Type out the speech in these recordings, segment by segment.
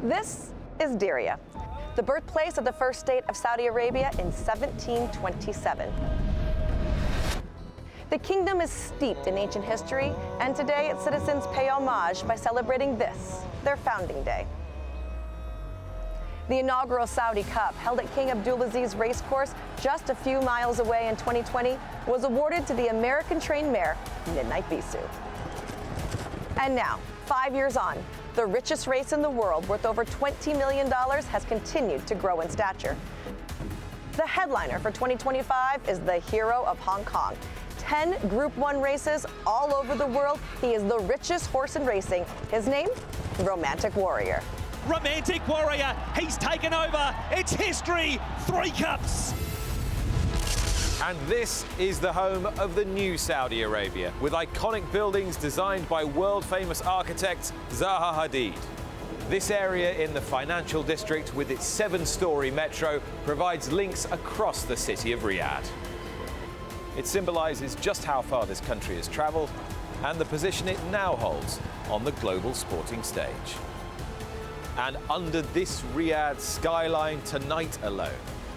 This is Diriyah, the birthplace of the first state of Saudi Arabia in 1727. The kingdom is steeped in ancient history, and today its citizens pay homage by celebrating this, their founding day. The inaugural Saudi Cup, held at King Abdulaziz Racecourse just a few miles away in 2020, was awarded to the American-trained mare, Midnight Bisou. And now, 5 years on, the richest race in the world, worth over $20 million, has continued to grow in stature. The headliner for 2025 is the hero of Hong Kong. 10 Group 1 races all over the world. He is the richest horse in racing. His name? Romantic Warrior. Romantic Warrior, he's taken over. It's history. 3 cups. And this is the home of the new Saudi Arabia, with iconic buildings designed by world-famous architect Zaha Hadid. This area in the financial district, with its 7-story metro, provides links across the city of Riyadh. It symbolizes just how far this country has traveled and the position it now holds on the global sporting stage. And under this Riyadh skyline tonight alone,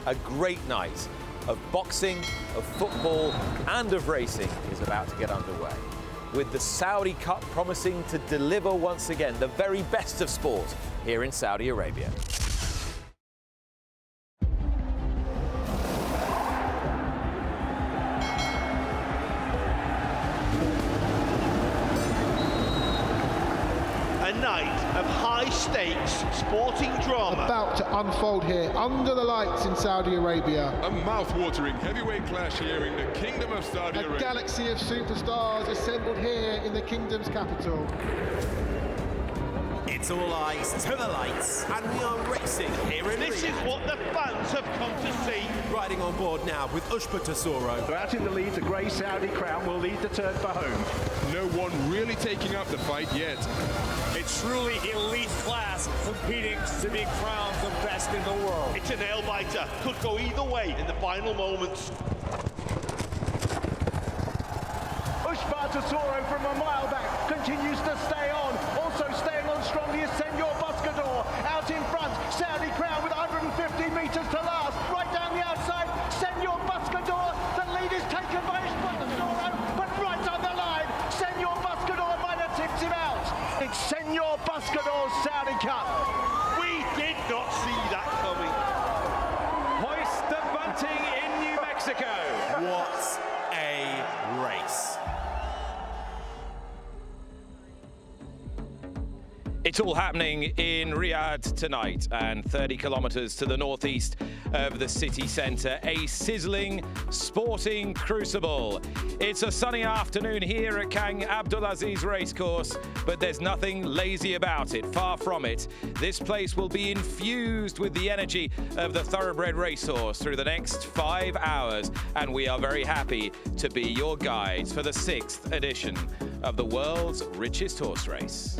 a great night of boxing, of football, and of racing is about to get underway, with the Saudi Cup promising to deliver once again the very best of sport here in Saudi Arabia. A night of high-stakes sporting drama about to unfold here under the lights in Saudi Arabia. A mouth-watering heavyweight clash here in the Kingdom of Saudi Arabia. A galaxy of superstars assembled here in the kingdom's capital. It's all eyes to the lights, and we are racing here in This Riyadh. is what the fans have come to see. Riding on board now with Ushba Tesoro. Out in the lead, the grey Saudi crown will lead the turn for home. No one really taking up the fight yet. It's truly elite class competing to be crowned the best in the world. It's a nail-biter. Could go either way in the final moments. Ushba Tesoro from a mile back continues to stay on. Also staying on strongly is Senor Buscador. Out in front, Saudi crown with 150 metres to last. Right down the outside, Senor Buscador. The lead is taken by Ushba Tesoro, but right on the line, Senor Buscador might have tipped him out. It's Senor Buscador's Saudi Cup. We did not see that coming. Hoist the bunting in New Mexico. What a race. It's all happening in Riyadh tonight, and 30 kilometers to the northeast of the city centre, a sizzling sporting crucible. It's a sunny afternoon here at King Abdulaziz Racecourse, but there's nothing lazy about it, far from it. This place will be infused with the energy of the thoroughbred racehorse through the next 5 hours, and we are very happy to be your guides for the 6th edition of the world's richest horse race.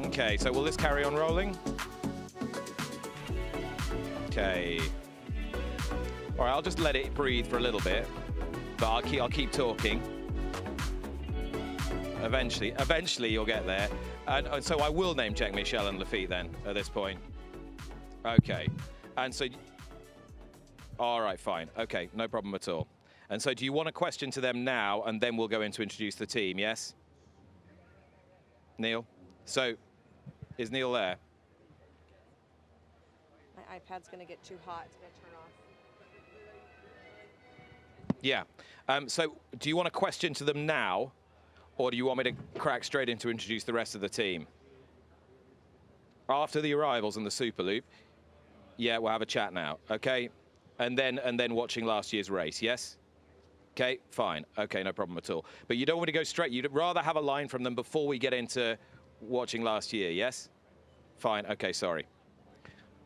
Okay, so will this carry on rolling? Okay. All right, I'll just let it breathe for a little bit, but I'll keep talking. Eventually you'll get there. And so I will name check Michelle and Lafitte then at this point. Okay, and so, all right, fine. Okay, no problem at all. And so do you want a question to them now, and then we'll go in to introduce the team, yes? Neil? So, is Neil there? My iPad's going to get too hot. It's going to turn off. Yeah. So do you want a question to them now, or do you want me to crack straight in to introduce the rest of the team? After the arrivals and the Super Loop, yeah, we'll have a chat now, okay? And then watching last year's race, yes? Okay, fine. Okay, no problem at all. But you don't want to go straight. You'd rather have a line from them before we get into watching last year, yes? Fine, okay, sorry.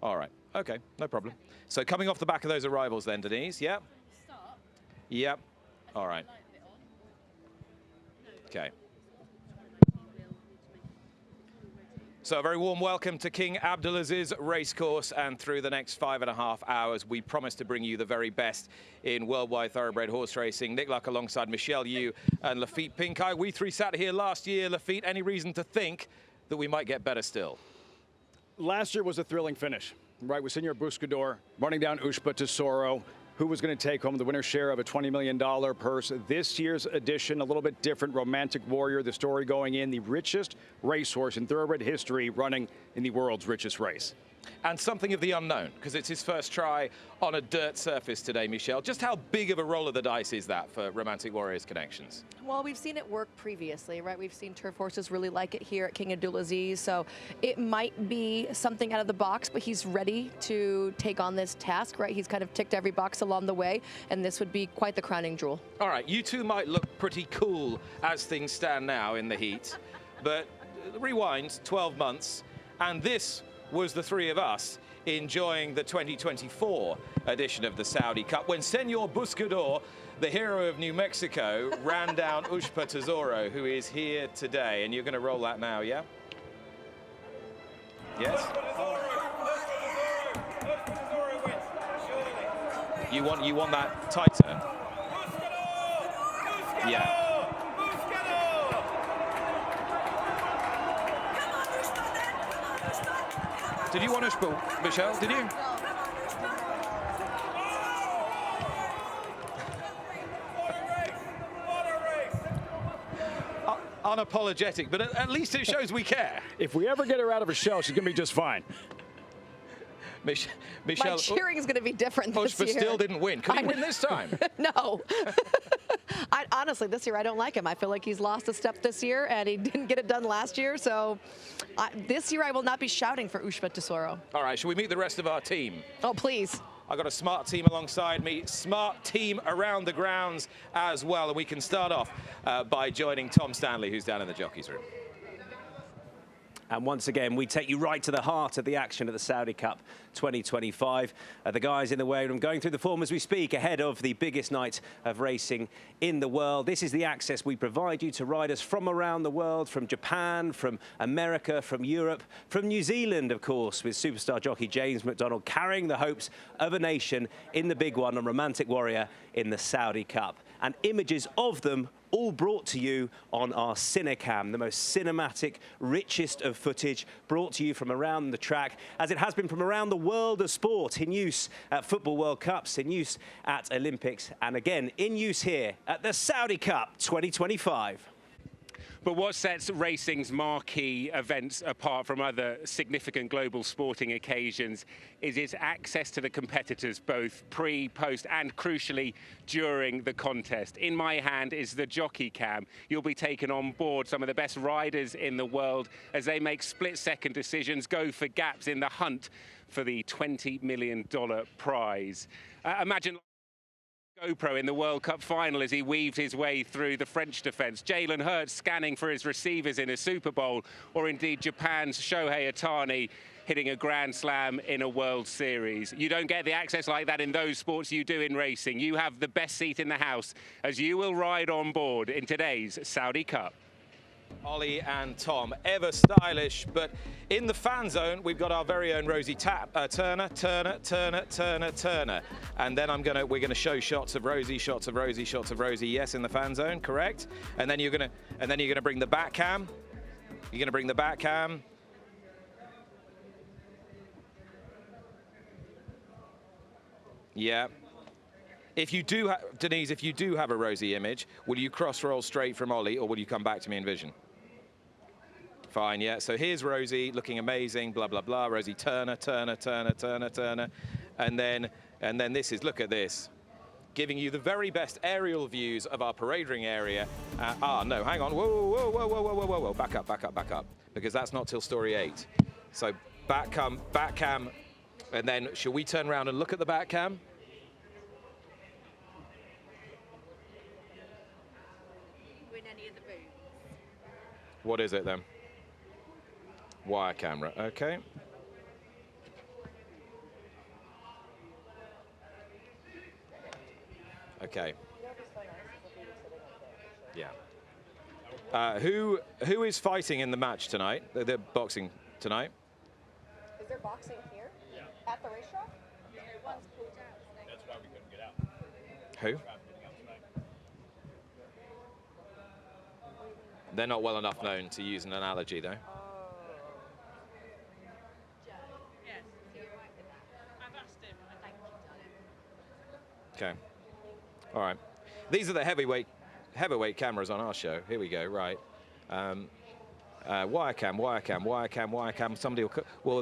All right, okay, no problem. So coming off the back of those arrivals then, Denise, yeah? Start? Yep, all right. Okay. So a very warm welcome to King Abdulaziz Racecourse, and through the next 5.5 hours, we promise to bring you the very best in worldwide thoroughbred horse racing. Nick Luck alongside Michelle Yu and Lafitte Pincay. We three sat here last year. Lafitte, any reason to think that we might get better still? Last year was a thrilling finish, right? With Senor Buscador running down Ushba Tesoro, who was going to take home the winner's share of a $20 million purse. This year's edition, a little bit different. Romantic Warrior, the story going in, the richest racehorse in thoroughbred history running in the world's richest race. And something of the unknown, because it's his first try on a dirt surface today, Michelle. Just how big of a roll of the dice is that for Romantic Warrior's connections? Well, we've seen it work previously, right? We've seen turf horses really like it here at King Abdulaziz, so it might be something out of the box, but he's ready to take on this task, right? He's kind of ticked every box along the way, and this would be quite the crowning jewel. All right, you two might look pretty cool as things stand now in the heat, but rewind 12 months, and this was the three of us enjoying the 2024 edition of the Saudi Cup when Senor Buscador, the hero of New Mexico, ran down Ushba Tesoro, who is here today. And you're going to roll that now, yeah? Yes? You want that tighter? Yeah. Did you want Ushba, Michelle? Did you? Unapologetic, but at least it shows we care. If we ever get her out of her shell, she's going to be just fine. Michelle, my cheering is going to be different this year. Ushba still didn't win. Could he win this time? No. Honestly, this year I don't like him. I feel like he's lost a step this year, and he didn't get it done last year. So this year I will not be shouting for Ushba Tesoro. All right, shall we meet the rest of our team? Oh, please. I've got a smart team alongside me, smart team around the grounds as well. And we can start off by joining Tom Stanley, who's down in the jockeys room. And once again, we take you right to the heart of the action at the Saudi Cup 2025. The guys in the weigh room going through the form as we speak ahead of the biggest night of racing in the world. This is the access we provide you to riders from around the world, from Japan, from America, from Europe, from New Zealand, of course, with superstar jockey James McDonald carrying the hopes of a nation in the big one on Romantic Warrior in the Saudi Cup. And images of them all brought to you on our Cinecam, the most cinematic, richest of footage, brought to you from around the track, as it has been from around the world of sport, in use at Football World Cups, in use at Olympics, and again, in use here at the Saudi Cup 2025. But what sets racing's marquee events apart from other significant global sporting occasions is its access to the competitors, both pre, post, and crucially during the contest. In my hand is the Jockey Cam. You'll be taken on board some of the best riders in the world as they make split-second decisions, go for gaps in the hunt for the $20 million prize. Imagine GoPro in the World Cup final as he weaved his way through the French defence. Jalen Hurts scanning for his receivers in a Super Bowl, or indeed Japan's Shohei Ohtani hitting a Grand Slam in a World Series. You don't get the access like that in those sports you do in racing. You have the best seat in the house as you will ride on board in today's Saudi Cup. Ollie and Tom, ever stylish, but in the fan zone, we've got our very own Rosie Turner, and then we're gonna show shots of Rosie, shots of Rosie, shots of Rosie. Yes, in the fan zone, correct. And then you're gonna bring the back cam. You're gonna bring the back cam. Yeah. If you do, Denise, if you do have a Rosie image, will you cross-roll straight from Ollie, or will you come back to me in vision? Fine, yeah. So here's Rosie, looking amazing, blah, blah, blah. Rosie Turner. And then this is, look at this, giving you the very best aerial views of our parade ring area. No, hang on. Whoa. Back up. Because that's not till story 8. So back cam. And then, shall we turn around and look at the back cam? What is it then? Wire camera, okay. Okay. Yeah. Who is fighting in the match tonight? The boxing tonight. Is there boxing here? Yeah. At the racetrack? One's pulled out. That's why we couldn't get out. Who? They're not well enough known to use an analogy, though. Okay. All right. These are the heavyweight cameras on our show. Here we go. Right. Wire cam. Will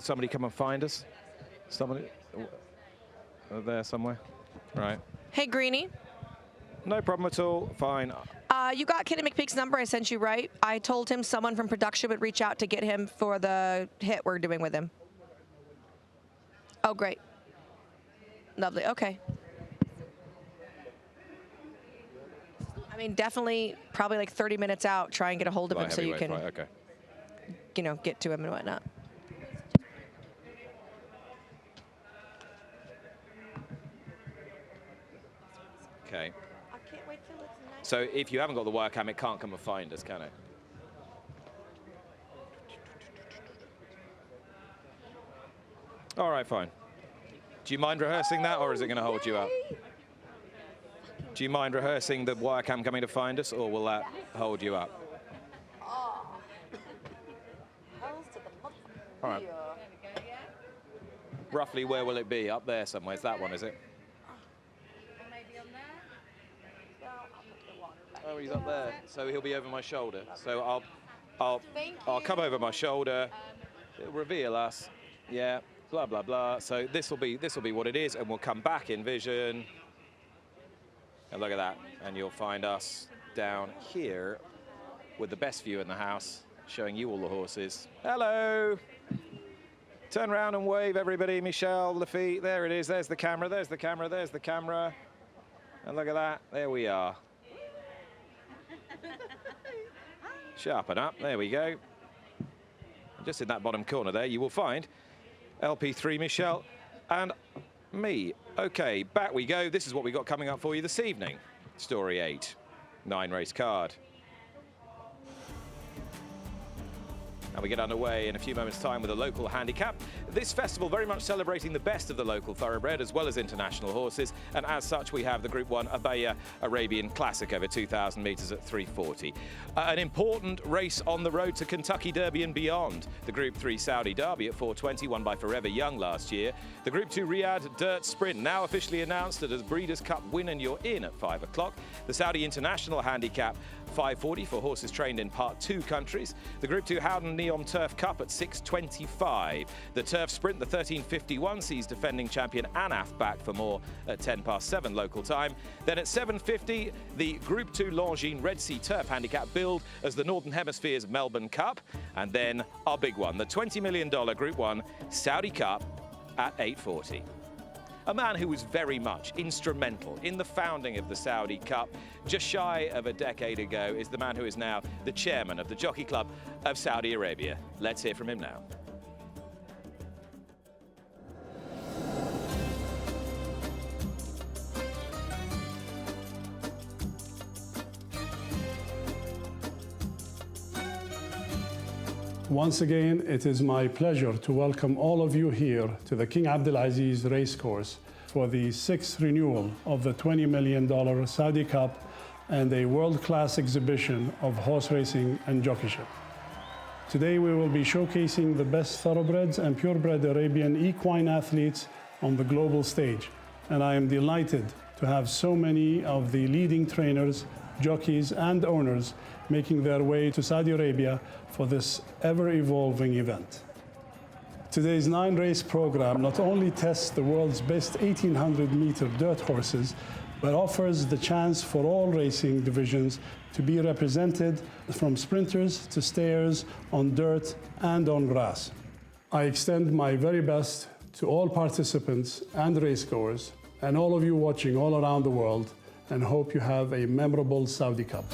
somebody come and find us? Somebody there somewhere. Right. Hey, Greenie. No problem at all. Fine. You got Kenny McPeak's number I sent you, right? I told him someone from production would reach out to get him for the hit we're doing with him. Oh, great. Lovely. Okay. I mean, definitely, probably like 30 minutes out, try and get a hold of him so you can, okay. You know, get to him and whatnot. Okay. I can't wait till it's night. So if you haven't got the wire cam, it can't come and find us, can it? All right, fine. Do you mind rehearsing that, or is it going to hold you up? Do you mind rehearsing the wire cam coming to find us, or will that hold you up? All right. Roughly where will it be? Up there somewhere. Is that one, is it? Oh, he's up there. So he'll be over my shoulder. So I'll come over my shoulder. It'll reveal us. Yeah. Blah blah blah. So this will be what it is, and we'll come back in vision. And look at that. And you'll find us down here with the best view in the house, showing you all the horses. Hello. Turn around and wave, everybody. Michelle, Lafitte. There it is. There's the camera. There's the camera. There's the camera. And look at that. There we are. Sharpen up. There we go. Just in that bottom corner there, you will find LP3 Michelle and me. Okay, back we go. This is what we got coming up for you this evening. Story 8, 9-race card. And we get underway in a few moments' time with a local handicap. This festival very much celebrating the best of the local thoroughbred as well as international horses. And as such, we have the Group 1 Arabian Classic over 2,000 metres at 340. An important race on the road to Kentucky Derby and beyond. The Group 3 Saudi Derby at 420, won by Forever Young last year. The Group 2 Riyadh Dirt Sprint, now officially announced as Breeders' Cup win and you're in at 5 o'clock. The Saudi International Handicap 540 for horses trained in Part 2 countries. The Group 2 Howden Neom Turf Cup at 6:25. The Turf Sprint, the 1351, sees defending champion Anaf back for more at 7:10 local time. Then at 7:50, the Group 2 Longines Red Sea Turf Handicap billed as the Northern Hemisphere's Melbourne Cup. And then our big one, the $20 million Group 1 Saudi Cup at 8:40. A man who was very much instrumental in the founding of the Saudi Cup just shy of a decade ago is the man who is now the chairman of the Jockey Club of Saudi Arabia. Let's hear from him now. Once again, it is my pleasure to welcome all of you here to the King Abdulaziz Racecourse for the 6th renewal of the $20 million Saudi Cup and a world-class exhibition of horse racing and jockeyship. Today we will be showcasing the best thoroughbreds and purebred Arabian equine athletes on the global stage. And I am delighted to have so many of the leading trainers, jockeys and owners making their way to Saudi Arabia for this ever-evolving event. Today's 9-race program not only tests the world's best 1,800-meter dirt horses, but offers the chance for all racing divisions to be represented, from sprinters to stayers, on dirt and on grass. I extend my very best to all participants and racegoers, and all of you watching all around the world, and hope you have a memorable Saudi Cup.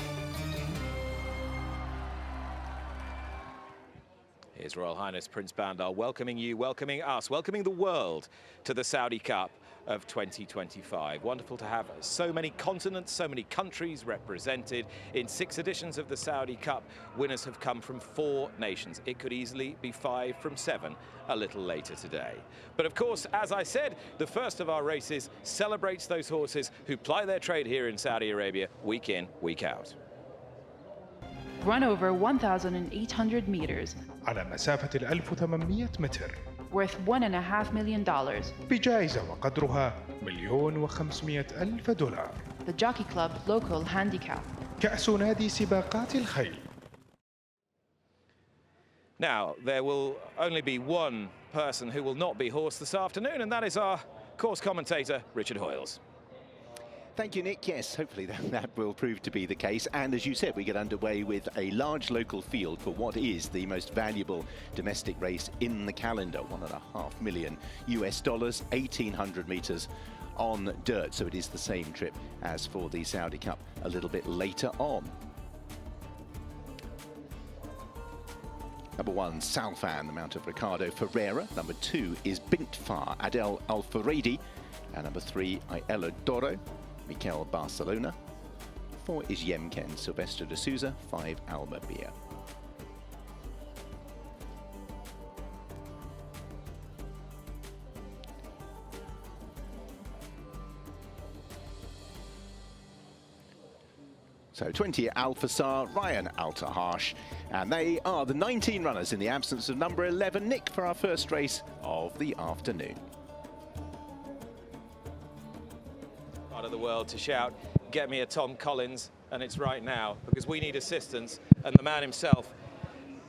His Royal Highness Prince Bandar welcoming you, welcoming us, welcoming the world to the Saudi Cup of 2025. Wonderful to have so many continents, so many countries represented. In 6 editions of the Saudi Cup, winners have come from 4 nations. It could easily be 5 from 7 a little later today. But of course, as I said, the first of our races celebrates those horses who ply their trade here in Saudi Arabia week in, week out. Run over 1,800 meters. على مسافة 1800 متر. Worth $1.5 million. بجائزة وقدرها $1,500,000. The Jockey Club Local Handicap. كأس نادي سباقات الخيل. Now, there will only be one person who will not be horse this afternoon, and that is our course commentator, Richard Hoyles. Thank you, Nick. Yes, hopefully that will prove to be the case. And as you said, we get underway with a large local field for what is the most valuable domestic race in the calendar. $1.5 million, 1,800 meters on dirt. So it is the same trip as for the Saudi Cup a little bit later on. Number 1, Salfan, the mount of Ricardo Ferreira. Number 2 is Bintfar, Adel Al-Faredi. And number 3, Aiello Doro, Mikel Barcelona. 4 is Yemken, Silvestre de Souza. 5, Alma Beer. So 20 Al-Fasar, Ryan Al-Tahash, and they are the 19 runners in the absence of number 11, Nick, for our first race of the afternoon. Part of the world to shout, get me a Tom Collins, and it's right now, because we need assistance, and the man himself,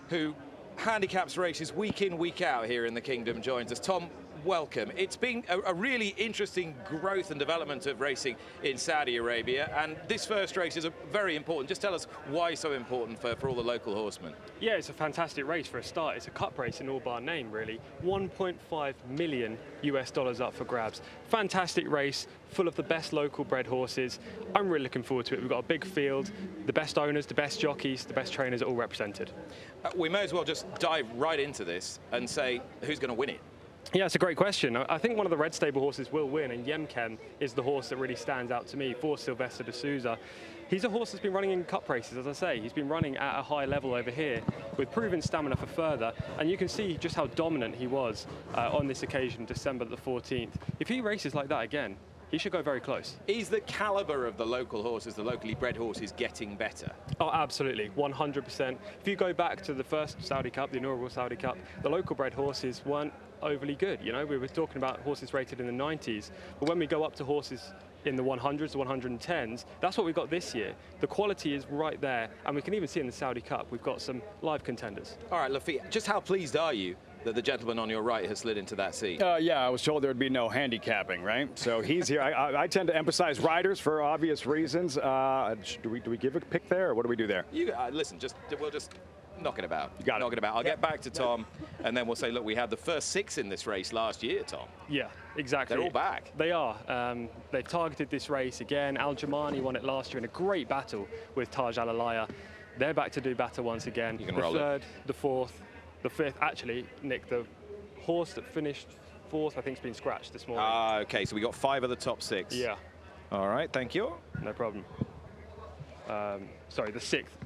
who handicaps races week in, week out here in the Kingdom, joins us. Tom, welcome. It's been a really interesting growth and development of racing in Saudi Arabia, and this first race is very important. Just tell us why so important for all the local horsemen. Yeah, it's a fantastic race for a start. It's a cup race in all bar name, really. $1.5 million up for grabs. Fantastic race, full of the best local bred horses. I'm really looking forward to it. We've got a big field, the best owners, the best jockeys, the best trainers are all represented. We may as well just dive right into this and say who's going to win it. Yeah, it's a great question. I think one of the red stable horses will win, and Yemken is the horse that really stands out to me for Silvestre de Souza. He's a horse that's been running in cup races, as I say. He's been running at a high level over here with proven stamina for further, and you can see just how dominant he was on this occasion, December the 14th. If he races like that again, he should go very close. Is the caliber of the local horses, the locally bred horses, getting better? Oh, absolutely, 100%. If you go back to the first Saudi Cup, the inaugural Saudi Cup, the local bred horses weren't overly good. You know, we were talking about horses rated in the 90s, but when we go up to horses in the 100s, the 110s, that's what we've got this year. The quality is right there, and we can even see in the Saudi Cup, we've got some live contenders. All right, Lafitte, just how pleased are you that the gentleman on your right has slid into that seat? Yeah, I was told there would be no handicapping, right? So he's here. I tend to emphasize riders for obvious reasons. Do we give a pick there, or what do we do there? You listen, we'll just knock it about. You got it. Knock it about. I'll get back to Tom, and then we'll say, look, we had the first 6 in this race last year, Tom. Yeah, exactly. They're all back. They are. They've targeted this race again. Al-Jamani won it last year in a great battle with Taj Al-Alaya. They're back to do battle once again. You can the roll third, the fourth, the fifth. Actually, Nick, the horse that finished 4th, I think, has been scratched this morning. Okay, so we got 5 of the top 6. Yeah. All right, thank you. No problem. Sorry, the sixth.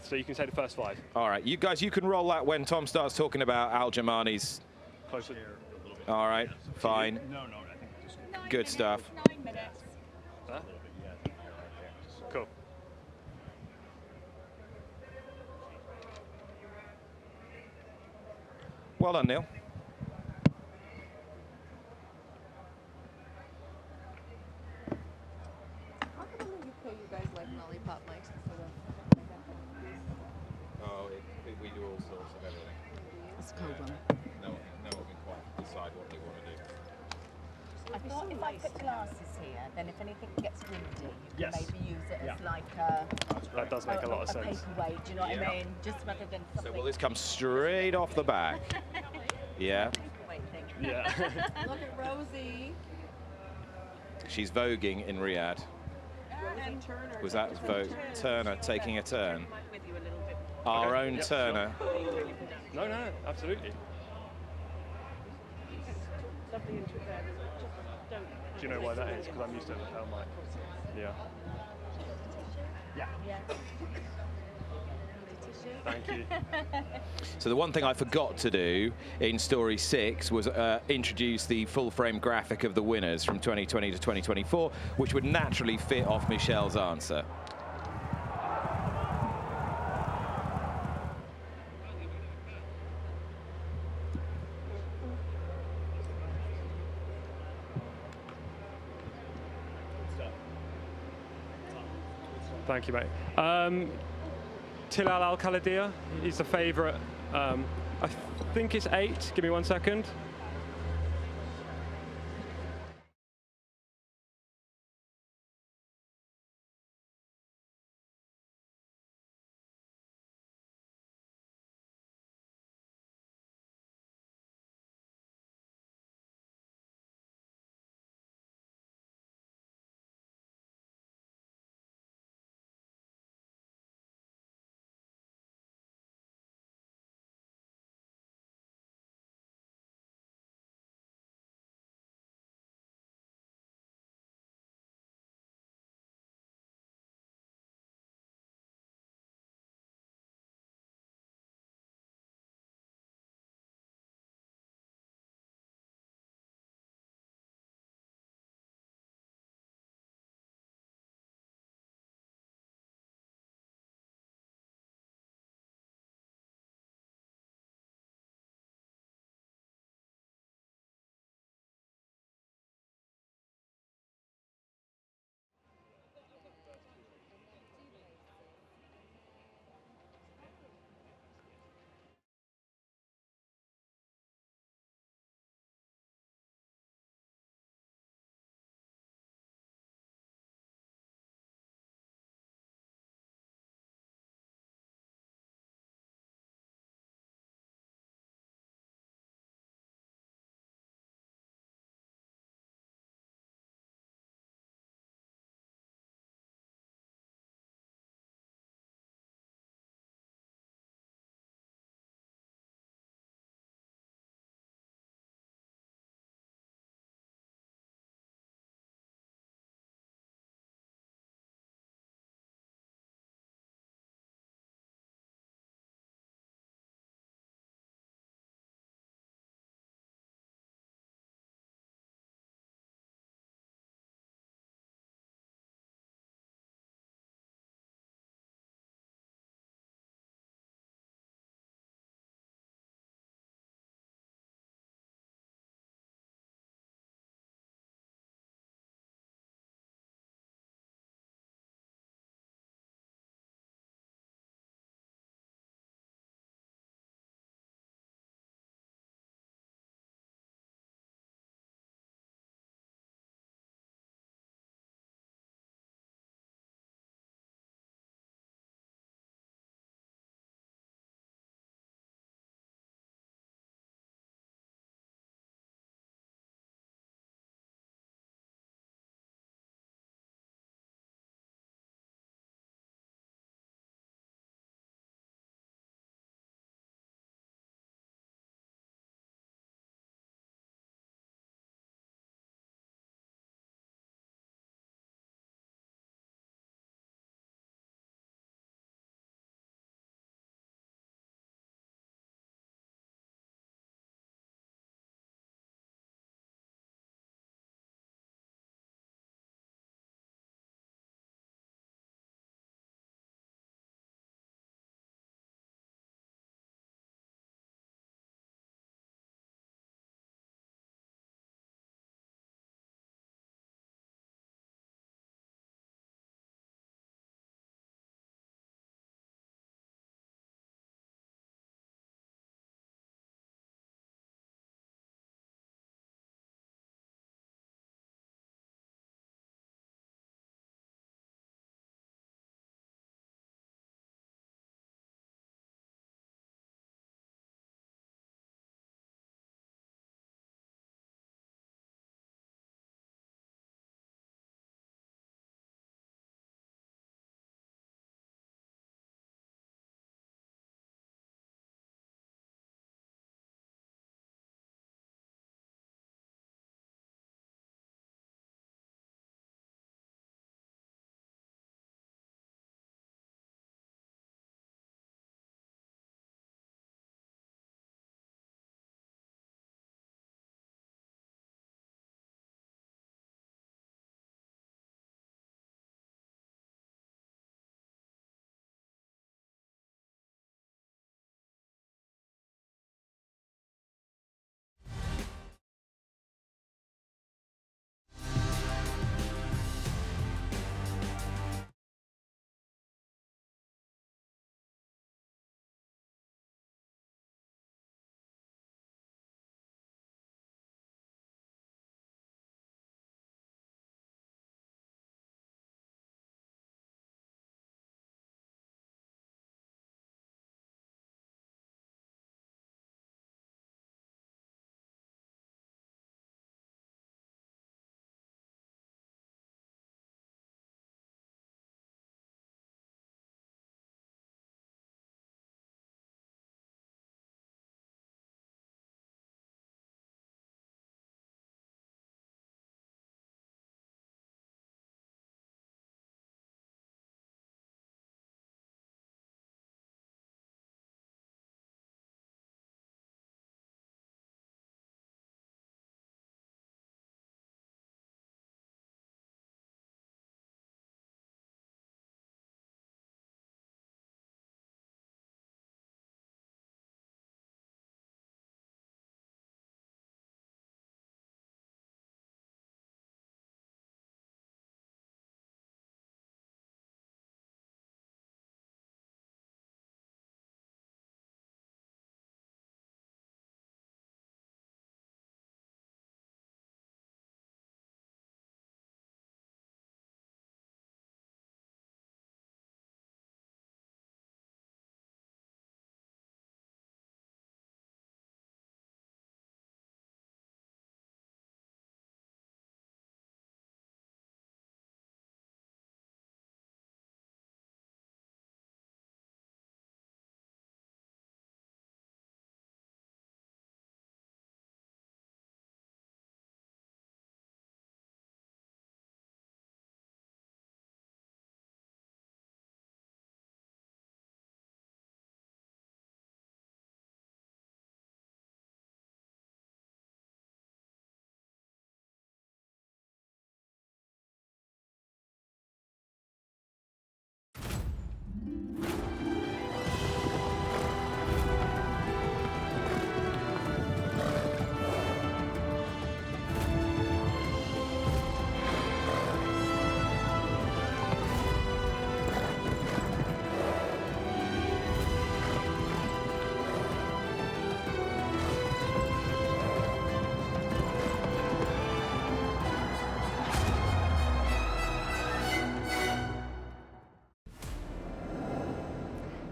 So you can say the first 5. All right, you guys, you can roll that when Tom starts talking about Al-Jamani's. Closer here a little bit. All right, fine. No, I think just good stuff. 9 minutes. Huh? Cool. Well done, Neil. We do all sorts of everything. It's a cold one. No one can quite decide what they want to do. I thought if I put glasses here, then if anything gets windy, you can Yes. maybe use it as like a... That does make a lot of sense. paperweight, do you know what I mean? Just rather than something... So will this come straight off the back? Yeah. Paperweight thing. Yeah. Look at Rosie. She's voguing in Riyadh. And Turner. Was that Turner taking a turn? With you a little bit. Our Okay. own Yep, Turner. sure. No, absolutely. Do you know why that is? Because I'm used to the lapel mic. Yeah. Yeah. Thank you. So the one thing I forgot to do in Story 6 was introduce the full-frame graphic of the winners from 2020 to 2024, which would naturally fit off Michelle's answer. Thank you, mate. Tilal Al-Khaladia, he's the favourite. I think it's 8. Give me 1 second.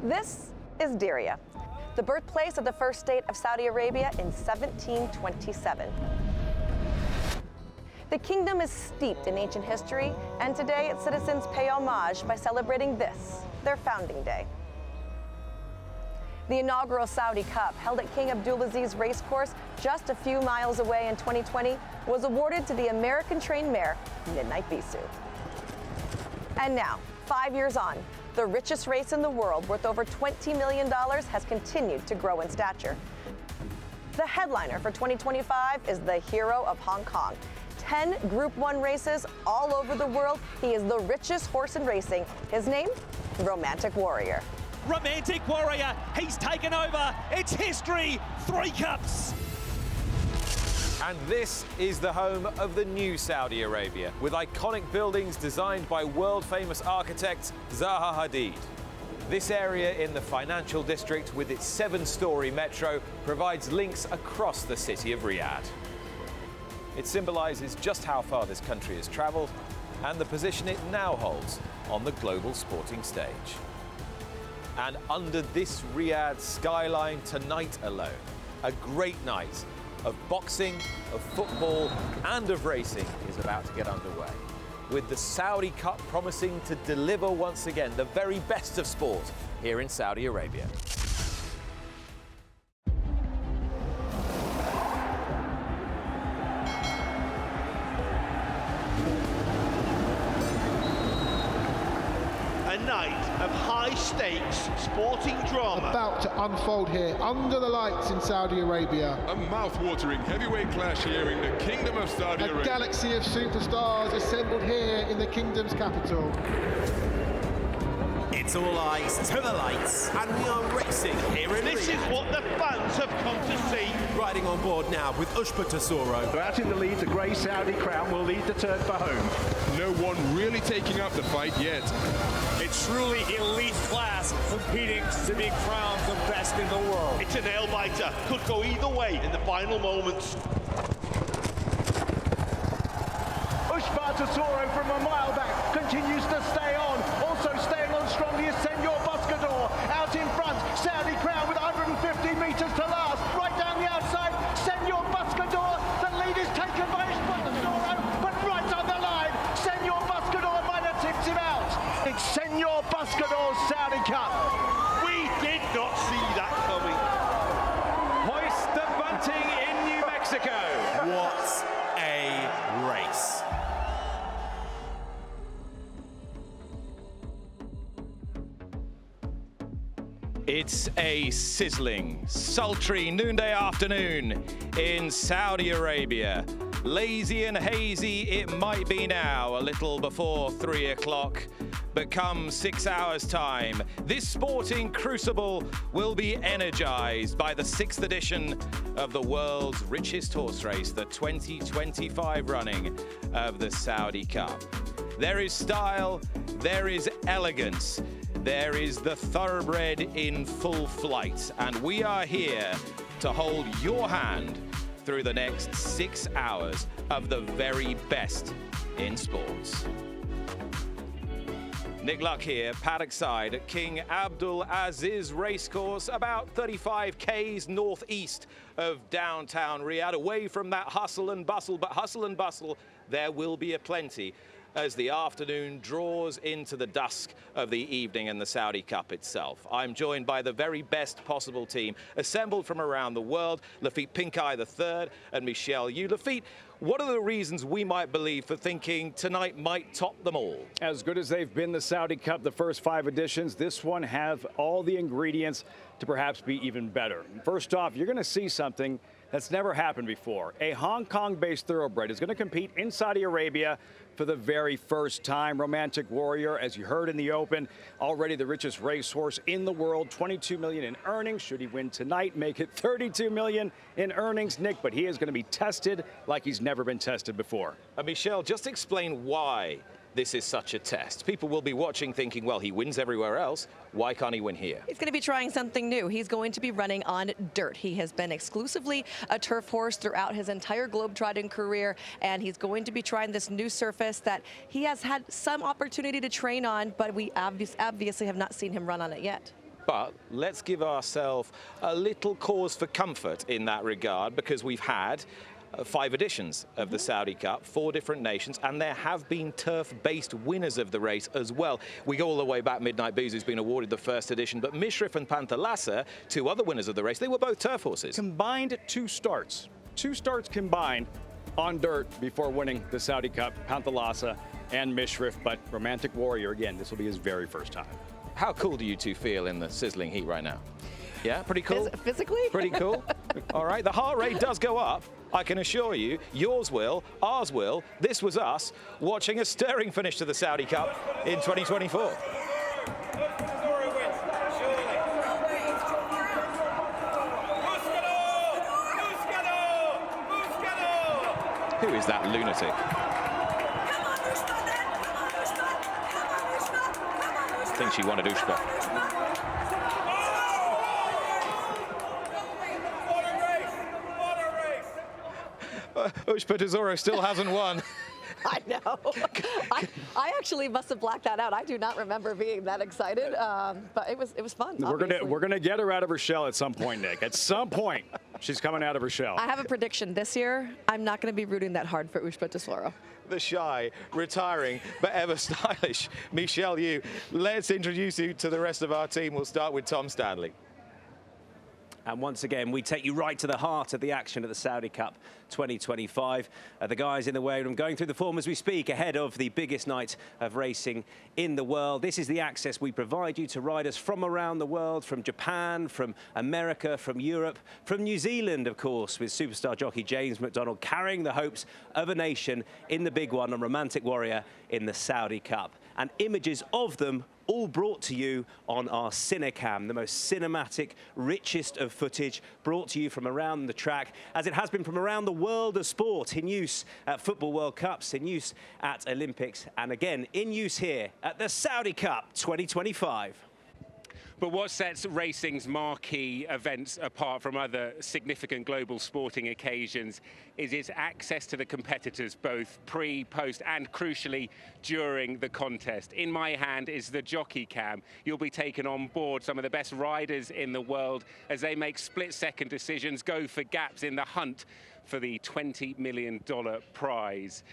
This is Diriyah, the birthplace of the first state of Saudi Arabia in 1727. The kingdom is steeped in ancient history, and today its citizens pay homage by celebrating this, their founding day. The inaugural Saudi Cup, held at King Abdulaziz Racecourse just a few miles away in 2020, was awarded to the American-trained mare, Midnight Bisou. And now, 5 years on, the richest race in the world, worth over $20 million, has continued to grow in stature. The headliner for 2025 is the hero of Hong Kong. 10 Group 1 races all over the world. He is the richest horse in racing. His name? Romantic Warrior. Romantic Warrior, he's taken over. It's history. 3 cups. And this is the home of the new Saudi Arabia, with iconic buildings designed by world-famous architect Zaha Hadid. This area in the financial district, with its 7-story metro, provides links across the city of Riyadh. It symbolizes just how far this country has traveled and the position it now holds on the global sporting stage. And under this Riyadh skyline tonight alone, a great night of boxing, of football, and of racing is about to get underway, with the Saudi Cup promising to deliver once again the very best of sport here in Saudi Arabia. A night of high-stakes sporting drama. About to unfold here under the lights in Saudi Arabia. A mouth-watering heavyweight clash here in the Kingdom of Saudi Arabia. A galaxy of superstars assembled here in the kingdom's capital. It's all eyes to the lights, and we are racing here in This Riyadh. is what the fans have come to see. Riding on board now with Ushba Tesoro. Out in the lead, the grey Saudi crown will lead the turn for home. No one really taking up the fight yet. It's truly elite class, competing to be crowned the best in the world. It's a nail-biter. Could go either way in the final moments. Ushba Tesoro from a mile back continues to stay on. Also staying on strongly is Senor Buscador. Out in front, Saudi crown with 150 metres to last. Right down the outside, Senor Buscador. The lead is taken by Ushba Tesoro, but right on the line, Senor Buscador might have tipped him out. It's Senor Buscador's Saudi Cup. We did not see that coming. Hoist the bunting in New Mexico. What a race. It's a sizzling, sultry noonday afternoon in Saudi Arabia. Lazy and hazy it might be now, a little before 3 o'clock, but come 6 hours' time, this sporting crucible will be energized by the 6th edition of the world's richest horse race, the 2025 running of the Saudi Cup. There is style, there is elegance, there is the thoroughbred in full flight, and we are here to hold your hand through the next 6 hours of the very best in sports. Nick Luck here, paddock side at King Abdulaziz Racecourse, about 35 k's northeast of downtown Riyadh, away from that hustle and bustle, but hustle and bustle there will be aplenty as the afternoon draws into the dusk of the evening and the Saudi Cup itself. I'm joined by the very best possible team assembled from around the world, Lafitte Pinkeye III and Michelle Yu. Lafitte, what are the reasons we might believe for thinking tonight might top them all? As good as they've been the Saudi Cup, the first 5 editions, this one have all the ingredients to perhaps be even better. First off, you're going to see something That's never happened before. A Hong Kong-based thoroughbred is going to compete in Saudi Arabia for the very first time. Romantic Warrior, as you heard in the Open, already the richest racehorse in the world, $22 million in earnings. Should he win tonight, make it $32 million in earnings, Nick, but he is going to be tested like he's never been tested before. Michelle, just explain why this is such a test. People will be watching thinking, well, he wins everywhere else. Why can't he win here? He's going to be trying something new. He's going to be running on dirt. He has been exclusively a turf horse throughout his entire globetrotting career, and he's going to be trying this new surface that he has had some opportunity to train on, but we obviously have not seen him run on it yet. But let's give ourselves a little cause for comfort in that regard, because we've had 5 editions of the Saudi Cup, 4 different nations, and there have been turf-based winners of the race as well. We go all the way back. Midnight Bisou's been awarded the first edition, but Mishrif and Panthalassa, 2 other winners of the race, they were both turf horses. Combined 2 starts. 2 starts combined on dirt before winning the Saudi Cup, Panthalassa and Mishrif, but Romantic Warrior, again, this will be his very first time. How cool do you two feel in the sizzling heat right now? Yeah, pretty cool? Physically? Pretty cool. All right, the heart rate does go up. I can assure you, yours will, ours will. This was us watching a stirring finish to the Saudi Cup in 2024. Who is that lunatic? I think she wanted Ushba. Ushba Tesoro still hasn't won. I know. I actually must have blacked that out. I do not remember being that excited, but it was fun. We're gonna get her out of her shell at some point, Nick. At some point, she's coming out of her shell. I have a prediction. This year, I'm not going to be rooting that hard for Ushba Tesoro. The shy, retiring, but ever stylish Michelle Yu. Let's introduce you to the rest of our team. We'll start with Tom Stanley. And once again, we take you right to the heart of the action at the Saudi Cup 2025. The guys in the weight room going through the form as we speak ahead of the biggest night of racing in the world. This is the access we provide you to riders from around the world, from Japan, from America, from Europe, from New Zealand, of course, with superstar jockey James McDonald carrying the hopes of a nation in the big one on Romantic Warrior in the Saudi Cup. And images of them all brought to you on our Cinecam, the most cinematic, richest of footage, brought to you from around the track, as it has been from around the world of sport, in use at Football World Cups, in use at Olympics, and again, in use here at the Saudi Cup 2025. But what sets racing's marquee events apart from other significant global sporting occasions is its access to the competitors, both pre, post, and crucially during the contest. In my hand is the Jockey Cam. You'll be taken on board some of the best riders in the world as they make split-second decisions, go for gaps in the hunt for the $20 million prize.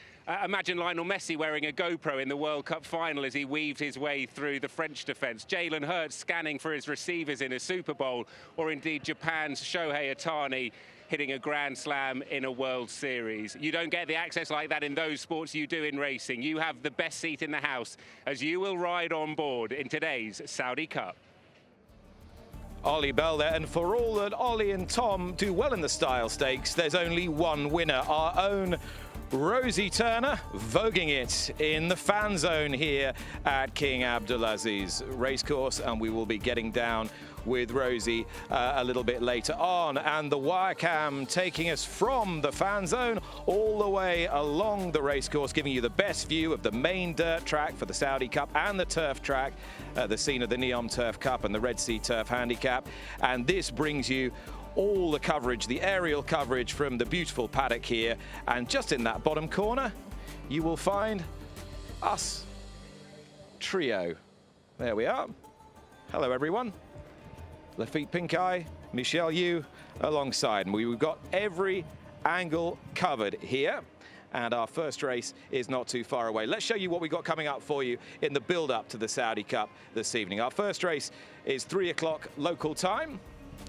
Imagine Lionel Messi wearing a GoPro in the World Cup final as he weaved his way through the French defence. Jalen Hurts scanning for his receivers in a Super Bowl, or indeed Japan's Shohei Ohtani hitting a Grand Slam in a World Series. You don't get the access like that in those sports you do in racing. You have the best seat in the house as you will ride on board in today's Saudi Cup. Ollie Bell there, and for all that Ollie and Tom do well in the style stakes, there's only one winner, our own Rosie Turner, voguing it in the fan zone here at King Abdulaziz Racecourse, and we will be getting down with Rosie a little bit later on. And the Wirecam taking us from the fan zone all the way along the racecourse, giving you the best view of the main dirt track for the Saudi Cup and the turf track, the scene of the Neom Turf Cup and the Red Sea Turf Handicap. And this brings you all the coverage, the aerial coverage from the beautiful paddock here. And just in that bottom corner, you will find us trio. There we are. Hello, everyone. Lafitte Pinkeye, Michelle Yu alongside. And we've got every angle covered here. And our first race is not too far away. Let's show you what we've got coming up for you in the build-up to the Saudi Cup this evening. Our first race is 3 o'clock local time.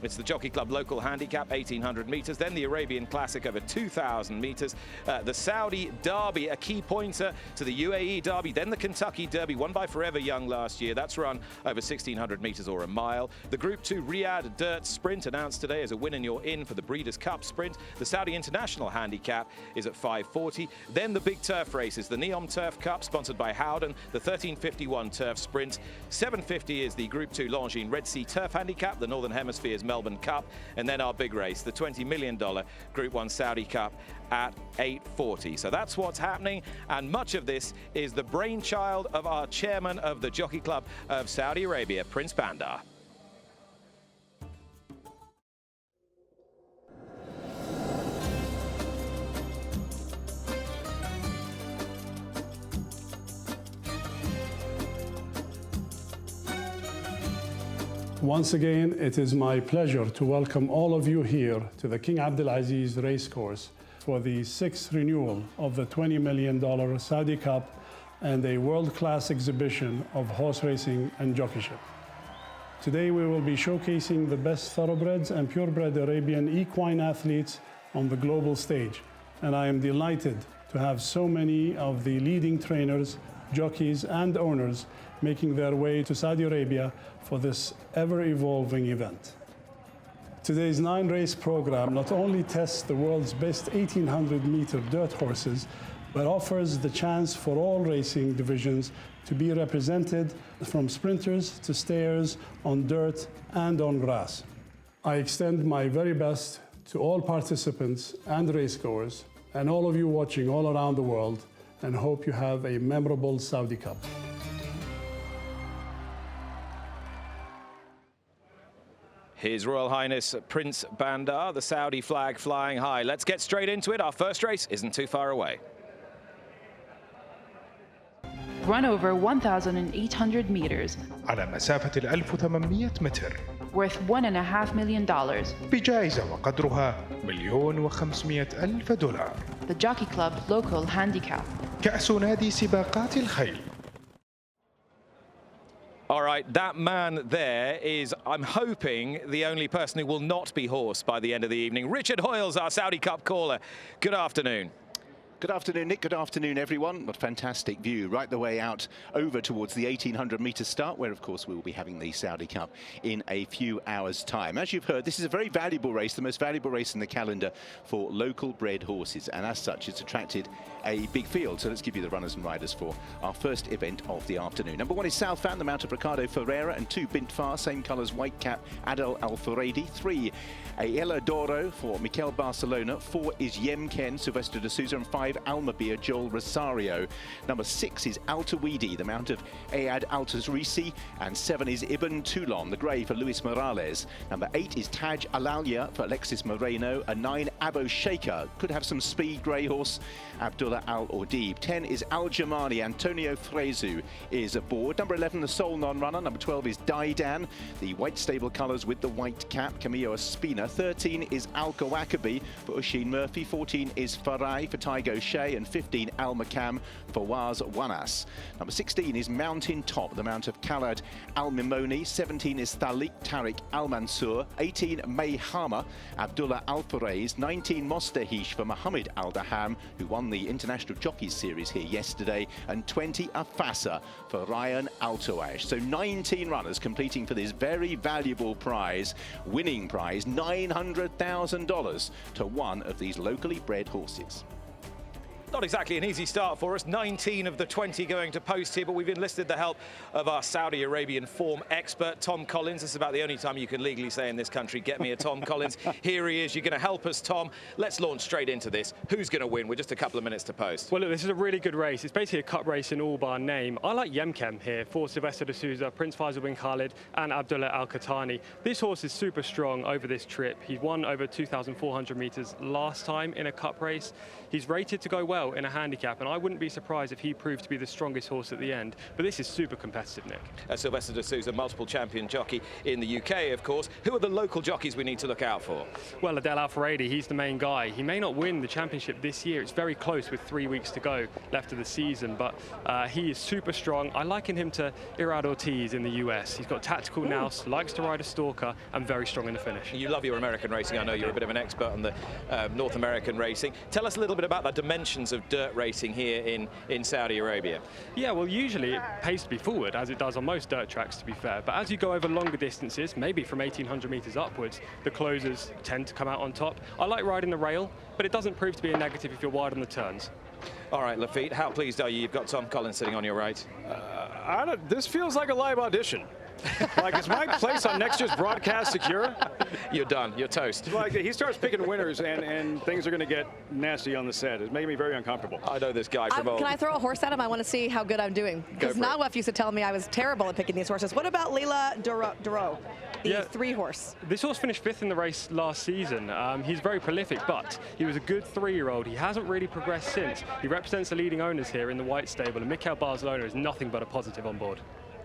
It's the Jockey Club local handicap, 1,800 metres, then the Arabian Classic over 2,000 metres, the Saudi Derby, a key pointer to the UAE Derby, then the Kentucky Derby, won by Forever Young last year. That's run over 1,600 metres or a mile. The Group 2 Riyadh Dirt Sprint announced today as a win and you're in for the Breeders' Cup Sprint. The Saudi International Handicap is at 540. Then the big turf races, the Neom Turf Cup, sponsored by Howden, the 1351 Turf Sprint. 750 is the Group 2 Longines Red Sea Turf Handicap, the Northern Hemisphere's Melbourne Cup, and then our big race, the $20 million Group 1 Saudi Cup at 840. So that's what's happening, and much of this is the brainchild of our chairman of the Jockey Club of Saudi Arabia, Prince Bandar. Once again, it is my pleasure to welcome all of you here to the King Abdulaziz Racecourse for the 6th renewal of the $20 million Saudi Cup and a world-class exhibition of horse racing and jockeyship. Today we will be showcasing the best thoroughbreds and purebred Arabian equine athletes on the global stage, and I am delighted to have so many of the leading trainers, jockeys and owners making their way to Saudi Arabia for this ever-evolving event. Today's 9-race program not only tests the world's best 1,800-meter dirt horses, but offers the chance for all racing divisions to be represented, from sprinters to stayers, on dirt and on grass. I extend my very best to all participants and racegoers, and all of you watching all around the world, and hope you have a memorable Saudi Cup. His Royal Highness Prince Bandar, the Saudi flag flying high. Let's get straight into it. Our first race isn't too far away. Run over 1,800 meters. على مسافة 1800 متر. Worth $1.5 million. بجائزة وقدرها $1,500,000. The Jockey Club local handicap. كأس نادي سباقات الخيل. All right, that man there is, I'm hoping, the only person who will not be hoarse by the end of the evening. Richard Hoyles, our Saudi Cup caller. Good afternoon. Good afternoon, Nick. Good afternoon, everyone. What a fantastic view right the way out over towards the 1,800-meter start, where, of course, we will be having the Saudi Cup in a few hours' time. As you've heard, this is a very valuable race, the most valuable race in the calendar for local bred horses, and as such, it's attracted a big field. So let's give you the runners and riders for our first event of the afternoon. Number 1 is Southfan, the mount of Ricardo Ferreira, and 2, Bintfar, same colours, white cap, Adel Al-Furedi. 3, Ayala Doro for Mikel Barcelona. 4 is Yemken, Silvestre de Souza, and 5, Almabir, Joel Rosario. Number 6 is Altawidi, the mount of Ayad Altazrisi, and 7 is Ibn Toulon, the grey, for Luis Morales. Number 8 is Taj Alalia for Alexis Moreno, and 9, Abo Shaker, could have some speed, grey horse, Abdullah Al-Ordib. 10 is Al Jamani, Antonio Frezu is aboard. Number 11, the sole non-runner. Number 12 is Daidan, the white stable colours with the white cap, Camillo Espina. 13 is Al Kawakabi for Usheen Murphy. 14 is Farai for Tygo Shea, and 15 Al Makam for Waz Wanas. Number 16 is Mountain Top, the mount of Khaled Al Mimoni. 17 is Thalik Tariq Al Mansour. 18 Mayhama, Abdullah Al Furaiz. 19 Mostahish for Mohammed Al Daham, who won the International Jockeys Series here yesterday, and 20 Afasa for Ryan Altoash. So 19 runners completing for this very valuable prize, winning prize, $900,000 to one of these locally bred horses. Not exactly an easy start for us. 19 of the 20 going to post here, but we've enlisted the help of our Saudi Arabian form expert, Tom Collins. This is about the only time you can legally say in this country, get me a Tom Collins. Here he is. You're going to help us, Tom. Let's launch straight into this. Who's going to win? We're just a couple of minutes to post. Well, look, this is a really good race. It's basically a cup race in all bar name. I like Yemkem here for Silvestre de Souza, Prince Faisal bin Khalid, and Abdullah Al-Khatani. This horse is super strong over this trip. He won over 2,400 meters last time in a cup race. He's rated to go well well in a handicap, and I wouldn't be surprised if he proved to be the strongest horse at the end. But this is super competitive, Nick. Sylvester de Sousa, multiple champion jockey in the UK, of course. Who are the local jockeys we need to look out for? Well, Adel Al-Faradi, he's the main guy. He may not win the championship this year. It's very close with 3 weeks to go left of the season, but he is super strong. I liken him to Irad Ortiz in the US. He's got tactical nous, likes to ride a stalker, and very strong in the finish. You love your American racing. I know you're a bit of an expert on the North American racing. Tell us a little bit about the dimensions of dirt racing here in Saudi Arabia. Yeah, well, usually it pays to be forward, as it does on most dirt tracks, to be fair. But as you go over longer distances, maybe from 1,800 meters upwards, the closers tend to come out on top. I like riding the rail, but it doesn't prove to be a negative if you're wide on the turns. All right, Lafitte, how pleased are you? You've got Tom Collins sitting on your right. This feels like a live audition. Like, is my place on next year's broadcast secure? You're done. You're toast. Like, he starts picking winners, and things are going to get nasty on the set. It's making me very uncomfortable. I know this guy from old. Can I throw a horse at him? I want to see how good I'm doing. Because Nawaf used to tell me I was terrible at picking these horses. What about Leila Duro, the 3-horse? This horse finished 5th in the race last season. He's very prolific, but he was a good 3-year-old. He hasn't really progressed since. He represents the leading owners here in the white stable, and Mikhail Barcelona is nothing but a positive on board.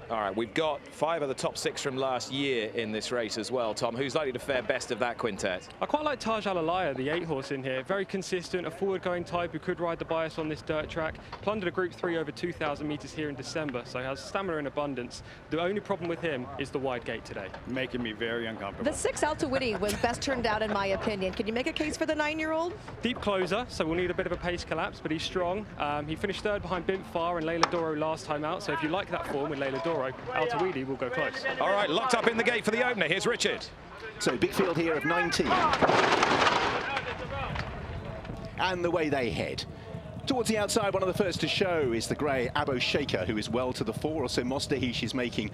All right, we've got 5 of the top 6 from last year in this race as well. Tom, who's likely to fare best of that quintet? I quite like Taj Al-Alaya, the 8-horse in here. Very consistent, a forward-going type who could ride the bias on this dirt track. Plundered a Group 3 over 2,000 meters here in December, so he has stamina in abundance. The only problem with him is the wide gate today. Making me very uncomfortable. The 6 Al-Tawidi was best turned out, in my opinion. Can you make a case for the 9-year-old? Deep closer, so we'll need a bit of a pace collapse, but he's strong. He finished 3rd behind Bimfar and Leila Doro last time out, so if you like that form with Leila Doro, Al-Tawidi will go close. All right, locked up in the gate for the opener. Here's Richard. So big field here of 19. And the way they head. Towards the outside, one of the first to show is the grey Abo Shaker, who is well to the fore. Also, Mostahish is making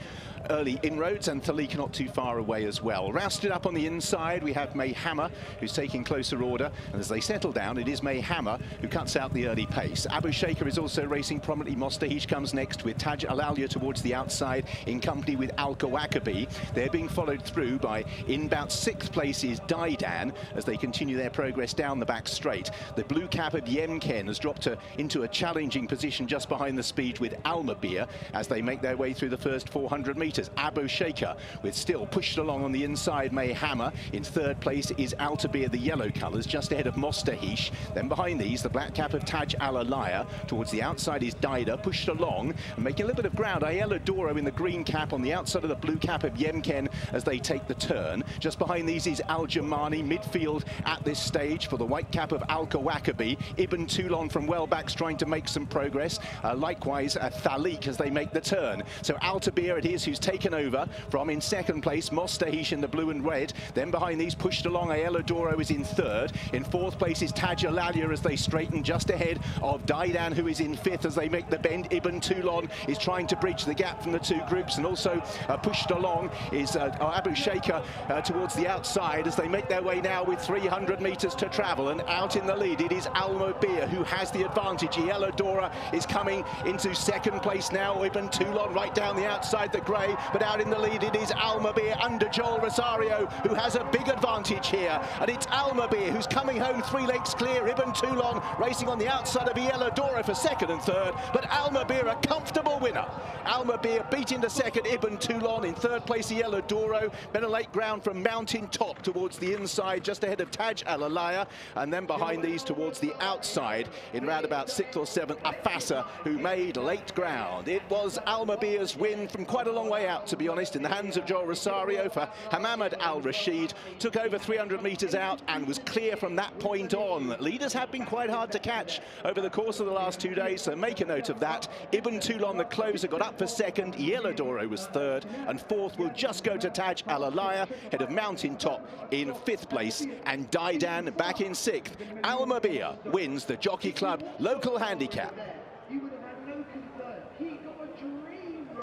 early inroads, and Thalik not too far away as well. Rousted up on the inside, we have May Hammer, who's taking closer order. And as they settle down, it is May Hammer who cuts out the early pace. Abo Shaker is also racing prominently. Mostahish comes next with Taj Al-Alaya towards the outside in company with Al Kawakabi. They're being followed through by, in about 6th place, is Daidan as they continue their progress down the back straight. The blue cap of Yemken has dropped into a challenging position just behind the speed with Almabir as they make their way through the first 400 meters. Abo Shaker with still pushed along on the inside May Hammer. In 3rd place is Altabir, the yellow colours, just ahead of Mostahish. Then behind these, the black cap of Taj Al-Alaya. Towards the outside is Daida, pushed along and making a little bit of ground. Ayala Doro in the green cap on the outside of the blue cap of Yemken as they take the turn. Just behind these is Al Jamani, midfield at this stage for the white cap of Al Kawakabi. Ibn Toulon from well backs trying to make some progress. Likewise, Thalik as they make the turn. So Altabir it is who's taken over from in 2nd place, Mostahish in the blue and red. Then behind these, pushed along, Ayala Doro is in 3rd. In 4th place is Taj Al-Alaya as they straighten just ahead of Daidan, who is in 5th as they make the bend. Ibn Toulon is trying to bridge the gap from the 2 groups, and also pushed along is Abo Shaker towards the outside as they make their way now with 300 meters to travel. And out in the lead, it is Almabir who has the advantage. Yellow Dora is coming into 2nd place now. Ibn Toulon right down the outside, the grey, but out in the lead it is Almabir under Joel Rosario, who has a big advantage here. And it's Almabir who's coming home 3 lengths clear. Ibn Toulon racing on the outside of Yellow Dora for 2nd and 3rd, but Almabir a comfortable winner. Almabir beat into 2nd, Ibn Toulon in 3rd place, Yellow Doro. Then a late ground from Mountain Top towards the inside, just ahead of Taj Al-Alaya, and then behind these towards the outside in round about 6th or 7th, Afasa, who made late ground. It was Almabir's win from quite a long way out, to be honest, in the hands of Joel Rosario for Hamamad Al-Rashid. Took over 300 meters out and was clear from that point on. Leaders have been quite hard to catch over the course of the last 2 days, so make a note of that. Ibn Toulon, the closer, got up for 2nd. Yellow Doro was 3rd, and 4th will just go to Taj Al-Alaya, head of Mountain Top in 5th place, and Daidan back in 6th. Almabir wins the Jockey Club local handicap.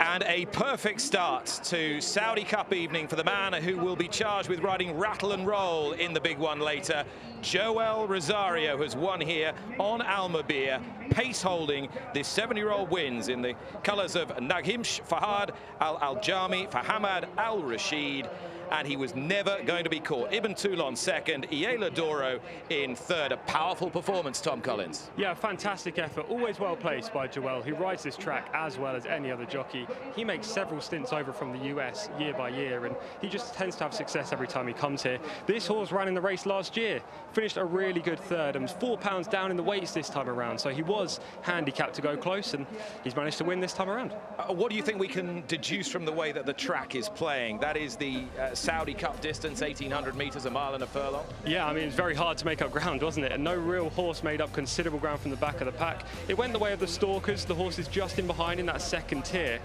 And a perfect start to Saudi Cup evening for the man who will be charged with riding Rattle and Roll in the big one later. Joel Rosario has won here on Almabir, pace holding. This 7-year-old wins in the colours of Naghimsh Fahad Al-Aljami for Hamad Al-Rashid. and he was never going to be caught. Ibn Toulon second, Iela Doro in third. A powerful performance, Tom Collins. Yeah, fantastic effort. Always well placed by Joel, who rides this track as well as any other jockey. He makes several stints over from the US year by year, and he just tends to have success every time he comes here. This horse ran in the race last year, finished a really good third, and was 4 pounds down in the weights this time around. So he was handicapped to go close, and he's managed to win this time around. What do you think we can deduce from the way that the track is playing? That is the Saudi Cup distance, 1,800 meters, a mile and a furlong. Yeah, I mean, it's very hard to make up ground, wasn't it? And no real horse made up considerable ground from the back of the pack. It went the way of the Stalkers, the horses just in behind in that second tier.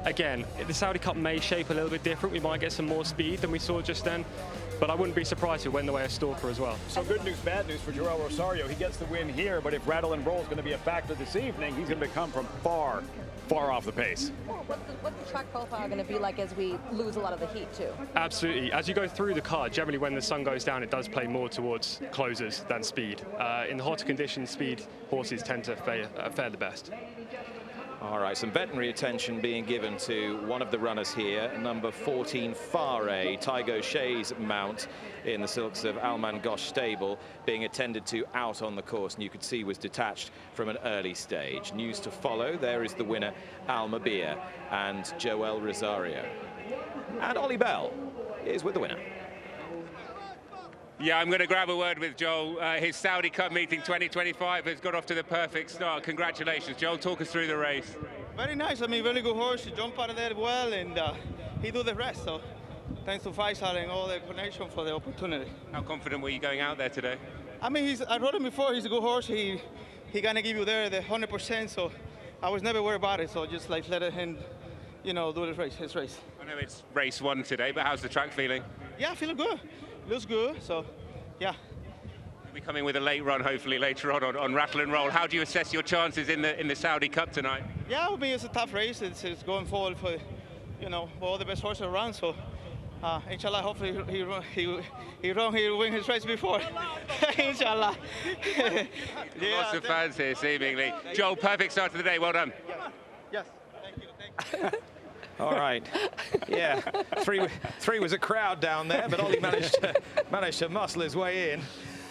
Again, the Saudi Cup may shape a little bit different. We might get some more speed than we saw just then, but I wouldn't be surprised if it went the way of Stalker as well. So good news, bad news for Joel Rosario. He gets the win here, but if Rattle and Roll is going to be a factor this evening, he's going to come from far off the pace. What's the track profile going to be like as we lose a lot of the heat too? Absolutely. As you go through the card, generally when the sun goes down, it does play more towards closers than speed. In the hotter conditions, speed horses tend to fare the best. All right, some veterinary attention being given to one of the runners here, number 14, Fare, Tygo Shea's mount in the silks of Alman Gosh stable, being attended to out on the course, and you could see was detached from an early stage. News to follow. There is the winner, Almabia, and Joel Rosario. And Ollie Bell is with the winner. Yeah, I'm going to grab a word with Joel. His Saudi Cup meeting 2025 has got off to the perfect start. Congratulations, Joel. Talk us through the race. Very nice. I mean, very good horse. He jumped out of there well, and he do the rest. So thanks to Faisal and all the connection for the opportunity. How confident were you going out there today? I mean, I rode him before. He's a good horse. He gonna give you there the 100%. So I was never worried about it. So just like let him, you know, do his race. I know it's race 1 today, but how's the track feeling? Yeah, feeling good. Looks good. So yeah. You'll be coming with a late run, hopefully later on Rattle and Roll. How do you assess your chances in the Saudi Cup tonight? Yeah, I mean, it's a tough race. It's going forward for, you know, for all the best horses around. So, inshallah, hopefully he'll win his race before. Inshallah. Yeah, lots of fans here, seemingly. Joel, perfect start to the day. Well done. Yes. Thank you. All right. Yeah, three was a crowd down there, but Ollie managed to muscle his way in.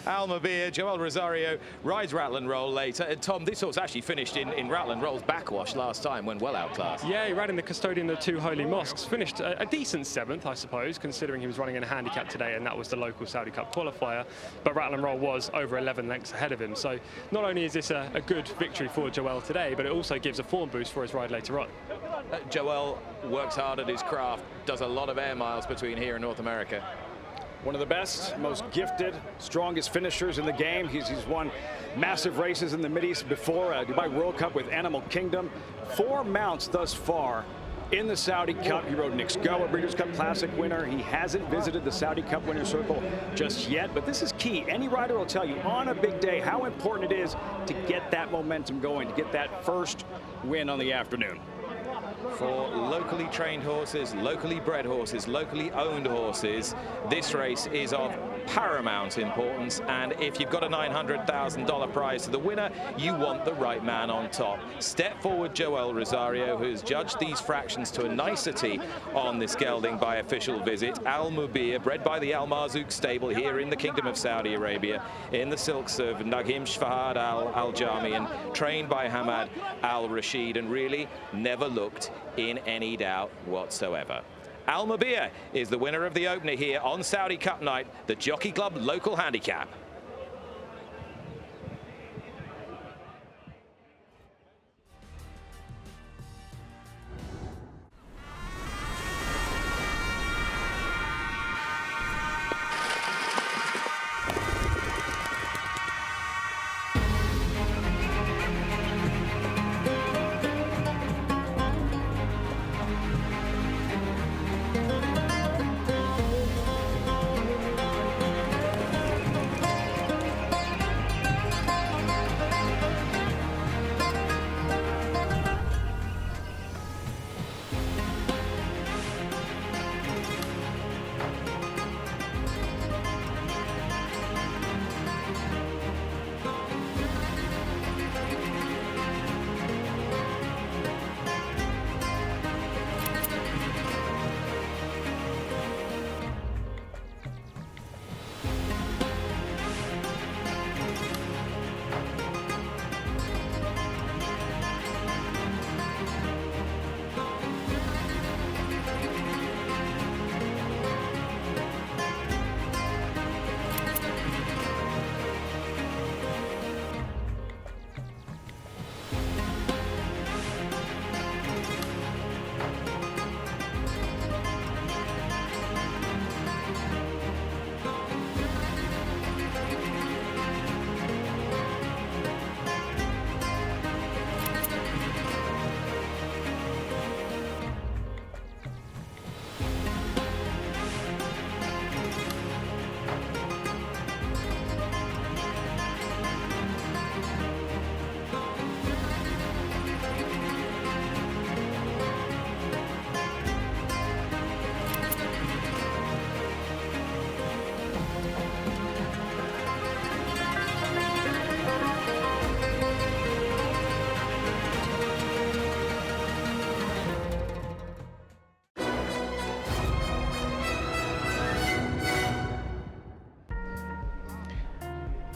Almabia, Joel Rosario rides Rattle and Roll later. And Tom, this horse actually finished in Rattle and Roll's backwash last time when well outclassed. Yeah, he ran in the Custodian of the Two Holy Mosques. Finished a decent 7th, I suppose, considering he was running in a handicap today, and that was the local Saudi Cup qualifier. But Rattle and Roll was over 11 lengths ahead of him. So not only is this a good victory for Joel today, but it also gives a form boost for his ride later on. Joel works hard at his craft, does a lot of air miles between here and North America. One of the best, most gifted, strongest finishers in the game. He's won massive races in the Mideast before, Dubai World Cup with Animal Kingdom. 4 mounts thus far in the Saudi Cup. He rode Knicks Go, a Breeders' Cup Classic winner. He hasn't visited the Saudi Cup winner's circle just yet, but this is key. Any rider will tell you on a big day how important it is to get that momentum going, to get that first win on the afternoon. For locally trained horses, locally bred horses, locally owned horses, this race is of paramount importance, and if you've got a $900,000 prize to the winner, you want the right man on top. Step forward, Joel Rosario, who has judged these fractions to a nicety on this gelding by official visit. Al Mubir, bred by the Al Marzouk stable here in the Kingdom of Saudi Arabia, in the silks of Naghim Shfahad Al Jami, and trained by Hamad Al Rashid, and really never looked in any doubt whatsoever. Almabia is the winner of the opener here on Saudi Cup night, the Jockey Club local handicap.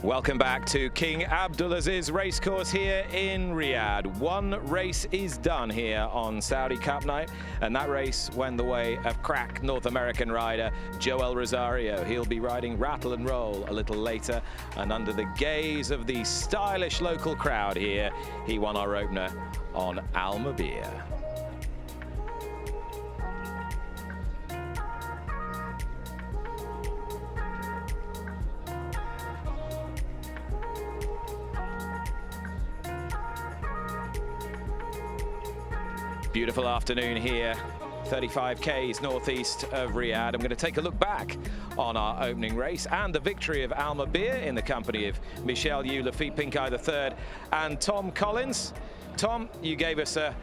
Welcome back to King Abdulaziz Racecourse here in Riyadh. One race is done here on Saudi Cup night, and that race went the way of crack North American rider Joel Rosario. He'll be riding Rattle and Roll a little later, and under the gaze of the stylish local crowd here, he won our opener on Al Mabir. Beautiful afternoon here, 35 Ks northeast of Riyadh. I'm going to take a look back on our opening race and the victory of Al Mabir in the company of Michel Yu, Lafitte Pincay III, and Tom Collins. Tom, you gave us a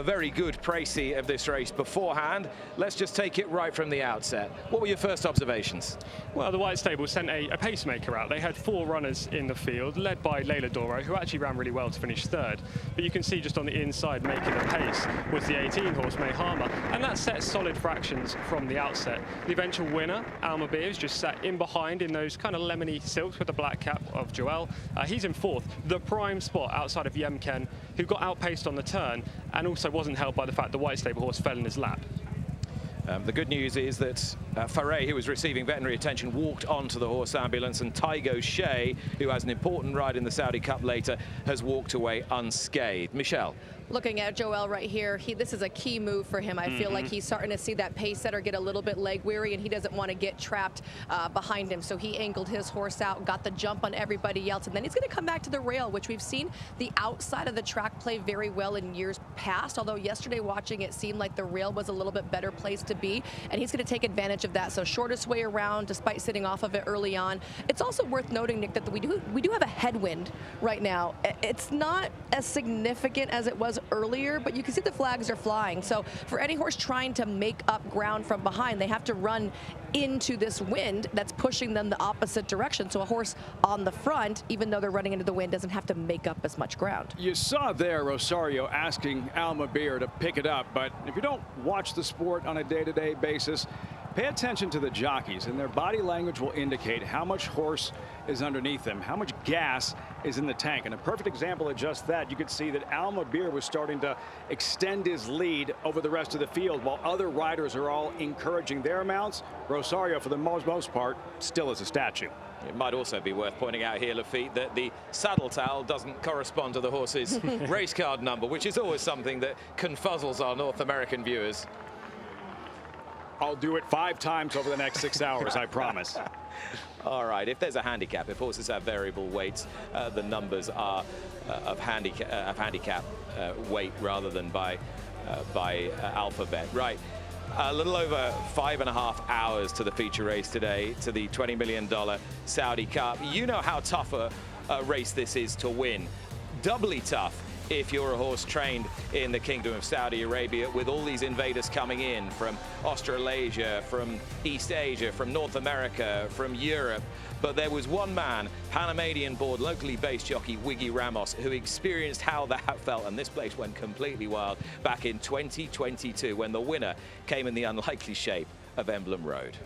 very good précis of this race beforehand. Let's just take it right from the outset. What were your first observations? Well, the White Stable sent a pacemaker out. They had 4 runners in the field, led by Leila Doro, who actually ran really well to finish 3rd. But you can see just on the inside making the pace was the 18-horse Mayhama, and that set solid fractions from the outset. The eventual winner, Al Mabir, is just sat in behind in those kind of lemony silks with the black cap of Joel. He's in 4th, the prime spot outside of Yemken, who got outpaced on the turn, and also wasn't helped by the fact the White Stable horse fell in his lap. The good news is that Faray, who was receiving veterinary attention, walked onto the horse ambulance, and Tygo Shea, who has an important ride in the Saudi Cup later, has walked away unscathed. Michelle. Looking at Joel right here, this is a key move for him. I feel like he's starting to see that pace setter get a little bit leg weary, and he doesn't want to get trapped behind him. So he angled his horse out, got the jump on everybody else, and then he's going to come back to the rail, which we've seen the outside of the track play very well in years past. Although yesterday watching, it seemed like the rail was a little bit better place to be, and he's going to take advantage of that. So shortest way around, despite sitting off of it early on. It's also worth noting, Nick, that we do have a headwind right now. It's not as significant as it was earlier, but you can see the flags are flying. So for any horse trying to make up ground from behind, they have to run into this wind that's pushing them the opposite direction. So a horse on the front, even though they're running into the wind, doesn't have to make up as much ground. You saw there Rosario asking Al Mabir to pick it up, but if you don't watch the sport on a day-to-day basis, pay attention to the jockeys, and their body language will indicate how much horse is underneath them, how much gas is in the tank. And a perfect example of just that, you could see that Al Mabir was starting to extend his lead over the rest of the field, while other riders are all encouraging their mounts. Rosario, for the most part, still is a statue. It might also be worth pointing out here, Lafitte, that the saddle towel doesn't correspond to the horse's race card number, which is always something that confuzzles our North American viewers. I'll do it 5 times over the next 6 hours, I promise. All right, if there's a handicap, if horses have variable weights, the numbers are of handicap weight rather than by alphabet. Right, a little over 5.5 hours to the feature race today, to the $20 million Saudi Cup. You know how tough a race this is to win. Doubly tough if you're a horse trained in the Kingdom of Saudi Arabia, with all these invaders coming in from Australasia, from East Asia, from North America, from Europe. But there was one man, Panamanian-born, locally based jockey Wiggy Ramos, who experienced how that felt, and this place went completely wild back in 2022 when the winner came in the unlikely shape of Emblem Road.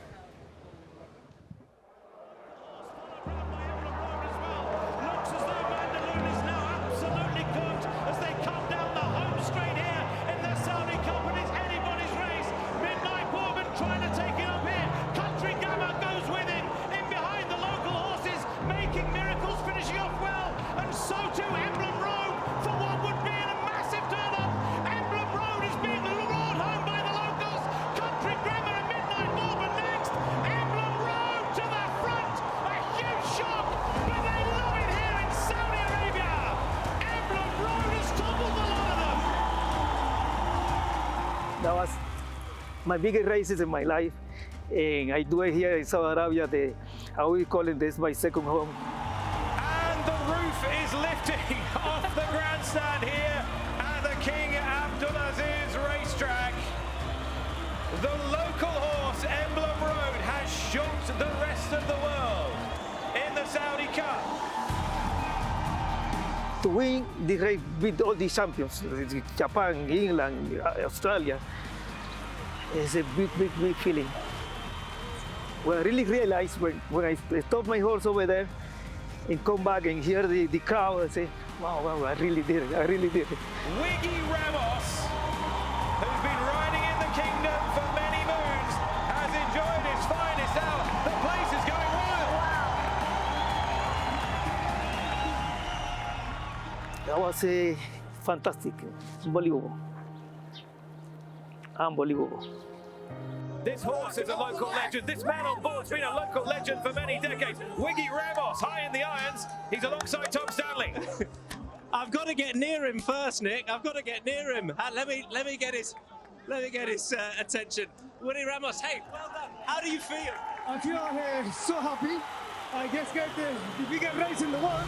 That was my biggest races in my life, and I do it here in Saudi Arabia. I always call it this my second home. And the roof is lifting off the grandstand here at the King Abdulaziz racetrack. The local horse, Emblem Road, has shocked the rest of the world in the Saudi Cup. To win the race, beat all the champions, Japan, England, Australia, is a big feeling. What I really realized when I stopped my horse over there, and come back and hear the crowd and say, wow, wow, I really did it, I really did it. Wiggy Ramos, who's been riding in the kingdom for many moons, has enjoyed his finest hour. The place is going wild. That was fantastic, unbelievable. Unbelievable. This horse is a local legend. This man on board's been a local legend for many decades. Wiggy Ramos, high in the irons. He's alongside Tom Stanley. I've got to get near him first, Nick. I've got to get near him. Let me get his attention. Wiggy Ramos, hey, well done. How do you feel? I feel so happy. I guess get the biggest race in the world.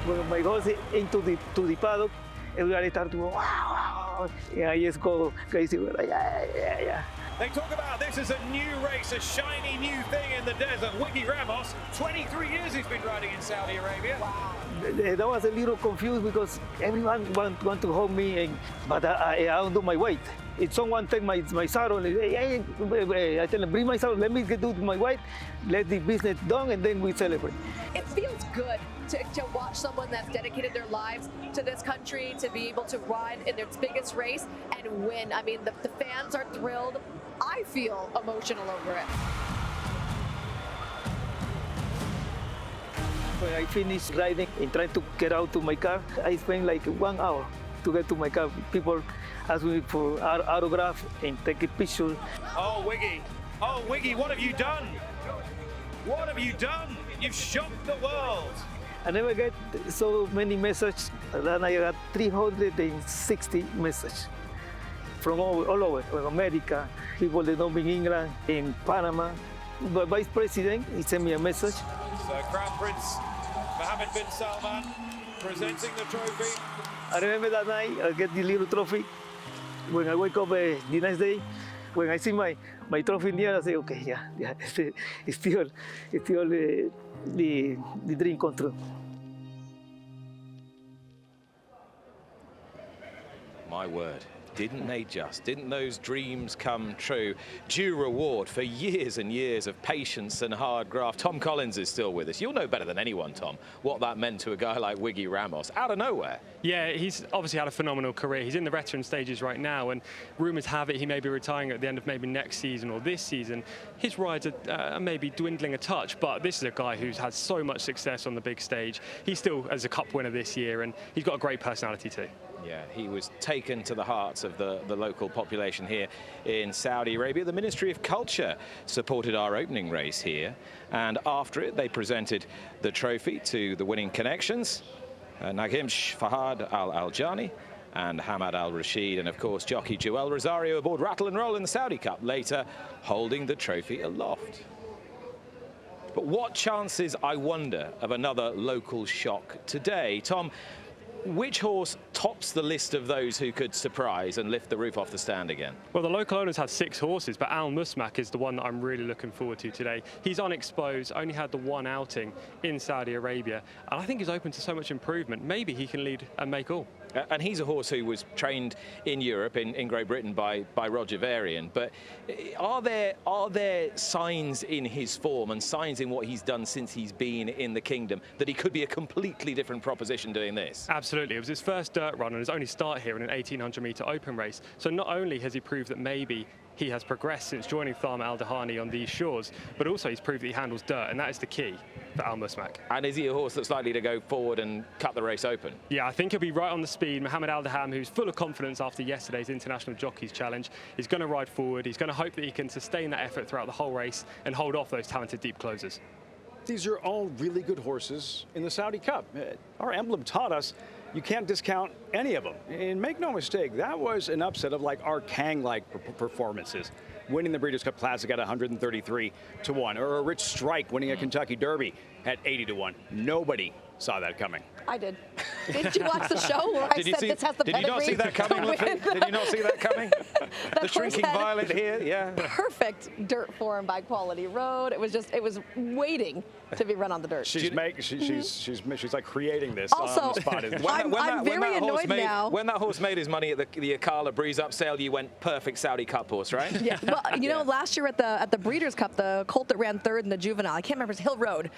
When my horse into the paddock, everybody started to go, wow, wow. And I just go crazy. Yeah. They talk about this as a new race, a shiny new thing in the desert. Wiggy Ramos, 23 years he's been riding in Saudi Arabia. Wow. That was a little confused because everyone want to hold me, but I don't do my weight. If someone take my saddle, hey, I tell them, bring my saddle, let me do my weight, let the business done, and then we celebrate. It feels good to watch someone that's dedicated their lives to this country, to be able to ride in its biggest race and win. I mean, the fans are thrilled. I feel emotional over it. When I finished riding and trying to get out to my car, I spent like 1 hour to get to my car. People ask me for autograph and take a picture. Oh, Wiggy, what have you done? What have you done? You've shocked the world. I never get so many messages. Then I got 360 messages from all over, from America, people that know me in England, in Panama. The Vice President, he sent me a message. So Crown Prince Mohammed bin Salman presenting the trophy. I remember that night, I get the little trophy. When I wake up the next day, when I see my trophy in the air, I say, okay, yeah, it's still the dream come true. My word. Didn't those dreams come true? Due reward for years and years of patience and hard graft. Tom Collins is still with us. You'll know better than anyone, Tom, what that meant to a guy like Wiggy Ramos, out of nowhere. Yeah, he's obviously had a phenomenal career. He's in the veteran stages right now, and rumours have it he may be retiring at the end of maybe next season or this season. His rides are maybe dwindling a touch, but this is a guy who's had so much success on the big stage. He's still as a cup winner this year, and he's got a great personality too. Yeah, he was taken to the hearts of the local population here in Saudi Arabia. The Ministry of Culture supported our opening race here, and after it, they presented the trophy to the winning connections, Nagimsh Fahad Al-Aljani and Hamad Al-Rashid, and of course, jockey Joel Rosario aboard Rattle and Roll in the Saudi Cup, later holding the trophy aloft. But what chances, I wonder, of another local shock today? Tom, which horse tops the list of those who could surprise and lift the roof off the stand again? Well, the local owners have 6 horses, but Al Musmak is the one that I'm really looking forward to today. He's unexposed, only had the one outing in Saudi Arabia, and I think he's open to so much improvement. Maybe he can lead and make all. And he's a horse who was trained in Europe, in Great Britain, by Roger Varian. But are there signs in his form and signs in what he's done since he's been in the kingdom that he could be a completely different proposition doing this? Absolutely. It was his first dirt run and his only start here in an 1,800-metre open race. So not only has he proved that maybe he has progressed since joining Tharma Al Dahani on these shores, but also he's proved that he handles dirt, and that is the key for Al Musmak. And is he a horse that's likely to go forward and cut the race open? Yeah, I think he'll be right on the speed. Mohammed Al Daham, who's full of confidence after yesterday's International Jockeys Challenge, is going to ride forward. He's going to hope that he can sustain that effort throughout the whole race and hold off those talented deep closers. These are all really good horses in the Saudi Cup. Our emblem taught us you can't discount any of them. And make no mistake, that was an upset of like our Kang-like performances. Winning the Breeders' Cup Classic at 133 to 1, or a Rich Strike winning a Kentucky Derby at 80 to 1. Nobody saw that coming. I did. Didn't you watch the show where I said this has the pedigree? Did you not see that coming? Did you not see that coming? The shrinking violet here, yeah. Perfect dirt form by Quality Road. It was waiting to be run on the dirt. She's like creating this also, on the spot. I'm very annoyed now. When that horse made his money at the Akala Breeze Up sale, you went perfect Saudi Cup horse, right? Yeah. Well, you know, last year at the Breeders' Cup, the colt that ran third in the juvenile, I can't remember, it's Hill Road.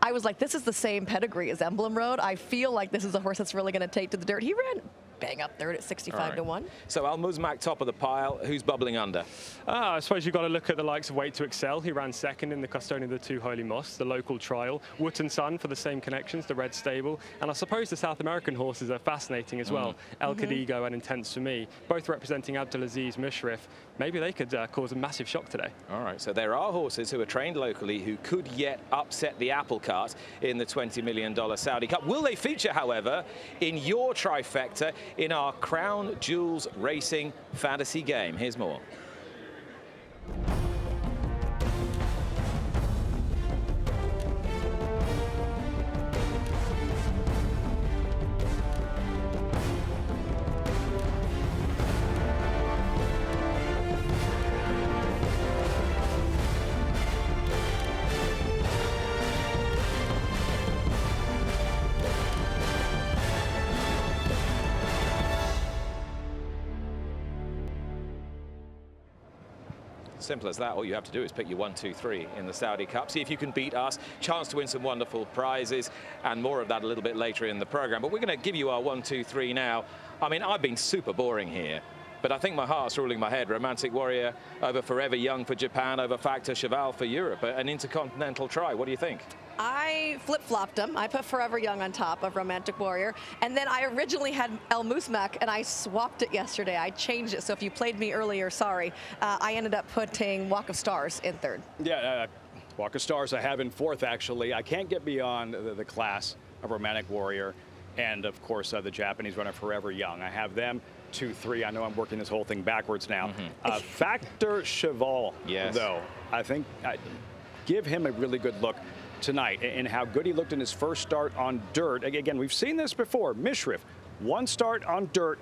I was like, this is the same pedigree as Emblem Road. I feel like this is a horse that's really going to take to the dirt. He ran bang up third at 65 to 1. So Al Muzmak top of the pile. Who's bubbling under? I suppose you've got to look at the likes of Wait to Excel. He ran second in the Custodian of the Two Holy Mosques, the local trial. Wootton Sun for the same connections, the Red Stable. And I suppose the South American horses are fascinating as well. El Cadigo and Intense for Me, both representing Abdulaziz Mushrif. Maybe they could cause a massive shock today. All right, so there are horses who are trained locally who could yet upset the apple cart in the $20 million Saudi Cup. Will they feature, however, in your trifecta in our Crown Jewels Racing fantasy game? Here's more. Simple as that. All you have to do is pick your 1, 2, 3 in the Saudi Cup. See if you can beat us. Chance to win some wonderful prizes, and more of that a little bit later in the program. But we're going to give you our 1, 2, 3 now. I mean, I've been super boring here, but I think my heart's ruling my head. Romantic Warrior over Forever Young for Japan, over Factor Cheval for Europe. An intercontinental try. What do you think? I flip-flopped them. I put Forever Young on top of Romantic Warrior. And then I originally had El Muzmak, and I swapped it yesterday. I changed it. So if you played me earlier, sorry. I ended up putting Walk of Stars in third. Yeah, Walk of Stars I have in fourth, actually. I can't get beyond the class of Romantic Warrior and, of course, the Japanese runner Forever Young. I have them 2, 3. I know I'm working this whole thing backwards now. Factor Cheval, though, I think give him a really good look tonight and how good he looked in his first start on dirt. Again, we've seen this before. Mushrif, 1 start on dirt,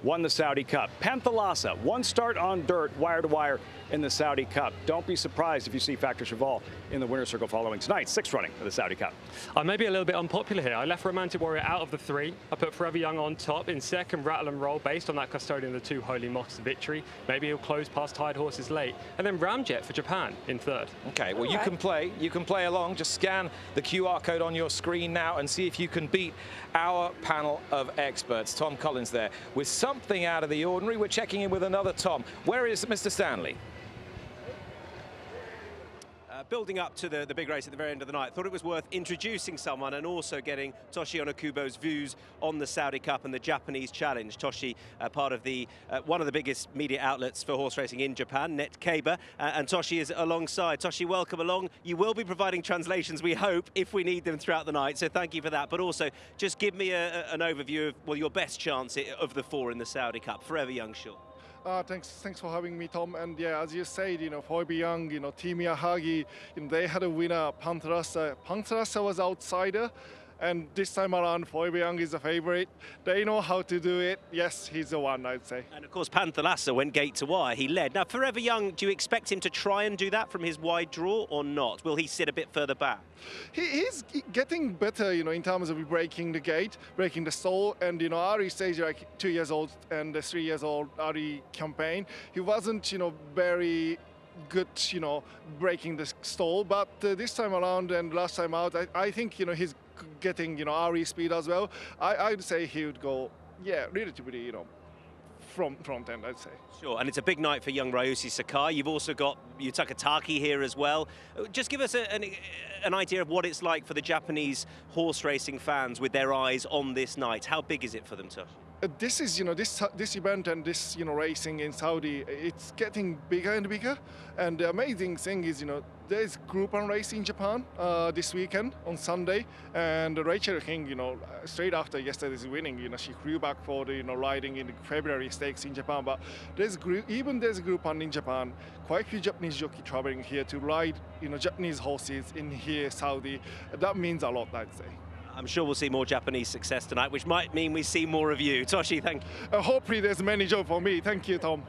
won the Saudi Cup. Panthalassa, 1 start on dirt, wire to wire in the Saudi Cup. Don't be surprised if you see Factor Cheval in the winner's circle following tonight, 6th running of the Saudi Cup. I may be a little bit unpopular here. I left Romantic Warrior out of the 3. I put Forever Young on top. In second, Rattle and Roll, based on that Custodian of the Two Holy Mosques victory. Maybe he'll close past Tired Horses late. And then Ramjet for Japan in third. Okay, well, you can play along. Just scan the QR code on your screen now and see if you can beat our panel of experts. Tom Collins there with something out of the ordinary. We're checking in with another Tom. Where is Mr. Stanley? Building up to the big race at the very end of the night, thought it was worth introducing someone and also getting Toshi Onokubo's views on the Saudi Cup and the Japanese challenge. Toshi, part of the one of the biggest media outlets for horse racing in Japan, Net Keiba, and Toshi is alongside. Toshi, welcome along. You will be providing translations, we hope, if we need them throughout the night, so thank you for that. But also, just give me an overview of, well, your best chance of the 4 in the Saudi Cup. Forever Young, sure. Thanks for having me, Tom. And yeah, as you said, Forever Young, Team Yahagi, they had a winner, Panthalassa. Panthalassa was outsider, and this time around, Forever Young is a favorite. They know how to do it. Yes, he's the one, I'd say. And of course, Panthalassa went gate to wire. He led. Now, Forever Young, do you expect him to try and do that from his wide draw or not? Will he sit a bit further back? He's getting better, in terms of breaking the gate, breaking the stall. And, early stage, like 2 years old and 3 years old early campaign, he wasn't, very good, breaking the stall. But this time around and last time out, I think, he's getting, RE speed as well. I'd say he would go, yeah, relatively, from front end, I'd say. Sure, and it's a big night for young Ryushi Sakai. You've also got Yutaka Taki here as well. Just give us an idea of what it's like for the Japanese horse racing fans with their eyes on this night. How big is it for them, Tosh? This is, this event and this, racing in Saudi, it's getting bigger and bigger. And the amazing thing is, there's Group 1 race in Japan this weekend on Sunday. And Rachel King, straight after yesterday's winning, she flew back for the, riding in the February stakes in Japan. But there's Group 1 in Japan. Quite a few Japanese jockeys traveling here to ride, Japanese horses in here, Saudi. That means a lot, I'd say. I'm sure we'll see more Japanese success tonight, which might mean we see more of you. Toshi, thank you. Hopefully there's many jobs for me. Thank you, Tom.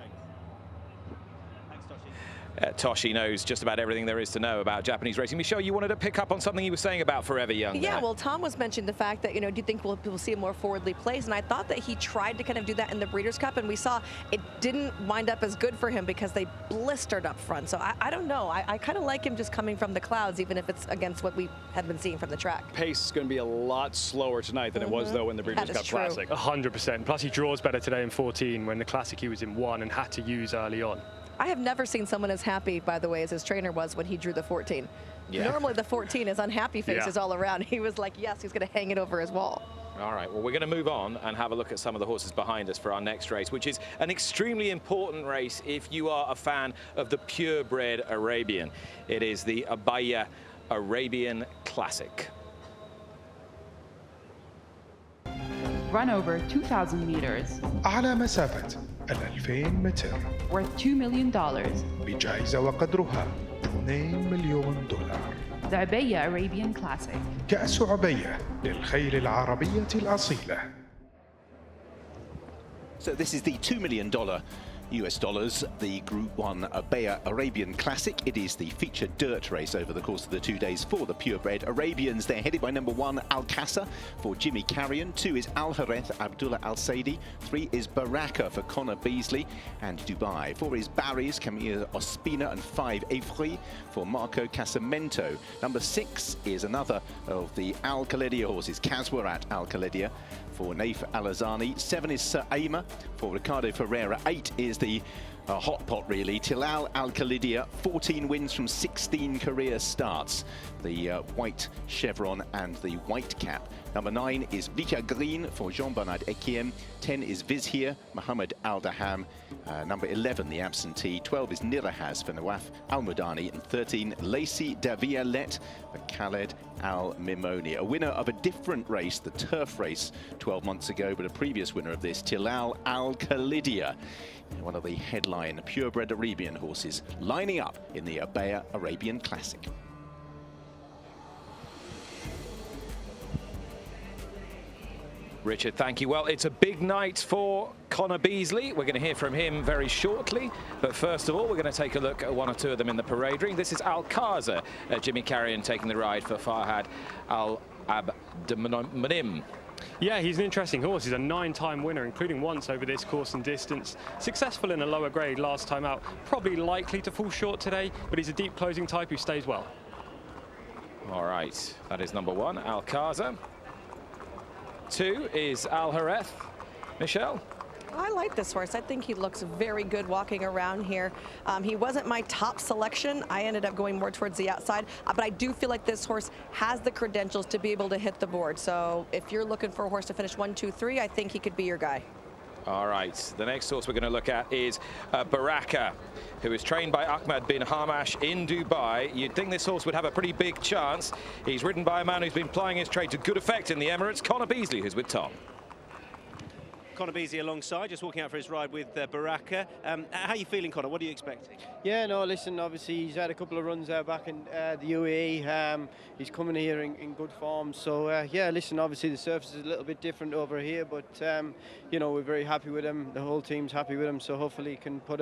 Toshi knows just about everything there is to know about Japanese racing. Michelle, you wanted to pick up on something he was saying about Forever Young. Yeah, there. well, Tom was mentioning the fact that, do you think we'll see him more forwardly placed? And I thought that he tried to kind of do that in the Breeders' Cup, and we saw it didn't wind up as good for him because they blistered up front. So I don't know. I kind of like him just coming from the clouds, even if it's against what we have been seeing from the track. Pace is going to be a lot slower tonight than it was, though, in the Breeders' Cup Classic. 100%. Plus, he draws better today in 14, when the Classic he was in 1 and had to use early on. I have never seen someone as happy, by the way, as his trainer was when he drew the 14. Yeah. Normally the 14 is unhappy faces all around. He was like, yes, he's going to hang it over his wall. All right, well, we're going to move on and have a look at some of the horses behind us for our next race, which is an extremely important race if you are a fan of the purebred Arabian. It is the Abaya Arabian Classic. Run over 2,000 meters. على مسافة 2000 متر. Worth $2 million. بجائزة وقدرها $2 مليون. The Abaya Arabian Classic. كأس عبية للخيل العربية الأصيلة. So this is the $2 million US dollars, the Group 1 Abaya Arabian Classic. It is the featured dirt race over the course of the 2 days for the purebred Arabians. They're headed by number 1, Alcasa for Jimmy Carrion. 2 is Al Hareth Abdullah Al Saidi. 3 is Baraka for Connor Beasley and Dubai. 4 is Barry's Camille Ospina, and 5 Evry for Marco Casamento. Number 6 is another of the Al Khalidia horses, Kaswarat Al Khalidia for Naif Alazani. 7 is Sir Ayma for Ricardo Ferreira. 8 is the hot pot, really, Tilal Al Khalidia. 14 wins from 16 career starts. The white chevron and the white cap. Number 9 is Vika Green for Jean-Bernard Ekiem. 10 is Vizhir Mohammed Al Daham. Number 11, the absentee. 12 is Nirahaz for Nawaf Al Mudani. And 13, Lacey Davialet for Khaled Al Mimoni. A winner of a different race, the turf race 12 months ago, but a previous winner of this, Tilal Al Khalidia. One of the headline purebred Arabian horses lining up in the Abaya Arabian Classic. Richard, thank you. Well, it's a big night for Connor Beasley. We're going to hear from him very shortly. But first of all, we're going to take a look at one or two of them in the parade ring. This is Alcasa, Jimmy Carrion taking the ride for Farhad Al Abdemanim. Yeah, he's an interesting horse. He's a 9-time winner, including once over this course and distance. Successful in a lower grade last time out. Probably likely to fall short today, but he's a deep closing type who stays well. All right, that is number 1, Alcasa. 2 is Al Hareth. Michelle? I like this horse. I think he looks very good walking around here. He wasn't my top selection. I ended up going more towards the outside, but I do feel like this horse has the credentials to be able to hit the board. So if you're looking for a horse to finish 1, 2, 3, I think he could be your guy. All right, the next horse we're going to look at is Baraka, who is trained by Ahmad bin Hamash in Dubai. You'd think this horse would have a pretty big chance. He's ridden by a man who's been plying his trade to good effect in the Emirates, Connor Beasley, who's with Tom. Connor Beasley alongside, just walking out for his ride with Baraka. How are you feeling, Connor? What are you expecting? Yeah, no, listen, obviously he's had a couple of runs back in the UAE. He's coming here in good form. So, yeah, listen, obviously the surface is a little bit different over here, but, you know, we're very happy with him. The whole team's happy with him, so hopefully he can put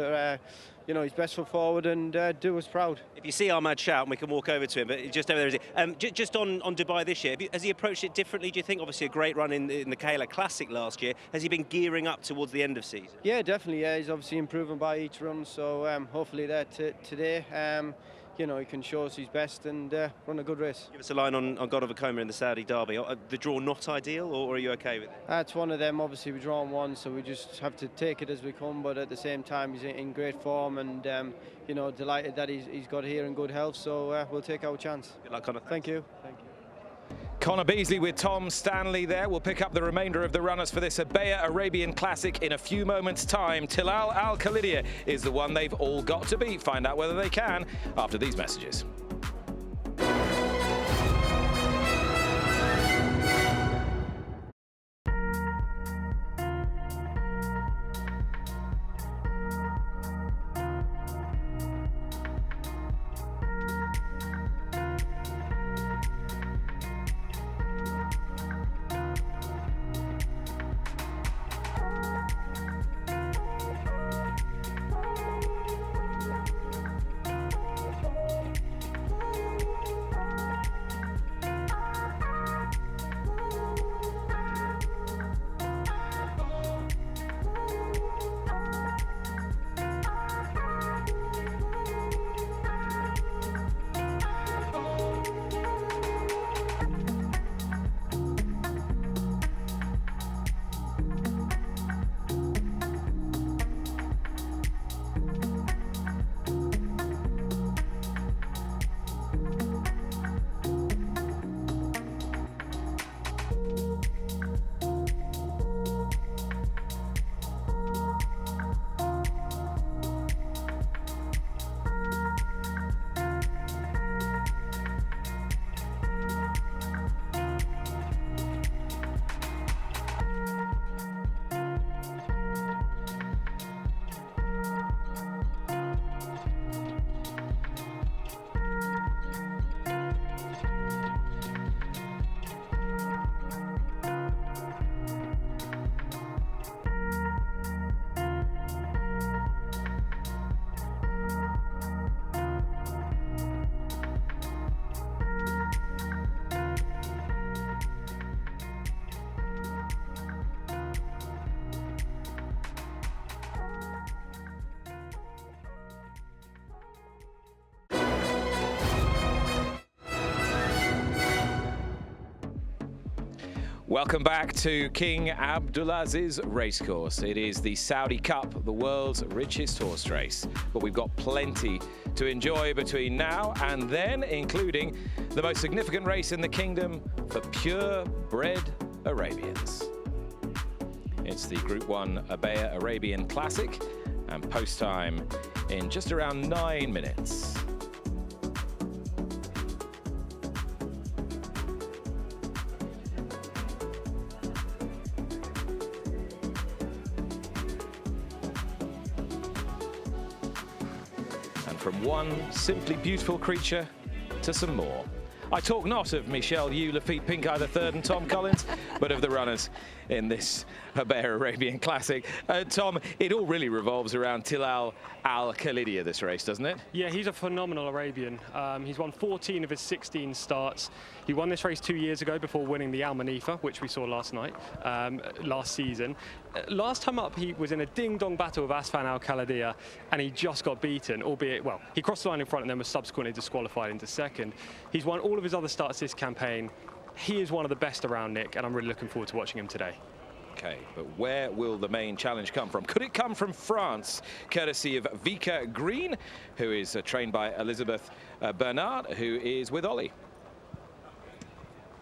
you know, his best foot forward and do us proud. If you see Ahmad, shout and we can walk over to him, but just over there is it. Just on Dubai this year, has he approached it differently, do you think? Obviously a great run in the Kayla Classic last year. Has he been gearing up towards the end of season? Yeah, definitely, yeah. He's obviously improving by each run, so hopefully that today, you know, he can show us his best and run a good race. Give us a line on God of a Coma in the Saudi Derby. The draw not ideal, or are you okay with it? It's one of them. Obviously, we're drawing one, so we just have to take it as we come. But at the same time, he's in great form, and you know, delighted that he's got here in good health. So we'll take our chance. Good luck, Connor. Thank you. Thank you. Connor Beasley with Tom Stanley there. We'll pick up the remainder of the runners for this Abaya Arabian Classic in a few moments' time. Tilal Al Khalidia is the one they've all got to beat. Find out whether they can after these messages. Welcome back to King Abdulaziz Racecourse. It is the Saudi Cup, the world's richest horse race. But we've got plenty to enjoy between now and then, including the most significant race in the kingdom for pure-bred Arabians. It's the Group 1 Abaya Arabian Classic, and post time in just around 9 minutes. From one simply beautiful creature to some more. I talk not of Michel Yu, Lafitte Pincay III and Tom Collins, but of the runners in this Abaya Arabian Classic. Tom, it all really revolves around Tilal Al Khalidia, this race, doesn't it? Yeah, he's a phenomenal Arabian. He's won 14 of his 16 starts. He won this race 2 years ago before winning the Al Manifa, which we saw last night, last season. Last time up, he was in a ding-dong battle with Asfan Al Khalidia, and he just got beaten, albeit, well, he crossed the line in front and then was subsequently disqualified into second. He's won all of his other starts this campaign. He is one of the best around, Nick, and I'm really looking forward to watching him today. Okay, but where will the main challenge come from? Could it come from France, courtesy of Vika Green, who is trained by Elizabeth Bernard, who is with Ollie?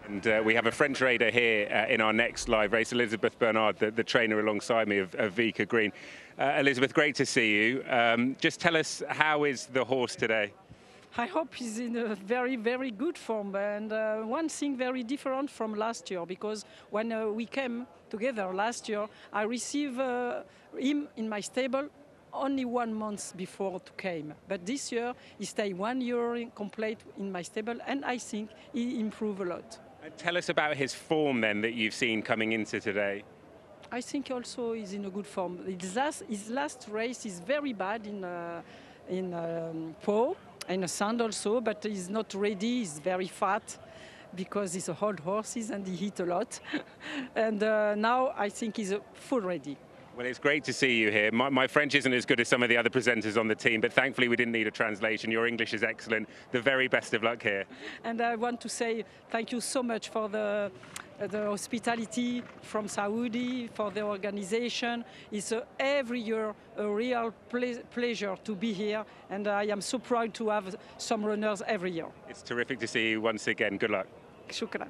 And we have a French raider here in our next live race, Elizabeth Bernard, the trainer alongside me of Vika Green. Elizabeth, great to see you. Just tell us, how is the horse today? I hope he's in a very, very good form. And one thing very different from last year, because when we came together last year, I received him in my stable only 1 month before to came. But this year, he stayed 1 year complete in my stable, and I think he improved a lot. Tell us about his form then that you've seen coming into today. I think also he's in a good form. His last race is very bad in Pau, and sand also, but he's not ready. He's very fat because he's a old horse and he eats a lot. And now I think he's full ready. Well, it's great to see you here. My French isn't as good as some of the other presenters on the team, but thankfully we didn't need a translation. Your English is excellent. The very best of luck here. And I want to say thank you so much for the hospitality from Saudi, for the organization. It's every year a real pleasure to be here, and I am so proud to have some runners every year. It's terrific to see you once again. Good luck. Shukran.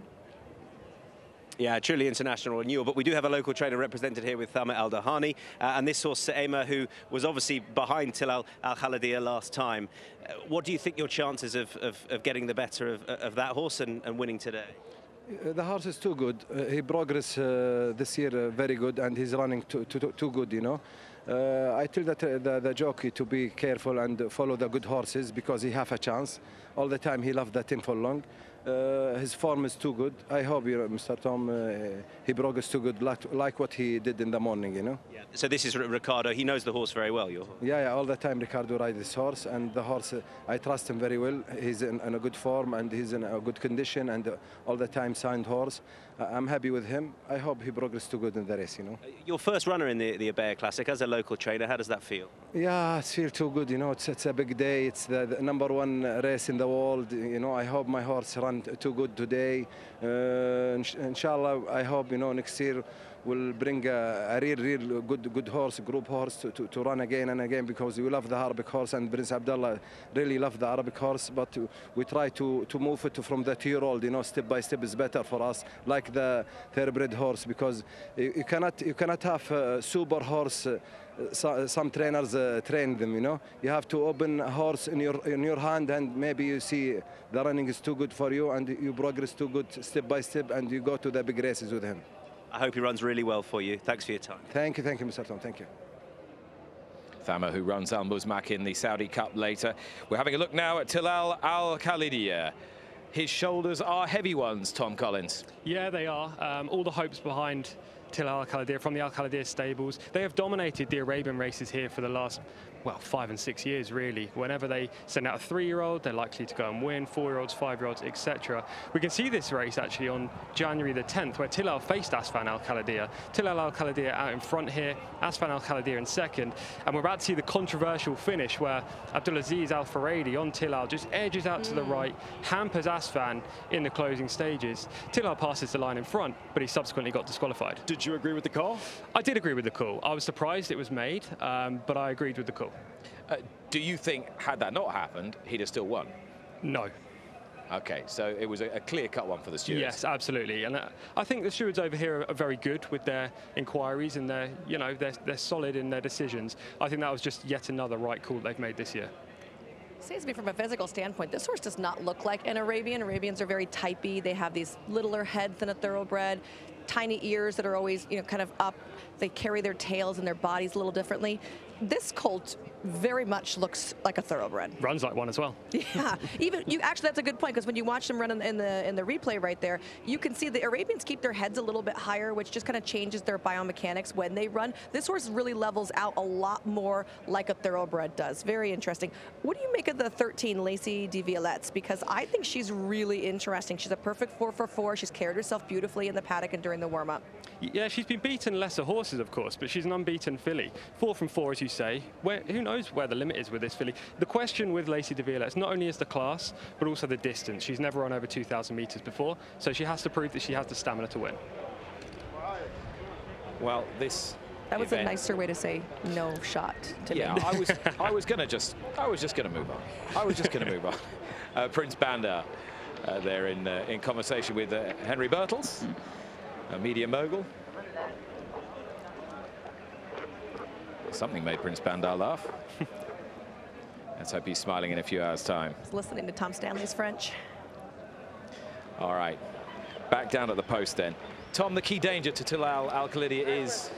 Yeah, truly international renewal, but we do have a local trainer represented here with Thamma Al Dahani, and this horse, Saema, who was obviously behind Tilal Al Khalidia last time. What do you think your chances of getting the better of that horse and winning today? The horse is too good. He progressed this year very good, and he's running too good, you know. I tell the jockey to be careful and follow the good horses because he have a chance. All the time he loves the 10 furlong. His form is too good. I hope, Mr. Tom, he progressed too good, like what he did in the morning, you know. Yeah. So this is Ricardo. He knows the horse very well, your horse. Yeah, all the time Ricardo rides this horse, and the horse, I trust him very well. He's in a good form, and he's in a good condition, and all the time signed horse. I'm happy with him. I hope he progressed too good in the race, you know. Your first runner in the Abaya Classic, as a local trainer, how does that feel? Yeah, it feels too good, you know. It's a big day. It's the #1 race in the world, you know. I hope my horse ran too good today. Inshallah, I hope, you know, next year will bring a real good horse, group horse to run again and again, because we love the Arabic horse, and Prince Abdullah really love the Arabic horse, but we try to move it from the 2-year-old, you know, step by step is better for us, like the thoroughbred horse, because you cannot have a super horse. Some trainers train them, you know. You have to open a horse in your hand, and maybe you see the running is too good for you, and you progress too good step by step, and you go to the big races with him. I hope he runs really well for you. Thanks for your time. Thank you, Mr. Tom. Thank you. Thamma, who runs Al Muzmak in the Saudi Cup later. We're having a look now at Tilal Al Khalidia. His shoulders are heavy ones, Tom Collins. Yeah, they are. All the hopes behind Tilal Al Khalidia from the Al Khalidia stables. They have dominated the Arabian races here for the last well, 5 and 6 years, really. Whenever they send out a 3-year-old, they're likely to go and win, 4-year-olds, 5-year-olds, etc. We can see this race actually on January the 10th, where Tilal faced Asfan Al-Khalidiyah. Tilal Al-Khalidiyah out in front here, Asfan Al-Khalidiyah in second, and we're about to see the controversial finish where Abdulaziz Al-Faradi on Tilal just edges out to the right, hampers Asfan in the closing stages. Tilal passes the line in front, but he subsequently got disqualified. Did you agree with the call? I did agree with the call. I was surprised it was made, but I agreed with the call. Do you think, had that not happened, he'd have still won? No. Okay, so it was a clear-cut one for the stewards. Yes, absolutely, and I think the stewards over here are very good with their inquiries, and they're solid in their decisions. I think that was just yet another right call they've made this year. Seems to me from a physical standpoint, this horse does not look like an Arabian. Arabians are very typey. They have these littler heads than a thoroughbred, tiny ears that are always, kind of up. They carry their tails and their bodies a little differently. This colt very much looks like a thoroughbred. Runs like one as well. Yeah, actually that's a good point, because when you watch them run in the replay right there, you can see the Arabians keep their heads a little bit higher, which just kind of changes their biomechanics when they run. This horse really levels out a lot more like a thoroughbred does. Very interesting. What do you make of the 13 Lacey de Violettes? Because I think she's really interesting. She's a perfect 4-for-4. She's carried herself beautifully in the paddock and during the warm-up. Yeah, she's been beaten lesser horses, of course, but she's an unbeaten filly. 4 from 4, as you say. Who knows where the limit is with this filly? The question with Lacey de Violettes not only is the class, but also the distance. She's never run over 2,000 metres before, so she has to prove that she has the stamina to win. Well, this That was event, a nicer way to say no shot to me. I was just going to move on. I was just going to move on. Prince Bandar, there in conversation with Henry Birtles, a media mogul. Something made Prince Bandar laugh. Let's hope he's smiling in a few hours' time. I was listening to Tom Stanley's French. All right, back down at the post then. Tom, the key danger to Tilal Al-Khalidiyah is?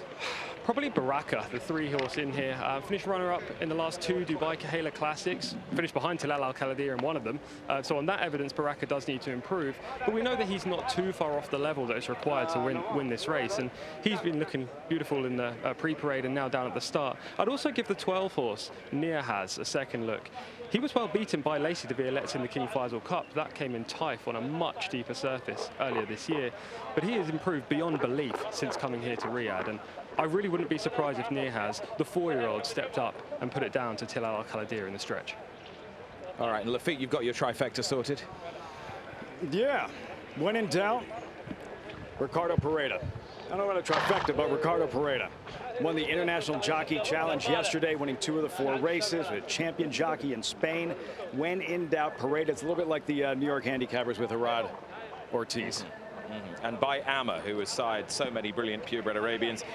Probably Baraka, the 3-horse in here. Finished runner-up in the last 2 Dubai Kahela Classics. Finished behind Tilal Al-Khalidiyah in one of them. So on that evidence, Baraka does need to improve. But we know that he's not too far off the level that is required to win this race. And he's been looking beautiful in the pre-parade and now down at the start. I'd also give the 12-horse, Niyahaz, a second look. He was well beaten by Lacey de Violettes in the King Faisal Cup. That came in Taif on a much deeper surface earlier this year. But he has improved beyond belief since coming here to Riyadh. And I really wouldn't be surprised if Niyahaz, the 4-year-old, stepped up and put it down to Tilal Al-Khalidiyah in the stretch. All right, and Lafitte, you've got your trifecta sorted? Yeah, when in doubt, Ricardo Pareda. I don't know about a trifecta, but Ricardo Pareda won the International Jockey Challenge yesterday, winning 2 of the 4 races, a champion jockey in Spain. When in doubt, Pareda. It's a little bit like the New York handicappers with Herad Ortiz. And by Amma, who has sired so many brilliant purebred Arabians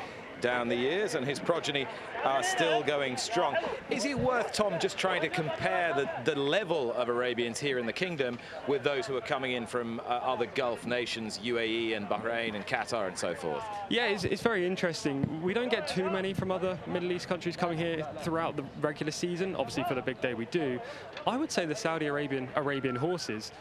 down the years, and his progeny are still going strong. Is it worth, Tom, just trying to compare the level of Arabians here in the kingdom with those who are coming in from other Gulf nations, UAE and Bahrain and Qatar and so forth? Yeah, it's very interesting. We don't get too many from other Middle East countries coming here throughout the regular season. Obviously, for the big day we do. I would say the Saudi Arabian horses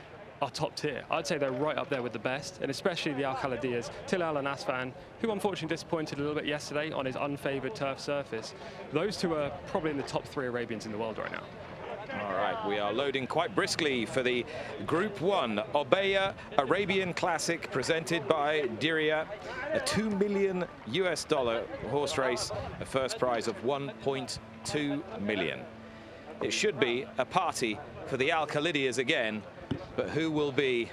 are top tier. I'd say they're right up there with the best, and especially the Al-Khalidiyahs, Tilal and Asfan, who unfortunately disappointed a little bit yesterday on his unfavored turf surface. Those 2 are probably in the top 3 Arabians in the world right now. All right, we are loading quite briskly for the Group 1 Obeya Arabian Classic presented by Diriyah, a $2 million horse race, a first prize of $1.2 million. It should be a party for the Al-Khalidiyahs again, but who will be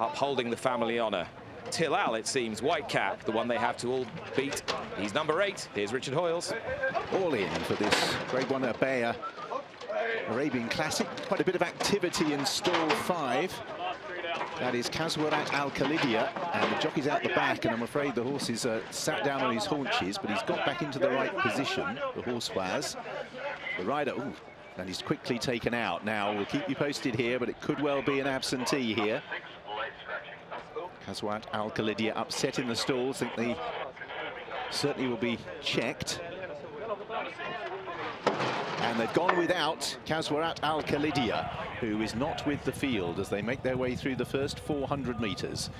upholding the family honor? Tilal, it seems, white cap, the one they have to all beat. He's number 8. Here's Richard Hoyles. All in for this Grade 1 Obeya Arabian Classic. Quite a bit of activity in stall 5. That is Kazwarat Al-Khalidiyah, and the jockey's out the back, and I'm afraid the horse is sat down on his haunches, but he's got back into the right position, the horse was. The rider, ooh, and he's quickly taken out. Now, we'll keep you posted here, but it could well be an absentee here. Kazwarat Al-Khalidiyah upset in the stalls. I think they certainly will be checked. And they've gone without Kazwarat Al-Khalidiyah, who is not with the field as they make their way through the first 400 meters.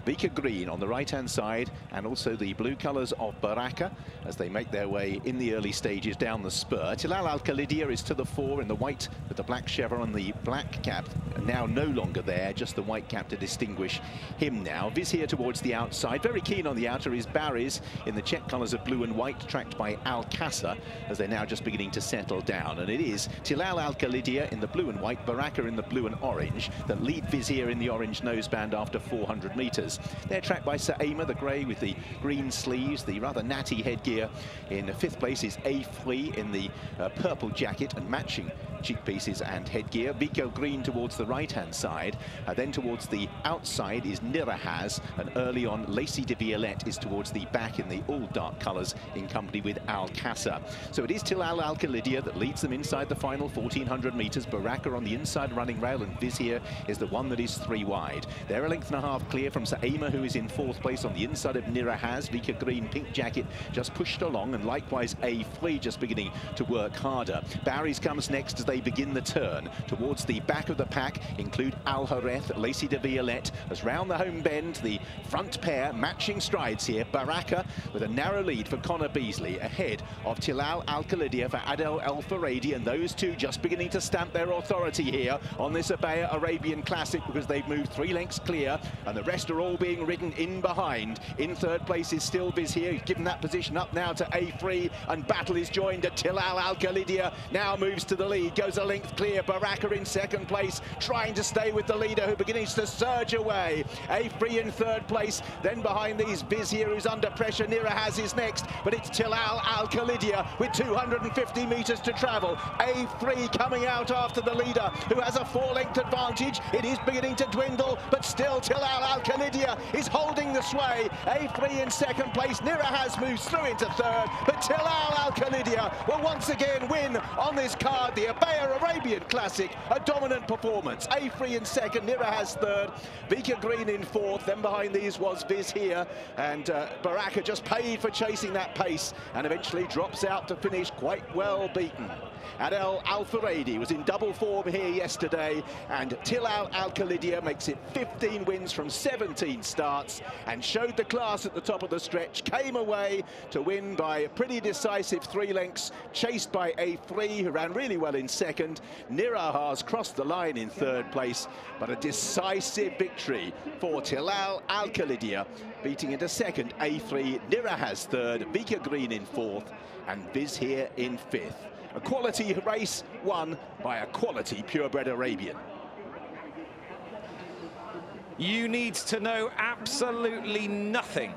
Vika Green on the right-hand side, and also the blue colours of Baraka as they make their way in the early stages down the spur. Tilal Al Khalidia is to the fore in the white with the black chevron, the black cap now no longer there, just the white cap to distinguish him now. Vizier towards the outside. Very keen on the outer is Barry's in the check colours of blue and white, tracked by Al Qasr as they're now just beginning to settle down. And it is Tilal Al Khalidia in the blue and white, Baraka in the blue and orange that lead Vizier in the orange noseband after 400 metres. They're tracked by Saima, the grey with the green sleeves, the rather natty headgear. In fifth place is A3 in the purple jacket and matching cheek pieces and headgear. Vika Green towards the right-hand side. Then towards the outside is Nirahaz, and early on Lacey de Violette is towards the back in the all dark colours in company with Al Qasr. So it is Tilal Al Khalidia that leads them inside the final 1400 metres. Baraka on the inside running rail, and Vizier is the one that is 3 wide. They're a length and a half clear from Saima, who is in fourth place on the inside of Nirahaz. Vika Green, pink jacket, just pushed along, and likewise A3 just beginning to work harder. Barry's comes next as they begin the turn. Towards the back of the pack include Al Hareth, Lacey de Violette, as round the home bend, the front pair matching strides here. Baraka with a narrow lead for Connor Beasley, ahead of Tilal Al Khalidia for Adel El Faradi, and those two just beginning to stamp their authority here on this Abaya Arabian Classic, because they've moved 3 lengths clear, and the rest are all being ridden in behind. In third place is still Vizier. He's given that position up now to A3, and battle is joined at Tilal Al Khalidia. Now moves to the lead, goes a length clear. Baraka in second place, trying to stay with the leader, who begins to surge away. A3 in third place, then behind these Vizier, who's under pressure. Nirahaz is next, but it's Tilal Al Khalidia with 250 metres to travel. A3 coming out after the leader, who has a 4-length advantage. It is beginning to dwindle, but still Tilal Al Khalidia is holding the sway. A3 in second place. Nirahaz moves through into third, but Tilal Al Khalidia will once again win on this card, the Abaya Arabian Classic. A dominant performance. A3 in second, Nirahaz third, Vika Green in fourth. Then behind these was Vizier, and Baraka just paid for chasing that pace and eventually drops out to finish quite well beaten. Adel Al Faradi was in double form here yesterday, and Tilal Al Khalidia makes it 15 wins from 17 starts and showed the class at the top of the stretch. Came away to win by a pretty decisive 3 lengths, chased by A3, who ran really well in second. Nirahaz crossed the line in third place, but a decisive victory for Tilal Al Khalidia, beating into second A3, Nirahaz third, Vika Green in fourth, and Vizier in fifth. A quality race won by a quality purebred Arabian. You need to know absolutely nothing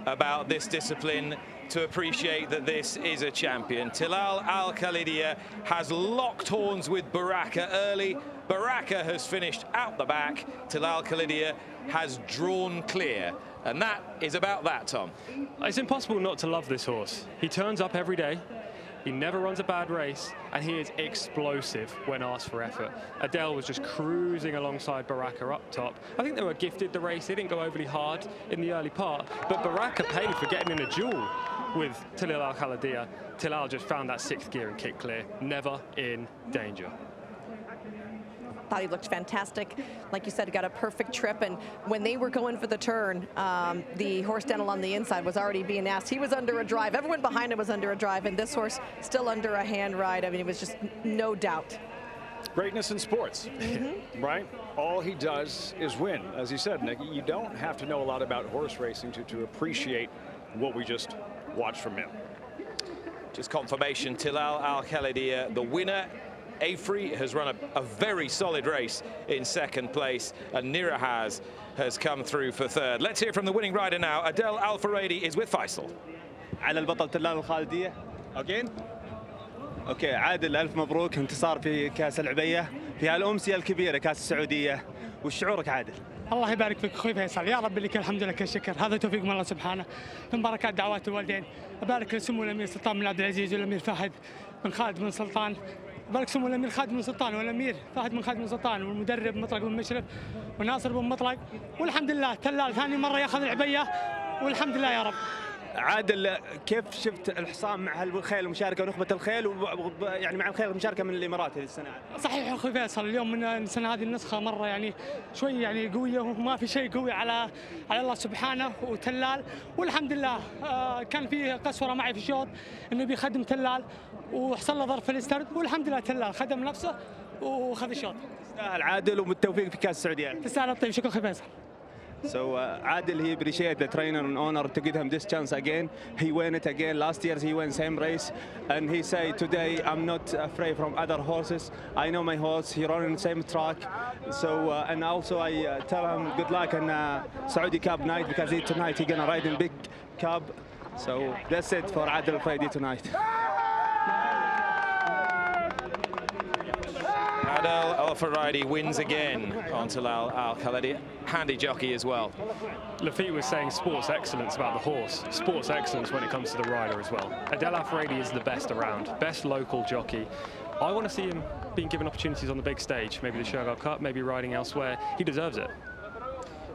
about this discipline to appreciate that this is a champion. Tilal Al Khalidia has locked horns with Baraka early. Baraka has finished out the back. Tilal Khalidia has drawn clear. And that is about that, Tom. It's impossible not to love this horse. He turns up every day. He never runs a bad race, and he is explosive when asked for effort. Adel was just cruising alongside Baraka up top. I think they were gifted the race. They didn't go overly hard in the early part, but Baraka paid for getting in a duel with Tilal Al Khalidia. Tilal just found that 6th gear and kicked clear, never in danger. Thought he looked fantastic. Like you said, got a perfect trip. And when they were going for the turn, the horse down along the inside was already being asked. He was under a drive. Everyone behind him was under a drive, and this horse still under a hand ride. I mean, it was just no doubt. Greatness in sports, right? All he does is win. As you said, Nick, you don't have to know a lot about horse racing to appreciate what we just watched from him. Just confirmation, Tilal Al Khalidia, the winner. A3 has run a very solid race in second place, and Nirahaz has come through for third. Let's hear from the winning rider now. Adel Al Faradi is with Faisal. على البطل تلال الخالدية. Again. اوكي عادل الف مبروك، انتصار في كاس العبية في هالأمسية الكبيرة كاس السعودية. وش شعورك عادل؟ الله يبارك فيك اخوي فيصل، يا رب لك الحمد لله الشكر، هذا توفيق من الله سبحانه، من بركات دعوات الوالدين. ابارك لسمو الامير سلطان بن عبد العزيز والامير فهد بن خالد بن سلطان. بارك سمو الامير خالد بن سلطان والامير فهد بن خالد بن سلطان والمدرب مطلق بن مشرف وناصر بن مطلق، والحمد لله تلال ثاني مره ياخذ العبيه، والحمد لله يا رب. عادل كيف شفت الحصان مع الخيل المشاركه ونخبه الخيل يعني مع الخيل المشاركه من الامارات هذه السنه؟ صحيح اخوي فيصل، اليوم من السنه هذه النسخه مره يعني شوي يعني قويه، وما في شيء قوي على الله سبحانه وتلال، والحمد لله. كان فيه قسوره معي في الشوط انه بيخدم تلال وحصل له ظرف في الاسترد، والحمد لله تلال خدم نفسه وخذ الشوط. تستاهل عادل وبالتوفيق في كاس السعوديه. تستاهل الطيب، شكرا اخوي فيصل. So Adil, he appreciate the trainer and owner to give him this chance again. He won it again. Last year he won same race, and he say today I'm not afraid from other horses. I know my horse. He run in the same track. So and also I tell him good luck in Saudi Cup night because tonight he gonna ride in big cup. So that's it for Adil Friday tonight. Adel Al-Faridi wins again on Talal Al-Khalidi. Handy jockey as well. Lafitte was saying sports excellence about the horse. Sports excellence when it comes to the rider as well. Adel Al-Faridi is the best around, best local jockey. I want to see him being given opportunities on the big stage, maybe the Shergar Cup, maybe riding elsewhere. He deserves it.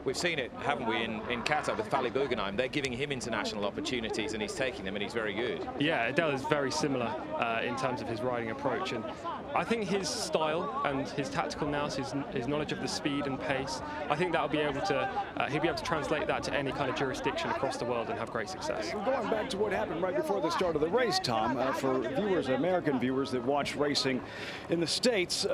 We've seen it, haven't we, in Qatar with Fali Guggenheim. They're giving him international opportunities and he's taking them and he's very good. Yeah, Adel is very similar in terms of his riding approach. And I think his style and his tactical nous, his knowledge of the speed and pace, I think that'll be able to, he'll be able to translate that to any kind of jurisdiction across the world and have great success. Going back to what happened right before the start of the race, Tom, for viewers, American viewers that watch racing in the States,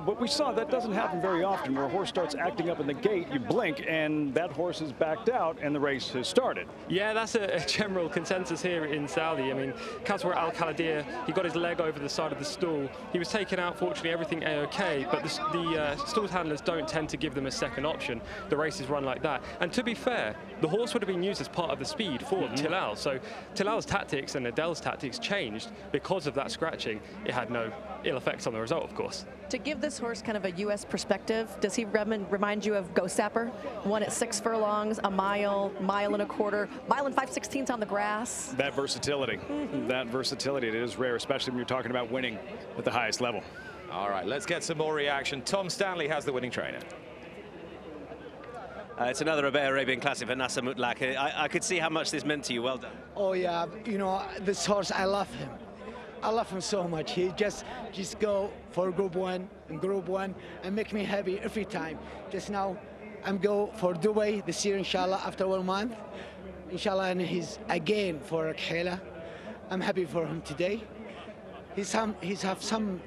what we saw, that doesn't happen very often, where a horse starts acting up in the gate, you blink, and that horse is backed out and the race has started. Yeah, that's a general consensus here in Saudi. I mean, Qaswar Al-Khaladiya, he got his leg over the side of the stool. He was taken out, fortunately, everything A-OK, but the stalls handlers don't tend to give them a second option. The races run like that. And to be fair, the horse would have been used as part of the speed for Talal. So Talal's tactics and Adel's tactics changed because of that scratching. It had no ill effects on the result, of course. To give this horse kind of a U.S. perspective, does he remind you of Ghost Sapper? Won at 6 furlongs, a mile, mile and a quarter, mile and 5/16 on the grass. That versatility, that versatility, it is rare, especially when you're talking about winning at the highest level. All right, let's get some more reaction. Tom Stanley has the winning trainer. It's another Arabian Classic for Nasser Mutlaq. I could see how much this meant to you. Well done. Oh yeah, you know, this horse, I love him. I love him so much. He just go for Group 1 and Group 1 and make me happy every time. Just now, I'm go for Dubai this year, inshallah, after 1 month. Inshallah, and he's again for Khela. I'm happy for him today. He's have some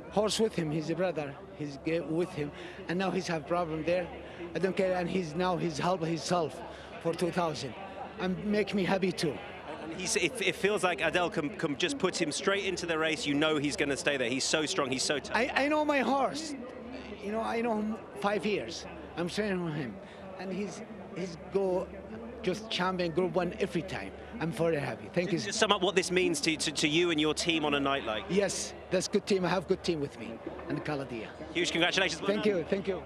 horse with him, his brother. He's with him, and now he's have problem there. I don't care, and he's help himself for 2000. And make me happy too. It feels like Adel can just put him straight into the race. You know he's going to stay there. He's so strong. He's so tough. I know my horse. You know, I know him 5 years. I'm training with him, and he's go just champion Group 1 every time. I'm very happy. Thank you. Just sum up what this means to you and your team on a night like. Yes, that's good team. I have good team with me and Khaladiya. Huge congratulations. Thank you. Thank you.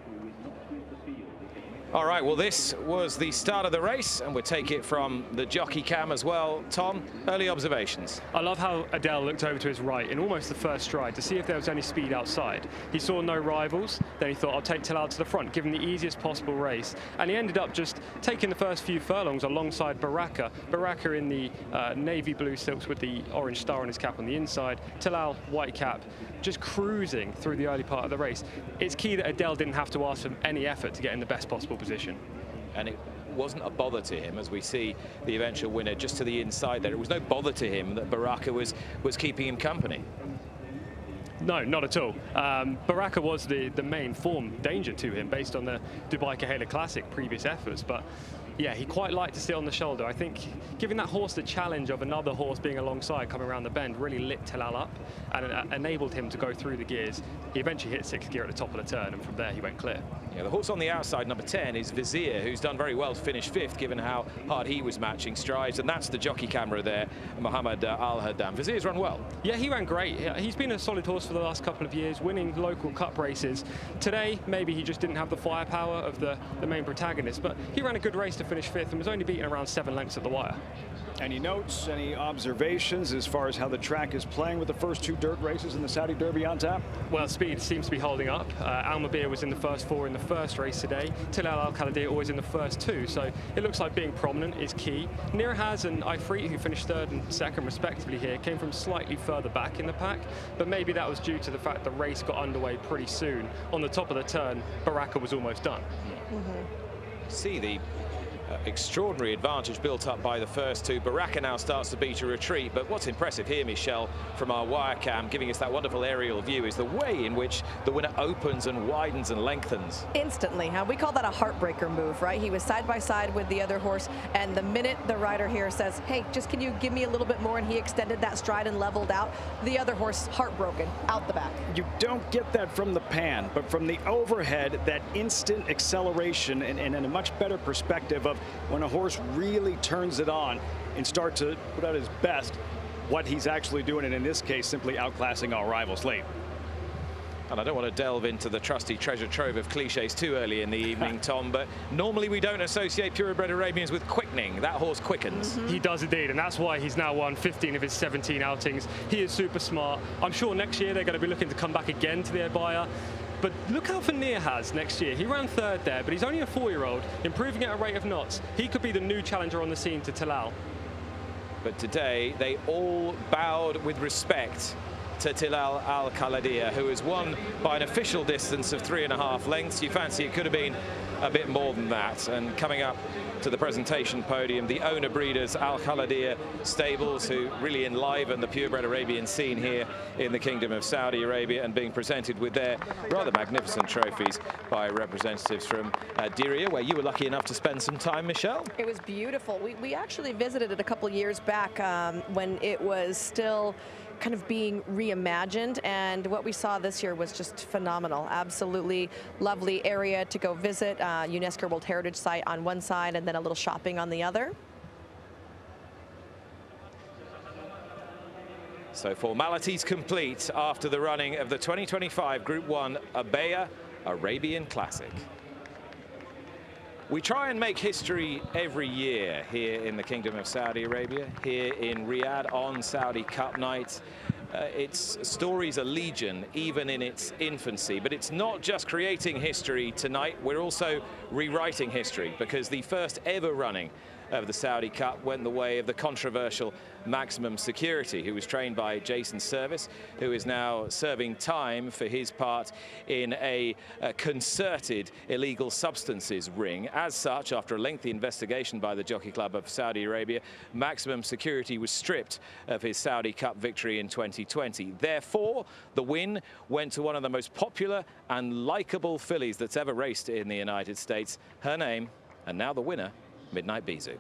All right, well, this was the start of the race, and we'll take it from the jockey cam as well. Tom, early observations. I love how Adel looked over to his right in almost the first stride to see if there was any speed outside. He saw no rivals, then he thought, I'll take Talal to the front, give him the easiest possible race. And he ended up just taking the first few furlongs alongside Baraka. Baraka in the navy blue silks with the orange star on his cap on the inside. Talal, white cap, just cruising through the early part of the race. It's key that Adel didn't have to ask for any effort to get in the best possible position. And it wasn't a bother to him, as we see the eventual winner just to the inside there. It was no bother to him that Baraka was keeping him company. No, not at all. Baraka was the main form danger to him based on the Dubai Kahela Classic previous efforts, but yeah, he quite liked to sit on the shoulder. I think giving that horse the challenge of another horse being alongside coming around the bend really lit Talal up and enabled him to go through the gears. He eventually hit 6th gear at the top of the turn, and from there he went clear. Yeah, the horse on the outside, number 10, is Vizier, who's done very well to finish 5th, given how hard he was matching strides, and that's the jockey camera there, Mohammed Al-Haddam. Vizier's run well. Yeah, he ran great. He's been a solid horse for the last couple of years, winning local cup races. Today, maybe he just didn't have the firepower of the main protagonist, but he ran a good race to to finish 5th and was only beaten around 7 lengths at the wire. Any notes, any observations as far as how the track is playing with the first 2 dirt races in the Saudi Derby on tap? Well, speed seems to be holding up. Almabir was in the first 4 in the first race today. Tilal Al-Khalidi always in the first 2, so it looks like being prominent is key. Nirhaz and Ifrit, who finished 3rd and 2nd respectively here, came from slightly further back in the pack, but maybe that was due to the fact the race got underway pretty soon. On the top of the turn, Baraka was almost done. See the extraordinary advantage built up by the first 2. Baraka now starts to beat a retreat, but what's impressive here, Michelle, from our wire cam, giving us that wonderful aerial view, is the way in which the winner opens and widens and lengthens. Instantly. We call that a heartbreaker move, right? He was side by side with the other horse, and the minute the rider here says, hey, just can you give me a little bit more, and he extended that stride and leveled out, the other horse heartbroken out the back. You don't get that from the pan, but from the overhead, that instant acceleration and a much better perspective of when a horse really turns it on and starts to put out his best, what he's actually doing, and in this case, simply outclassing our rivals late. And I don't want to delve into the trusty treasure trove of cliches too early in the evening, Tom, but normally we don't associate purebred Arabians with quickening. That horse quickens. He does indeed, and that's why he's now won 15 of his 17 outings. He is super smart. I'm sure next year they're going to be looking to come back again to the Abaya. But look out for Nirhaz next year. He ran 3rd there, but he's only a 4-year-old, improving at a rate of knots. He could be the new challenger on the scene to Tilal. But today, they all bowed with respect to Tilal Al-Khalidi, who has won by an official distance of 3.5 lengths. You fancy it could have been a bit more than that. And coming up to the presentation podium, the owner breeders Al-Khalidi stables, who really enliven the purebred Arabian scene here in the Kingdom of Saudi Arabia, and being presented with their rather magnificent trophies by representatives from Diriyah, where you were lucky enough to spend some time, Michelle. It was beautiful. We actually visited it a couple years back when it was still kind of being reimagined, and what we saw this year was just phenomenal. Absolutely lovely area to go visit. UNESCO World Heritage Site on one side and then a little shopping on the other. So formalities complete after the running of the 2025 Group 1 Abaya Arabian Classic. We try and make history every year here in the Kingdom of Saudi Arabia, here in Riyadh on Saudi Cup night. Its stories are legion, even in its infancy. But it's not just creating history tonight, we're also rewriting history, because the first ever running of the Saudi Cup went the way of the controversial Maximum Security, who was trained by Jason Service, who is now serving time for his part in a concerted illegal substances ring. As such, after a lengthy investigation by the Jockey Club of Saudi Arabia, Maximum Security was stripped of his Saudi Cup victory in 2020. Therefore, the win went to one of the most popular and likable fillies that's ever raced in the United States. Her name, and now the winner, Midnight Bisou.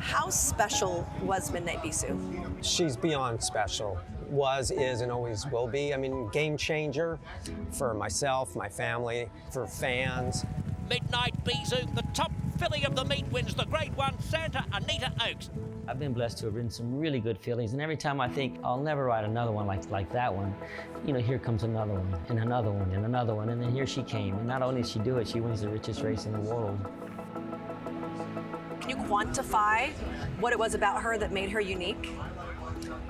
How special was Midnight Bisou? She's beyond special. Was, is, and always will be. I mean, game changer for myself, my family, for fans. Midnight Bisou, the top filly of the meet, wins the Grade 1 Santa Anita Oaks. I've been blessed to have ridden some really good fillies, and every time I think I'll never ride another one like that one, you know, here comes another one, and another one, and another one, and then here she came. And not only did she do it, she wins the richest race in the world. Can you quantify what it was about her that made her unique?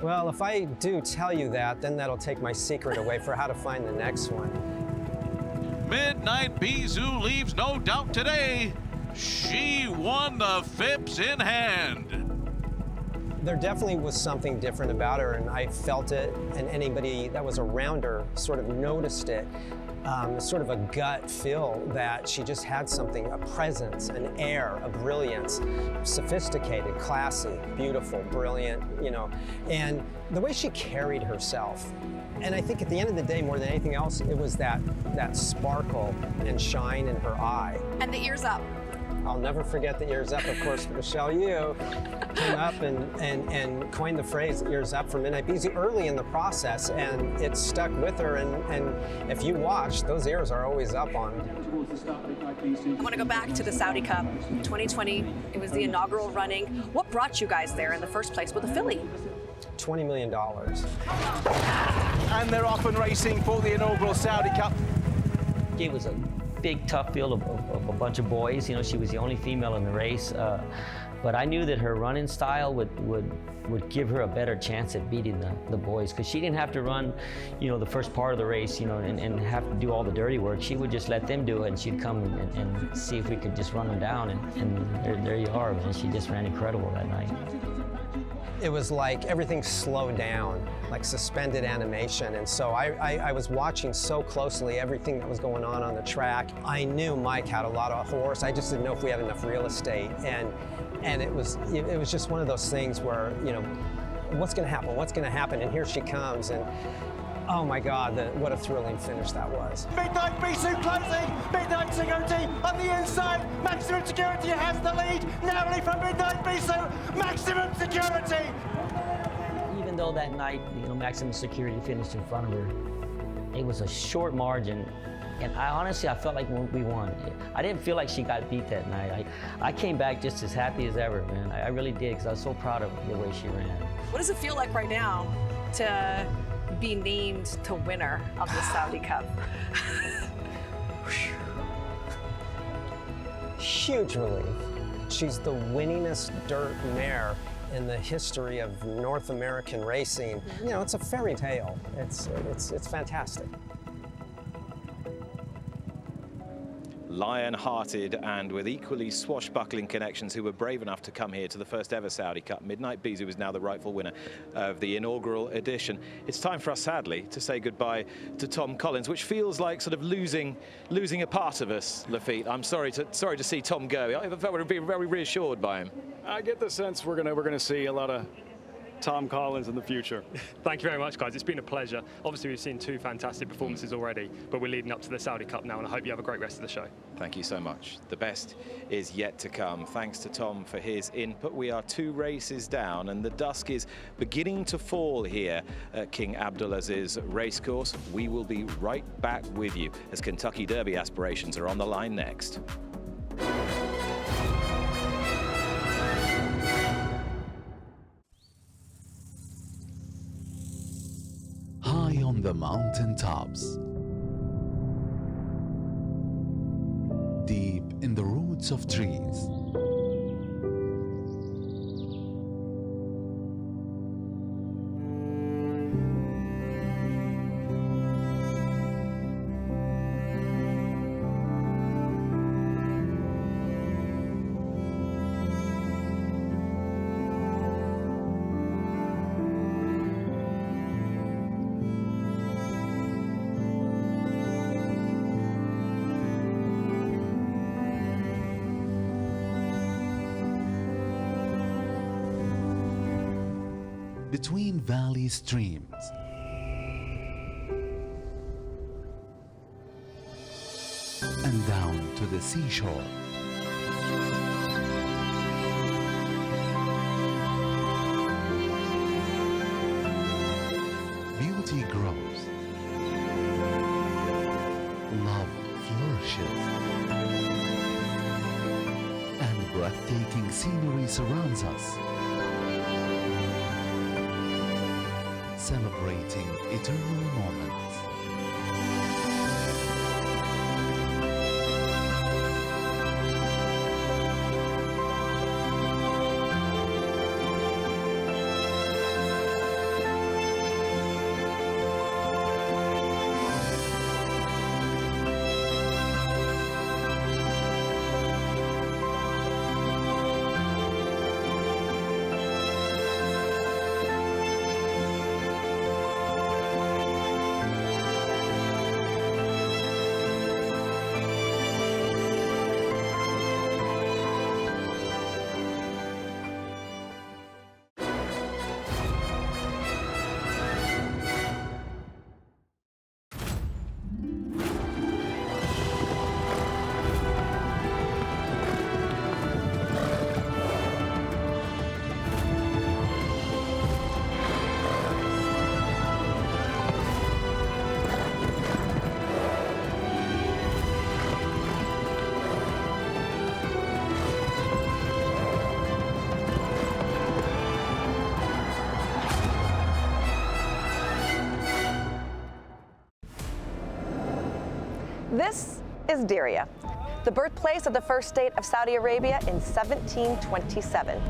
Well, if I do tell you that, then that'll take my secret away for how to find the next one. Midnight Bisou leaves no doubt today. She won the Phipps in hand. There definitely was something different about her, and I felt it, and anybody that was around her sort of noticed it. Sort of a gut feel that she just had something, a presence, an air, a brilliance, sophisticated, classy, beautiful, brilliant, you know, and the way she carried herself. And I think at the end of the day, more than anything else, it was that sparkle and shine in her eye. And the ears up. I'll never forget the ears up. Of course, Michelle, you came up and coined the phrase ears up for Midnight Bisou early in the process, and it stuck with her. And if you watch, those ears are always up on. I want to go back to the Saudi Cup 2020. It was the inaugural running. What brought you guys there in the first place with a filly? $20 million. And they're off and racing for the inaugural Saudi Cup. It was a big, tough field of a bunch of boys. You know, she was the only female in the race. But I knew that her running style would give her a better chance at beating the boys, because she didn't have to run, you know, the first part of the race, you know, and have to do all the dirty work. She would just let them do it, and she'd come and see if we could just run them down, and there you are, man. She just ran incredible that night. It was like everything slowed down, like suspended animation. And so I was watching so closely everything that was going on the track. I knew Mike had a lot of horse. I just didn't know if we had enough real estate. And it was just one of those things where, you know, what's going to happen? What's going to happen? And here she comes. And oh my God, what a thrilling finish that was. Midnight Bisou closing, Midnight Security on the inside, Maximum Security has the lead, narrowly from Midnight Bisou, Maximum Security! Even though that night, you know, Maximum Security finished in front of her, it was a short margin, and I felt like we won. I didn't feel like she got beat that night. I came back just as happy as ever, man. I really did, because I was so proud of the way she ran. What does it feel like right now to be named to winner of the Saudi Cup? Huge relief. She's the winningest dirt mare in the history of North American racing. You know, it's a fairy tale. It's fantastic. Lion-hearted and with equally swashbuckling connections, who were brave enough to come here to the first ever Saudi Cup. Midnight Bisou is now the rightful winner of the inaugural edition. It's time for us, sadly, to say goodbye to Tom Collins, which feels like sort of losing a part of us, Lafitte. I'm sorry to see Tom go. I felt we'd be very reassured by him. I get the sense we're gonna see a lot of Tom Collins in the future. Thank you very much, guys. It's been a pleasure. Obviously, we've seen two fantastic performances already, but we're leading up to the Saudi Cup now, and I hope you have a great rest of the show. Thank you so much. The best is yet to come. Thanks to Tom for his input. We are 2 races down, and the dusk is beginning to fall here at King Abdulaziz Racecourse. We will be right back with you as Kentucky Derby aspirations are on the line next. High on the mountain tops, deep in the roots of trees, between valley streams, and down to the seashore. Beauty grows, love flourishes, and breathtaking scenery surrounds us, celebrating eternal moments. This is Diriyah, the birthplace of the first state of Saudi Arabia in 1727.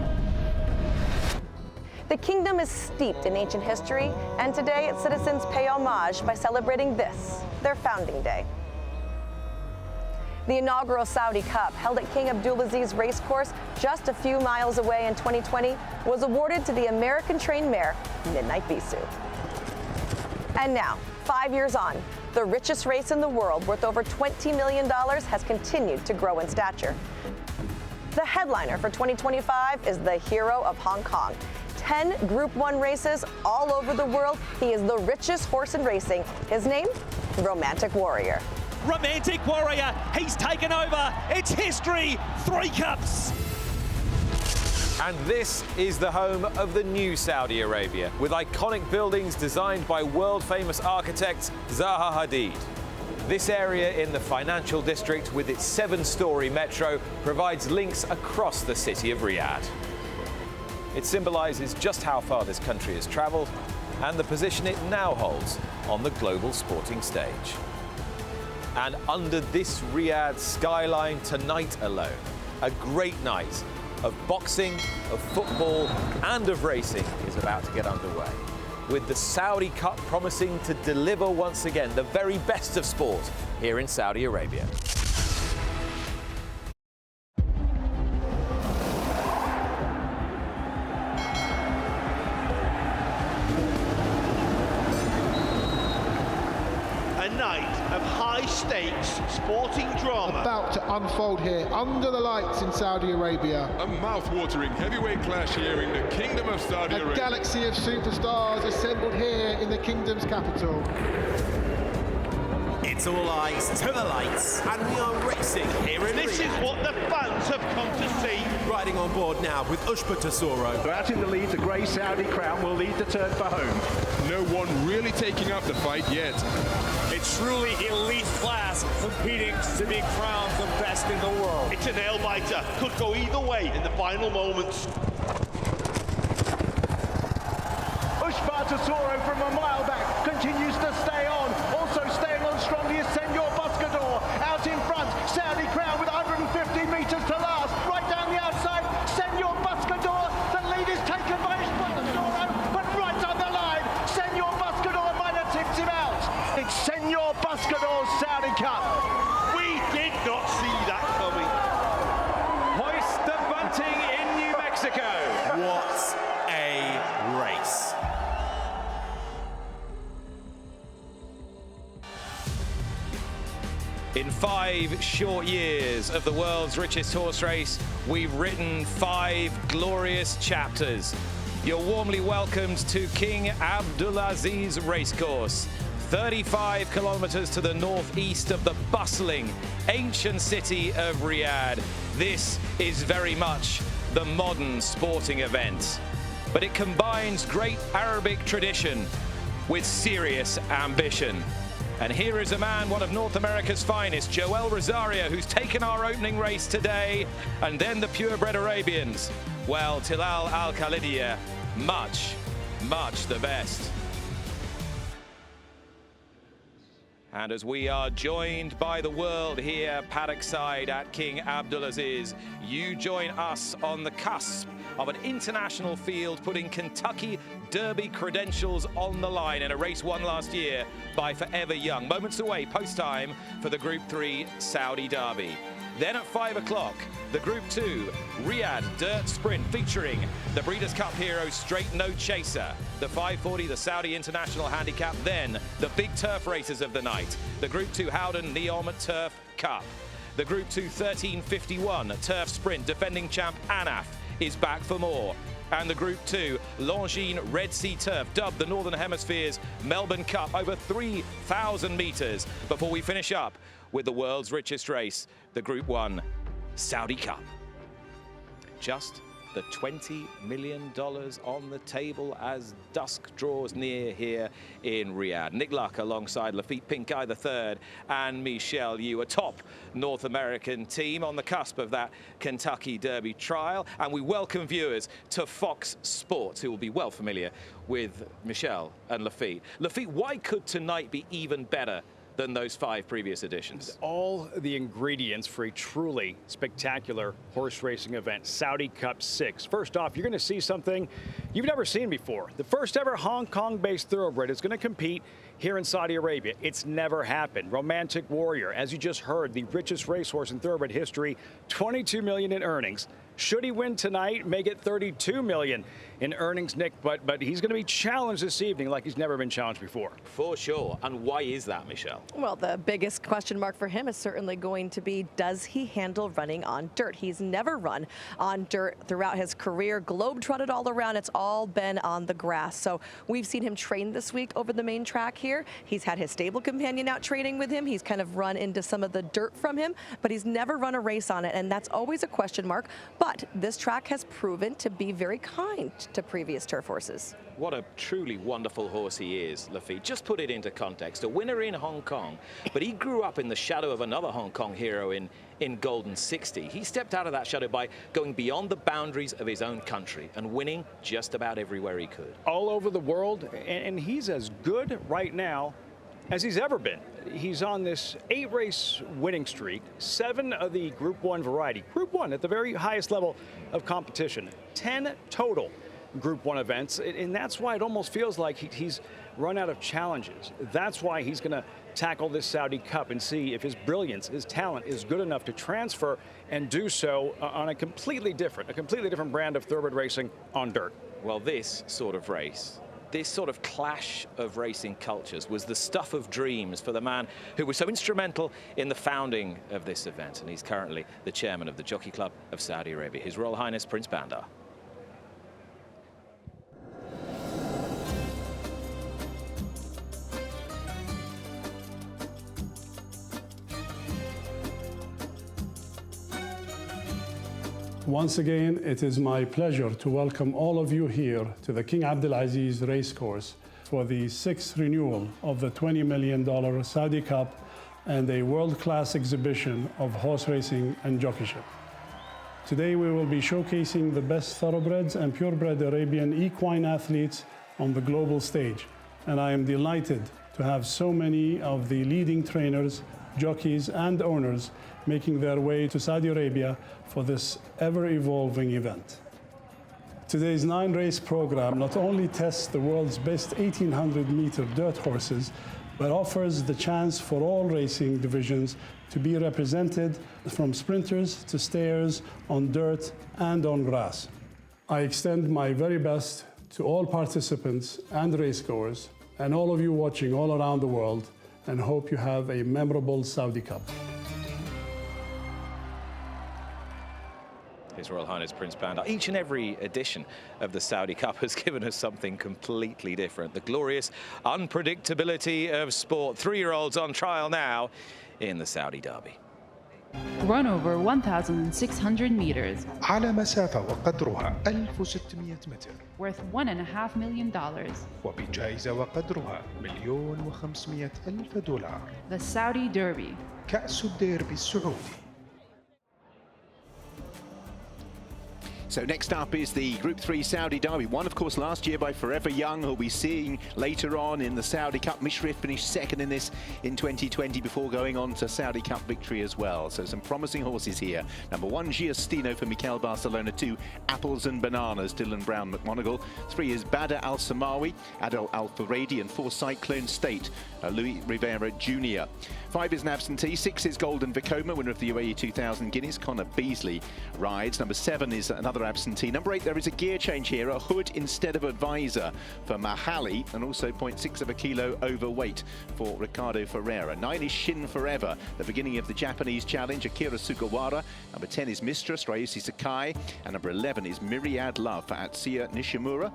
The kingdom is steeped in ancient history, and today its citizens pay homage by celebrating this, their founding day. The inaugural Saudi Cup, held at King Abdulaziz Racecourse just a few miles away in 2020, was awarded to the American-trained mare, Midnight Bisou. And now, 5 years on, the richest race in the world, worth over $20 million, has continued to grow in stature. The headliner for 2025 is the hero of Hong Kong. 10 Group 1 races all over the world. He is the richest horse in racing. His name? Romantic Warrior. Romantic Warrior, he's taken over. It's history. 3 cups. And this is the home of the new Saudi Arabia, with iconic buildings designed by world-famous architect Zaha Hadid. This area in the financial district, with its 7-story metro, provides links across the city of Riyadh. It symbolizes just how far this country has traveled and the position it now holds on the global sporting stage. And under this Riyadh skyline tonight alone, a great night of boxing, of football and of racing is about to get underway, with the Saudi Cup promising to deliver once again the very best of sport here in Saudi Arabia. A night of high-stakes sporting drama about to unfold here under the lights in Saudi Arabia. A mouth-watering heavyweight clash here in the Kingdom of Saudi Arabia. A galaxy of superstars assembled here in the kingdom's capital. It's all eyes to the lights, and we are racing here in This Riyadh. is what the fans have come to see. Riding on board now with Ushba Tesoro. Out in the lead, the grey Saudi crown will lead the turn for home. No one really taking up the fight yet. It's truly elite class competing to be crowned the best in the world. It's a nail-biter. Could go either way in the final moments. Ushba Tesoro from a mile back continues to stay on. Also staying on strongly is Senor Buscador. Out in front, Saudi crown with 150 metres to last. Right down the outside, Senor Buscador. The lead is taken by Ushba Tesoro, but right on the line, Senor Buscador might have tipped him out. It's Senor Buscador's Saudi Cup. We did not see that coming. Hoist the bunting in New Mexico. What a race. In 5 short years of the world's richest horse race, we've written 5 glorious chapters. You're warmly welcomed to King Abdulaziz Racecourse, 35 kilometers to the northeast of the bustling, ancient city of Riyadh. This is very much the modern sporting event, but it combines great Arabic tradition with serious ambition. And here is a man, one of North America's finest, Joel Rosario, who's taken our opening race today, and then the purebred Arabians. Well, Tilal Al-Khalidia, much, much the best. And as we are joined by the world here paddock side at King Abdulaziz, you join us on the cusp of an international field putting Kentucky Derby credentials on the line in a race won last year by Forever Young. Moments away, post time for the Group 3 Saudi Derby. Then at 5 o'clock, the Group 2 Riyadh Dirt Sprint featuring the Breeders' Cup hero Straight No Chaser, the 540, the Saudi International Handicap, then the big turf races of the night, the Group 2 Howden Neom Turf Cup, the Group 2 1351 Turf Sprint defending champ Anaf is back for more, and the Group 2 Longines Red Sea Turf, dubbed the Northern Hemisphere's Melbourne Cup, over 3,000 metres, before we finish up with the world's richest race, the Group 1 Saudi Cup. Just the $20 million on the table as dusk draws near here in Riyadh. Nick Luck alongside Lafitte Pincay III and Michelle Yu, a top North American team on the cusp of that Kentucky Derby trial. And we welcome viewers to Fox Sports, who will be well familiar with Michelle and Lafitte. Lafitte, why could tonight be even better than those 5 previous editions. All the ingredients for a truly spectacular horse racing event. Saudi Cup 6. First off, you're going to see something you've never seen before. The first ever Hong Kong-based thoroughbred is going to compete here in Saudi Arabia. It's never happened. Romantic Warrior, as you just heard, the richest racehorse in thoroughbred history, $22 million in earnings. Should he win tonight, make it $32 million in earnings, Nick, but he's going to be challenged this evening like he's never been challenged before. For sure. And why is that, Michelle? Well, the biggest question mark for him is certainly going to be, does he handle running on dirt? He's never run on dirt throughout his career, globe-trotted all around. It's all been on the grass. So we've seen him train this week over the main track here. He's had his stable companion out training with him. He's kind of run into some of the dirt from him, but he's never run a race on it, and that's always a question mark. But this track has proven to be very kind to previous turf horses. What a truly wonderful horse he is, Lafitte. Just put it into context. A winner in Hong Kong, but he grew up in the shadow of another Hong Kong hero in Golden 60. He stepped out of that shadow by going beyond the boundaries of his own country and winning just about everywhere he could. All over the world, and he's as good right now as he's ever been. He's on this 8-race winning streak, 7 of the Group 1 variety. Group 1 at the very highest level of competition. 10 total Group 1 events, and that's why it almost feels like he's run out of challenges. That's why he's going to tackle this Saudi Cup and see if his brilliance, his talent is good enough to transfer and do so on a completely different brand of thoroughbred racing on dirt. Well, this sort of race, this sort of clash of racing cultures was the stuff of dreams for the man who was so instrumental in the founding of this event, and he's currently the chairman of the Jockey Club of Saudi Arabia, His Royal Highness Prince Bandar. Once again, it is my pleasure to welcome all of you here to the King Abdulaziz Racecourse for the 6th renewal of the $20 million Saudi Cup and a world-class exhibition of horse racing and jockeyship. Today we will be showcasing the best thoroughbreds and purebred Arabian equine athletes on the global stage, and I am delighted to have so many of the leading trainers, jockeys and owners making their way to Saudi Arabia for this ever-evolving event. Today's 9-race program not only tests the world's best 1,800-meter dirt horses, but offers the chance for all racing divisions to be represented, from sprinters to stayers, on dirt and on grass. I extend my very best to all participants and racegoers, and all of you watching all around the world, and hope you have a memorable Saudi Cup. His Royal Highness Prince Bandar. Each and every edition of the Saudi Cup has given us something completely different. The glorious unpredictability of sport. 3-year-olds on trial now in the Saudi Derby. Run over 1,600 meters. على مسافة وقدرها 1,600 متر. Worth $1.5 million. وبجائزة وقدرها $1,500,000. The Saudi Derby. كأس الديربي السعودي. So next up is the Group 3 Saudi Derby, won of course last year by Forever Young, who'll be seeing later on in the Saudi Cup. Mishrif finished second in this in 2020 before going on to Saudi Cup victory as well. So some promising horses here. Number 1, Giustino for Mikel Barcelona. 2, Apples and Bananas, Dylan Brown McMonagle. 3 is Badr Al Samawi, Adel Al Faradi, and 4, Cyclone State, Louis Rivera Jr. 5 is an absentee. 6 is Golden Vekoma, winner of the UAE 2000 Guineas. Connor Beasley rides. Number 7 is another absentee. Number 8, there is a gear change here, a hood instead of advisor for Mahali, and also 0.6 of a kilo overweight for Ricardo Ferreira. 9 is Shin Forever, the beginning of the Japanese challenge, Akira Sugawara. Number 10 is Mistress, Ryushi Sakai, and number 11 is Myriad Love for Atsuya Nishimura.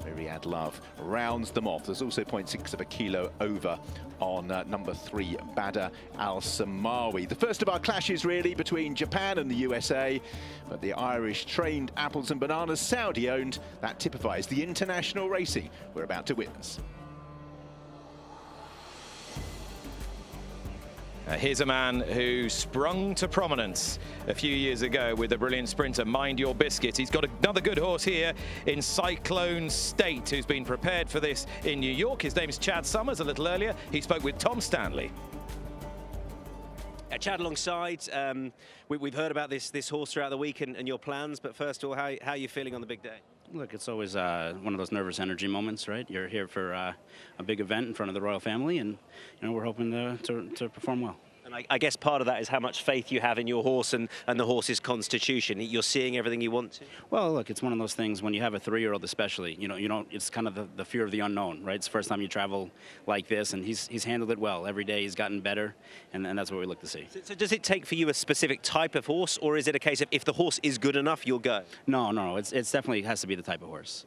Myriad Love rounds them off. There's also 0.6 of a kilo over on number 3, Badr Al Samawi. The first of our clashes really between Japan and the USA, but the Irish trained Apples and Bananas, Saudi owned, that typifies the international racing we're about to witness. Here's a man who sprung to prominence a few years ago with a brilliant sprinter, Mind Your Biscuit. He's got another good horse here in Cyclone State, who's been prepared for this in New York. His name's Chad Summers. A little earlier, he spoke with Tom Stanley. Chad alongside, we've heard about this horse throughout the week and your plans, but first of all, how are you feeling on the big day? Look, it's always one of those nervous energy moments, right? You're here for a big event in front of the royal family, and we're hoping to perform well. And I guess part of that is how much faith you have in your horse and the horse's constitution. You're seeing everything you want to. Well, look, it's one of those things when you have a 3-year-old especially, you don't, it's kind of the fear of the unknown, right? It's the first time you travel like this, and he's handled it well. Every day he's gotten better, and that's what we look to see. So does it take for you a specific type of horse, or is it a case of if the horse is good enough, you'll go? No, it's definitely has to be the type of horse.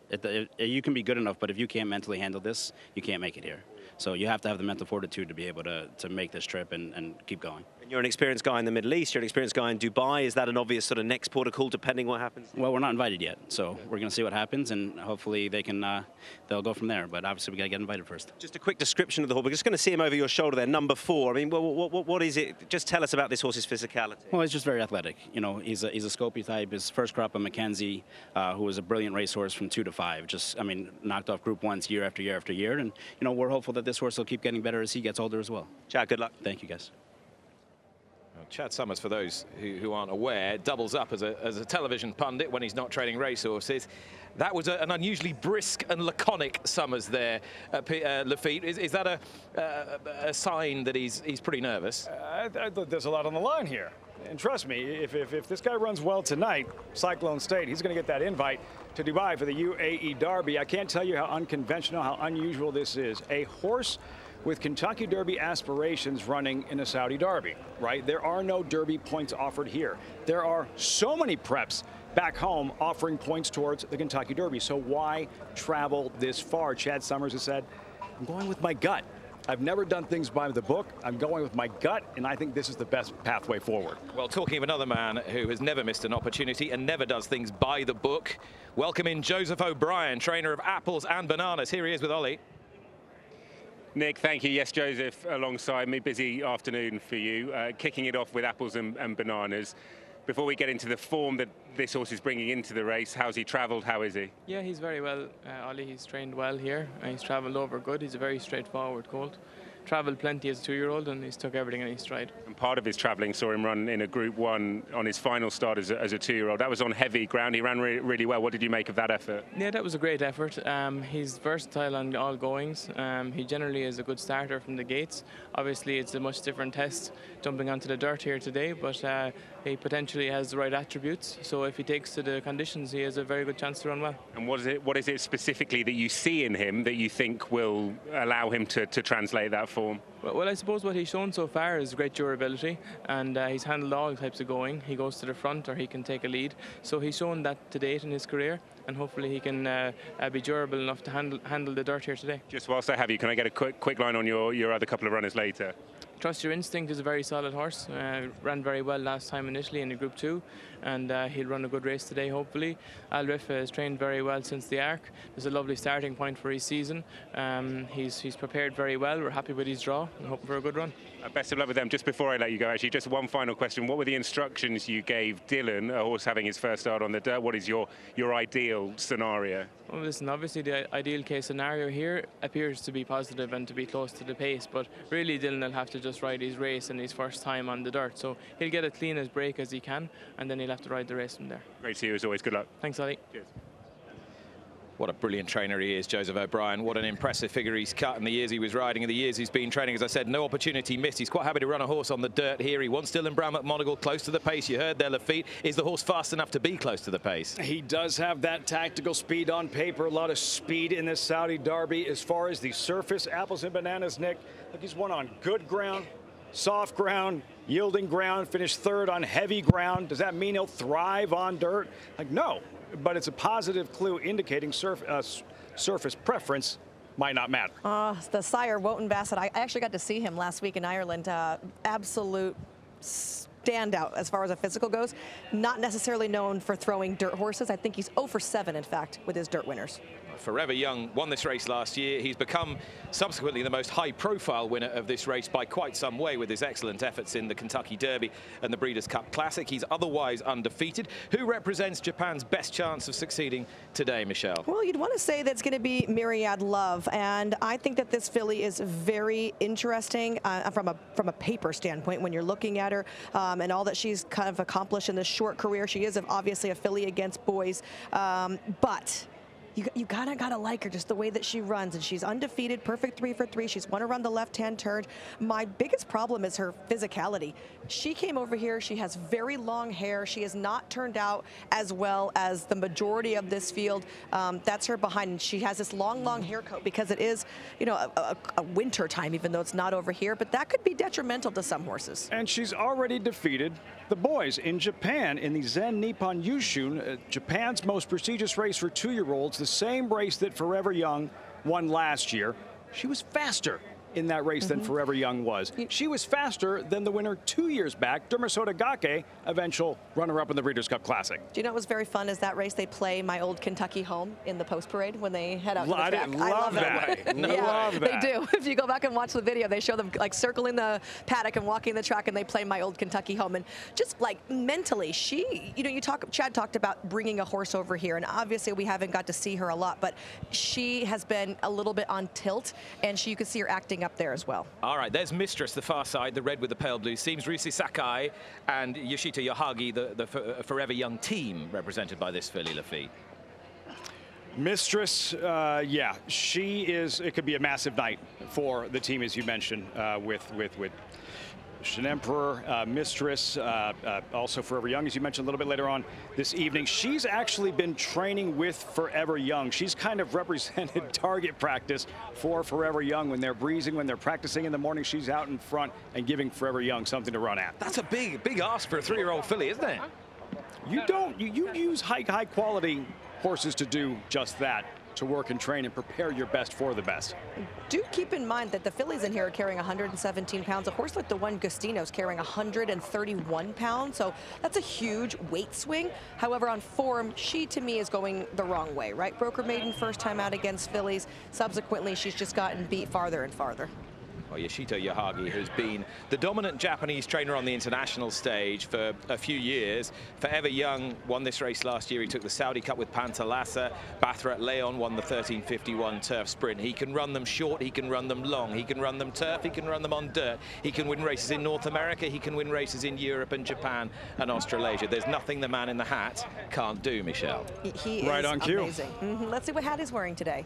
You can be good enough, but if you can't mentally handle this, you can't make it here. So you have to have the mental fortitude to be able to make this trip and keep going. And you're an experienced guy in the Middle East, you're an experienced guy in Dubai. Is that an obvious sort of next port of call depending what happens? Well, we're not invited yet, so we're going to see what happens, and hopefully they'll go from there. But obviously we got to get invited first. Just a quick description of the horse. We're just going to see him over your shoulder there, number 4. I mean, what is it? Just tell us about this horse's physicality. Well, he's just very athletic. He's a Scopie type. His first crop of Mackenzie, who was a brilliant racehorse from 2 to 5. Knocked off Group 1s year after year after year, and we're hopeful that this horse will keep getting better as he gets older as well. Chad, good luck. Thank you, guys. Chad Summers, for those who aren't aware, doubles up as a television pundit when he's not training racehorses. That was an unusually brisk and laconic Summers there at Lafitte. Is that a sign that he's pretty nervous? There's a lot on the line here. And trust me, if this guy runs well tonight, Cyclone State, he's going to get that invite to Dubai for the UAE Derby. I can't tell you how unconventional, how unusual this is. A horse with Kentucky Derby aspirations running in a Saudi Derby, right? There are no Derby points offered here. There are so many preps back home offering points towards the Kentucky Derby. So why travel this far? Chad Summers has said, I'm going with my gut. I've never done things by the book. I'm going with my gut, and I think this is the best pathway forward. Well, talking of another man who has never missed an opportunity and never does things by the book, welcome in Joseph O'Brien, trainer of Apples and Bananas. Here he is with Ollie. Nick, thank you. Yes, Joseph, alongside me. Busy afternoon for you. Kicking it off with Apples and Bananas. Before we get into the form that this horse is bringing into the race, how's he travelled? How is he? Yeah, he's very well, Ollie. He's trained well here, and he's travelled over good. He's a very straightforward colt. Travelled plenty as a 2-year-old, and he's took everything in his stride. And part of his travelling saw him run in a Group 1 on his final start as a 2-year-old. That was on heavy ground. He ran really well. What did you make of that effort? Yeah, that was a great effort. He's versatile on all goings. He generally is a good starter from the gates. Obviously, it's a much different test jumping onto the dirt here today, but he potentially has the right attributes. So if he takes to the conditions, he has a very good chance to run well. And what is it specifically that you see in him that you think will allow him to translate that form? Well, I suppose what he's shown so far is great durability, and he's handled all types of going. He goes to the front or he can take a lead. So he's shown that to date in his career, and hopefully he can be durable enough to handle the dirt here today. Just whilst I have you, can I get a quick line on your other couple of runners later? Trust Your Instinct is a very solid horse. Ran very well last time initially in the Group 2, and he'll run a good race today, hopefully. Al Rifa has trained very well since the Arc. There's a lovely starting point for his season. He's prepared very well. We're happy with his draw and hoping for a good run. Best of luck with them. Just before I let you go, actually, just one final question. What were the instructions you gave Dylan, a horse having his first start on the dirt? What is your ideal scenario? Well, listen, obviously the ideal case scenario here appears to be positive and to be close to the pace, but really Dylan will have to just ride his race in his first time on the dirt. So he'll get as clean as break as he can, and then he'll have to ride the race from there. Great to see you as always. Good luck. Thanks, Ollie. Cheers. What a brilliant trainer he is, Joseph O'Brien. What an impressive figure he's cut in the years he was riding and the years he's been training. As I said, no opportunity missed. He's quite happy to run a horse on the dirt here. He wants Dylan Brown McMonagle close to the pace. You heard there, Lafitte. Is the horse fast enough to be close to the pace? He does have that tactical speed on paper. A lot of speed in this Saudi Derby. As far as the surface, Apples and Bananas, Nick, look, he's won on good ground, soft ground, yielding ground, finished 3rd on heavy ground. Does that mean he'll thrive on dirt? Like, no, but it's a positive clue indicating surface preference might not matter. The sire, Wotan Bassett, I actually got to see him last week in Ireland. Absolute standout as far as a physical goes. Not necessarily known for throwing dirt horses. I think he's 0 for 7, in fact, with his dirt winners. Forever Young won this race last year. He's become subsequently the most high-profile winner of this race by quite some way with his excellent efforts in the Kentucky Derby and the Breeders' Cup Classic. He's otherwise undefeated. Who represents Japan's best chance of succeeding today, Michelle? Well, you'd want to say that's going to be Riyadh Love, and I think that this filly is very interesting from a paper standpoint when you're looking at her and all that she's kind of accomplished in this short career. She is obviously a filly against boys, but you gotta like her, just the way that she runs, and she's undefeated, perfect 3 for 3. She's won around the left-hand turn. My biggest problem is her physicality. She came over here, she has very long hair. She has not turned out as well as the majority of this field. That's her behind, and she has this long hair coat because it is, you know, a winter time, even though it's not over here, but that could be detrimental to some horses. And she's already defeated the boys in Japan in the Zen Nippon Yushun, Japan's most prestigious race for 2-year-olds, the same race that Forever Young won last year. She was faster in that race than Forever Young was. She was faster than the winner 2 years back, Dermasoda Gake, eventual runner-up in the Breeders' Cup Classic. Do you know what was very fun is that race they play My Old Kentucky Home in the post parade when they head out to the track. I love that. Yeah, love that. They do. If you go back and watch the video, they show them like circling the paddock and walking the track, and they play My Old Kentucky Home. And just like mentally, she, you know, Chad talked about bringing a horse over here, and obviously we haven't got to see her a lot, but she has been a little bit on tilt, and you can see her acting up there as well. All right, there's Mistress, the far side, the red with the pale blue seams. Risi Sakai and Yoshito Yohagi, the Forever Young team, represented by this filly, Lafitte. Mistress, yeah, she is. It could be a massive night for the team, as you mentioned, with Shin Emperor, Mistress, also Forever Young, as you mentioned a little bit later on this evening. She's actually been training with Forever Young. She's kind of represented target practice for Forever Young when they're breezing, when they're practicing in the morning. She's out in front and giving Forever Young something to run at. That's a big ask for a 3-year-old filly, isn't it? You use high quality horses to do just that, to work and train and prepare your best for the best. Do keep in mind that the fillies in here are carrying 117 pounds. A horse like the one Gustino's carrying 131 pounds, so that's a huge weight swing. However, on form, she to me is going the wrong way, right? Broker maiden first time out against fillies. Subsequently, she's just gotten beat farther and farther. Well, Yoshito Yohagi has been the dominant Japanese trainer on the international stage for a few years. Forever Young won this race last year. He took the Saudi Cup with Pantalasa. Bathrat Leon won the 1351 turf sprint. He can run them short, he can run them long, he can run them turf, he can run them on dirt. He can win races in North America, he can win races in Europe and Japan and Australasia. There's nothing the man in the hat can't do, Michelle. He is right on cue. Amazing. Let's see what hat he's wearing today.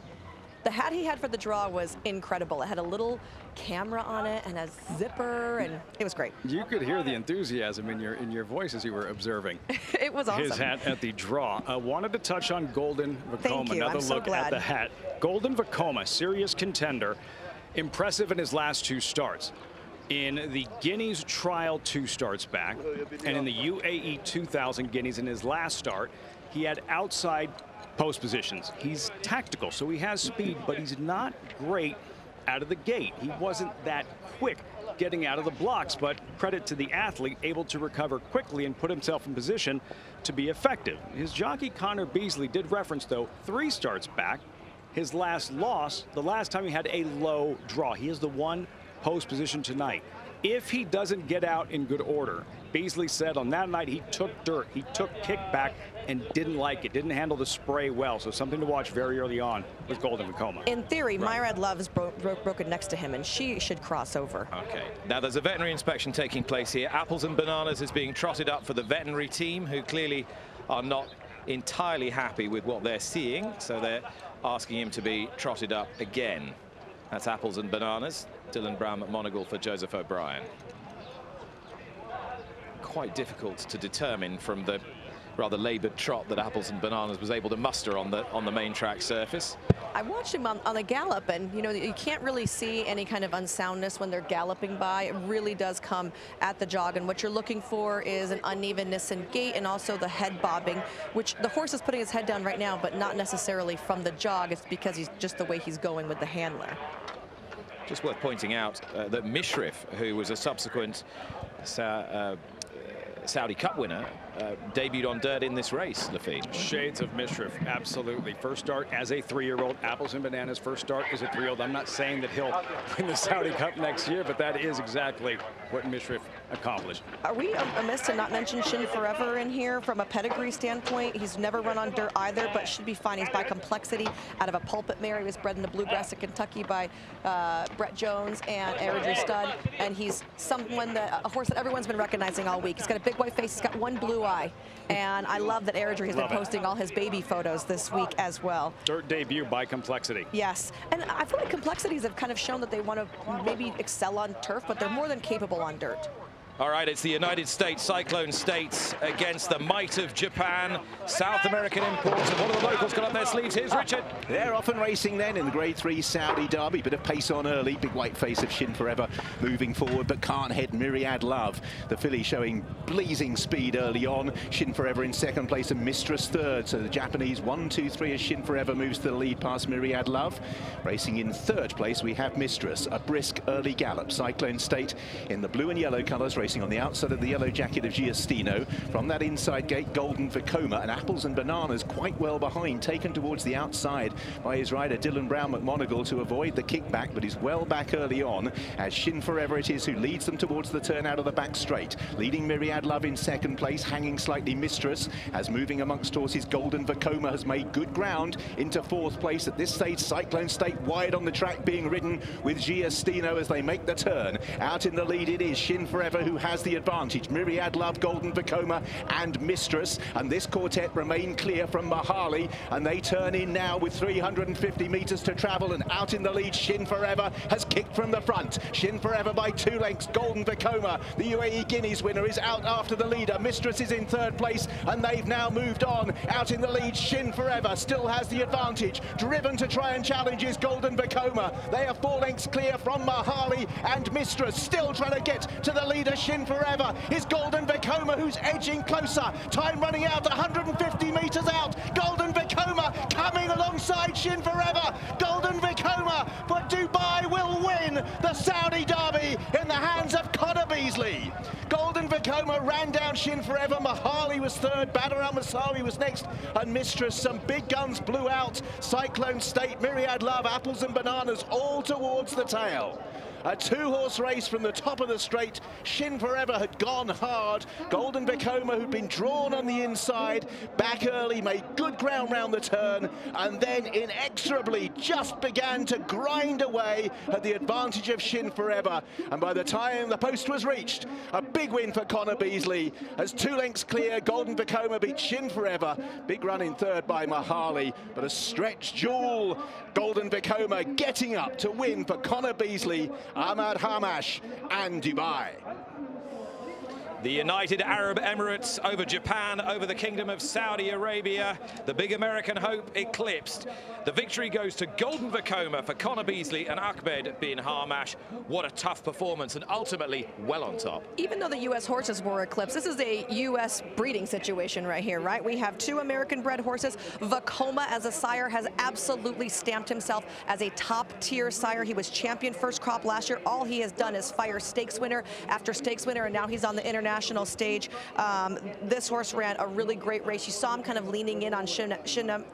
The hat he had for the draw was incredible. It had a little camera on it and a zipper, and it was great. You could hear the enthusiasm in your voice as you were observing. It was awesome. His hat at the draw. Wanted to touch on Golden Vekoma. Another I'm so look glad. at the hat. Golden Vekoma, serious contender, impressive in his last 2 starts. In the Guineas Trial 2 starts back, and in the UAE 2000 Guineas in his last start, he had outside post positions. He's tactical, so he has speed, but he's not great out of the gate. He wasn't that quick getting out of the blocks, but credit to the athlete, able to recover quickly and put himself in position to be effective. His jockey Connor Beasley did reference, though, 3 starts back. His last loss, the last time he had a low draw. He is the one post position tonight. If he doesn't get out in good order, Beasley said on that night he took dirt, he took kickback and didn't like it, didn't handle the spray well. So something to watch very early on with Golden Vekoma. In theory, Myrad Love is broken next to him, and she should cross over. Okay, now there's a veterinary inspection taking place here. Apples and Bananas is being trotted up for the veterinary team, who clearly are not entirely happy with what they're seeing, so they're asking him to be trotted up again. That's Apples and Bananas. Dylan Brown McMonagle for Joseph O'Brien. Quite difficult to determine from the rather laboured trot that Apples and Bananas was able to muster on the main track surface. I watched him on the gallop, and you know, you can't really see any kind of unsoundness when they're galloping by. It really does come at the jog, and what you're looking for is an unevenness in gait and also the head bobbing, which the horse is putting his head down right now, but not necessarily from the jog. It's because he's just the way he's going with the handler. Just worth pointing out that Mishrif, who was a subsequent Saudi Cup winner, debuted on dirt in this race, Lafine. Shades of Misriff, absolutely. First start as a 3-year-old. Apples and Bananas' first start as a 3-year-old. I'm not saying that he'll win the Saudi Cup next year, but that is exactly what Misriff accomplished. Are we amiss to not mention Shin Forever in here from a pedigree standpoint? He's never run on dirt either, but should be fine. He's by complexity out of a pulpit mare. He was bred in the bluegrass of Kentucky by Brett Jones and Airdrie Stud, and he's a horse that everyone's been recognizing all week. He's got a big white face. He's got one blue eye, and I love that Airdrie has been posting all his baby photos this week as well. Dirt debut by Complexity. Yes, and I feel like Complexities have kind of shown that they want to maybe excel on turf, but they're more than capable on dirt. All right, it's the United States Cyclone States against the might of Japan. South American imports, and one of the locals got up their sleeves. Here's Richard. They're often racing then in the Grade 3 Saudi Derby. Bit of pace on early. Big white face of Shin Forever moving forward, but can't head Myriad Love. The filly showing blazing speed early on. Shin Forever in second place and Mistress third. So the Japanese 1, 2, 3 as Shin Forever moves to the lead past Myriad Love. Racing in third place, we have Mistress. A brisk early gallop. Cyclone State in the blue and yellow colours, racing on the outside of the yellow jacket of Giustino. From that inside gate, Golden Vekoma, and Apples and Bananas quite well behind, taken towards the outside by his rider Dylan Brown McMonagle to avoid the kickback, but he's well back early on as Shin Forever it is who leads them towards the turn out of the back straight. Leading Myriad Love in second place, hanging slightly Mistress, as moving amongst horses Golden Vekoma has made good ground into fourth place. At this stage, Cyclone State wide on the track being ridden with Giustino as they make the turn. Out in the lead it is Shin Forever who has the advantage. Myriad Love, Golden Vekoma and Mistress, and this quartet remain clear from Mahali, and they turn in now with 350 meters to travel, and out in the lead Shin Forever has kicked from the front. Shin Forever by 2 lengths. Golden Vekoma, the UAE Guineas winner, is out after the leader. Mistress is in third place, and they've now moved on. Out in the lead Shin Forever still has the advantage. Driven to try and challenge is Golden Vekoma. They are 4 lengths clear from Mahali, and Mistress still trying to get to the leader. Shin Forever is Golden Vekoma, who's edging closer. Time running out, 150 meters out. Golden Vekoma coming alongside Shin Forever. Golden Vekoma for Dubai will win the Saudi Derby in the hands of Connor Beasley. Golden Vekoma ran down Shin Forever. Mahali was third. Bandar al-Masawi was next, and Mistress. Some big guns blew out. Cyclone State, Myriad Love, Apples and Bananas all towards the tail. A 2-horse race from the top of the straight. Shin Forever had gone hard. Golden Vekoma, who'd been drawn on the inside, back early, made good ground round the turn, and then inexorably just began to grind away at the advantage of Shin Forever. And by the time the post was reached, a big win for Connor Beasley. As 2 lengths clear, Golden Vekoma beat Shin Forever. Big run in third by Mahali, but a stretch jewel. Golden Vekoma getting up to win for Connor Beasley, Ahmad Hamash and Dubai. The United Arab Emirates over Japan, over the Kingdom of Saudi Arabia. The big American hope eclipsed. The victory goes to Golden Vekoma for Connor Beasley and Ahmed bin Hamash. What a tough performance, and ultimately well on top. Even though the U.S. horses were eclipsed, this is a U.S. breeding situation right here, right? We have 2 American-bred horses. Vekoma, as a sire, has absolutely stamped himself as a top-tier sire. He was champion first crop last year. All he has done is fire stakes winner after stakes winner, and now he's on the international stage. This horse ran a really great race. You saw him kind of leaning in on Shin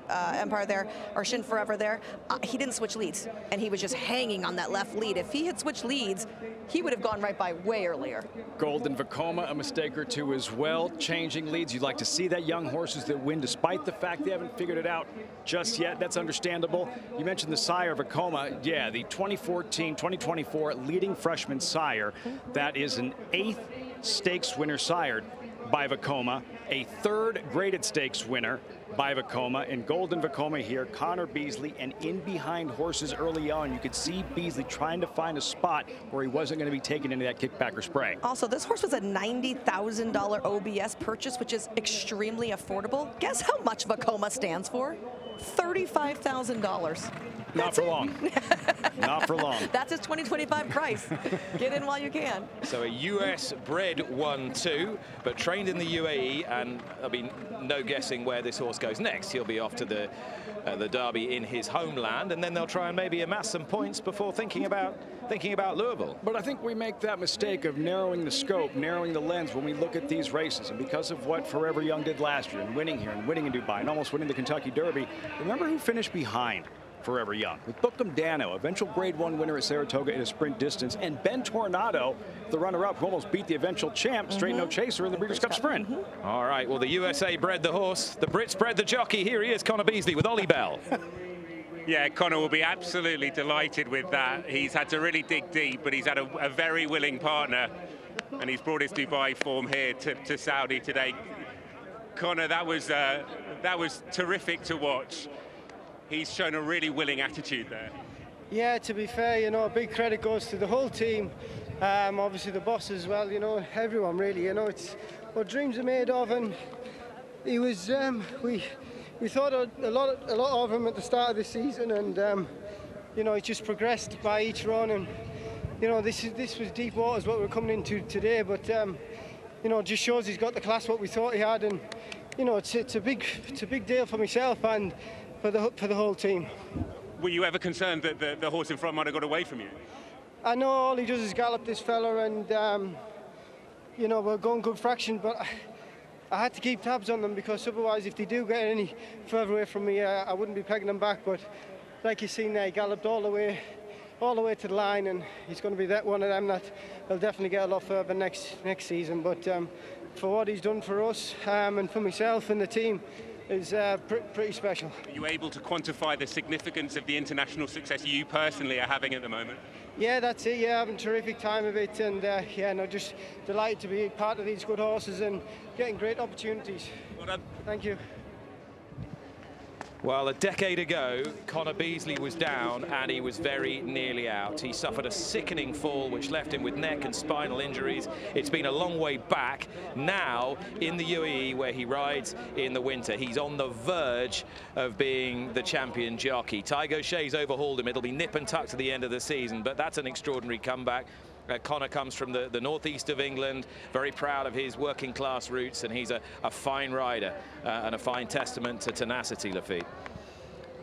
Empire there, or Shin Forever there. He didn't switch leads, and he was just hanging on that left lead. If he had switched leads, he would have gone right by way earlier. Golden Vekoma, a mistake or two as well, changing leads. You'd like to see that young horses that win, despite the fact they haven't figured it out just yet. That's understandable. You mentioned the sire, Vekoma. Yeah, the 2014-2024 leading freshman sire. That is an 8th stakes winner sired by Vekoma, a 3rd graded stakes winner by Vekoma, and Golden Vekoma here, Connor Beasley, and in behind horses early on. You could see Beasley trying to find a spot where he wasn't going to be taken into that kickback or spray. Also, this horse was a $90,000 OBS purchase, which is extremely affordable. Guess how much Vekoma stands for? $35,000. Not for long. Not for long. That's his 2025 price. Get in while you can. So a US-bred 1-2, but trained in the UAE, and I mean, no guessing where this horse goes next. He'll be off to the Derby in his homeland, and then they'll try and maybe amass some points before thinking about Louisville. But I think we make that mistake of narrowing the scope, narrowing the lens when we look at these races. And because of what Forever Young did last year, and winning here, and winning in Dubai, and almost winning the Kentucky Derby, remember who finished behind Forever Young? With Bookham Dano, eventual Grade 1 winner at Saratoga in a sprint distance, and Ben Tornado, the runner-up, who almost beat the eventual champ, Straight No Chaser, in the Breeders' Cup Sprint. All right, well, the USA bred the horse, the Brits bred the jockey. Here he is, Connor Beasley with Ollie Bell. Yeah, Connor will be absolutely delighted with that. He's had to really dig deep, but he's had a very willing partner, and he's brought his Dubai form here to Saudi today. Connor, that was terrific to watch. He's shown a really willing attitude there. Yeah, to be fair, you know, a big credit goes to the whole team, obviously the boss as well, you know, everyone really, you know, it's what dreams are made of, and he was, we thought a lot of him at the start of the season, and you know, he just progressed by each run, and you know, this was deep waters what we're coming into today, but you know, it just shows he's got the class what we thought he had, and you know, it's a big deal for myself and for the whole team. Were you ever concerned that the horse in front might have got away from you? I know all he does is gallop this fella, and you know, we're going good fraction, but I had to keep tabs on them, because otherwise, if they do get any further away from me, I wouldn't be pegging them back. But like you've seen there, he galloped all the way to the line, and he's going to be that one of them that will definitely get a lot further next season. But for what he's done for us and for myself and the team, is pretty special. Are you able to quantify the significance of the international success you personally are having at the moment? Yeah, that's it. Yeah, having a terrific time of it, and yeah, no, just delighted to be part of these good horses and getting great opportunities. Well done. Thank you. Well, a decade ago, Connor Beasley was down and he was very nearly out. He suffered a sickening fall which left him with neck and spinal injuries. It's been a long way back. Now, in the UAE, where he rides in the winter, he's on the verge of being the champion jockey. Tygo Shea's overhauled him. It'll be nip and tuck to the end of the season, but that's an extraordinary comeback. Connor comes from the northeast of England, very proud of his working class roots, and he's a fine rider and a fine testament to tenacity, Lafitte.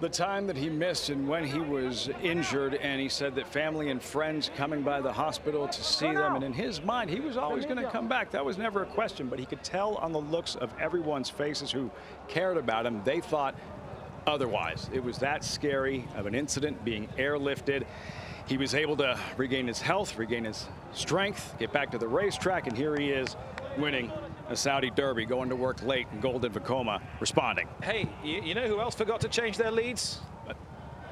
The time that he missed and when he was injured, and he said that family and friends coming by the hospital to see them, and in his mind he was always going to come back. That was never a question, but he could tell on the looks of everyone's faces who cared about him, they thought otherwise. It was that scary of an incident, being airlifted. He was able to regain his health, regain his strength, get back to the racetrack, and here he is winning a Saudi Derby, going to work late in Golden Vekoma, responding. Hey, you know who else forgot to change their leads?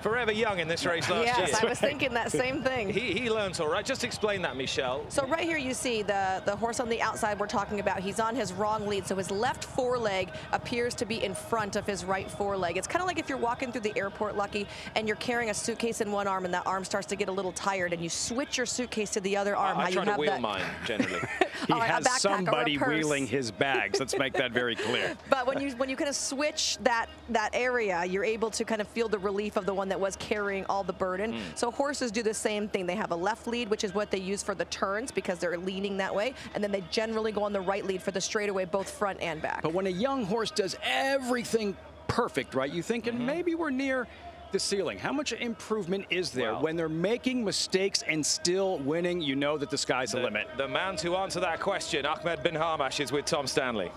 Forever Young in this race last year. Yes, I was thinking that same thing. He learns all right. Just explain that, Michelle. So right here you see the horse on the outside we're talking about. He's on his wrong lead, so his left foreleg appears to be in front of his right foreleg. It's kind of like if you're walking through the airport, Lucky, and you're carrying a suitcase in one arm, and that arm starts to get a little tired, and you switch your suitcase to the other arm. I try to wheel mine, generally. He has somebody wheeling his bags. Let's make that very clear. But when you kind of switch that area, you're able to kind of feel the relief of the one that was carrying all the burden. So horses do the same thing. They have a left lead, which is what they use for the turns because they're leaning that way, and then they generally go on the right lead for the straightaway, both front and back. But when a young horse does everything perfect, right, you think, and maybe we're near the ceiling. How much improvement is there when they're making mistakes and still winning? You know that the sky's the limit. The man to answer that question, Ahmed bin Hamash, is with Tom Stanley.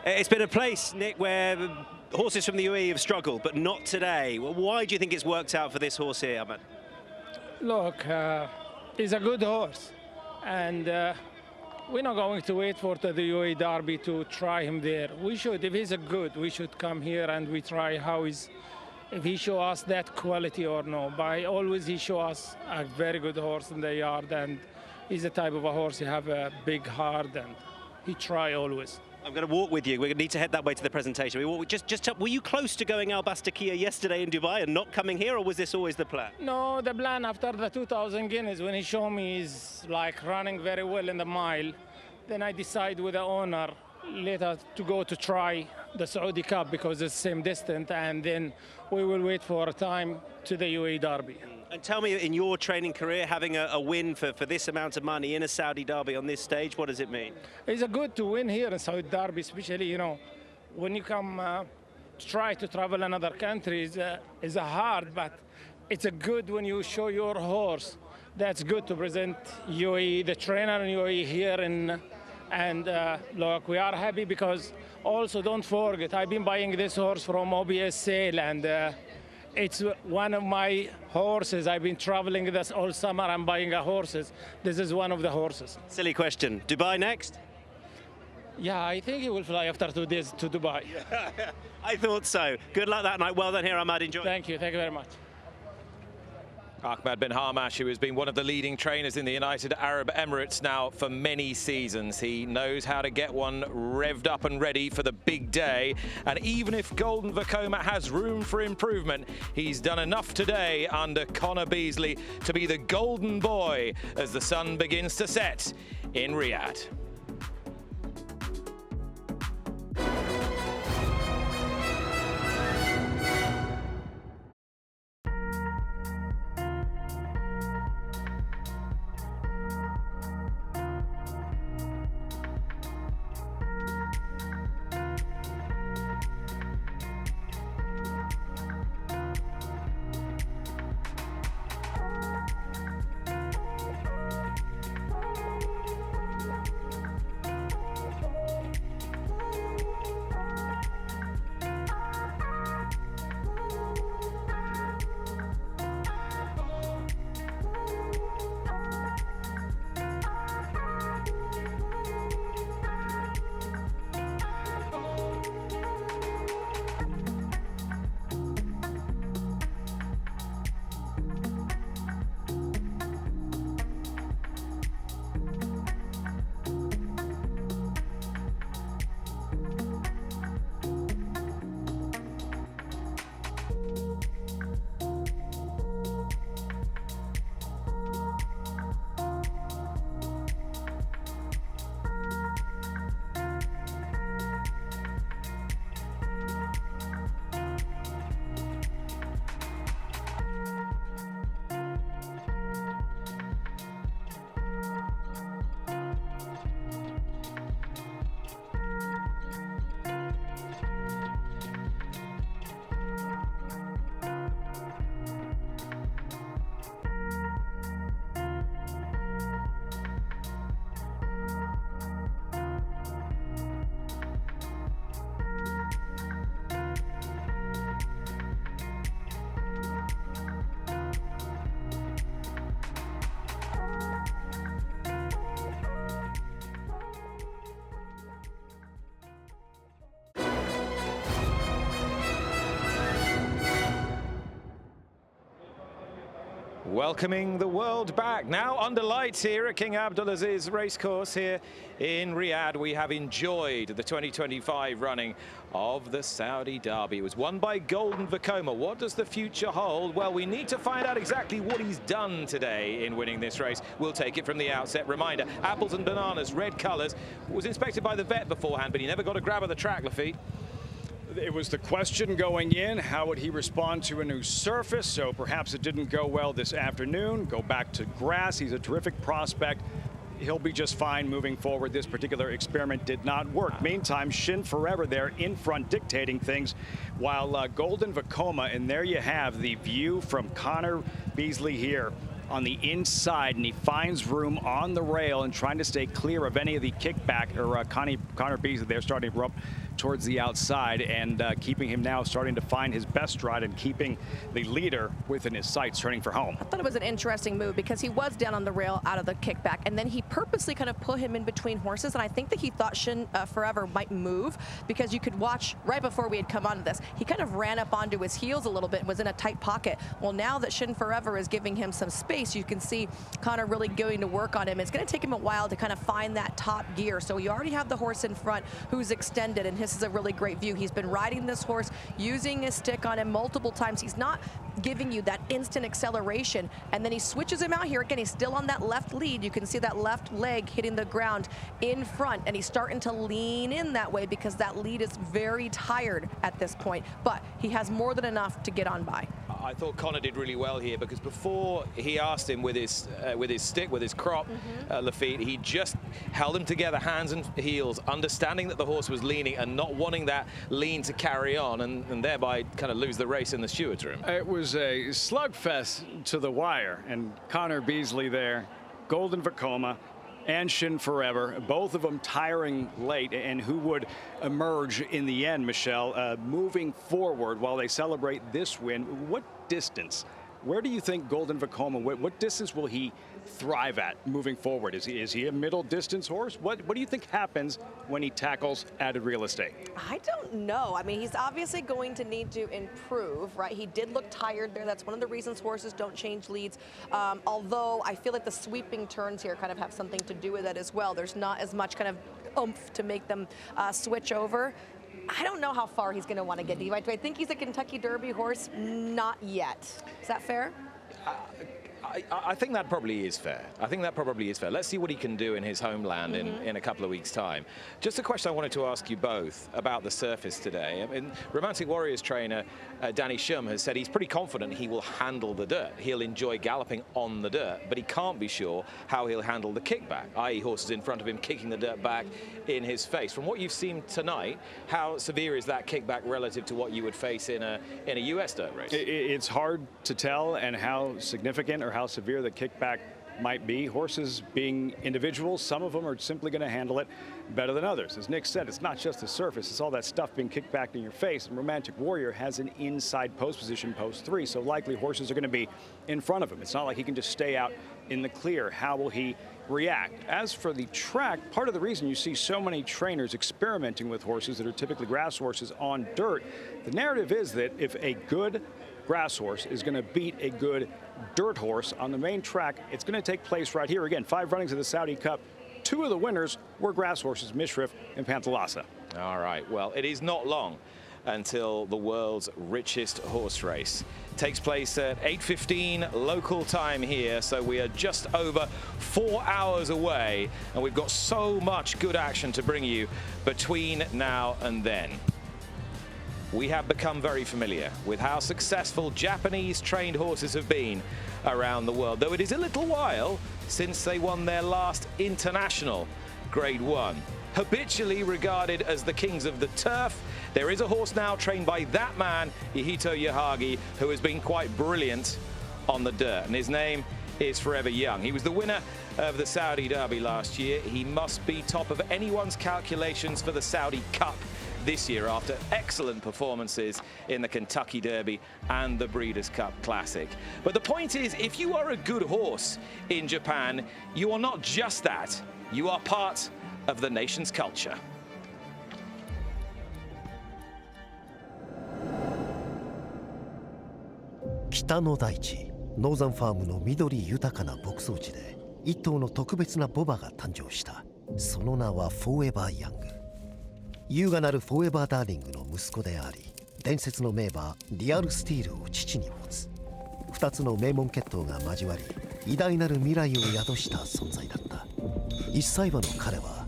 It's been a place, Nick, where horses from the UAE have struggled, but not today. Why do you think it's worked out for this horse here, Ahmed? Look, he's a good horse, and we're not going to wait for the UAE Derby to try him there. We should, if he's a good, we should come here and we try how he's, if he show us that quality or no. By always he show us a very good horse in the yard, and he's the type of a horse, he have a big heart, and he try always. I'm going to walk with you. We're going to need to head that way to the presentation. Were you close to going Al Bastakia yesterday in Dubai and not coming here, or was this always the plan? No, the plan after the 2,000 guineas, when he showed me he's like running very well in the mile, then I decide with the owner later to go to try the Saudi Cup because it's the same distance, and then we will wait for a time to the UAE Derby. And tell me, in your training career, having a win for this amount of money in a Saudi Derby on this stage, what does it mean? It's a good to win here in Saudi Derby, especially, you know, when you come try to travel another country is hard, but it's a good when you show your horse. That's good to present UAE, the trainer in UAE here, and look, we are happy because also don't forget, I've been buying this horse from OBS sale, and it's one of my horses. I've been traveling this all summer. I'm buying horses. This is one of the horses. Silly question. Dubai next? Yeah, I think he will fly after 2 days to Dubai. I thought so. Good luck that night. Well done here, Ahmad. Enjoy. Thank you. Thank you very much. Ahmad bin Hamash, who has been one of the leading trainers in the United Arab Emirates now for many seasons. He knows how to get one revved up and ready for the big day. And even if Golden Vekoma has room for improvement, he's done enough today under Connor Beasley to be the golden boy as the sun begins to set in Riyadh. Welcoming the world back, now under lights here at King Abdulaziz Racecourse here in Riyadh. We have enjoyed the 2025 running of the Saudi Derby. It was won by Golden Vekoma. What does the future hold? Well, we need to find out exactly what he's done today in winning this race. We'll take it from the outset. Reminder, apples and bananas, red colours. Was inspected by the vet beforehand, but he never got a grab of the track, Lafitte. It was the question going in, how would he respond to a new surface? So perhaps it didn't go well this afternoon. Go back to grass. He's a terrific prospect. He'll be just fine moving forward. This particular experiment did not work. Meantime, Shin Forever there in front dictating things while Golden Vekoma, and there you have the view from Connor Beasley here on the inside, and he finds room on the rail and trying to stay clear of any of the kickback, or Connor Beasley there starting to rub towards the outside and keeping him now starting to find his best stride and keeping the leader within his sights, turning for home. I thought it was an interesting move because he was down on the rail out of the kickback, and then he purposely kind of put him in between horses, and I think that he thought Shin Forever might move, because you could watch right before we had come onto this, he kind of ran up onto his heels a little bit and was in a tight pocket. Well, now that Shin Forever is giving him some space, you can see Connor really going to work on him. It's going to take him a while to kind of find that top gear. So you already have the horse in front who's extended, and his misses a really great view. He's been riding this horse, using his stick on him multiple times. He's not giving you that instant acceleration, and then he switches him out here. Again, he's still on that left lead. You can see that left leg hitting the ground in front, and he's starting to lean in that way because that lead is very tired at this point, but he has more than enough to get on by. I thought Connor did really well here because before he asked him with his stick, with his crop, Lafitte, he just held him together, hands and heels, understanding that the horse was leaning and not wanting that lean to carry on and thereby kind of lose the race in the steward's room. It was a slugfest to the wire, and Connor Beasley there, Golden Vekoma, and Shin Forever, both of them tiring late, and who would emerge in the end, Michelle, moving forward while they celebrate this win. What distance? Where do you think Golden Vekoma, what distance will he thrive at moving forward? Is he a middle distance horse? What do you think happens when he tackles added real estate? I don't know. I mean, he's obviously going to need to improve, right? He did look tired there. That's one of the reasons horses don't change leads. Although I feel like the sweeping turns here kind of have something to do with it as well. There's not as much kind of oomph to make them switch over. I don't know how far he's going to want to get. Do I think he's a Kentucky Derby horse? Not yet. Is that fair? I think that probably is fair. I think that probably is fair. Let's see what he can do in his homeland in a couple of weeks' time. Just a question I wanted to ask you both about the surface today. I mean, Romantic Warriors trainer Danny Shum has said he's pretty confident he will handle the dirt. He'll enjoy galloping on the dirt, but he can't be sure how he'll handle the kickback, i.e. horses in front of him kicking the dirt back in his face. From what you've seen tonight, how severe is that kickback relative to what you would face in a US dirt race? It's hard to tell, and how significant or how severe the kickback might be. Horses being individuals, some of them are simply going to handle it better than others. As Nick said, it's not just the surface, it's all that stuff being kicked back in your face. And Romantic Warrior has an inside post position, post 3, so likely horses are going to be in front of him. It's not like he can just stay out in the clear. How will he react? As for the track, part of the reason you see so many trainers experimenting with horses that are typically grass horses on dirt, the narrative is that if a good grass horse is going to beat a good dirt horse on the main track, it's going to take place right here. Again, 5 runnings of the Saudi Cup. 2 of the winners were grass horses, Mishrif and Pantalasa. All right, well, it is not long until the world's richest horse race takes place at 8:15 local time here, so we are just over 4 hours away, and we've got so much good action to bring you between now and then. We have become very familiar with how successful Japanese trained horses have been around the world, though it is a little while since they won their last international Grade 1. Habitually regarded as the kings of the turf, there is a horse now trained by that man, Ihito Yahagi, who has been quite brilliant on the dirt, and his name is Forever Young. He was the winner of the Saudi Derby last year. He must be top of anyone's calculations for the Saudi Cup this year after excellent performances in the Kentucky Derby and the Breeders' Cup Classic. But the point is, if you are a good horse in Japan, you are not just that. You are part of the nation's culture. 北の大地、ノーザンファームの緑豊かな牧草地で一頭の特別なボバが誕生した。その名はフォーエバーヤング。優雅なるフォーエバーダーリングの息子であり、伝説の名馬リアルスティールを父に持つ。2つの名門血統が交わり、偉大なる未来を宿した存在だった。1歳馬の彼は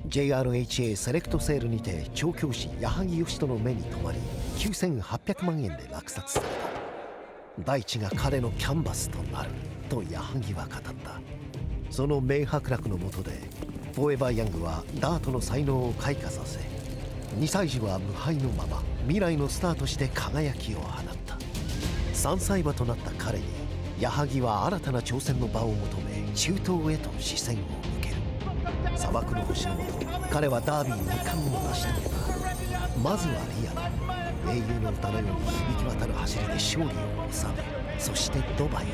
JRHA セレクトセールにて調教師矢作義人の目に留まり9800万円で落札された。大地が彼のキャンバスとなると矢作は語った。その名伯楽の下でフォーエバーヤングはダートの才能を開花させ、2歳児は無敗のまま未来のスターとして輝きを放った。3歳馬となった彼に矢作は新たな挑戦の場を求め中東へと視線を向ける。砂漠の星の下、彼はダービー2冠を成し遂げた。まずはリアド、英雄の歌のように響き渡る走りで勝利を収め、そしてドバイへ、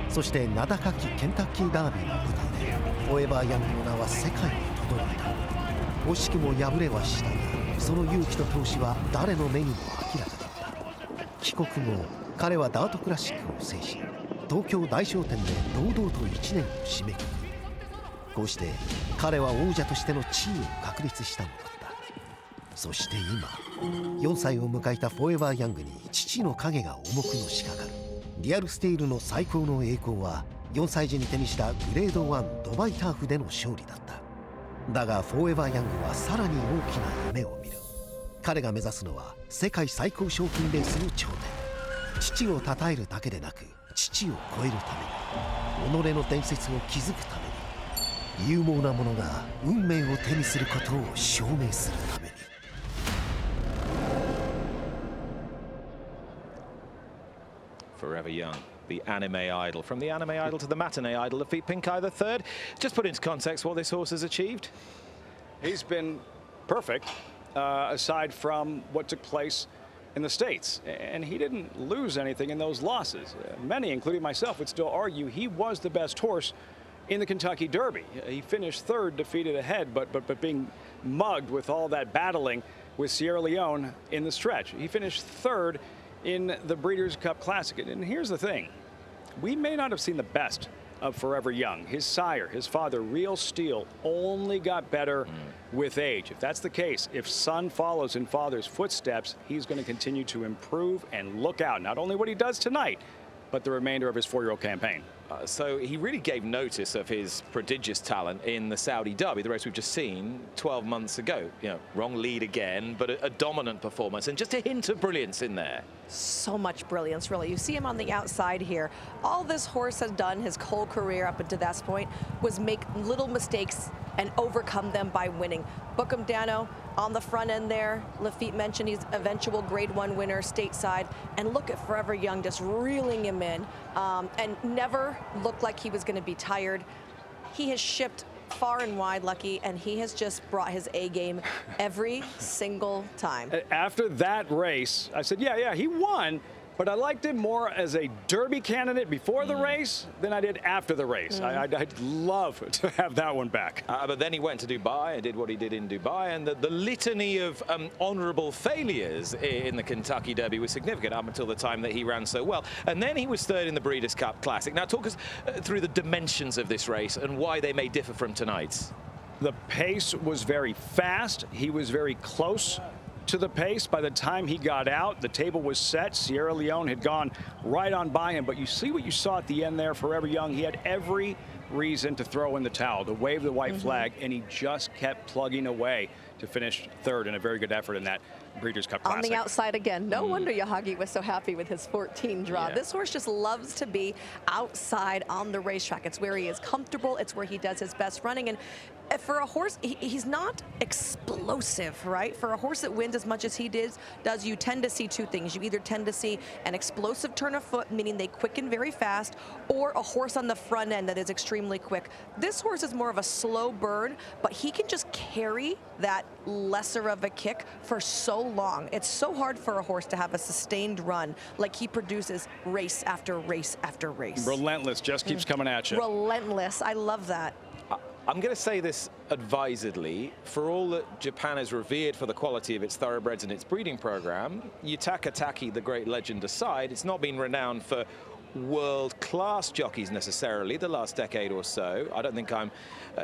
そして名高きケンタッキーダービーの舞台でフォーエバーヤングの名は世界に轟いた。惜しくも敗れはしたが、その勇気と闘志は誰の目にも明らかだった。帰国後、彼はダートクラシックを制し、東京大商店で堂々と1年を締めくくる。こうして彼は王者としての地位を確立したのだった。そして今4歳を迎えたフォーエバーヤングに父の影が重くのしかかる。リアルステイルの最高の栄光は4歳児に手にしたグレード1ドバイターフでの勝利だった。だがフォーエバーヤングはさらに大きな夢を見る。彼が目指すのは世界最高賞金レースの頂点。父を称えるだけでなく父を超えるために、己の伝説を築くために、勇猛な者が運命を手にすることを証明するために。Forever Young, the anime idol. From the anime idol to the matinee idol, Lafitte Pinkai III. Just put into context what this horse has achieved. He's been perfect, aside from what took place in the States. And he didn't lose anything in those losses. Many, including myself, would still argue he was the best horse in the Kentucky Derby. He finished third, defeated ahead, but being mugged with all that battling with Sierra Leone in the stretch. He finished third in the Breeders' Cup Classic. And here's the thing. We may not have seen the best of Forever Young. His sire, his father, Real Steel, only got better with age. If that's the case, if son follows in father's footsteps, he's going to continue to improve and look out. Not only what he does tonight, but the remainder of his four-year-old campaign. So he really gave notice of his prodigious talent in the Saudi Derby, the race we've just seen 12 months ago. You know, wrong lead again, but a dominant performance and just a hint of brilliance in there. So much brilliance, really. You see him on the outside here. All this horse has done his whole career up until this point was make little mistakes and overcome them by winning. Bookham Dano on the front end there. Lafitte mentioned he's eventual Grade 1 winner stateside. And look at Forever Young just reeling him in and never looked like he was going to be tired. He has shipped far and wide, Lucky, and he has just brought his A game every single time. After that race, I said, yeah, he won, but I liked him more as a Derby candidate before the race than I did after the race. I'd love to have that one back. But then he went to Dubai and did what he did in Dubai, and the litany of honourable failures in the Kentucky Derby was significant up until the time that he ran so well. And then he was third in the Breeders' Cup Classic. Now talk us through the dimensions of this race and why they may differ from tonight's. The pace was very fast. He was very close to the pace. By the time he got out, the table was set. Sierra Leone had gone right on by him. But you see what you saw at the end there, Forever Young. He had every reason to throw in the towel, to wave the white flag, and he just kept plugging away to finish third in a very good effort in that Breeders' Cup Classic. On the outside again. No wonder Jockey was so happy with his 14 draw. Yeah. This horse just loves to be outside on the racetrack. It's where he is comfortable. It's where he does his best running. And for a horse, he's not explosive, right? For a horse that wins as much as he does, you tend to see two things. You either tend to see an explosive turn of foot, meaning they quicken very fast, or a horse on the front end that is extremely quick. This horse is more of a slow burn, but he can just carry that lesser of a kick for so long. It's so hard for a horse to have a sustained run like he produces race after race after race. Relentless, just keeps coming at you. Relentless. I love that. I'm going to say this advisedly. For all that Japan is revered for the quality of its thoroughbreds and its breeding program, Yutaka Taki, the great legend aside, it's not been renowned for world-class jockeys necessarily the last decade or so. I don't think I'm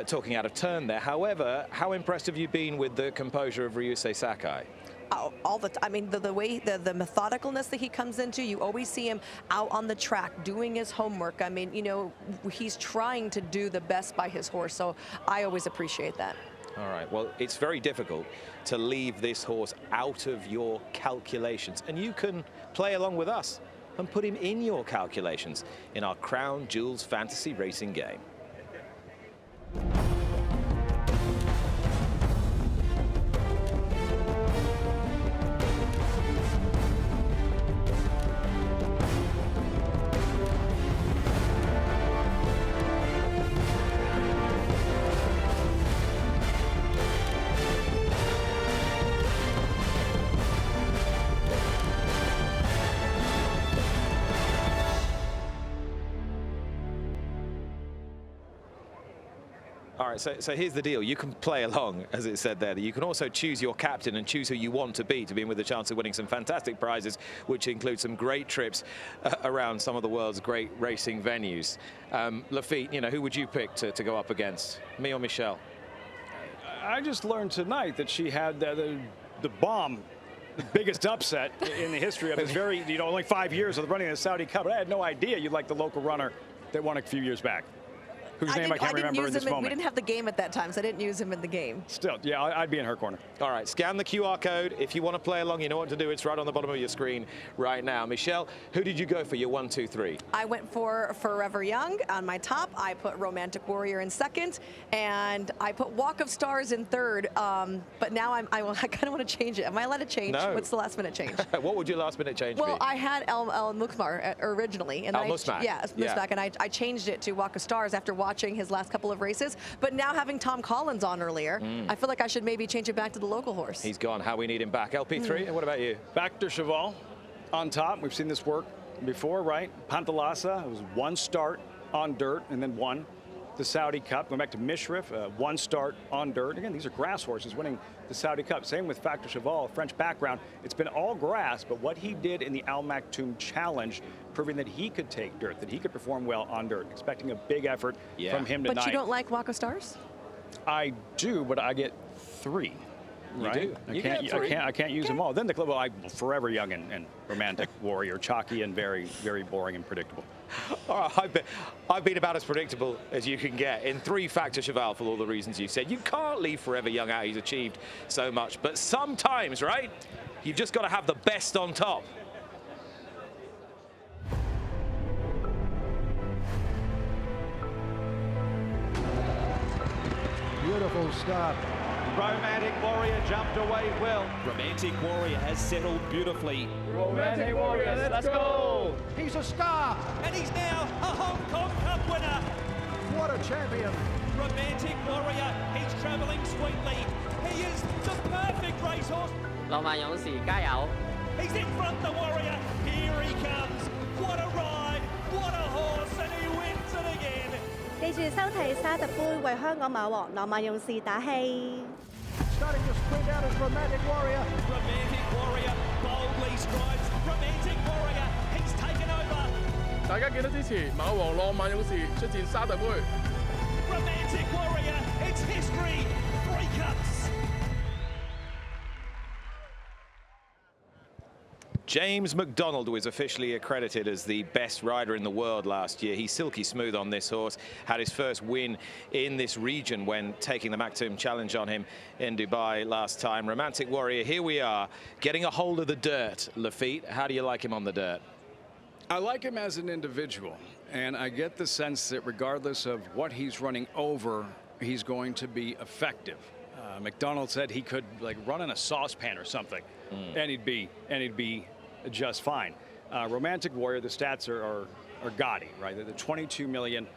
talking out of turn there. However, how impressed have you been with the composure of Ryusei Sakai? I mean, the way, the methodicalness that he comes into, you always see him out on the track doing his homework. I mean, you know, he's trying to do the best by his horse, so I always appreciate that. All right, well, it's very difficult to leave this horse out of your calculations, and you can play along with us and put him in your calculations in our Crown Jewels fantasy racing game. All right, so here's the deal. You can play along, as it said there. You can also choose your captain and choose who you want to be with a chance of winning some fantastic prizes, which include some great trips around some of the world's great racing venues. Lafitte, you know, who would you pick to go up against, me or Michelle? I just learned tonight that she had the the bomb, the biggest upset in the history of his very, only 5 years of running the Saudi Cup. I had no idea you'd like the local runner that won a few years back. Whose name I can't remember in this moment. We didn't have the game at that time, so I didn't use him in the game. Still, yeah, I'd be in her corner. All right, scan the QR code. If you want to play along, you know what to do. It's right on the bottom of your screen right now. Michelle, who did you go for your 1, 2, 3? I went for Forever Young on my top. I put Romantic Warrior in second, and I put Walk of Stars in third. But now I kind of want to change it. Am I allowed to change? No. What's the last minute change? What would your last minute change be? Well, I had El Mukmar originally. And Musmak. Yeah, Musmak, and I changed it to Walk of Stars after watching his last couple of races. But now having Tom Collins on earlier, I feel like I should maybe change it back to the local horse. He's gone. How we need him back. LP3, and what about you? Factor Cheval on top. We've seen this work before, right? Pantalasa, it was 1 start on dirt and then won the Saudi Cup. Going back to Mishrif, 1 start on dirt. Again, these are grass horses winning the Saudi Cup. Same with Factor Cheval, French background. It's been all grass, but what he did in the Al Maktoum Challenge, proving that he could take dirt, that he could perform well on dirt. Expecting a big effort from him tonight. But you don't like Walk of Stars? I do, but I get 3. Right? You do. I can't use them all. Then the club, well, Forever Young and Romantic Warrior, chalky and very, very boring and predictable. All right, I've been about as predictable as you can get in 3 Factor Cheval for all the reasons you said. You can't leave Forever Young out. He's achieved so much. But sometimes, right, you've just got to have the best on top. Beautiful start. Romantic Warrior jumped away well. Romantic Warrior has settled beautifully. Romantic Warrior, let's go! He's a star. And he's now a Hong Kong Cup winner. What a champion. Romantic Warrior, he's travelling sweetly. He is the perfect racehorse. 浪漫勇士加油 He's in front, the Warrior. Here he comes. What a ride, what a horse, and he wins it again. 記住收睇沙特杯，為香港馬王浪漫勇士打氣。 Starting to sprint out as Romantic Warrior. Romantic Warrior boldly strides. Romantic Warrior, he's taken over. 大家記得支持馬王浪漫勇士出戰沙特杯。Romantic Warrior, it's history. 3 cups. James McDonald was officially accredited as the best rider in the world last year. He's silky smooth on this horse, had his first win in this region when taking the Maktoum Challenge on him in Dubai last time. Romantic Warrior, here we are, getting a hold of the dirt. Lafitte, how do you like him on the dirt? I like him as an individual, and I get the sense that regardless of what he's running over, he's going to be effective. McDonald said he could like run in a saucepan or something, and he'd be just fine. Romantic Warrior, the stats are gaudy, right? The 22 million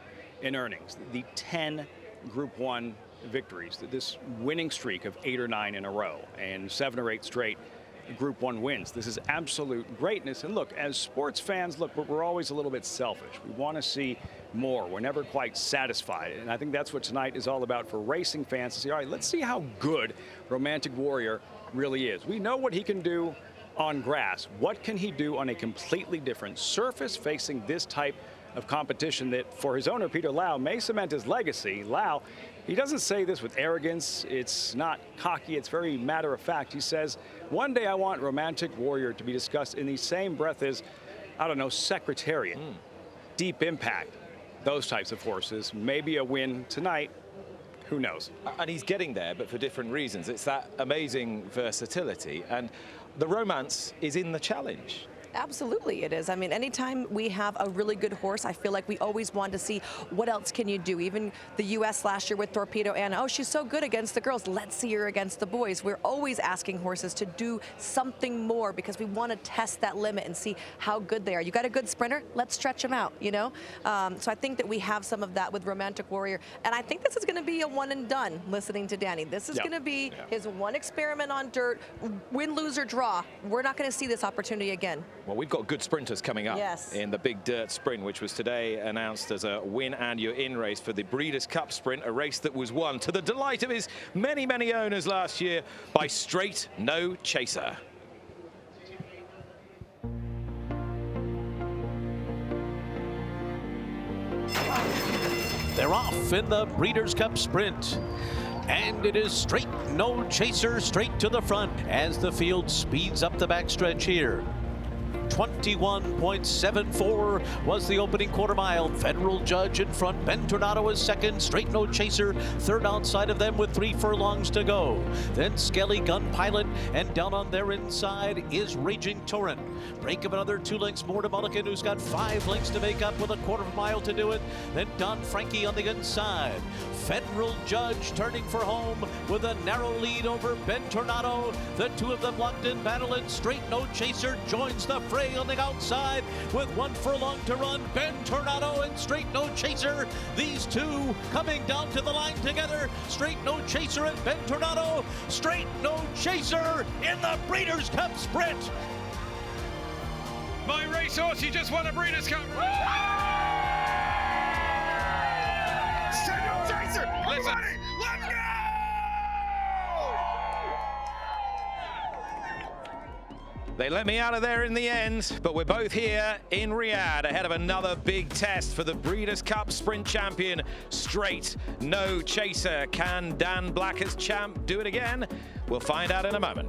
in earnings, the 10 Group 1 victories, this winning streak of 8 or 9 in a row, and 7 or 8 straight Group 1 wins. This is absolute greatness. And look, as sports fans, look, we're always a little bit selfish. We want to see more. We're never quite satisfied. And I think that's what tonight is all about for racing fans, to say, all right, let's see how good Romantic Warrior really is. We know what he can do on grass. What can he do on a completely different surface facing this type of competition that, for his owner, Peter Lau, may cement his legacy? Lau, he doesn't say this with arrogance. It's not cocky. It's very matter of fact. He says, one day I want Romantic Warrior to be discussed in the same breath as, I don't know, Secretariat, Deep Impact, those types of horses. Maybe a win tonight. Who knows? And he's getting there, but for different reasons. It's that amazing versatility. And the romance is in the challenge. Absolutely it is. I mean, anytime we have a really good horse, I feel like we always want to see what else can you do. Even the U.S. last year with Torpedo Anna, oh, she's so good against the girls. Let's see her against the boys. We're always asking horses to do something more because we want to test that limit and see how good they are. You got a good sprinter? Let's stretch them out, you know? So I think that we have some of that with Romantic Warrior. And I think this is going to be a one and done, listening to Danny. This is going to be his one experiment on dirt, win, lose, or draw. We're not going to see this opportunity again. Well, we've got good sprinters coming up in the big dirt sprint, which was today announced as a win and you're in race for the Breeders' Cup Sprint, a race that was won to the delight of his many, many owners last year by Straight No Chaser. They're off in the Breeders' Cup Sprint. and it is straight, no chaser, straight to the front as the field speeds up the backstretch here. 21.74 was the opening quarter mile. Federal Judge in front. Ben Tornado is second. Straight No Chaser third outside of them with 3 furlongs to go. Then Skelly, Gun Pilot, and down on their inside is Raging Torrent. Break of another 2 lengths more to Mulligan, who's got 5 lengths to make up with a quarter of a mile to do it. Then Don Frankie on the inside. Federal Judge turning for home with a narrow lead over Ben Tornado. The 2 of them locked in battle, and Straight No Chaser joins the fray on the outside with 1 furlong to run. Ben Tornado and Straight No Chaser, these 2 coming down to the line together. Straight No Chaser and Ben Tornado. Straight No Chaser in the Breeders' Cup Sprint. My racehorse, he just won a Breeders' Cup. Straight No Chaser, everybody, let's go! They let me out of there in the end, but we're both here in Riyadh ahead of another big test for the Breeders' Cup Sprint Champion, Straight No Chaser. Can Dan Black as champ do it again? We'll find out in a moment.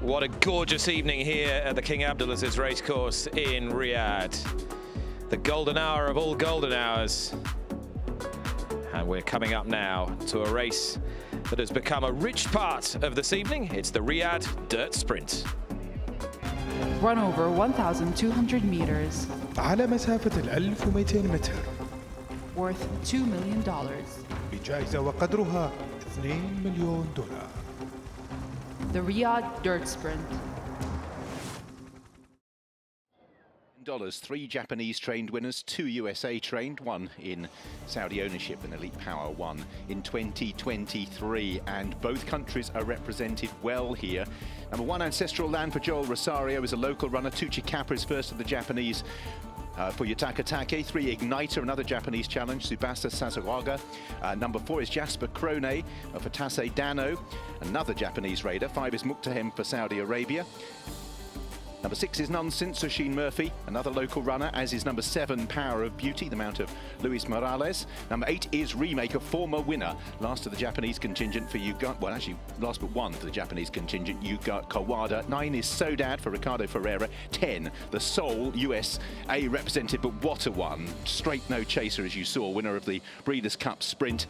What a gorgeous evening here at the King Abdulaziz Racecourse in Riyadh. The golden hour of all golden hours. And we're coming up now to a race that has become a rich part of this evening. It's the Riyadh Dirt Sprint. Run over 1,200 meters. على مسافة 1200 متر. Worth $2 million. بجائزة وقدرها $2 مليون. The Riyadh Dirt Sprint. $3 Japanese trained winners, 2 USA trained, 1 in Saudi ownership and Elite Power 1 in 2023, and both countries are represented well here. Number 1 Ancestral Land for Joel Rosario is a local runner. 2 Chikapa is first of the Japanese for Yutaka Take. 3 Igniter, another Japanese challenge, Tsubasa Sazaraga. Number 4 is Jasper Krone for Tase Dano, another Japanese raider. 5 is Muktahem for Saudi Arabia. Number 6 is Nonsense, Oisin Murphy, another local runner, as is number 7, Power of Beauty, the mount of Luis Morales. Number 8 is Remake, a former winner, last of the Japanese contingent for Yuga, well actually last but one for the Japanese contingent, Yuga Kawada. 9 is Sodad for Ricardo Ferreira. 10, the Seoul USA represented, but what a one. Straight no chaser, as you saw, winner of the Breeders' Cup Sprint.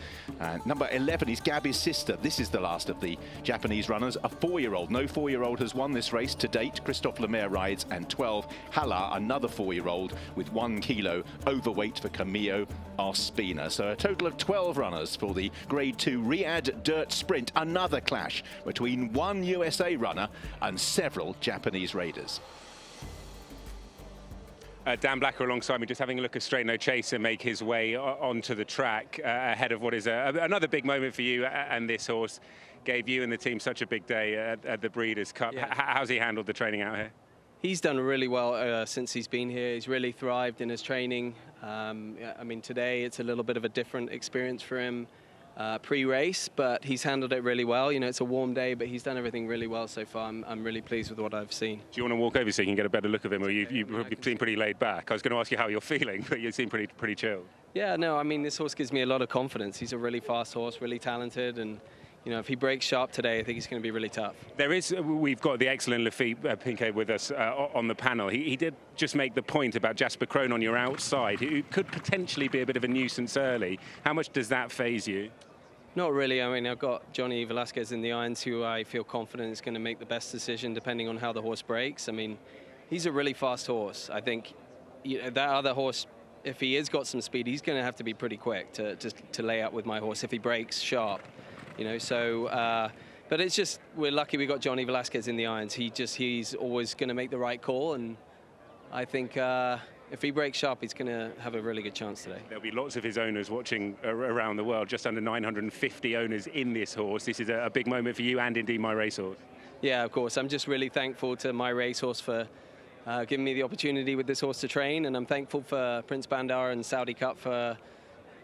Number 11 is Gabby's sister. This is the last of the Japanese runners, a 4-year-old. No 4-year-old has won this race to date. Christophe Lemaire rides, and 12, Hala, another 4-year-old with 1 kilo overweight for Camillo Ospina. So a total of 12 runners for the Grade 2 Riyadh Dirt Sprint. Another clash between one USA runner and several Japanese raiders. Dan Blacker alongside me, just having a look at Straight No Chaser make his way onto the track ahead of what is another big moment for you and this horse. Gave you and the team such a big day at the Breeders' Cup. Yeah. How's he handled the training out here? He's done really well since he's been here. He's really thrived in his training. I mean, today it's a little bit of a different experience for him pre-race, but he's handled it really well. You know, it's a warm day, but he's done everything really well so far. I'm really pleased with what I've seen. Do you want to walk over so you can get a better look of him, or you seem pretty laid back? I was going to ask you how you're feeling, but you seem pretty chilled. Yeah, no, I mean, this horse gives me a lot of confidence. He's a really fast horse, really talented, and you know, if he breaks sharp today, I think he's going to be really tough. We've got the excellent Lafitte Pincay with us on the panel. He did just make the point about Jasper Krohn on your outside, who could potentially be a bit of a nuisance early. How much does that faze you? Not really. I mean, I've got Johnny Velasquez in the irons, who I feel confident is going to make the best decision depending on how the horse breaks. I mean, he's a really fast horse. I think that other horse, if he has got some speed, he's going to have to be pretty quick to lay out with my horse if he breaks sharp. You know, so, but it's just, we're lucky we got Johnny Velasquez in the irons. He's always going to make the right call, and I think if he breaks sharp, he's going to have a really good chance today. There'll be lots of his owners watching around the world, just under 950 owners in this horse. This is a big moment for you and indeed My Racehorse. Yeah, of course. I'm just really thankful to My Racehorse for giving me the opportunity with this horse to train, and I'm thankful for Prince Bandar and Saudi Cup for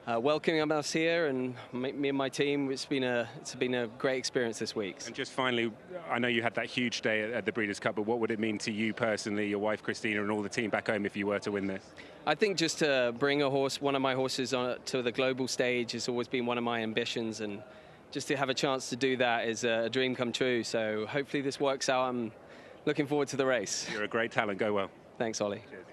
welcoming us here, and me and my team. It's been a great experience this week. And just finally, I know you had that huge day at the Breeders' Cup, but what would it mean to you personally, your wife Christina, and all the team back home if you were to win this? I think just to bring one of my horses to the global stage has always been one of my ambitions, and just to have a chance to do that is a dream come true. So hopefully this works out. I'm looking forward to the race. You're a great talent. Go well. Thanks, Ollie. Cheers.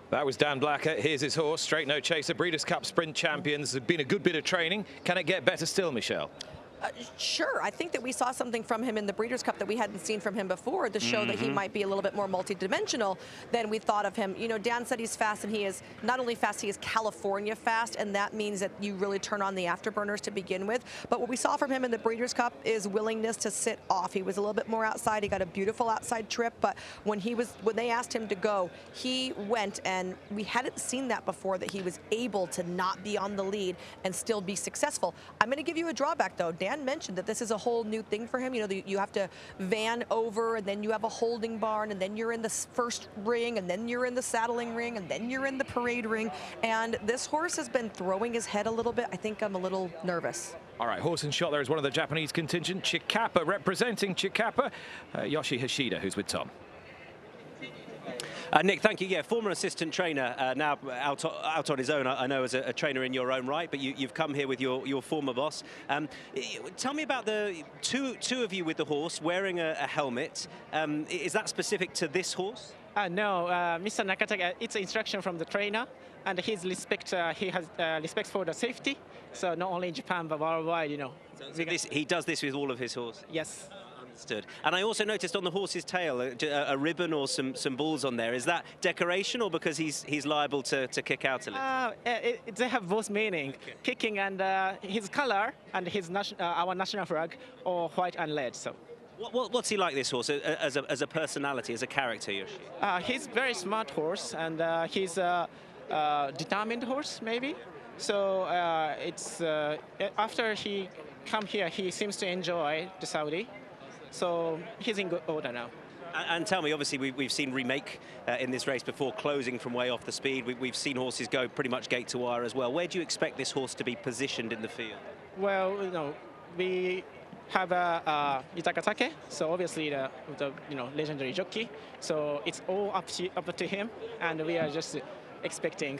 That was Dan Blacker. Here's his horse, Straight No Chaser, Breeders' Cup Sprint champions. There's been a good bit of training. Can it get better still, Michelle? Sure. I think that we saw something from him in the Breeders' Cup that we hadn't seen from him before to show that he might be a little bit more multidimensional than we thought of him. You know, Dan said he's fast, and he is not only fast, he is California fast, and that means that you really turn on the afterburners to begin with. But what we saw from him in the Breeders' Cup is willingness to sit off. He was a little bit more outside. He got a beautiful outside trip, but when they asked him to go, he went, and we hadn't seen that before, that he was able to not be on the lead and still be successful. I'm going to give you a drawback, though. Dan mentioned that this is a whole new thing for him. You know, you have to van over, and then you have a holding barn, and then you're in the first ring, and then you're in the saddling ring, and then you're in the parade ring. And this horse has been throwing his head a little bit. I think I'm a little nervous. All right, horse and shot there is one of the Japanese contingent. Chikapa representing Chikapa. Yoshi Hashida, who's with Tom. Nick, thank you. Yeah, former assistant trainer, now out on his own, I know, as a trainer in your own right, but you've come here with your former boss. Tell me about the two of you with the horse wearing a helmet. Is that specific to this horse? No, Mr. Nakataka, it's instruction from the trainer, and he has respect for the safety. So not only in Japan, but worldwide, you know. So he does this with all of his horses? Yes. Understood. And I also noticed on the horse's tail a ribbon or some balls on there. Is that decoration, or because he's liable to kick out a little? They have both meaning. Okay. Kicking and his color and his our national flag, or white and red. So. What's he like, this horse, as a personality, as a character, Yoshi? He's very smart horse, and he's a determined horse, maybe. So it's after he come here, he seems to enjoy the Saudi. So he's in good order now. And tell me, obviously, we've seen Remake in this race before, closing from way off the speed. We've seen horses go pretty much gate to wire as well. Where do you expect this horse to be positioned in the field? Well, you know, we have Yutaka Take, so obviously the legendary jockey. So it's all up to him, and we are just expecting.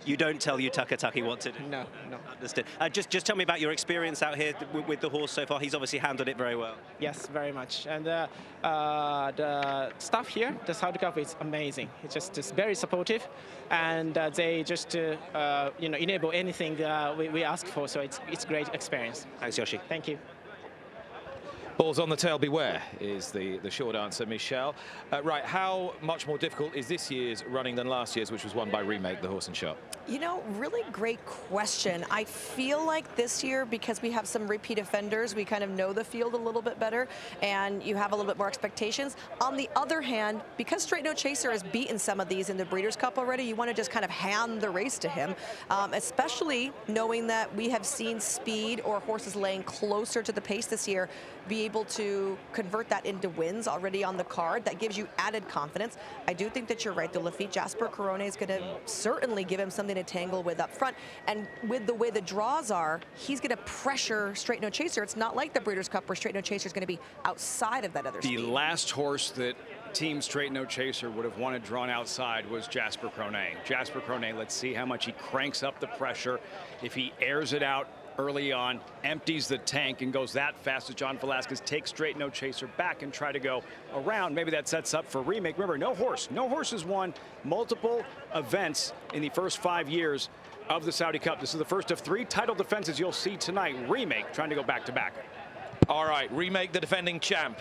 You don't tell Yutaka Take what to do? No. Understood. Just tell me about your experience out here with the horse so far. He's obviously handled it very well. Yes, very much. And the staff here, the Saudi Cup, is amazing. It's just very supportive, and they just enable anything we ask for. So it's great experience. Thanks, Yoshi. Thank you. Balls on the tail, beware, is the short answer, Michelle. Right, how much more difficult is this year's running than last year's, which was won by Remake, the horse and shot? Really great question. I feel like this year, because we have some repeat offenders, we kind of know the field a little bit better, and you have a little bit more expectations. On the other hand, because Straight No Chaser has beaten some of these in the Breeders' Cup already, you want to just kind of hand the race to him, especially knowing that we have seen speed or horses laying closer to the pace this year be able to convert that into wins already on the card. That gives you added confidence. I do think that you're right. The Lafitte Jasper Corone is going to certainly give him something to tangle with up front. And with the way the draws are, he's going to pressure Straight No Chaser. It's not like the Breeders' Cup where Straight No Chaser is going to be outside of that other speed. The last horse that Team Straight No Chaser would have wanted drawn outside was Jasper Corone. Jasper Corone, let's see how much he cranks up the pressure. If he airs it out early on, empties the tank, and goes that fast as John Velasquez takes Straight No Chaser back and try to go around. Maybe that sets up for Remake. Remember, no horse has won multiple events in the first 5 years of the Saudi Cup. This is the first of 3 title defenses you'll see tonight. Remake trying to go back-to-back. All right, Remake, the defending champ,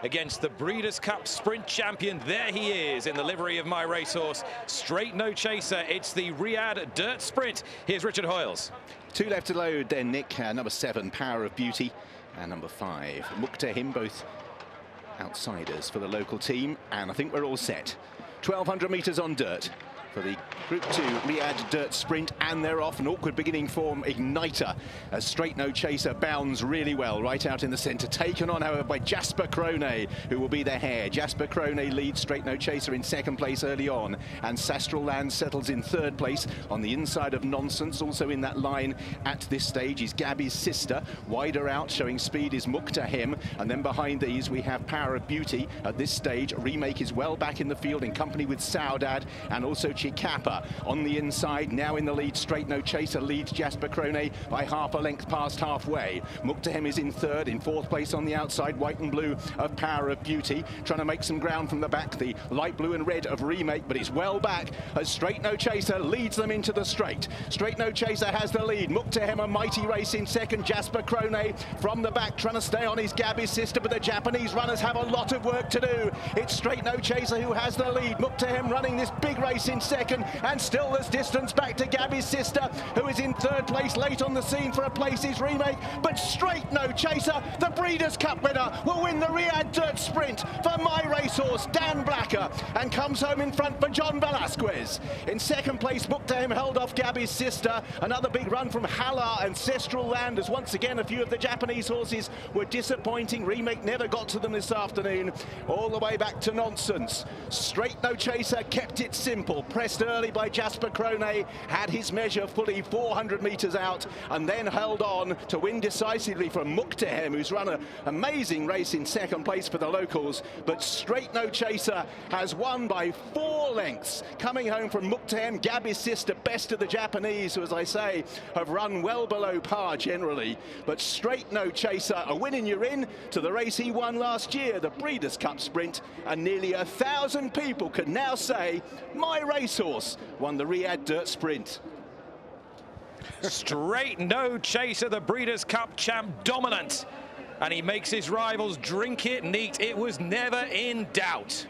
against the Breeders' Cup Sprint champion. There he is in the livery of My Racehorse, Straight No Chaser. It's the Riyadh Dirt Sprint. Here's Richard Hoyles. 2 left to load then, Nick. Number 7, Power of Beauty, and number 5, Muktahim, both outsiders for the local team. And I think we're all set. 1,200 metres on dirt for the Group 2 Riyadh Dirt Sprint, and they're off. An awkward beginning form Igniter as Straight No Chaser bounds really well right out in the centre, taken on however by Jasper Corone, who will be their hare. Jasper Corone leads Straight No Chaser in 2nd place early on, and Sastral Land settles in 3rd place on the inside of Nonsense. Also in that line at this stage is Gabby's Sister. Wider out, showing speed, is Muktahim, and then behind these we have Power of Beauty. At this stage, Remake is well back in the field in company with Saudade and also Chikapa. On the inside, now in the lead, Straight No Chaser leads Jasper Corone by half a length past halfway. Muktahim is in 3rd, in 4th place on the outside, white and blue of Power of Beauty, trying to make some ground from the back, the light blue and red of Remake, but it's well back as Straight No Chaser leads them into the straight. Straight No Chaser has the lead. Muktahim a mighty race in 2nd. Jasper Corone from the back trying to stay on his Gabby's Sister, but the Japanese runners have a lot of work to do. It's Straight No Chaser who has the lead. Muktahim running this big race in 2nd, and still there's distance back to Gabby's Sister, who is in 3rd place. Late on the scene for a place is Remake, but Straight No Chaser, the Breeders' Cup winner, will win the Riyadh Dirt Sprint for My Racehorse, Dan Blacker, and comes home in front for John Velasquez. In 2nd place, Muktahim held off Gabby's Sister. Another big run from Hala and Sestral Land, as once again a few of the Japanese horses were disappointing. Remake never got to them this afternoon. All the way back to Nonsense. Straight No Chaser kept it simple, pressed early by Jasper Corone, had his measure fully 400 metres out, and then held on to win decisively from Muktahim, who's run an amazing race in 2nd place for the locals. But Straight No Chaser has won by 4 lengths, coming home from Muktahim. Gabby's Sister, best of the Japanese, who, as I say, have run well below par generally. But Straight No Chaser, a win and you're in to the race he won last year, the Breeders' Cup Sprint, and nearly 1,000 people can now say My Racehorse won the Riyadh Dirt Sprint. Straight No Chaser, the Breeders' Cup champ, dominant, and he makes his rivals drink it neat. It was never in doubt.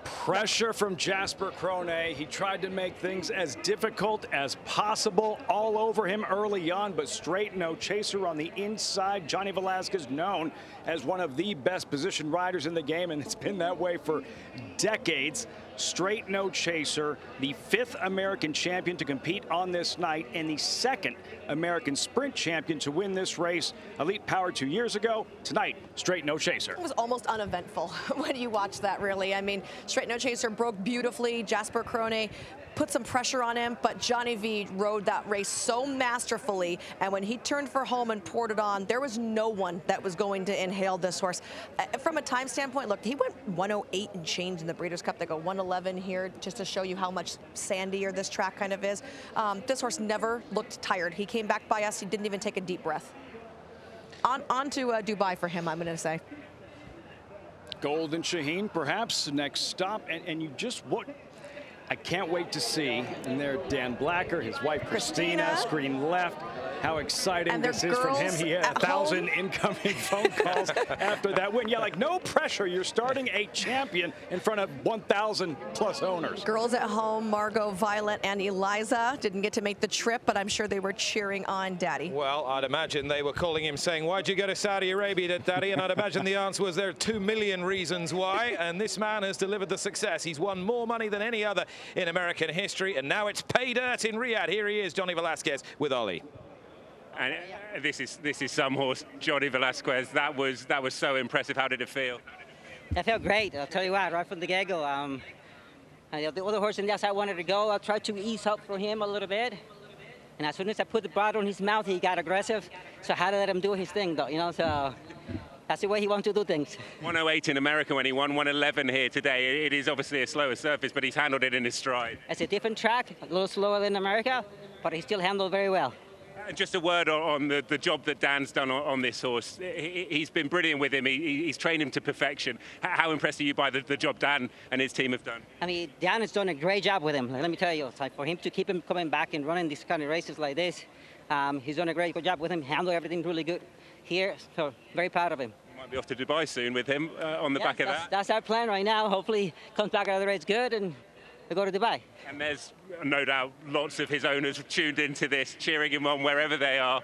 Pressure from Jasper Corone. He tried to make things as difficult as possible all over him early on, but Straight No Chaser on the inside. Johnny Velasquez, known as one of the best position riders in the game, and it's been that way for decades. Straight No Chaser, the 5th American champion to compete on this night, and the 2nd American sprint champion to win this race. Elite Power 2 years ago. Tonight, Straight No Chaser. It was almost uneventful when you watch that, really. I mean, Straight No Chaser broke beautifully. Jasper Corone put some pressure on him, but Johnny V rode that race so masterfully, and when he turned for home and poured it on, there was no one that was going to inhale this horse. From a time standpoint, look, he went 108 and change in the Breeders' Cup. They go 111 here, just to show you how much sandier this track kind of is. This horse never looked tired. He came back by us. He didn't even take a deep breath. On to Dubai for him, I'm going to say. Golden Shaheen, perhaps, next stop. And you just, what I can't wait to see. And there, Dan Blacker, his wife, Christina, screen left. How exciting this is from him. He had 1,000 incoming phone calls after that win. Yeah, like no pressure. You're starting a champion in front of 1,000 plus owners. Girls at home, Margot, Violet, and Eliza didn't get to make the trip, but I'm sure they were cheering on Daddy. Well, I'd imagine they were calling him saying, why'd you go to Saudi Arabia, Daddy? And I'd imagine the answer was there are 2 million reasons why. And this man has delivered the success. He's won more money than any other in American history. And now it's pay dirt in Riyadh. Here he is, Johnny Velasquez with Ollie. And this is some horse, Johnny Velasquez. That was so impressive. How did it feel? It felt great. I'll tell you what, right from the get-go. The other horse in the outside wanted to go. I tried to ease up for him a little bit. And as soon as I put the bridle on his mouth, he got aggressive. So I had to let him do his thing, though, you know, so that's the way he wants to do things. 108 in America when he won, 111 here today. It is obviously a slower surface, but he's handled it in his stride. It's a different track, a little slower than America, but he still handled very well. And just a word on the job that Dan's done on this horse. He's been brilliant with him. He's trained him to perfection. How impressed are you by the job Dan and his team have done? I mean, Dan has done a great job with him. Let me tell you, it's like for him to keep him coming back and running these kind of races like this, he's done a great job with him, handled everything really good here. So very proud of him. You might be off to Dubai soon with him on the back of that. That's our plan right now. Hopefully comes back out of the race good and we go to Dubai. And there's no doubt lots of his owners tuned into this, cheering him on wherever they are.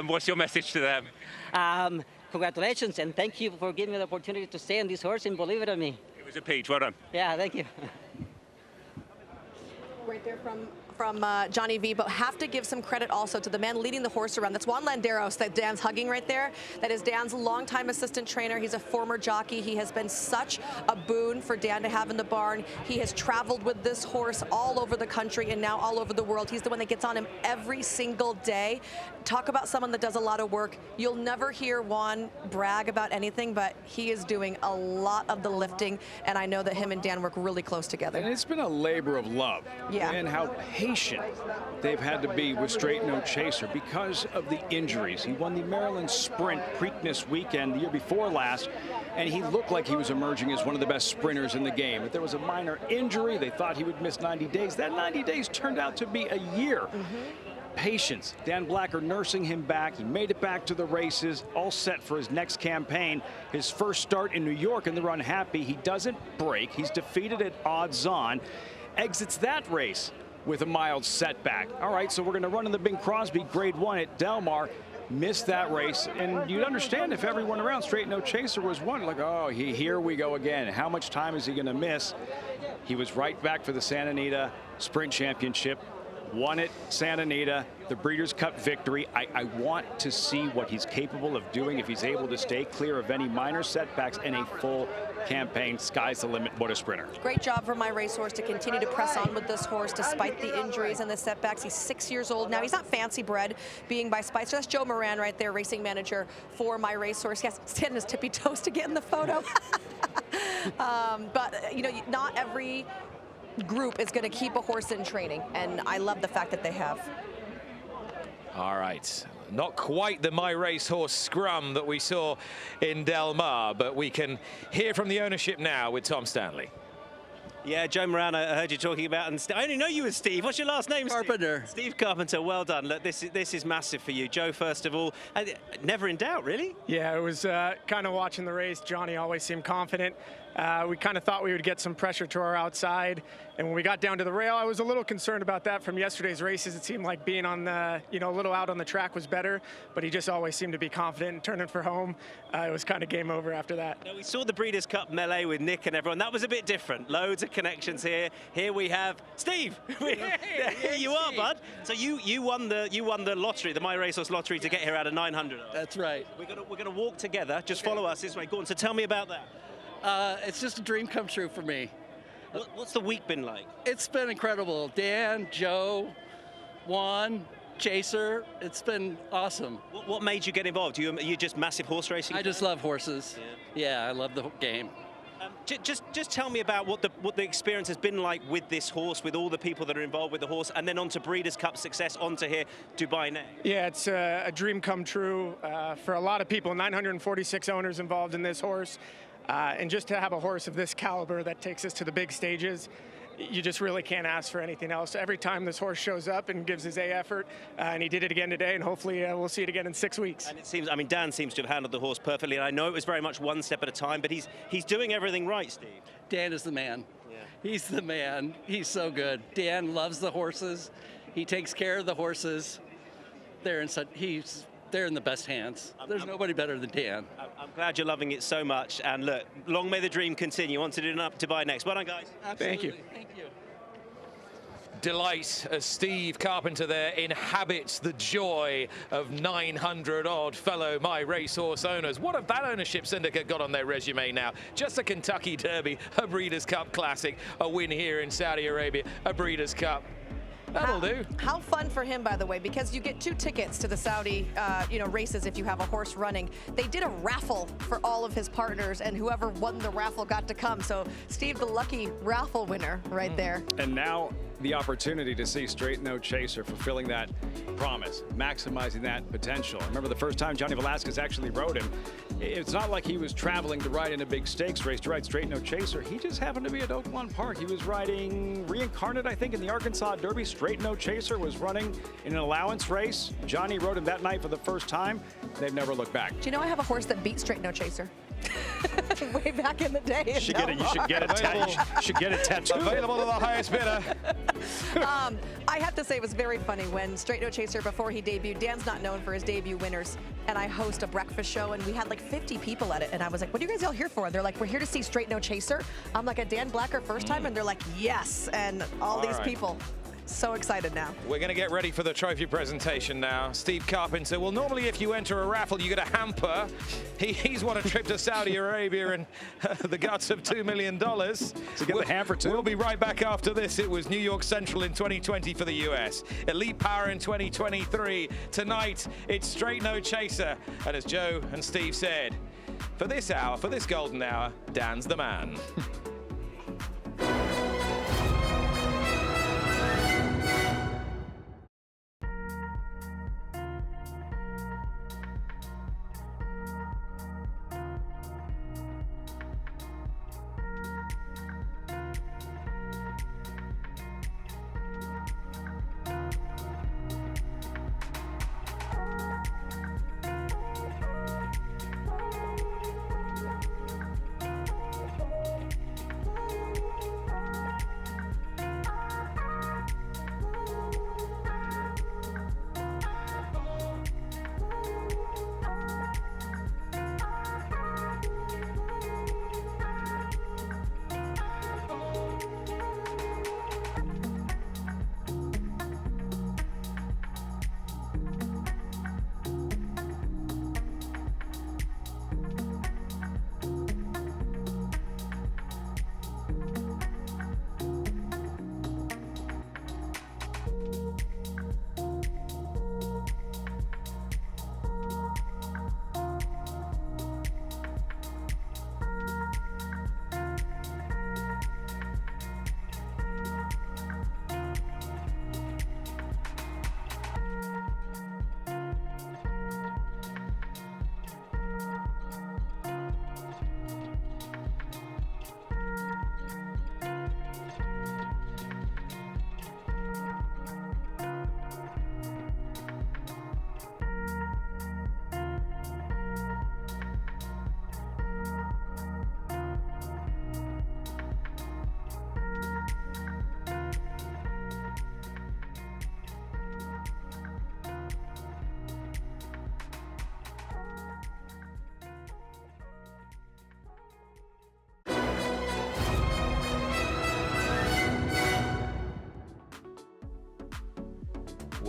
What's your message to them? Congratulations and thank you for giving me the opportunity to stay on this horse and believe it or me. It was a peach, well done. Yeah, thank you. Right there from Johnny V, but have to give some credit also to the man leading the horse around. That's Juan Landeros that Dan's hugging right there. That is Dan's longtime assistant trainer. He's a former jockey. He has been such a boon for Dan to have in the barn. He has traveled with this horse all over the country and now all over the world. He's the one that gets on him every single day. Talk about someone that does a lot of work. You'll never hear Juan brag about anything, but he is doing a lot of the lifting, and I know that him and Dan work really close together. And it's been a labor of love. Yeah. And how patient they've had to be with Straight No Chaser because of the injuries. He won the Maryland Sprint Preakness weekend the year before last, and he looked like he was emerging as one of the best sprinters in the game. If there was a minor injury, they thought he would miss 90 days. That 90 days turned out to be a year. Patience. Dan Blacker nursing him back. He made it back to the races, all set for his next campaign. His first start in New York in the Run Happy. He doesn't break. He's defeated at odds on. Exits that race with a mild setback. All right, so we're going to run in the Bing Crosby Grade 1 at Del Mar. Missed that race, and you'd understand if everyone around Straight No Chaser was one, like, oh, here we go again. How much time is he going to miss? He was right back for the Santa Anita Sprint Championship. Won it, Santa Anita, the Breeders' Cup victory. I want to see what he's capable of doing if he's able to stay clear of any minor setbacks in a full campaign. Sky's the limit. What a sprinter. Great job for my racehorse to continue to press on with this horse despite the injuries and the setbacks. He's 6 years old now. He's not fancy bred being by Spicer. That's Joe Moran right there, racing manager for my racehorse. Yes, standing his tippy toes to get in the photo. But, you know, not every group is going to keep a horse in training, and I love the fact that they have. All right, not quite the My Racehorse scrum that we saw in Del Mar, but we can hear from the ownership now with Tom Stanley. Yeah, Joe Moran, I heard you talking about, and I only know you as Steve. What's your last name, Carpenter. Steve Carpenter, well done. Look, this is massive for you. Joe, first of all, never in doubt, really? Yeah, it was kind of watching the race. Johnny always seemed confident. We kind of thought we would get some pressure to our outside, and when we got down to the rail, I was a little concerned about that from yesterday's races. It seemed like being on the, you know, a little out on the track was better, but he just always seemed to be confident and turning for home. It was kind of game over after that. Now, we saw the Breeders' Cup melee with Nick and everyone. That was a bit different. Loads of connections here. Here we have Steve. Here you are, bud. So you won the lottery, the My Racehorse lottery, to get here out of 900. That's right. We're gonna walk together. Just follow us this way. Go on. So tell me about that. It's just a dream come true for me. What's the week been like? It's been incredible. Dan, Joe, Juan, Chaser. It's been awesome. What made you get involved? Are you just massive horse racing? I just love horses. Yeah, I love the game. Just tell me about what the experience has been like with this horse, with all the people that are involved with the horse, and then on to Breeders' Cup success, onto here, Dubai next. Yeah, it's a dream come true for a lot of people. 946 owners involved in this horse. And just to have a horse of this caliber that takes us to the big stages, you just really can't ask for anything else. Every time this horse shows up and gives his A effort, and he did it again today, and hopefully we'll see it again in 6 weeks. And it seems, I mean, Dan seems to have handled the horse perfectly, and I know it was very much one step at a time, but he's doing everything right, Steve. Dan is the man. Yeah. He's the man. He's so good. Dan loves the horses. He takes care of the horses. They're in the best hands. There's nobody better than Dan. I'm glad you're loving it so much. And look, long may the dream continue. On to do up to buy next. Well done, guys. Absolutely. Thank you. Thank you. Delight as Steve Carpenter there inhabits the joy of 900-odd fellow My Racehorse owners. What have that ownership syndicate got on their resume now? Just a Kentucky Derby, a Breeders' Cup Classic, a win here in Saudi Arabia, a Breeders' Cup. That'll do. How fun for him, by the way, because you get 2 tickets to the Saudi, races if you have a horse running. They did a raffle for all of his partners, and whoever won the raffle got to come. So Steve, the lucky raffle winner right there. And now the opportunity to see Straight No Chaser fulfilling that promise, maximizing that potential. I remember the first time Johnny Velasquez actually rode him. It's not like he was traveling to ride in a big stakes race to ride Straight No Chaser. He just happened to be at Oaklawn Park. He was riding Reincarnate, I think, in the Arkansas Derby. Straight No Chaser was running in an allowance race. Johnny rode him that night for the first time. They've never looked back. Do you know I have a horse that beat Straight No Chaser? Way back in the day. You should get it tattooed. Available to the highest bidder. I have to say it was very funny when Straight No Chaser, before he debuted, Dan's not known for his debut winners, and I host a breakfast show, and we had like 50 people at it, and I was like, what are you guys all here for? And they're like, we're here to see Straight No Chaser. I'm like, a Dan Blacker first time? And they're like, yes. And all these people. So excited now. We're going to get ready for the trophy presentation now. Steve Carpenter. Well, normally if you enter a raffle, you get a hamper. He's won a trip to Saudi Arabia and the guts of $2 million. To get the hamper too. We'll be right back after this. It was New York Central in 2020 for the US. Elite Power in 2023. Tonight, it's Straight No Chaser. And as Joe and Steve said, for this hour, for this golden hour, Dan's the man.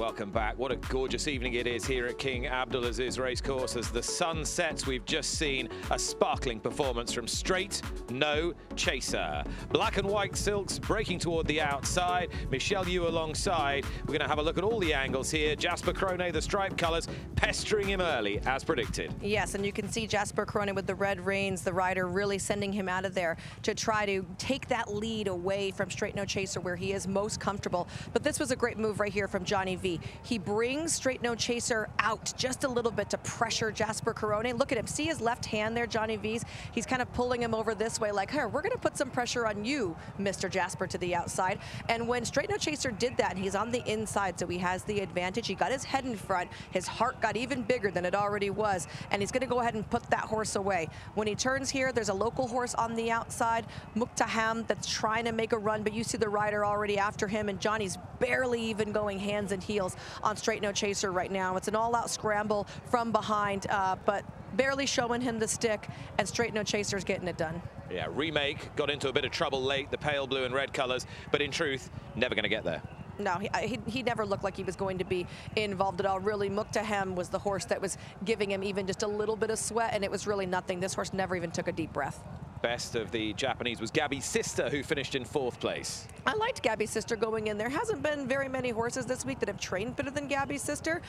welcome back. What a gorgeous evening it is here at King Abdulaziz Racecourse. As the sun sets, we've just seen a sparkling performance from Straight No Chaser. Black and white silks breaking toward the outside. Michelle Yu alongside. We're going to have a look at all the angles here. Jasper Krone, the striped colours, pestering him early, as predicted. Yes, and you can see Jasper Krone with the red reins, the rider really sending him out of there to try to take that lead away from Straight No Chaser, where he is most comfortable. But this was a great move right here from Johnny V. He brings Straight No Chaser out just a little bit to pressure Jasper Krone. Look at him. See his left hand there, Johnny V's? He's kind of pulling him over this way like, hey, we're going to put some pressure on you, Mr. Jasper, to the outside. And when Straight No Chaser did that, and he's on the inside, so he has the advantage. He got his head in front. His heart got even bigger than it already was, and he's going to go ahead and put that horse away. When he turns here, there's a local horse on the outside, Muktaham, that's trying to make a run, but you see the rider already after him, and Johnny's barely even going hands and heels on Straight No Chaser right now. It's an all-out scramble from behind, but barely showing him the stick, and Straight No Chaser's getting it done. Yeah, Remake got into a bit of trouble late, the pale blue and red colours, but in truth, never going to get there. No, he never looked like he was going to be involved at all. Really, Muktaham was the horse that was giving him even just a little bit of sweat, and it was really nothing. This horse never even took a deep breath. Best of the Japanese was Gabby's sister, who finished in 4th place. I liked Gabby's sister going in. There hasn't been very many horses this week that have trained better than Gabby's sister.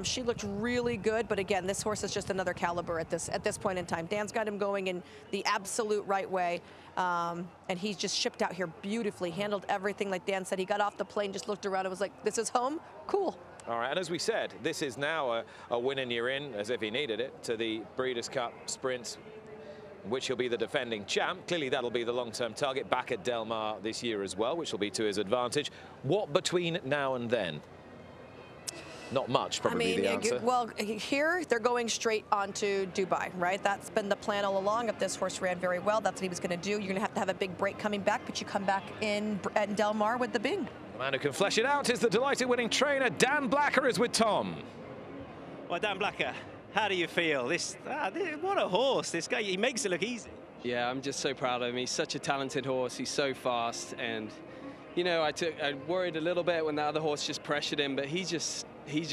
She looked really good, but again, this horse is just another caliber at this point in time. Dan's got him going in the absolute right way, and he's just shipped out here beautifully, handled everything like Dan said. He got off the plane, just looked around and was like, this is home? Cool. All right, and as we said, this is now a win and you're in, as if he needed it, to the Breeders' Cup Sprint, which he'll be the defending champ. Clearly that'll be the long-term target back at Del Mar this year as well, which will be to his advantage. What between now and then? Not much, probably, the answer. Well, here they're going straight onto Dubai, right? That's been the plan all along. If this horse ran very well, that's what he was going to do. You're going to have a big break coming back, but you come back in at Del Mar with the Bing. The man who can flesh it out is the delighted winning trainer. Dan Blacker is with Tom. Well, Dan Blacker, how do you feel? What a horse. This guy, he makes it look easy. Yeah, I'm just so proud of him. He's such a talented horse. He's so fast. And, you know, I worried a little bit when the other horse just pressured him, but he's just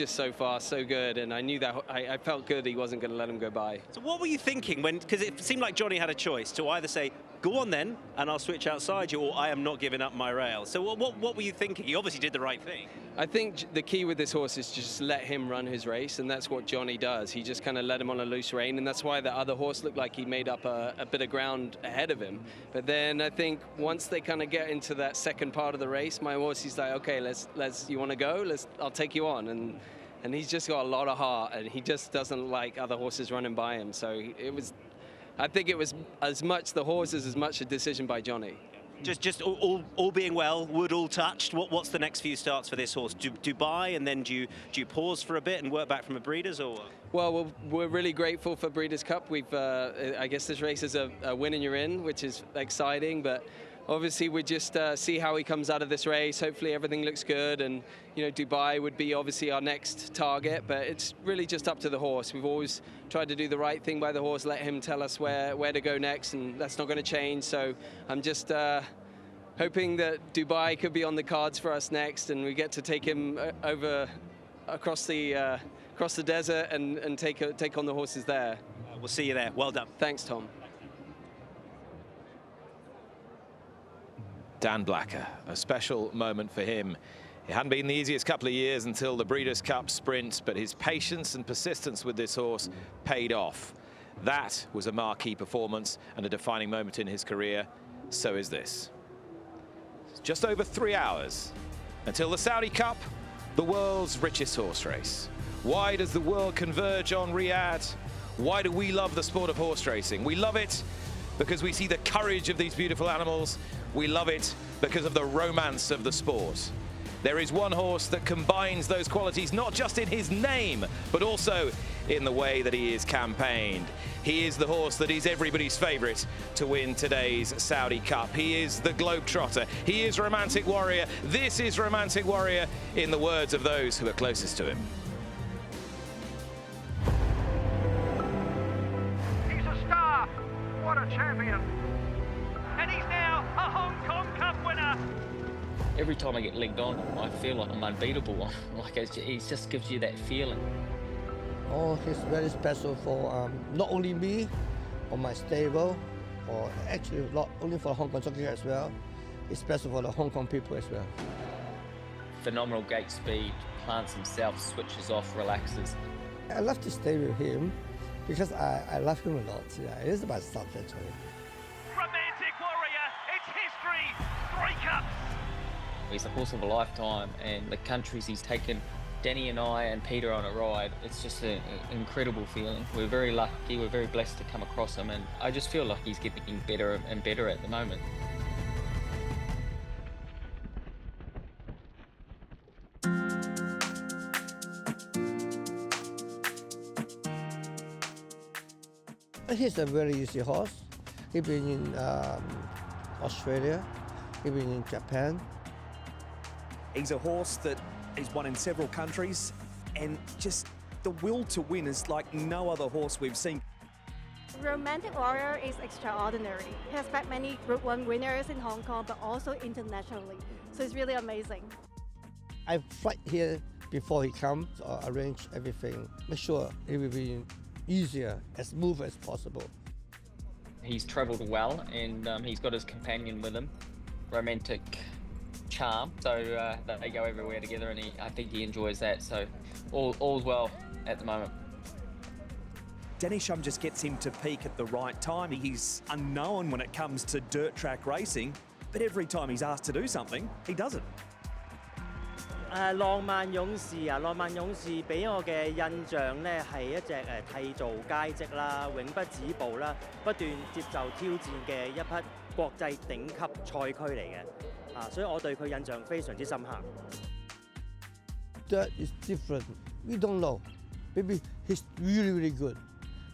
so fast, so good. And I knew that I felt good he wasn't going to let him go by. So what were you thinking when, because it seemed like Johnny had a choice to either say, go on then, and I'll switch outside you, or I am not giving up my rail. So what were you thinking? He obviously did the right thing. I think the key with this horse is just let him run his race, and that's what Johnny does. He just kind of let him on a loose rein, and that's why the other horse looked like he made up a bit of ground ahead of him. But then I think once they kind of get into that second part of the race, my horse, he's like, okay, let's you want to go? I'll take you on. And he's just got a lot of heart, and he just doesn't like other horses running by him. So I think it was as much the horses as much a decision by Johnny. Just all being well, wood all touched. What's the next few starts for this horse? Dubai, and then do you pause for a bit and work back from a Breeders', or? Well, we're really grateful for Breeders' Cup. We've I guess this race is a win and you're in, which is exciting, but obviously we just see how he comes out of this race. Hopefully everything looks good, and you know, Dubai would be obviously our next target, but it's really just up to the horse. We've always tried to do the right thing by the horse, let him tell us where to go next, and that's not going to change. So I'm just hoping that Dubai could be on the cards for us next, and we get to take him over across the desert and take on the horses there. We'll see you there. Well done. Thanks, Tom. Dan Blacker, a special moment for him. It hadn't been the easiest couple of years until the Breeders' Cup Sprint, but his patience and persistence with this horse paid off. That was a marquee performance and a defining moment in his career. So is this. It's just over 3 hours until the Saudi Cup, the world's richest horse race. Why does the world converge on Riyadh? Why do we love the sport of horse racing? We love it because we see the courage of these beautiful animals. We love it because of the romance of the sport. There is one horse that combines those qualities, not just in his name, but also in the way that he is campaigned. He is the horse that is everybody's favorite to win today's Saudi Cup. He is the Globetrotter. He is Romantic Warrior. This is Romantic Warrior in the words of those who are closest to him. He's a star. What a champion. And he's now a Hong Kong Cup winner. Every time I get legged on, I feel like I'm unbeatable. Like he just gives you that feeling. Oh, he's very special for not only me, or my stable, or actually not only for Hong Kong Jockey as well. It's special for the Hong Kong people as well. Phenomenal gate speed, plants himself, switches off, relaxes. I love to stay with him because I love him a lot. Yeah, it is my son actually. Romantic Warrior, it's history. 3 cups. He's a horse of a lifetime, and the countries he's taken Danny and I and Peter on a ride, it's just an incredible feeling. We're very lucky, we're very blessed to come across him, and I just feel like he's getting better and better at the moment. He's a very easy horse. He's been in Australia, he's been in Japan. He's a horse that he's won in several countries, and just the will to win is like no other horse we've seen. Romantic Warrior is extraordinary. He has backed many Group 1 winners in Hong Kong, but also internationally. So it's really amazing. I flight here before he comes, or arrange everything. Make sure it will be easier, as smooth as possible. He's travelled well, and he's got his companion with him, Romantic Charm, so they go everywhere together, and I think he enjoys that, so all's well at the moment. Danny Shum just gets him to peak at the right time. He's unknown when it comes to dirt track racing, but every time he's asked to do something, he does it. 浪漫勇士啊，浪漫勇士俾我嘅印象咧係一隻締造佳績啦，永不止步啦，不斷接受挑戰嘅一匹國際頂級賽區嚟嘅，所以我對佢印象非常之深刻。That is different. We don't know. Maybe he's really, really good.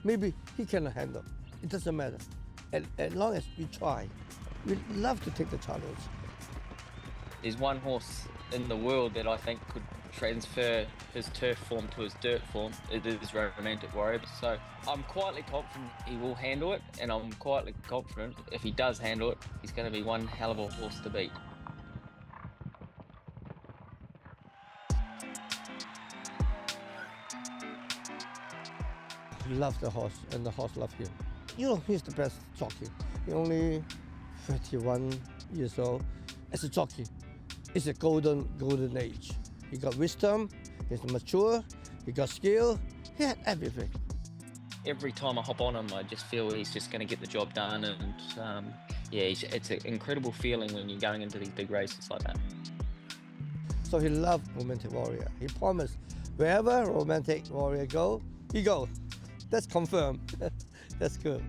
Maybe he cannot handle. It doesn't matter. As long as we try, we love to take the challenge. There's one horse in the world that I think could transfer his turf form to his dirt form. It is Romantic Warrior. So I'm quietly confident he will handle it, and I'm quietly confident if he does handle it, he's going to be one hell of a horse to beat. He loves the horse, and the horse loves him. You know, he's the best jockey. He's only 31 years old. As a jockey, it's a golden age. He got wisdom, he's mature, he got skill, he had everything. Every time I hop on him, I just feel he's just going to get the job done, and yeah, it's an incredible feeling when you're going into these big races like that. So he loved Romantic Warrior. He promised wherever Romantic Warrior go, he goes. That's confirmed. That's good.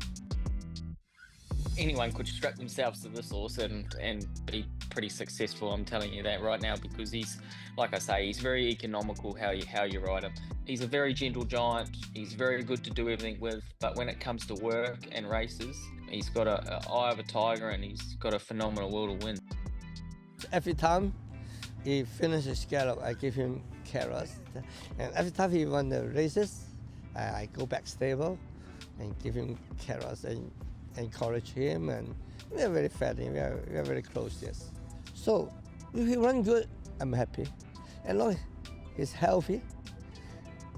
Anyone could strap themselves to this horse and be pretty successful, I'm telling you that right now, because he's, like I say, he's very economical how you ride him. He's a very gentle giant, he's very good to do everything with, but when it comes to work and races, he's got an eye of a tiger, and he's got a phenomenal will to win. Every time he finishes gallop, I give him carrots, and every time he won the races, I go back stable and give him carrots and encourage him, and we are very friendly, we are very close, yes. So if he runs good, I'm happy. As long as he's healthy,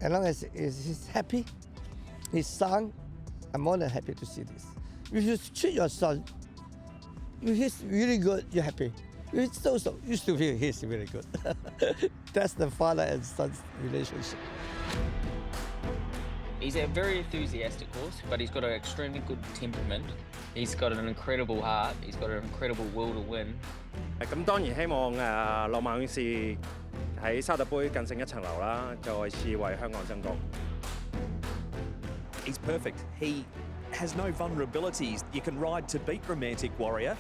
as long as he's happy, his son, I'm more than happy to see this. If you treat your son, if he's really good, you're happy. If it's so, you still feel he's really good. That's the father and son's relationship. He's a very enthusiastic horse, but he's got an extremely good temperament. He's got an incredible heart. He's got an incredible will to win. 咁當然希望浪漫勇士喺沙特杯更勝一層樓啦，再次為香港爭光。He's perfect. He has no vulnerabilities. You can ride to beat Romantic Warrior,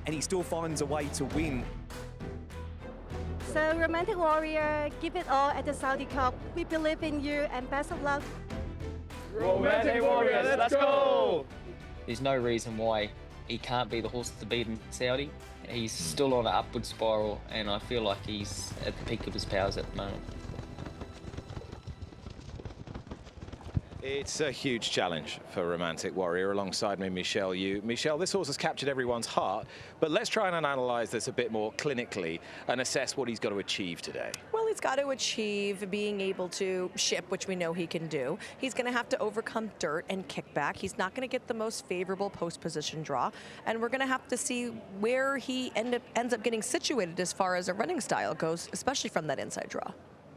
and he still finds a way to win. So Romantic Warrior, give it all at the Saudi Cup. We believe in you, and best of luck. Romantic Warrior, let's go! There's no reason why he can't be the horse to beat in Saudi. He's still on an upward spiral, and I feel like he's at the peak of his powers at the moment. It's a huge challenge for Romantic Warrior. Alongside me, Michelle Yu. Michelle, this horse has captured everyone's heart, but let's try and analyse this a bit more clinically and assess what he's got to achieve today. Well, he's got to achieve being able to ship, which we know he can do. He's going to have to overcome dirt and kickback. He's not going to get the most favorable post position draw, and we're going to have to see where he ends up getting situated as far as a running style goes, especially from that inside draw.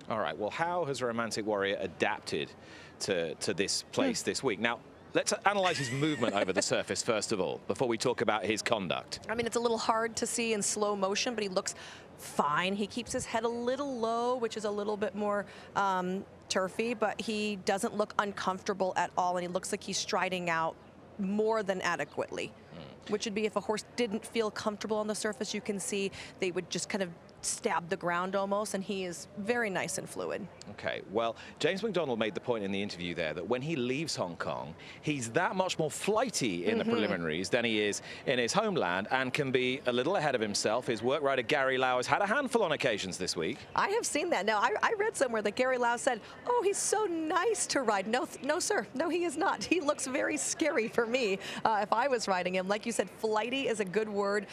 All right, well, how has Romantic Warrior adapted to this place this week? Now, let's analyse his movement over the surface, first of all, before we talk about his conduct. I mean, it's a little hard to see in slow motion, but he looks fine. He keeps his head a little low, which is a little bit more turfy, but he doesn't look uncomfortable at all, and he looks like he's striding out more than adequately, which would be if a horse didn't feel comfortable on the surface. You can see they would just kind of stab the ground almost, and he is very nice and fluid. Okay, well, James McDonald made the point in the interview there that when he leaves Hong Kong, he's that much more flighty in the preliminaries than he is in his homeland and can be a little ahead of himself. His work rider Gary Lau has had a handful on occasions this week. I have seen that. Now, I read somewhere that Gary Lau said, oh, he's so nice to ride. No, no, sir. No, he is not. He looks very scary for me if I was riding him. Like you said, flighty is a good word.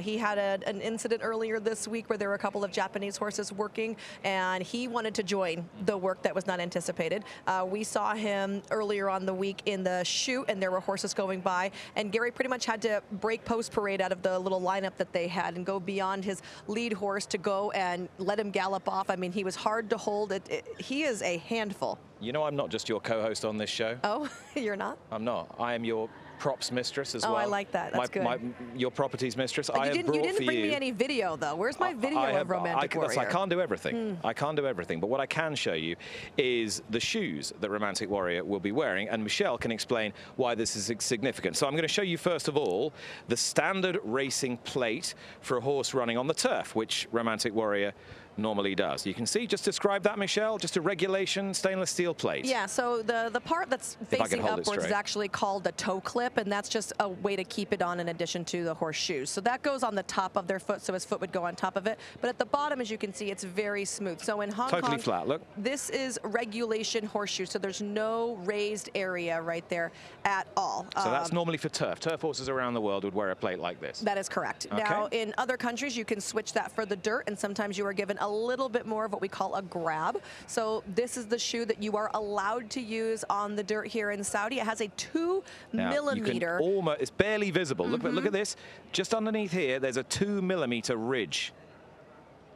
He had an incident earlier this week where there were a couple of Japanese horses working, and he wanted to join the work that was not anticipated. We saw him earlier on the week in the chute, and there were horses going by, and Gary pretty much had to break post parade out of the little lineup that they had and go beyond his lead horse to go and let him gallop off. I mean, he was hard to hold. He is a handful. You know, I'm not just your co-host on this show. Oh, you're not? I'm not. I am your props mistress as well. Oh, I like that. That's good. Your properties mistress. You didn't bring me any video, though. Where's my video of Romantic Warrior? I can't do everything. I can't do everything. But what I can show you is the shoes that Romantic Warrior will be wearing, and Michelle can explain why this is significant. So I'm going to show you, first of all, the standard racing plate for a horse running on the turf, which Romantic Warrior normally does. You can see, just describe that, Michelle, just a regulation stainless steel plate. Yeah, so the part that's facing upwards is actually called a toe clip, and that's just a way to keep it on in addition to the horseshoes. So that goes on the top of their foot, so his foot would go on top of it. But at the bottom, as you can see, it's very smooth. So in Hong Kong, totally flat, look. This is regulation horseshoe, so there's no raised area right there at all. So that's normally for turf. Turf horses around the world would wear a plate like this. That is correct. Okay. Now, in other countries, you can switch that for the dirt, and sometimes you are given a little bit more of what we call a grab. So this is the shoe that you are allowed to use on the dirt here in Saudi. It has a 2 millimeter. It's barely visible. Look at this. Just underneath here, there's a 2 millimeter ridge.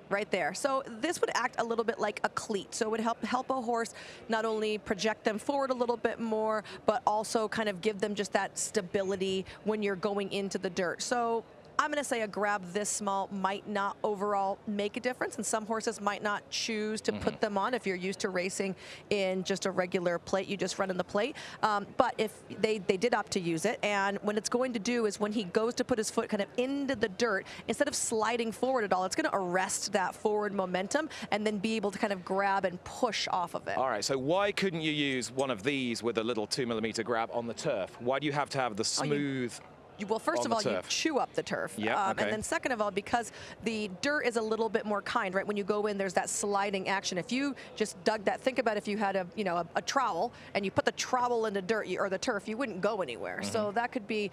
Right there. So this would act a little bit like a cleat. So it would help a horse not only project them forward a little bit more, but also kind of give them just that stability when you're going into the dirt. So I'm going to say a grab this small might not overall make a difference, and some horses might not choose to put them on if you're used to racing in just a regular plate. You just run in the plate. But if they did opt to use it, and what it's going to do is when he goes to put his foot kind of into the dirt, instead of sliding forward at all, it's going to arrest that forward momentum and then be able to kind of grab and push off of it. All right, so why couldn't you use one of these with a little 2 millimeter grab on the turf? Why do you have to have the smooth... Well, first of all, you chew up the turf. Yeah, okay. And then second of all, because the dirt is a little bit more kind, right? When you go in, there's that sliding action. If you just dug that, think about if you had a trowel and you put the trowel in the dirt or the turf, you wouldn't go anywhere. So that could be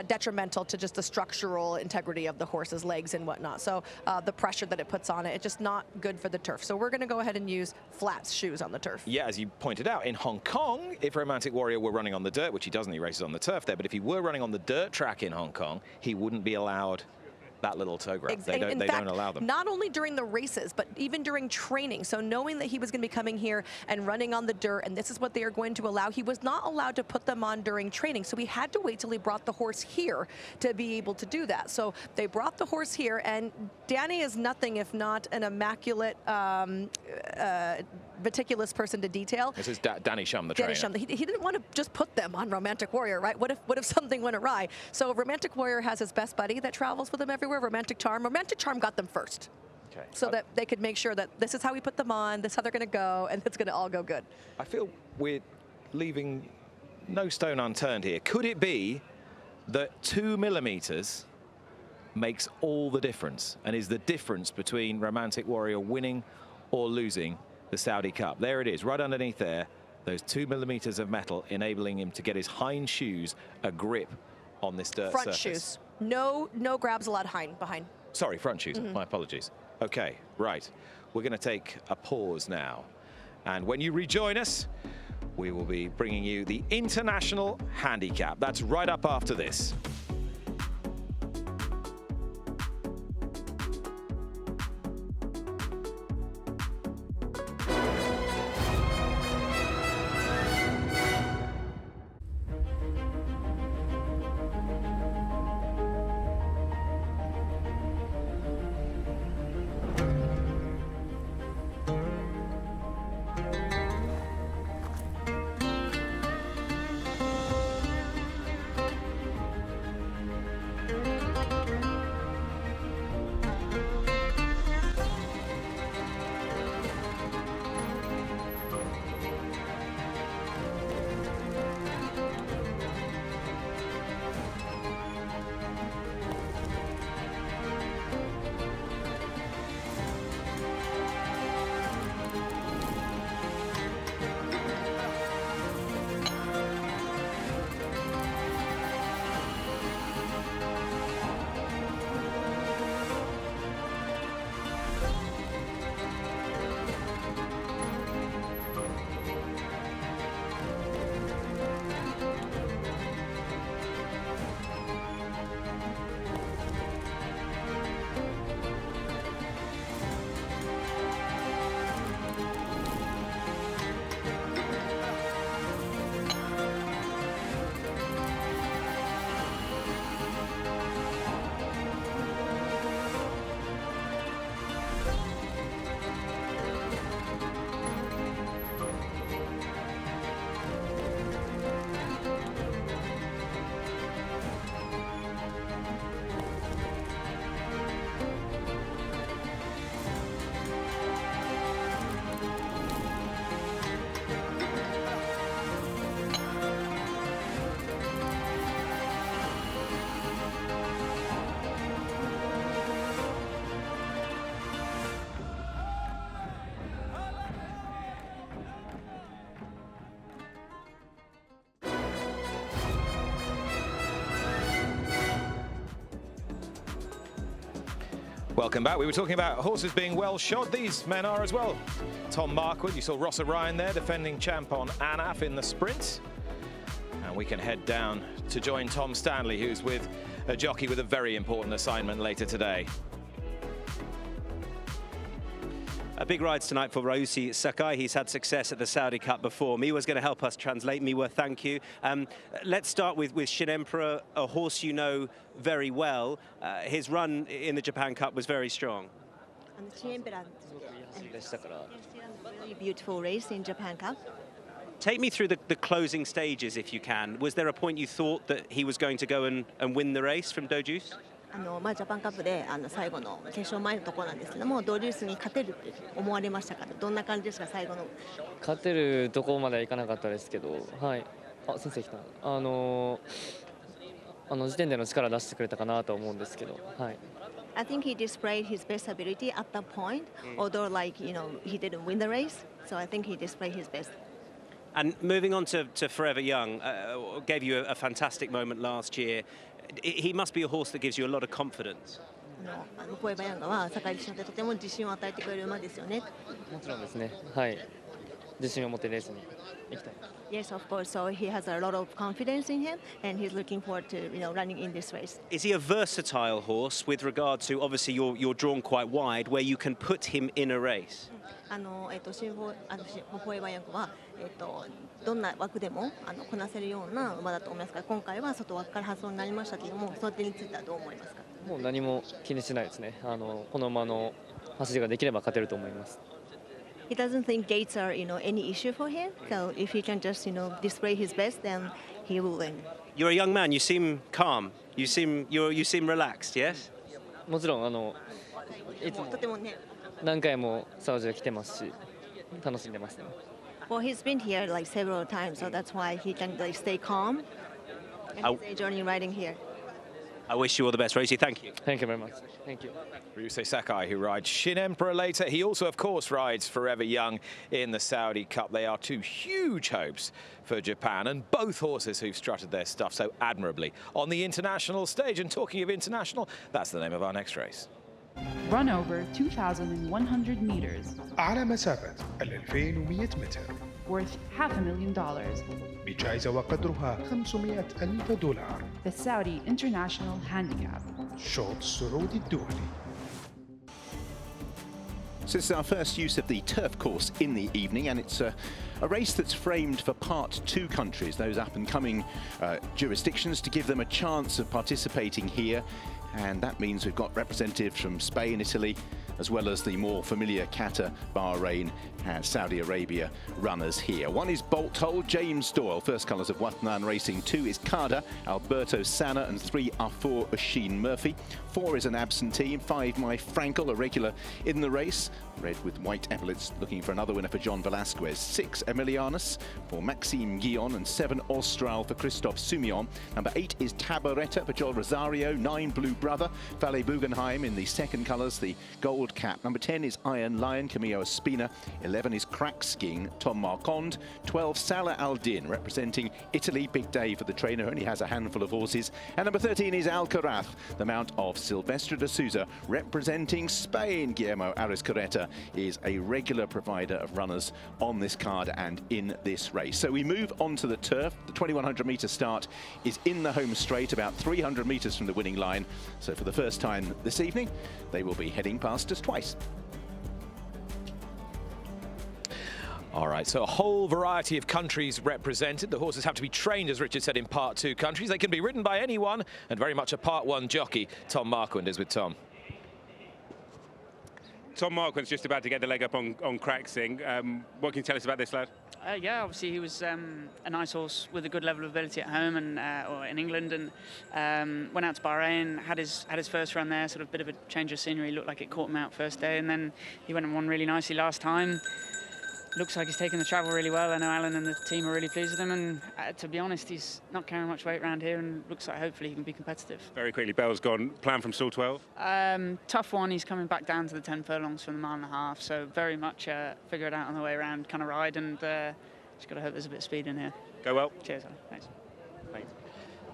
detrimental to just the structural integrity of the horse's legs and whatnot. So the pressure that it puts on it, it's just not good for the turf. So we're going to go ahead and use flat shoes on the turf. Yeah, as you pointed out, in Hong Kong, if Romantic Warrior were running on the dirt, which he doesn't, he races on the turf there, but if he were running on the dirt track in Hong Kong, he wouldn't be allowed that little toe grab. They don't allow them. Not only during the races, but even during training. So knowing that he was going to be coming here and running on the dirt, and this is what they are going to allow, he was not allowed to put them on during training. So he had to wait till he brought the horse here to be able to do that. So they brought the horse here, and Danny is nothing if not an immaculate, meticulous person to detail. This is Danny Shum, the trainer. He didn't want to just put them on Romantic Warrior, right? What if something went awry? So Romantic Warrior has his best buddy that travels with him everywhere, Romantic Charm. Romantic Charm got them first. Okay. So that they could make sure that this is how we put them on, this is how they're going to go, and it's going to all go good. I feel we're leaving no stone unturned here. Could it be that 2 millimeters makes all the difference and is the difference between Romantic Warrior winning or losing the Saudi Cup? There it is, right underneath there. Those 2 millimeters of metal enabling him to get his hind shoes a grip on this dirt Front surface. shoes. No grabs allowed behind. Sorry, front shoes. My apologies. Okay, right. We're going to take a pause now. And when you rejoin us, we will be bringing you the International Handicap. That's right up after this. Welcome back. We were talking about horses being well shod. These men are as well. Tom Marquardt, you saw Ross Orion there, defending champ on Anaf in the sprint. And we can head down to join Tom Stanley, who's with a jockey with a very important assignment later today. A big rides tonight for Rausi Sakai. He's had success at the Saudi Cup before. Miwa's going to help us translate. Miwa, thank you. Let's start with Shin Emperor, a horse you know very well. His run in the Japan Cup was very strong. Really beautiful race in Japan Cup. Take me through the closing stages, if you can. Was there a point you thought that he was going to go and win the race from Dojuice? ジャパンカップで最後の決勝前のところなんですけども、ドーデュースに勝てるって思われましたか？どんな感じですか、最後の。勝てるところまではいかなかったですけど、はい。あ、先生来た。時点での力出してくれたかなと思うんですけど、はい。I think he displayed his best ability at that point, although he didn't win the race, so I think he displayed his best. And moving on to Forever Young, gave you a fantastic moment last year. He must be a horse that gives you a lot of confidence. フォーエバーヤングは坂井騎手でとても自信を与えてくれる馬ですよね。もちろんですね。はい。自信を持ってレースに行きたい。Yes, of course. So he has a lot of confidence in him, and he's looking forward to running in this race. Is he a versatile horse with regard to obviously you're drawn quite wide, where you can put him in a race? フォーエバーヤングはどんな枠でもこなせるような馬だと思いますが、今回は外枠から発送になりましたけども、その点についてはどう思いますか？もう何も気にしないですね。この馬の走りができれば勝てると思います。He doesn't think gates are any issue for him. So if he can just display his best, then he will win. You're a young man. You seem calm. You seem relaxed. Yes. もちろんいつも何回もサウジで来てますし、楽しんでますね。Well, he's been here like several times, so that's why he can stay calm and he's enjoying riding here. I wish you all the best, Rosie. Thank you. Thank you very much. Thank you. Ryusei Sakai, who rides Shin Emperor later. He also, of course, rides Forever Young in the Saudi Cup. They are two huge hopes for Japan, and both horses who've strutted their stuff so admirably on the international stage. And talking of international, that's the name of our next race. Run over 2,100 meters. على مسافة 2100 متر. Worth $500,000. بجائزة وقدرها $500,000. The Saudi International Handicap. شوط السعودي الدولي. So this is our first use of the turf course in the evening, and it's a race that's framed for Part 2 countries, those up-and-coming jurisdictions, to give them a chance of participating here. And that means we've got representatives from Spain, Italy, as well as the more familiar Qatar, Bahrain and Saudi Arabia runners here. One is Bolt Hole, James Doyle, first colours of Watnan Racing. 2 is Kada, Alberto Sanna, and 3 are 4 Oisin Murphy. 4 is an absentee, 5 My Frankel, a regular in the race. Red with white epaulets, looking for another winner for John Velasquez. 6 Emilianus for Maxime Guillon, and 7 Austral for Christophe Soumillon. Number 8 is Tabaretta for Joel Rosario. 9 Blue Brother, Valet Bugenheim in the second colours, the gold cap. Number 10 is Iron Lion, Camillo Espina. 11 is Crack Skiing, Tom Marquand. 12 Salah Al-Din, representing Italy. Big day for the trainer, only has a handful of horses. And number 13 is Alcaraz, the mount of Silvestre de Souza, representing Spain. Guillermo Arizcareta is a regular provider of runners on this card and in this race. So we move on to the turf. The 2100 metre start is in the home straight, about 300 metres from the winning line. So for the first time this evening, they will be heading past us twice. All right, so a whole variety of countries represented. The horses have to be trained, as Richard said, in Part 2 countries. They can be ridden by anyone, and very much a Part 1 jockey. Tom Marquand is with Tom. Tom Marquand's just about to get the leg up on Crack Sing. What can you tell us about this lad? Yeah, obviously he was a nice horse with a good level of ability at home and or in England, and went out to Bahrain, had his first run there, sort of bit of a change of scenery. Looked like it caught him out first day, and then he went and won really nicely last time. Looks like he's taken the travel really well. I know Alan and the team are really pleased with him, and to be honest, he's not carrying much weight around here, and looks like hopefully he can be competitive. Very quickly, Bell's gone. Plan from stall 12? Tough one. He's coming back down to the 10 furlongs from the 1.5 mile, so very much figure it out on the way around kind of ride, and just got to hope there's a bit of speed in here. Go well. Cheers, Alan. Thanks. Thanks.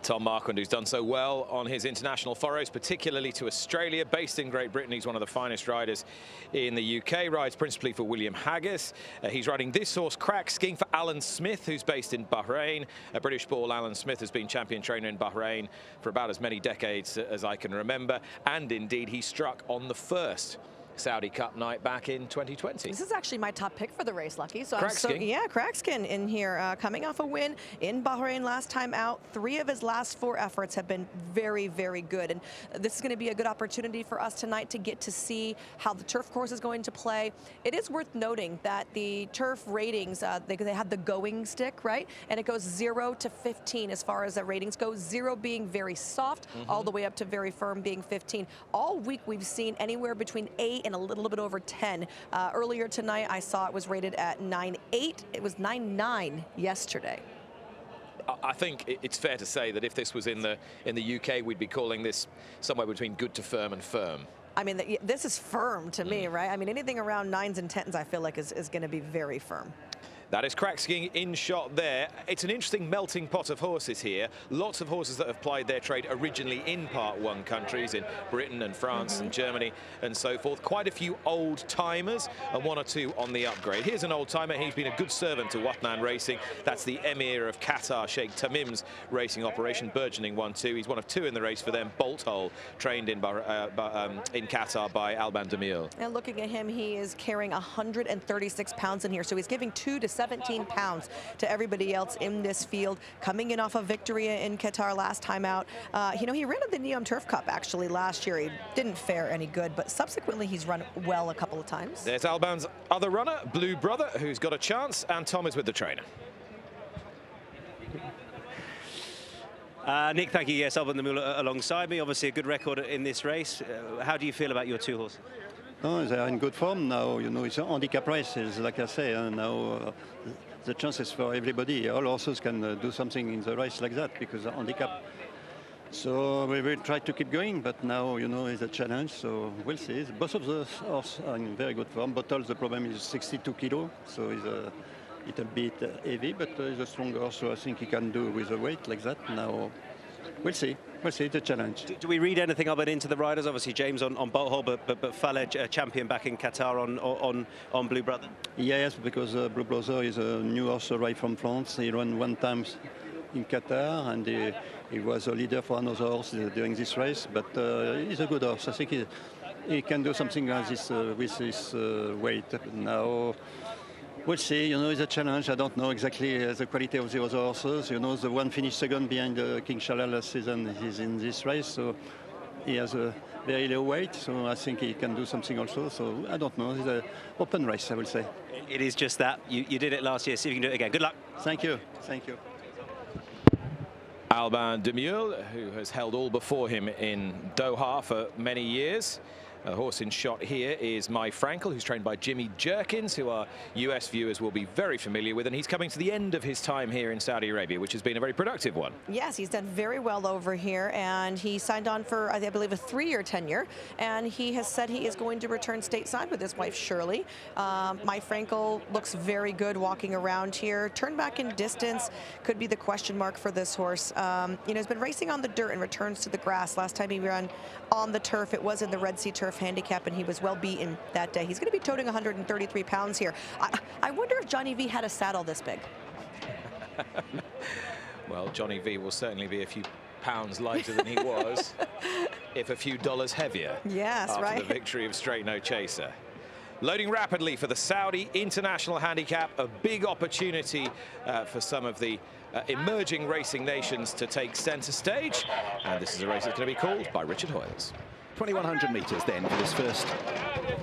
Tom Marquand, who's done so well on his international forays, particularly to Australia, based in Great Britain. He's one of the finest riders in the UK, rides principally for William Haggis. He's riding this horse, Crack Skiing, for Alan Smith, who's based in Bahrain. A British Ball, Alan Smith has been champion trainer in Bahrain for about as many decades as I can remember. And indeed, he struck on the first Saudi Cup night back in 2020. This is actually my top pick for the race, Lucky. So Crackskin. Crackskin in here, coming off a win in Bahrain last time out. 3 of his last 4 efforts have been very, very good. And this is going to be a good opportunity for us tonight to get to see how the turf course is going to play. It is worth noting that the turf ratings, they have the going stick, right? And it goes 0 to 15 as far as the ratings go. 0 being very soft, all the way up to very firm being 15. All week we've seen anywhere between 8 and a little bit over 10. Earlier tonight, I saw it was rated at 9.8. It was 9.9 yesterday. I think it's fair to say that if this was in the UK, we'd be calling this somewhere between good to firm and firm. I mean, this is firm to me, right? I mean, anything around 9s and 10s, I feel like is going to be very firm. That is Crack Skiing in shot there. It's an interesting melting pot of horses here. Lots of horses that have plied their trade originally in Part 1 countries, in Britain and France and Germany and so forth. Quite a few old timers and 1 or 2 on the upgrade. Here's an old timer. He's been a good servant to Watnan Racing. That's the Emir of Qatar, Sheikh Tamim's racing operation, burgeoning 1-2. He's one of 2 in the race for them. Bolt Hole, trained in Qatar by Alban Demir. And looking at him, he is carrying 136 pounds in here. So he's giving 2 to 17 pounds to everybody else in this field. Coming in off a victory in Qatar last time out. You know, he ran at the Neom Turf Cup actually last year. He didn't fare any good, but subsequently he's run well a couple of times. There's Alban's other runner, Blue Brother, who's got a chance, and Tom is with the trainer. Nick, thank you. Yes, Alban Demir alongside me. Obviously a good record in this race. How do you feel about your 2 horses? No, they are in good form now. You know, it's a handicap race, like I say, and now the chances for everybody. All horses can do something in the race like that, because the handicap So we will try to keep going, but now, you know, it's a challenge, so we'll see. Both of the horses are in very good form. Bottle, the problem is 62 kilo, so he's a little bit heavy, but he's a strong horse, so I think he can do with a weight like that. Now, we'll see. We'll see, it's a challenge. Do we read anything of it into the riders? Obviously, James on Bolt Hole, but Faled, champion back in Qatar on Blue Brother? Yes, because Blue Brother is a new horse right from France. He ran one time in Qatar, and he was a leader for another horse during this race, but he's a good horse. I think he can do something like this with his weight. Now, we'll see. You know, it's a challenge. I don't know exactly the quality of the other horses. You know, the one finished second behind King Shala last season is in this race, so he has a very low weight, so I think he can do something also. So I don't know. It's an open race, I will say. It is just that. You did it last year. See if you can do it again. Good luck. Thank you. Thank you. Alban Demule, who has held all before him in Doha for many years. A horse in shot here is My Frankel, who's trained by Jimmy Jerkins, who our US viewers will be very familiar with, and he's coming to the end of his time here in Saudi Arabia, which has been a very productive one. Yes, he's done very well over here, and he signed on for, I believe, a 3-year tenure, and he has said he is going to return stateside with his wife, Shirley. My Frankel looks very good walking around here. Turn back in distance could be the question mark for this horse. You know, he's been racing on the dirt and returns to the grass. Last time he ran on the turf, it was in the Red Sea Turf Handicap, and he was well beaten that day. He's going to be toting 133 pounds here. I wonder if Johnny V had a saddle this big. Well, Johnny V will certainly be a few pounds lighter than he was, if a few dollars heavier. Yes, after right. the victory of Straight No Chaser. Loading rapidly for the Saudi International Handicap, a big opportunity for some of the emerging racing nations to take centre stage. And this is a race that's going to be called by Richard Hoyles. 2,100 metres then for this first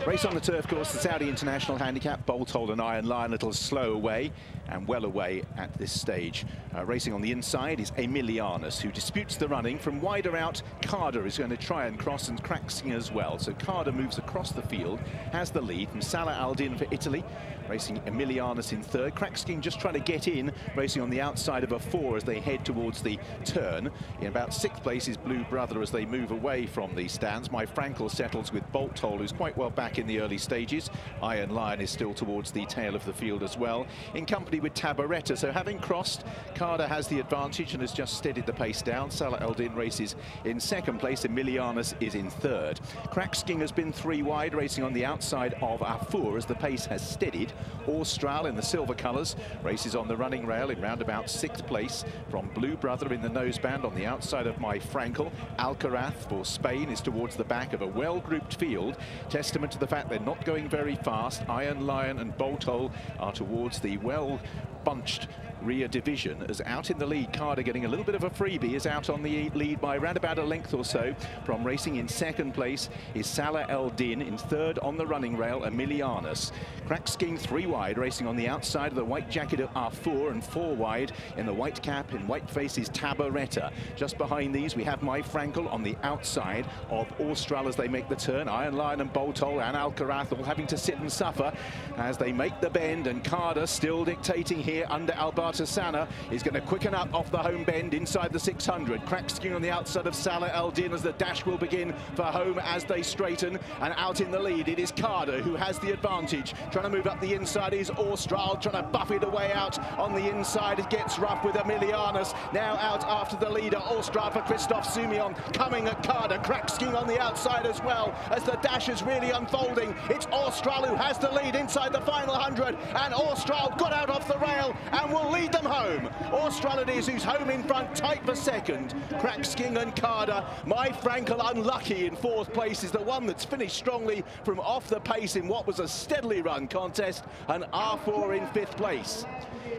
race on the turf course, the Saudi International Handicap. Bolt Hole and Iron Lion a little slow away and well away at this stage. Racing on the inside is Emilianus, who disputes the running. From wider out, Carder is going to try and cross, and Cracksing as well. So Carder moves across the field, has the lead from Salah Al-Din for Italy. Racing Emilianus in third. Cracksking just trying to get in, racing on the outside of a 4 as they head towards the turn. In about 6th place is Blue Brother as they move away from the stands. My Frankel settles with Bolt Hole, who's quite well back in the early stages. Iron Lion is still towards the tail of the field as well, in company with Tabaretta. So having crossed, Carder has the advantage and has just steadied the pace down. Salah Al-Din races in 2nd place. Emilianus is in 3rd. Cracksking has been 3 wide, racing on the outside of Afur as the pace has steadied. Austral in the silver colours races on the running rail in round about 6th place from Blue Brother in the noseband on the outside of My Frankel. Alcaraz for Spain is towards the back of a well-grouped field, testament to the fact they're not going very fast. Iron Lion and Bolt Hole are towards the well-bunched rear division. As out in the lead, Carder getting a little bit of a freebie, is out on the lead by around about a length or so. From racing in 2nd place is Salah El-Din. In 3rd on the running rail, Emilianus. Cracksking 3 wide, racing on the outside of the white jacket of Afur, and 4 wide in the white cap and white face is Tabaretta. Just behind these we have My Frankel on the outside of Austral as they make the turn. Iron Lion and Bolt Hole and Alcaraz all having to sit and suffer as they make the bend, and Carder still dictating here under Albertasana is going to quicken up off the home bend inside the 600. Cracksking on the outside of Salah El-Din as the dash will begin for home as they straighten, and out in the lead it is Carder who has the advantage. Trying to move up the inside is Austral, trying to buff it away out on the inside. It gets rough with Emilianus. Now out after the leader, Austral for Christophe Soumillon, coming at Carder. Cracksking on the outside as well as the dash is really unfolding. It's Austral who has the lead inside the final 100, and Austral got out off the rail and will lead them home. Austral it is who's home in front, tight for 2nd. Cracksking and Carder. My Frankel unlucky in 4th place is the one that's finished strongly from off the pace in what was a steadily run contest, and R4 in 5th place.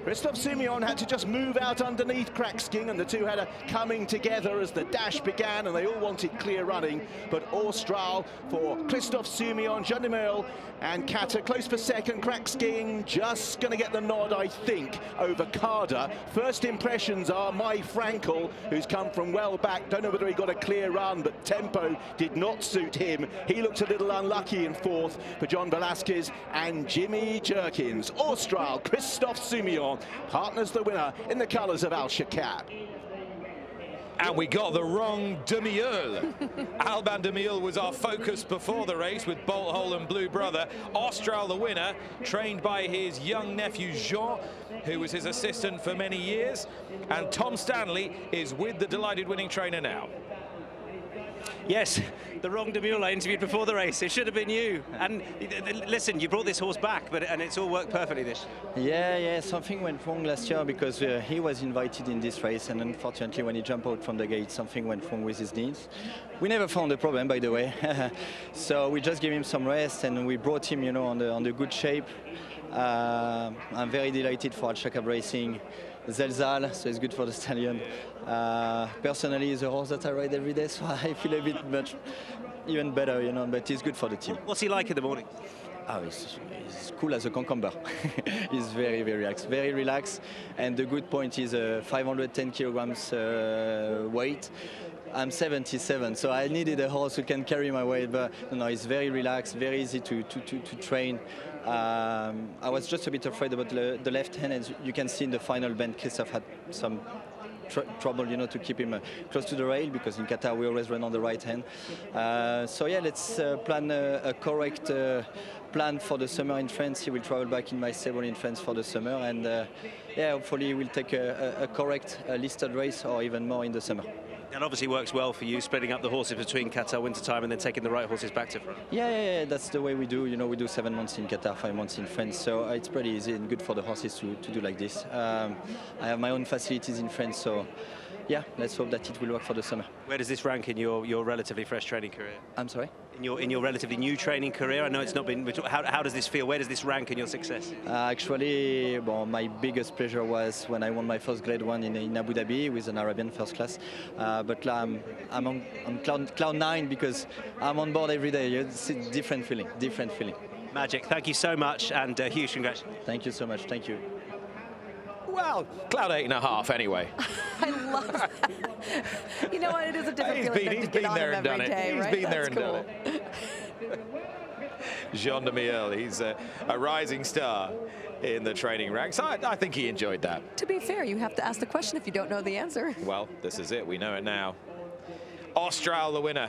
Christophe Soumillon had to just move out underneath Cracksking, and the two had a coming together as the dash began, and they all wanted clear running. But Austral for Christophe Soumillon, Jean de Merle and Kata close for 2nd. Cracksking just going to get the nod, I think, over Carder. First impressions are My Frankel, who's come from well back. Don't know whether he got a clear run, but tempo did not suit him. He looked a little unlucky in 4th for John Velasquez and Jimmy Jerkins. Austral, Christophe Soumillon partners the winner in the colours of Al Shakab. And we got the wrong Demiul. Alban Demiul was our focus before the race with Bolt Hole and Blue Brother. Austral, the winner, trained by his young nephew Jean, who was his assistant for many years. And Tom Stanley is with the delighted winning trainer now. Yes, the wrong Demiul I interviewed before the race. It should have been you. And listen, you brought this horse back, and it's all worked perfectly this year. Yeah, something went wrong last year because he was invited in this race, and unfortunately when he jumped out from the gate, something went wrong with his knees. We never found a problem, by the way. So we just gave him some rest, and we brought him, you know, on the good shape. I'm very delighted for Al-Shakab Racing. Zelzal, so it's good for the stallion. Personally, it's a horse that I ride every day, so I feel a bit even better, you know, but it's good for the team. What's he like in the morning? Oh, he's cool as a cucumber. He's very, very relaxed. And the good point is 510 kilograms weight. I'm 77, so I needed a horse who can carry my weight, but no, he's very relaxed, very easy to train. I was just a bit afraid about the left hand, as you can see in the final bend, Christophe had some trouble, you know, to keep him close to the rail, because in Qatar we always run on the right hand. So yeah, let's plan a correct plan for the summer in France. He will travel back in my stable in France for the summer, and yeah, hopefully we'll take a correct listed race or even more in the summer. And obviously works well for you, splitting up the horses between Qatar winter time and then taking the right horses back to France. Yeah, that's the way we do. You know, we do 7 months in Qatar, 5 months in France, so it's pretty easy and good for the horses to do like this. I have my own facilities in France, so yeah, let's hope that it will work for the summer. Where does this rank in your relatively fresh training career? I'm sorry? In your relatively new training career? I know it's not been. How does this feel? Where does this rank in your success? Actually, well, my biggest pleasure was when I won my first Grade 1 in Abu Dhabi with an Arabian first class. But I'm on cloud 9 because I'm on board every day. It's a different feeling. Magic. Thank you so much, and huge congratulations. Thank you so much. Thank you. Well, cloud 8.5 anyway. I love that. You know what? It is a different feeling He's to get been on there him and done every it. day, He's right? been there That's and done it. Jean Demiul, he's a rising star in the training ranks. I think he enjoyed that. To be fair, you have to ask the question if you don't know the answer. Well, this is it. We know it now. Austral, the winner,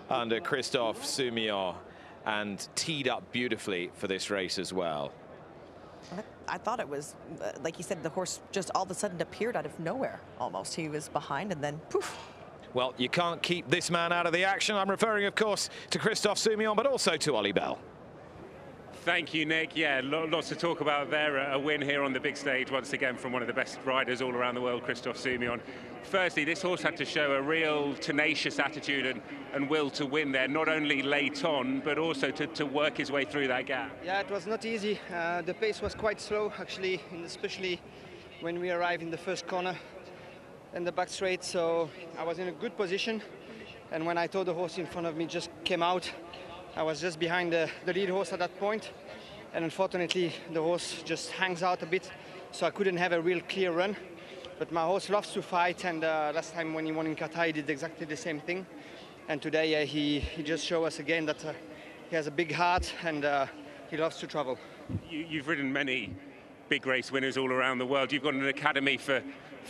under Christophe Soumillon, and teed up beautifully for this race as well. I thought it was, like you said, the horse just all of a sudden appeared out of nowhere, almost. He was behind and then poof. Well, you can't keep this man out of the action. I'm referring, of course, to Christophe Soumillon, but also to Ollie Bell. Thank you, Nick. Yeah, lots to talk about there. A win here on the big stage, once again, from one of the best riders all around the world, Christophe Soumillon. Firstly, this horse had to show a real tenacious attitude and will to win there, not only late on, but also to work his way through that gap. Yeah, it was not easy. The pace was quite slow, actually, especially when we arrived in the first corner and the back straight, so I was in a good position. And when I thought the horse in front of me just came out, I was just behind the lead horse at that point, and unfortunately the horse just hangs out a bit, so I couldn't have a real clear run. But my horse loves to fight, and last time when he won in Qatar, he did exactly the same thing. And today he just showed us again that he has a big heart, and he loves to travel. You've ridden many big race winners all around the world. You've got an academy for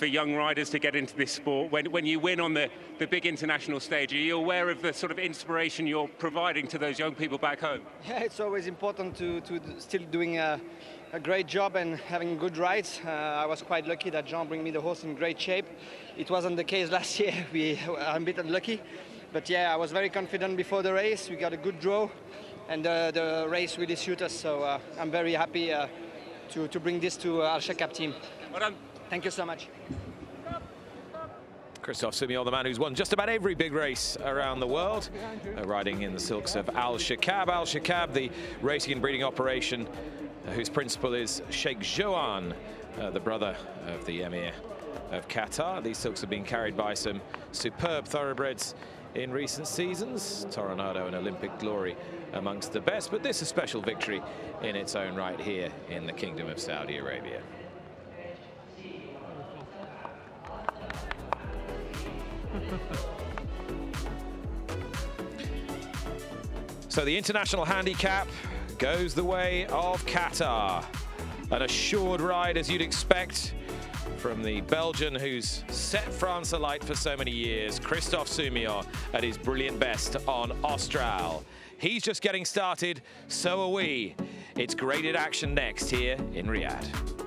young riders to get into this sport. When you win on the big international stage, are you aware of the sort of inspiration you're providing to those young people back home? Yeah, it's always important to still doing a great job and having good rides. I was quite lucky that Jean bring me the horse in great shape. It wasn't the case last year. We were a bit unlucky. But yeah, I was very confident before the race. We got a good draw, and the race really suited us. So I'm very happy to bring this to Al-Shakab team. Well done. Thank you so much. Christophe Soumillon, the man who's won just about every big race around the world, riding in the silks of Al-Shakab. Al-Shakab, the racing and breeding operation whose principal is Sheikh Johan, the brother of the Emir of Qatar. These silks have been carried by some superb thoroughbreds in recent seasons. Toronado and Olympic Glory amongst the best, but this is a special victory in its own right here in the Kingdom of Saudi Arabia. So the international handicap goes the way of Qatar. An assured ride, as you'd expect, from the Belgian who's set France alight for so many years, Christophe Soumillon at his brilliant best on Austral. He's just getting started, so are we. It's graded action next here in Riyadh.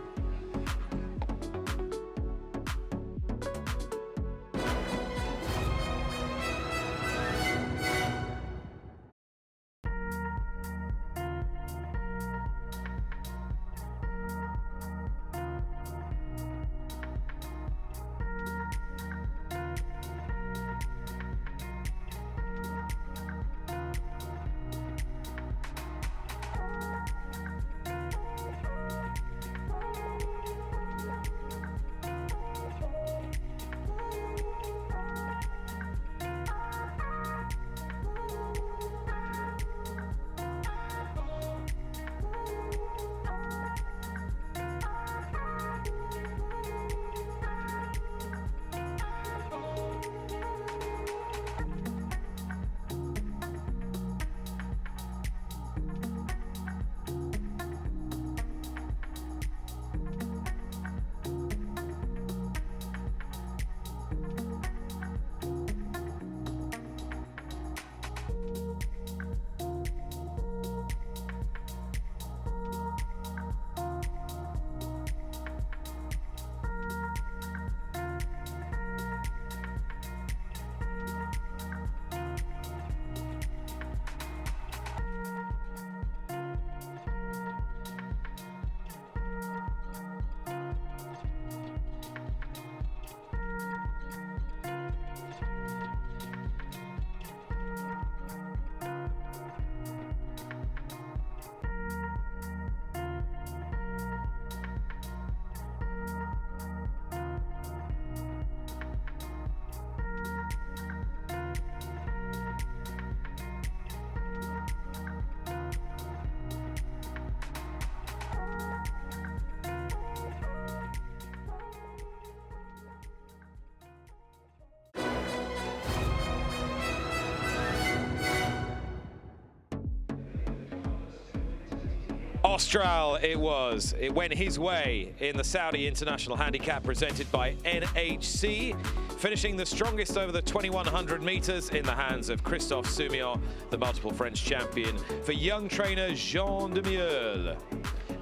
Austral it was. It went his way in the Saudi International Handicap presented by NHC, finishing the strongest over the 2100 meters in the hands of Christophe Soumillon, the multiple French champion, for young trainer Jean Demieul.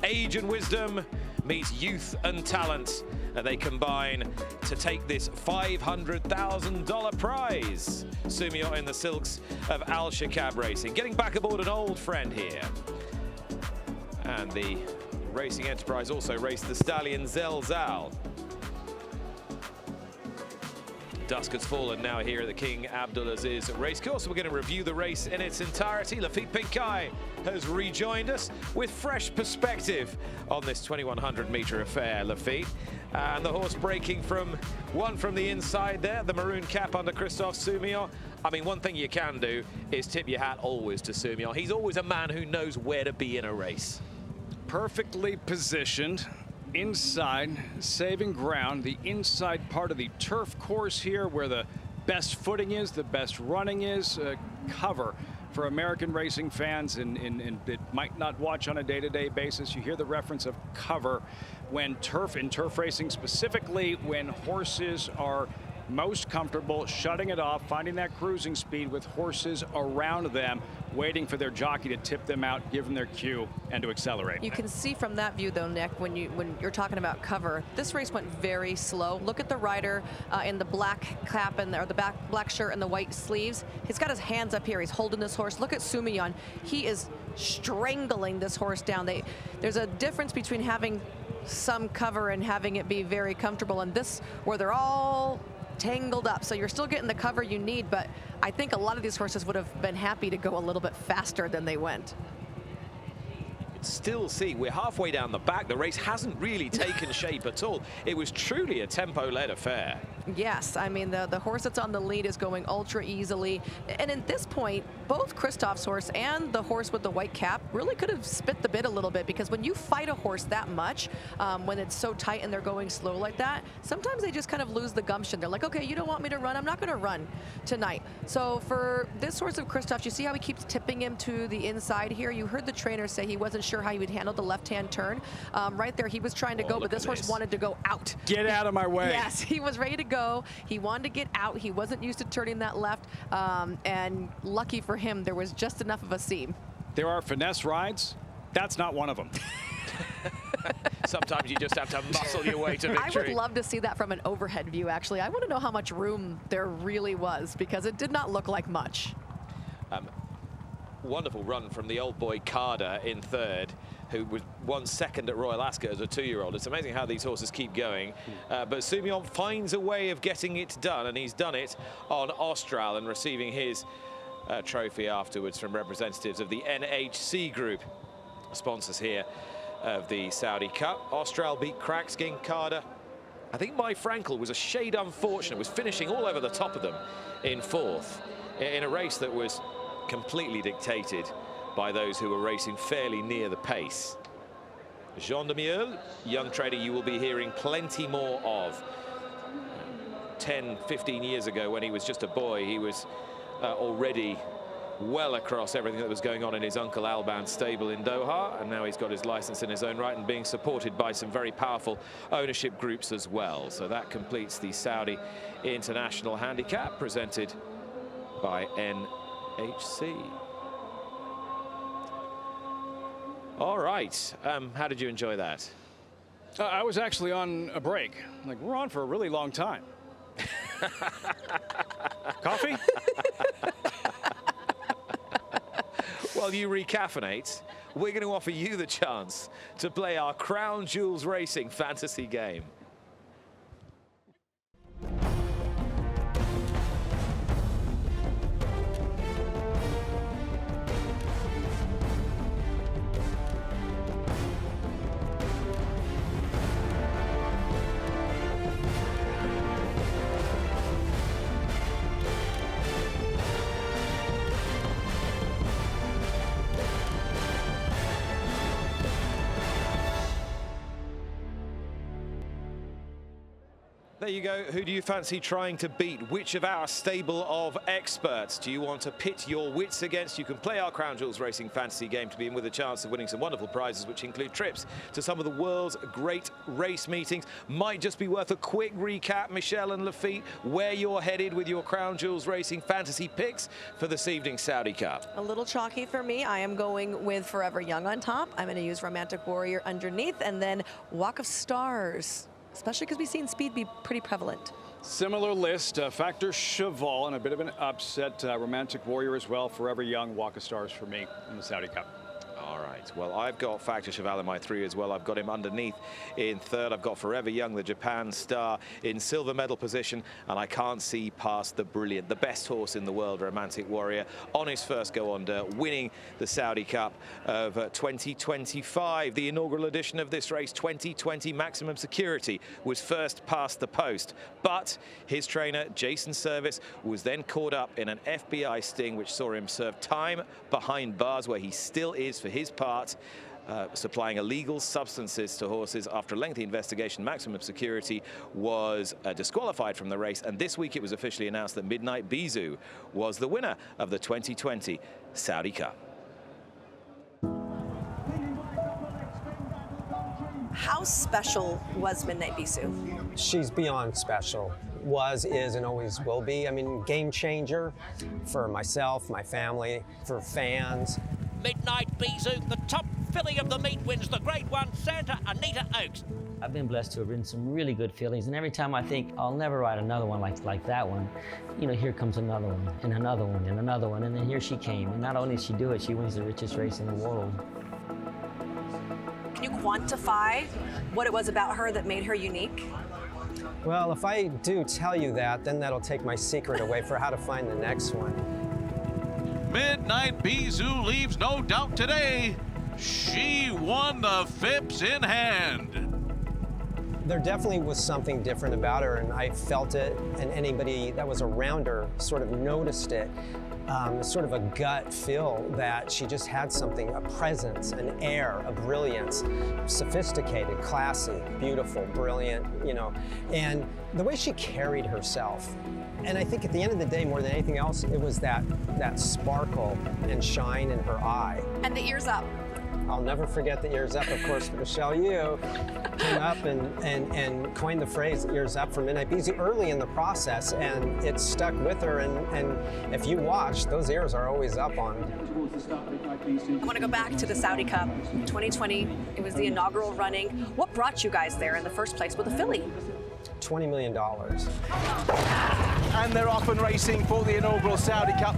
Age and wisdom meets youth and talent, and they combine to take this $500,000 prize. Soumillon in the silks of Al Shakab Racing, getting back aboard an old friend here. And the racing enterprise also raced the stallion Zelzal. Dusk has fallen now here at the King Abdulaziz Racecourse. We're going to review the race in its entirety. Lafitte Pinkai has rejoined us with fresh perspective on this 2100 meter affair, Lafitte. And the horse breaking from the inside there, the maroon cap under Christophe Soumillon. I mean, one thing you can do is tip your hat always to Soumillon. He's always a man who knows where to be in a race. Perfectly positioned inside, saving ground, the inside part of the turf course here where the best footing is, the best running is, cover for American racing fans and that might not watch on a day-to-day basis. You hear the reference of cover when in turf racing, specifically when horses are most comfortable shutting it off, finding that cruising speed with horses around them, waiting for their jockey to tip them out, give them their cue, and to accelerate. You can see from that view, though, Nick, when you're talking about cover, this race went very slow. Look at the rider in the black cap or the black shirt and the white sleeves. He's got his hands up here. He's holding this horse. Look at Soumillon. He is strangling this horse down. There's a difference between having some cover and having it be very comfortable, and this where they're all tangled up. So you're still getting the cover you need, but I think a lot of these horses would have been happy to go a little bit faster than they went. Still see, we're halfway down the back. The race hasn't really taken shape at all. It was truly a tempo-led affair. Yes, I mean, the horse that's on the lead is going ultra easily. And at this point, both Christoph's horse and the horse with the white cap really could have spit the bit a little bit, because when you fight a horse that much, when it's so tight and they're going slow like that, sometimes they just kind of lose the gumption. They're like, okay, you don't want me to run, I'm not going to run tonight. So for this horse of Christoph's, you see how he keeps tipping him to the inside here? You heard the trainer say he wasn't sure how he would handle the left-hand turn. Right there, he was trying to go, but this horse wanted to go out. Get out of my way. Yes, he was ready to go. He wanted to get out. He wasn't used to turning that left, and lucky for him, there was just enough of a seam. There are finesse rides. That's not one of them. Sometimes you just have to muscle your way to victory. I would love to see that from an overhead view, actually. I want to know how much room there really was, because it did not look like much. Wonderful run from the old boy Carter in third, who won second at Royal Ascot as a 2-year-old. It's amazing how these horses keep going. But Soumillon finds a way of getting it done, and he's done it on Austral and receiving his trophy afterwards from representatives of the NHC group, sponsors here of the Saudi Cup. Austral beat Crackskin Carter. I think My Frankel was a shade unfortunate, was finishing all over the top of them in fourth in a race that was completely dictated by those who were racing fairly near the pace. Jean de Meules, young trader you will be hearing plenty more of. 10, 15 years ago, when he was just a boy, he was already well across everything that was going on in his uncle Alban's stable in Doha, and now he's got his license in his own right and being supported by some very powerful ownership groups as well. So that completes the Saudi International Handicap, presented by NHC. All right, how did you enjoy that? I was actually on a break. Like, we're on for a really long time. Coffee? While you recaffeinate, we're going to offer you the chance to play our Crown Jewels Racing fantasy game. There you go. Who do you fancy trying to beat? Which of our stable of experts do you want to pit your wits against? You can play our Crown Jewels Racing fantasy game to be in with a chance of winning some wonderful prizes, which include trips to some of the world's great race meetings. Might just be worth a quick recap, Michelle and Lafitte, where you're headed with your Crown Jewels Racing fantasy picks for this evening's Saudi Cup. A little chalky for me. I am going with Forever Young on top. I'm going to use Romantic Warrior underneath, and then Walk of Stars, especially because we've seen speed be pretty prevalent. Similar list, Factor Cheval, and a bit of an upset. Romantic Warrior as well. Forever Young, Walk of Stars for me in the Saudi Cup. All right, well, I've got Factor Cheval in my 3 as well. I've got him underneath in third. I've got Forever Young, the Japan star, in silver medal position, and I can't see past the brilliant, the best horse in the world, Romantic Warrior, on his first go on dirt, winning the Saudi Cup of 2025. The inaugural edition of this race, 2020 Maximum Security, was first past the post, but his trainer, Jason Service, was then caught up in an FBI sting, which saw him serve time behind bars, where he still is for his part, supplying illegal substances to horses. After a lengthy investigation, Maximum Security was disqualified from the race, and this week it was officially announced that Midnight Bisou was the winner of the 2020 Saudi Cup. How special was Midnight Bisou? She's beyond special. Was, is, and always will be. I mean, game changer for myself, my family, for fans. Midnight Bisou, the top filly of the meet, wins the Grade 1 Santa Anita Oaks. I've been blessed to have ridden some really good fillies, and every time I think I'll never ride another one like that one, you know, here comes another one, and another one, and another one, and then here she came. And not only did she do it, she wins the richest race in the world. Can you quantify what it was about her that made her unique? Well, if I do tell you that, then that'll take my secret away for how to find the next one. Midnight Bisou leaves no doubt today. She won the Phipps in hand. There definitely was something different about her, and I felt it, and anybody that was around her sort of noticed it. Sort of a gut feel that she just had something, a presence, an air, a brilliance, sophisticated, classy, beautiful, brilliant, you know, and the way she carried herself. And I think at the end of the day, more than anything else, it was that sparkle and shine in her eye. And the ears up. I'll never forget the ears up. Of course, Michelle Yu came up and coined the phrase ears up for Midnight Bisou early in the process, and it stuck with her. And if you watch, those ears are always up on. I want to go back to the Saudi Cup 2020. It was the inaugural running. What brought you guys there in the first place with a filly? $20 million. And they're off and racing for the inaugural Saudi Cup.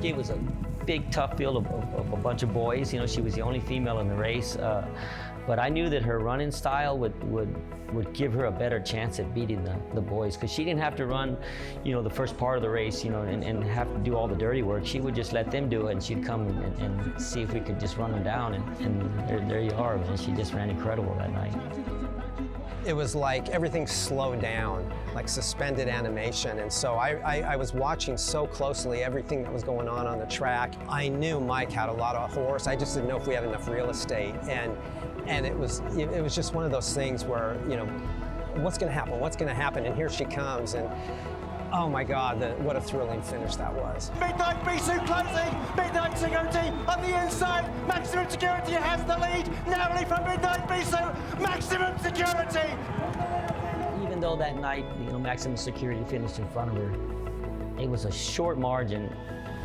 It was a big, tough field of a bunch of boys. You know, she was the only female in the race. But I knew that her running style would give her a better chance at beating the boys, because she didn't have to run, you know, the first part of the race, you know, and have to do all the dirty work. She would just let them do it, and she'd come and see if we could just run them down. And there you are, man. She just ran incredible that night. It was like everything slowed down, like suspended animation. And so I was watching so closely everything that was going on the track. I knew Mike had a lot of horse. I just didn't know if we had enough real estate. And it was just one of those things where, you know, what's going to happen? What's going to happen? And here she comes. And oh my God, what a thrilling finish that was. Midnight Bisou closing. Midnight Security on the inside. Maximum Security has the lead. Narrowly from Midnight Bisou. Maximum Security. Even though that night, you know, Maximum Security finished in front of her, it was a short margin.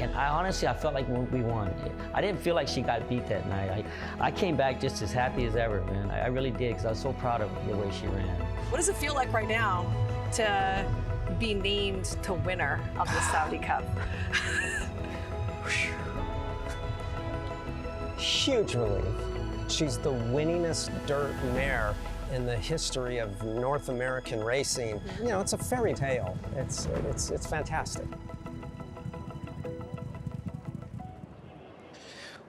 And I felt like we won. I didn't feel like she got beat that night. I came back just as happy as ever, man. I really did, because I was so proud of the way she ran. What does it feel like right now to be named to winner of the Saudi Cup? Huge relief. She's the winningest dirt mare in the history of North American racing. You know, it's a fairy tale. It's fantastic.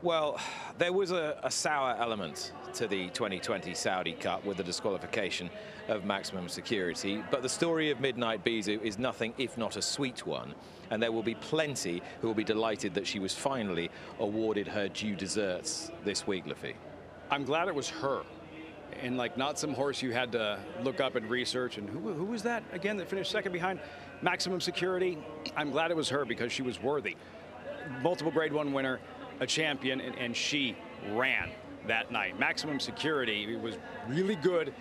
Well, there was a sour element to the 2020 Saudi Cup with the disqualification of Maximum Security, but the story of Midnight Bisou is nothing if not a sweet one, and there will be plenty who will be delighted that she was finally awarded her due deserts this week, Laffy. I'm glad it was her, and like not some horse you had to look up and research. And who was that again that finished second behind Maximum Security? I'm glad it was her, because she was worthy. Multiple Grade 1 winner, a champion, and she ran that night. Maximum Security was really good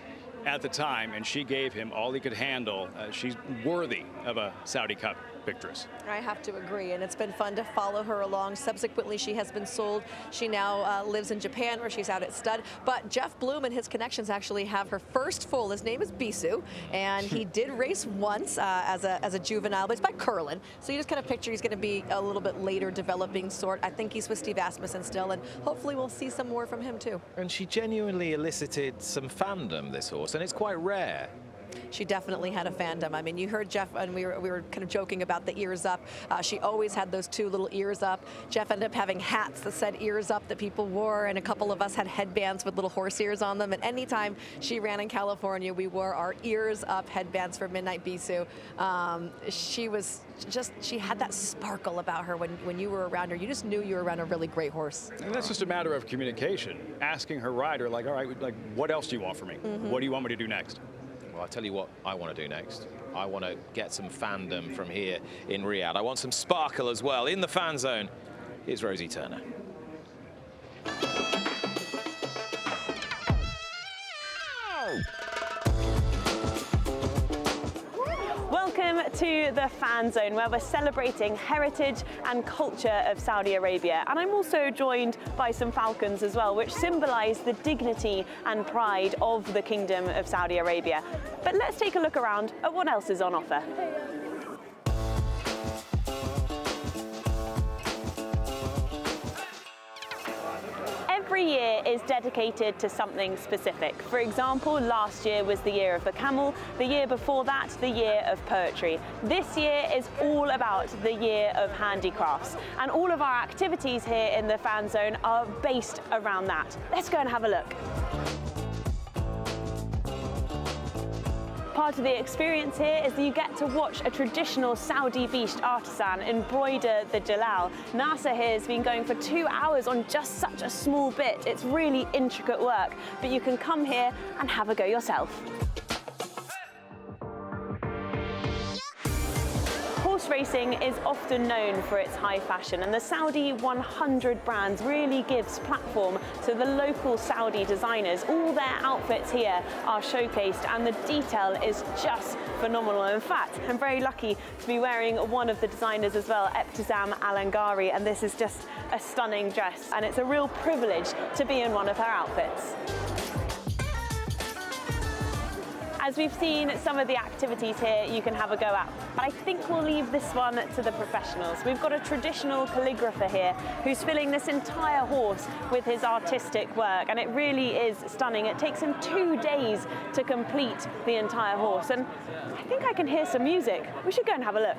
at the time, and she gave him all he could handle. She's worthy of a Saudi Cup victress. I have to agree, and it's been fun to follow her along. Subsequently, she has been sold. She now lives in Japan, where she's out at stud. But Jeff Bloom and his connections actually have her first foal. His name is Bisou, and he did race once as a juvenile, but it's by Curlin. So you just kind of picture he's going to be a little bit later developing sort. I think he's with Steve Asmussen still, and hopefully we'll see some more from him too. And she genuinely elicited some fandom, this horse, and it's quite rare. She definitely had a fandom. I mean, you heard Jeff, and we were kind of joking about the ears up. She always had those two little ears up. Jeff ended up having hats that said ears up that people wore, and a couple of us had headbands with little horse ears on them. And anytime she ran in California, we wore our ears up headbands for Midnight Bisou. She had that sparkle about her when you were around her. You just knew you were around a really great horse. And that's just a matter of communication. Asking her rider, like, all right, like, what else do you want from me? Mm-hmm. What do you want me to do next? Well, I'll tell you what I want to do next. I want to get some fandom from here in Riyadh. I want some sparkle as well. In the fan zone, here's Rosie Turner. Welcome to the Fan Zone, where we're celebrating heritage and culture of Saudi Arabia. And I'm also joined by some falcons as well, which symbolize the dignity and pride of the Kingdom of Saudi Arabia. But let's take a look around at what else is on offer. Every year is dedicated to something specific. For example, last year was the year of the camel, the year before that, the year of poetry. This year is all about the year of handicrafts, and all of our activities here in the Fan Zone are based around that. Let's go and have a look. Part of the experience here is that you get to watch a traditional Saudi beast artisan embroider the jalal. Nasser here has been going for 2 hours on just such a small bit. It's really intricate work, but you can come here and have a go yourself. Horse racing is often known for its high fashion, and the Saudi 100 brands really gives platform to the local Saudi designers. All their outfits here are showcased and the detail is just phenomenal. In fact, I'm very lucky to be wearing one of the designers as well, Ebtisam Al-Angari, and this is just a stunning dress, and it's a real privilege to be in one of her outfits. As we've seen some of the activities here you can have a go at, but I think we'll leave this one to the professionals. We've got a traditional calligrapher here who's filling this entire horse with his artistic work, and it really is stunning. It takes him 2 days to complete the entire horse, and I think I can hear some music. We should go and have a look.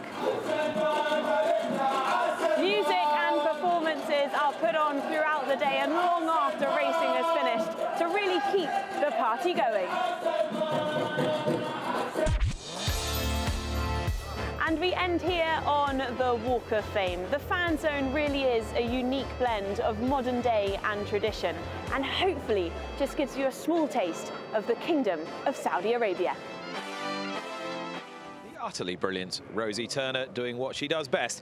Music and performances are put on throughout the day and long after racing is finished to really keep the party going. And we end here on the Walk of Fame. The fan zone really is a unique blend of modern day and tradition, and hopefully just gives you a small taste of the Kingdom of Saudi Arabia. Utterly brilliant Rosie Turner doing what she does best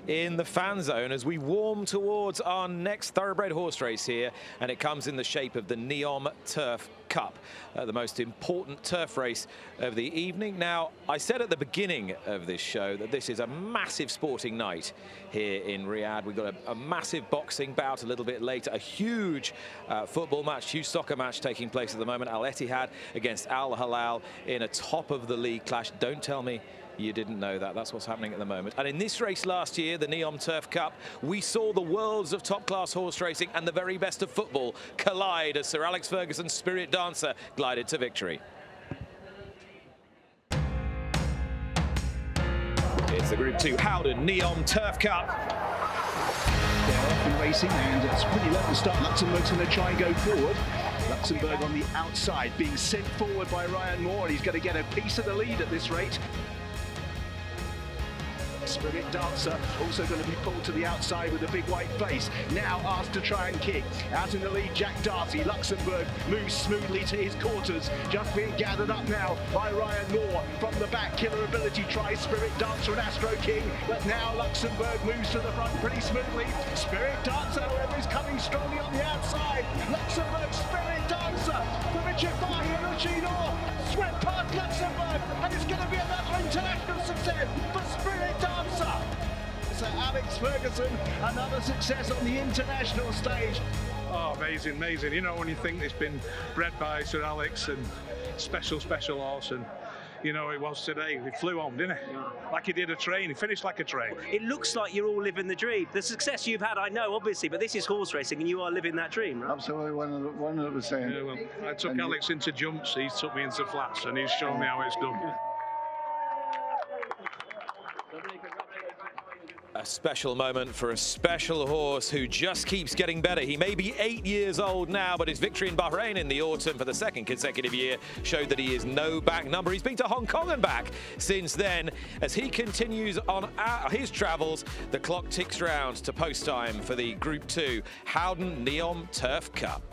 in the fan zone as we warm towards our next thoroughbred horse race here, and it comes in the shape of the Neom Turf Cup, the most important turf race of the evening. Now, I said at the beginning of this show that this is a massive sporting night here in Riyadh. We've got a massive boxing bout a little bit later, a huge football match, huge soccer match taking place at the moment. Al Ittihad against Al Hilal in a top of the league clash. Don't tell me you didn't know that. That's what's happening at the moment. And in this race last year, the Neom Turf Cup, we saw the worlds of top-class horse racing and the very best of football collide as Sir Alex Ferguson's Spirit Dancer glided to victory. It's the Group 2 Howden Neom Turf Cup. They're off and racing, and it's a pretty level start. Luxembourg's going to try and go forward. Luxembourg on the outside, being sent forward by Ryan Moore, and he's going to get a piece of the lead at this rate. Spirit Dancer also going to be pulled to the outside with a big white face. Now asked to try and kick. Out in the lead, Jack Darcy. Luxembourg moves smoothly to his quarters. Just being gathered up now by Ryan Moore. From the back, Killer Ability tries Spirit Dancer and Astro King. But now Luxembourg moves to the front pretty smoothly. Spirit Dancer, however, is coming strongly on the outside. Luxembourg, Spirit Dancer. For Richard Fahy and Luchino. Swept past Luxembourg. And it's going to be another international success for Spirit Dancer. Sir Alex Ferguson, another success on the international stage. Oh, amazing, amazing. You know, when you think it's been bred by Sir Alex and special horse, and you know, it was today. He flew home, didn't he? Like he did a train. He finished like a train. It looks like you're all living the dream. The success you've had, I know, obviously, but this is horse racing and you are living that dream, right? Absolutely, 100%. Yeah, well, I took Alex into jumps, he took me into flats, and he's shown me how it's done. A special moment for a special horse who just keeps getting better. He may be 8 years old now, but his victory in Bahrain in the autumn for the second consecutive year showed that he is no back number. He's been to Hong Kong and back since then. As he continues on his travels, the clock ticks round to post time for the Group 2 Howden Neom Turf Cup.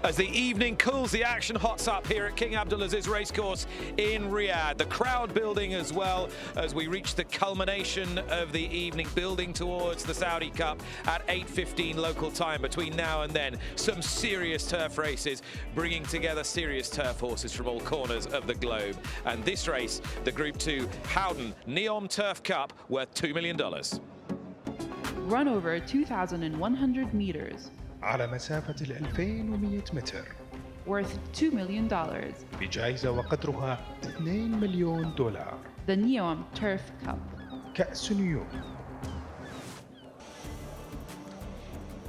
As the evening cools, the action hots up here at King Abdulaziz Racecourse in Riyadh. The crowd building as well as we reach the culmination of the evening, building towards the Saudi Cup at 8:15 local time. Between now and then, some serious turf races, bringing together serious turf horses from all corners of the globe. And this race, the Group 2 Howden Neom Turf Cup, worth $2 million. Run over 2,100 meters. على مسافة 2100 متر. Worth $2 million. بجائزة وقدرها $2 مليون. The Neom Turf Cup. كأس نيوم.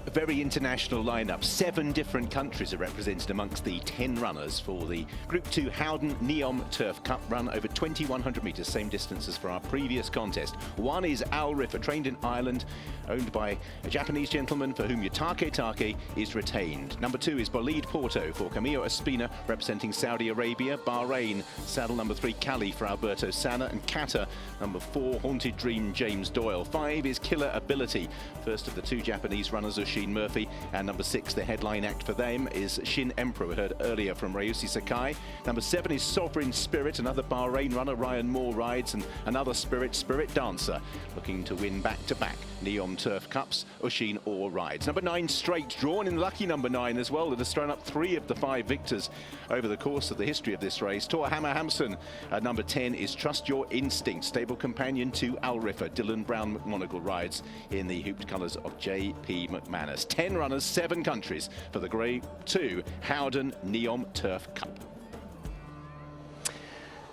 A very international lineup. 7 different countries are represented amongst the 10 runners for the Group 2 Howden Neom Turf Cup run over 2,100 metres, same distance as for our previous contest. One is Al Riffa, trained in Ireland, owned by a Japanese gentleman for whom Yutake Take is retained. Number 2 is Bolide Porto for Camillo Espina, representing Saudi Arabia. Bahrain, saddle number 3 Cali for Alberto Sanna, and Qatar, number 4 Haunted Dream James Doyle. 5 is Killer Ability, first of the 2 Japanese runners, Sheen Murphy, and number 6, the headline act for them, is Shin Emperor, we heard earlier from Ryusi Sakai. Number 7 is Sovereign Spirit, another Bahrain runner, Ryan Moore rides, and another Spirit Dancer, looking to win back-to-back Neom Turf Cups, Oshin Orr rides. Number 9, Straight, drawn in lucky number 9 as well, that has thrown up 3 of the 5 victors over the course of the history of this race. Tor Hammer Hampson at number 10 is Trust Your Instinct, stable companion to Al Riffa. Dylan Brown McMonagle rides in the hooped colours of J.P. McManus. 10 runners, 7 countries for the Grade 2 Howden Neom Turf Cup.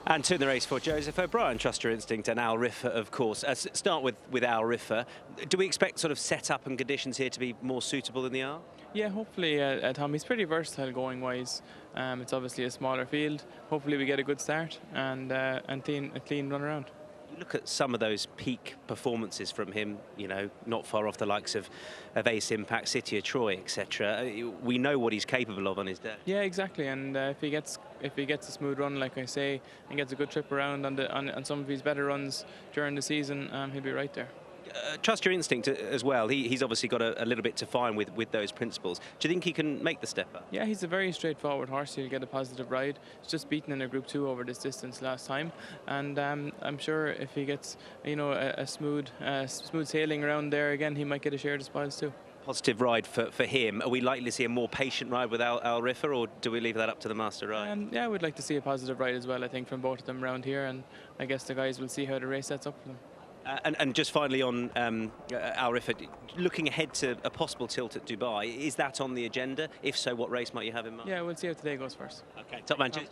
And to the race for Joseph O'Brien, Trust Your Instinct, and Al Riffa, of course. Start with Al Riffa. Do we expect sort of setup and conditions here to be more suitable than they are? Yeah, hopefully, Tom. He's pretty versatile going wise. It's obviously a smaller field. Hopefully we get a good start and a clean run around. You look at some of those peak performances from him, you know, not far off the likes of Ace Impact, City of Troy, etc. We know what he's capable of on his day. Yeah, exactly. And if he gets a smooth run, like I say, and gets a good trip around on some of his better runs during the season, he'll be right there. Trust Your Instinct as well. He's obviously got a little bit to find with those principles. Do you think he can make the step up? Yeah, he's a very straightforward horse. He'll get a positive ride. He's just beaten in a Group 2 over this distance last time, and I'm sure if he gets, you know, a smooth sailing around there again, he might get a share of the spoils too. Positive ride for him. Are we likely to see a more patient ride with Al Riffa, or do we leave that up to the master ride? Yeah, we'd like to see a positive ride as well, I think, from both of them around here, and I guess the guys will see how the race sets up for them. And just finally on Al Riffa, looking ahead to a possible tilt at Dubai, is that on the agenda? If so, what race might you have in mind? Yeah, we'll see how today goes first. Okay, top man. Cheers.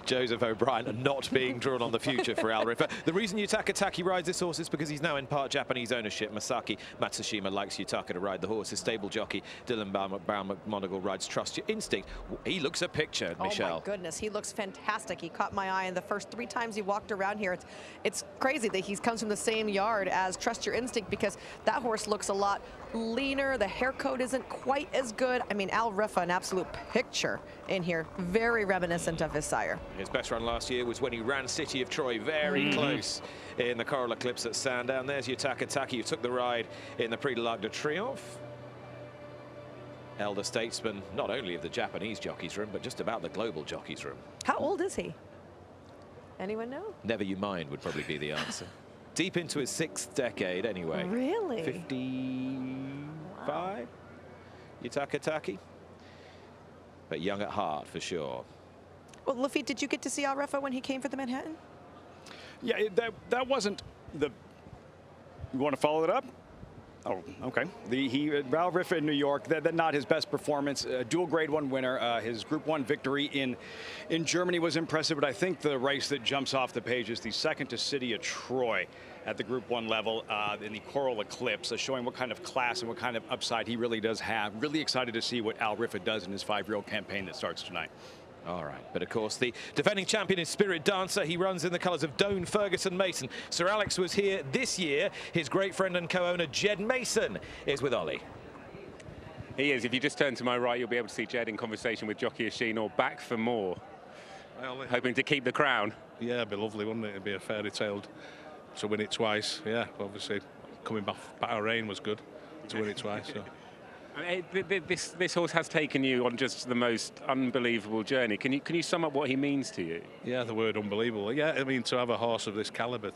Joseph O'Brien not being drawn on the future for Al Riffa. The reason Yutaka Take rides this horse is because he's now in part Japanese ownership. Masaki Matsushima likes Yutaka to ride the horse. His stable jockey, Dylan Brown McMonagle, rides Trust Your Instinct. He looks a picture, Michelle. Oh my goodness, he looks fantastic. He caught my eye in the first 3 times he walked around here. It's crazy that he comes from the same yard as Trust Your Instinct, because that horse looks a lot leaner. The hair coat isn't quite as good. I mean, Al Riffa, an absolute picture in here. Very reminiscent of his sire. His best run last year was when he ran City of Troy very close in the Coral Eclipse at Sandown. There's Yutaka Take, who took the ride in the Prix de l'Arc de Triomphe. Elder statesman, not only of the Japanese jockeys room, but just about the global jockeys room. How old is he? Anyone know? Never you mind would probably be the answer. Deep into his 6th decade anyway. Really? 55? Wow. Yutaka Take. But young at heart, for sure. Well, Lafitte, did you get to see Al Riffa when he came for the Manhattan? Yeah, that wasn't the... You want to follow it up? Oh, okay. Al Riffa in New York, that not his best performance. Dual Grade 1 winner. His Group 1 victory in Germany was impressive, but I think the race that jumps off the page is the second to City of Troy at the Group 1 level in the Coral Eclipse, showing what kind of class and what kind of upside he really does have. Really excited to see what Al Riffa does in his 5-year-old campaign that starts tonight. All right, but of course the defending champion is Spirit Dancer. He runs in the colours of Doan, Ferguson, Mason. Sir Alex was here this year. His great friend and co-owner Jed Mason is with Ollie. He is. If you just turn to my right, you'll be able to see Jed in conversation with jockey Oshin Orr, back for more. Hoping to keep the crown. Yeah, it'd be lovely, wouldn't it? It'd be a fairy tale to win it twice. Yeah, obviously coming back Bahrain was good to win it twice. So. This horse has taken you on just the most unbelievable journey. Can you sum up what he means to you? Yeah, the word unbelievable. Yeah, I mean, to have a horse of this calibre,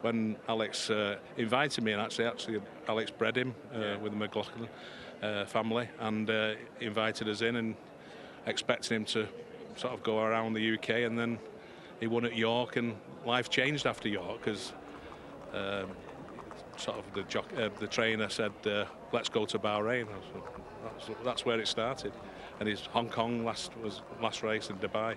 when Alex invited me, and actually Alex bred him with the McLaughlin family, and invited us in and expecting him to sort of go around the UK, and then he won at York, and life changed after York because sort of the trainer said, let's go to Bahrain. That's where it started, and his Hong Kong last race in Dubai.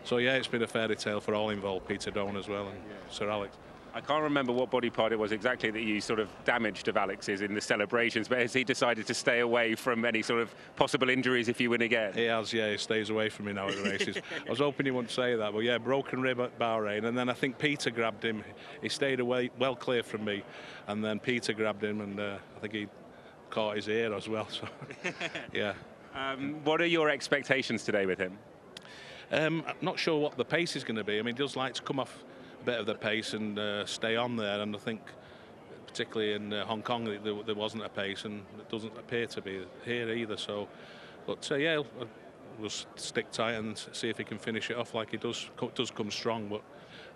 So yeah, it's been a fairy tale for all involved, Peter Doan as well, and Sir Alex. I can't remember what body part it was exactly that you sort of damaged of Alex's in the celebrations, but has he decided to stay away from any sort of possible injuries if you win again? He has, yeah, he stays away from me now at the races. I was hoping he wouldn't say that, but yeah, broken rib at Bahrain, and then I think Peter grabbed him. He stayed away, well clear from me, and then Peter grabbed him, and I think he caught his ear as well, so yeah. What are your expectations today with him? I'm not sure what the pace is going to be. I mean, he does like to come off bit of the pace and stay on there, and I think particularly in Hong Kong there wasn't a pace, and it doesn't appear to be here either. So, but yeah, we'll stick tight and see if he can finish it off like he does come strong, but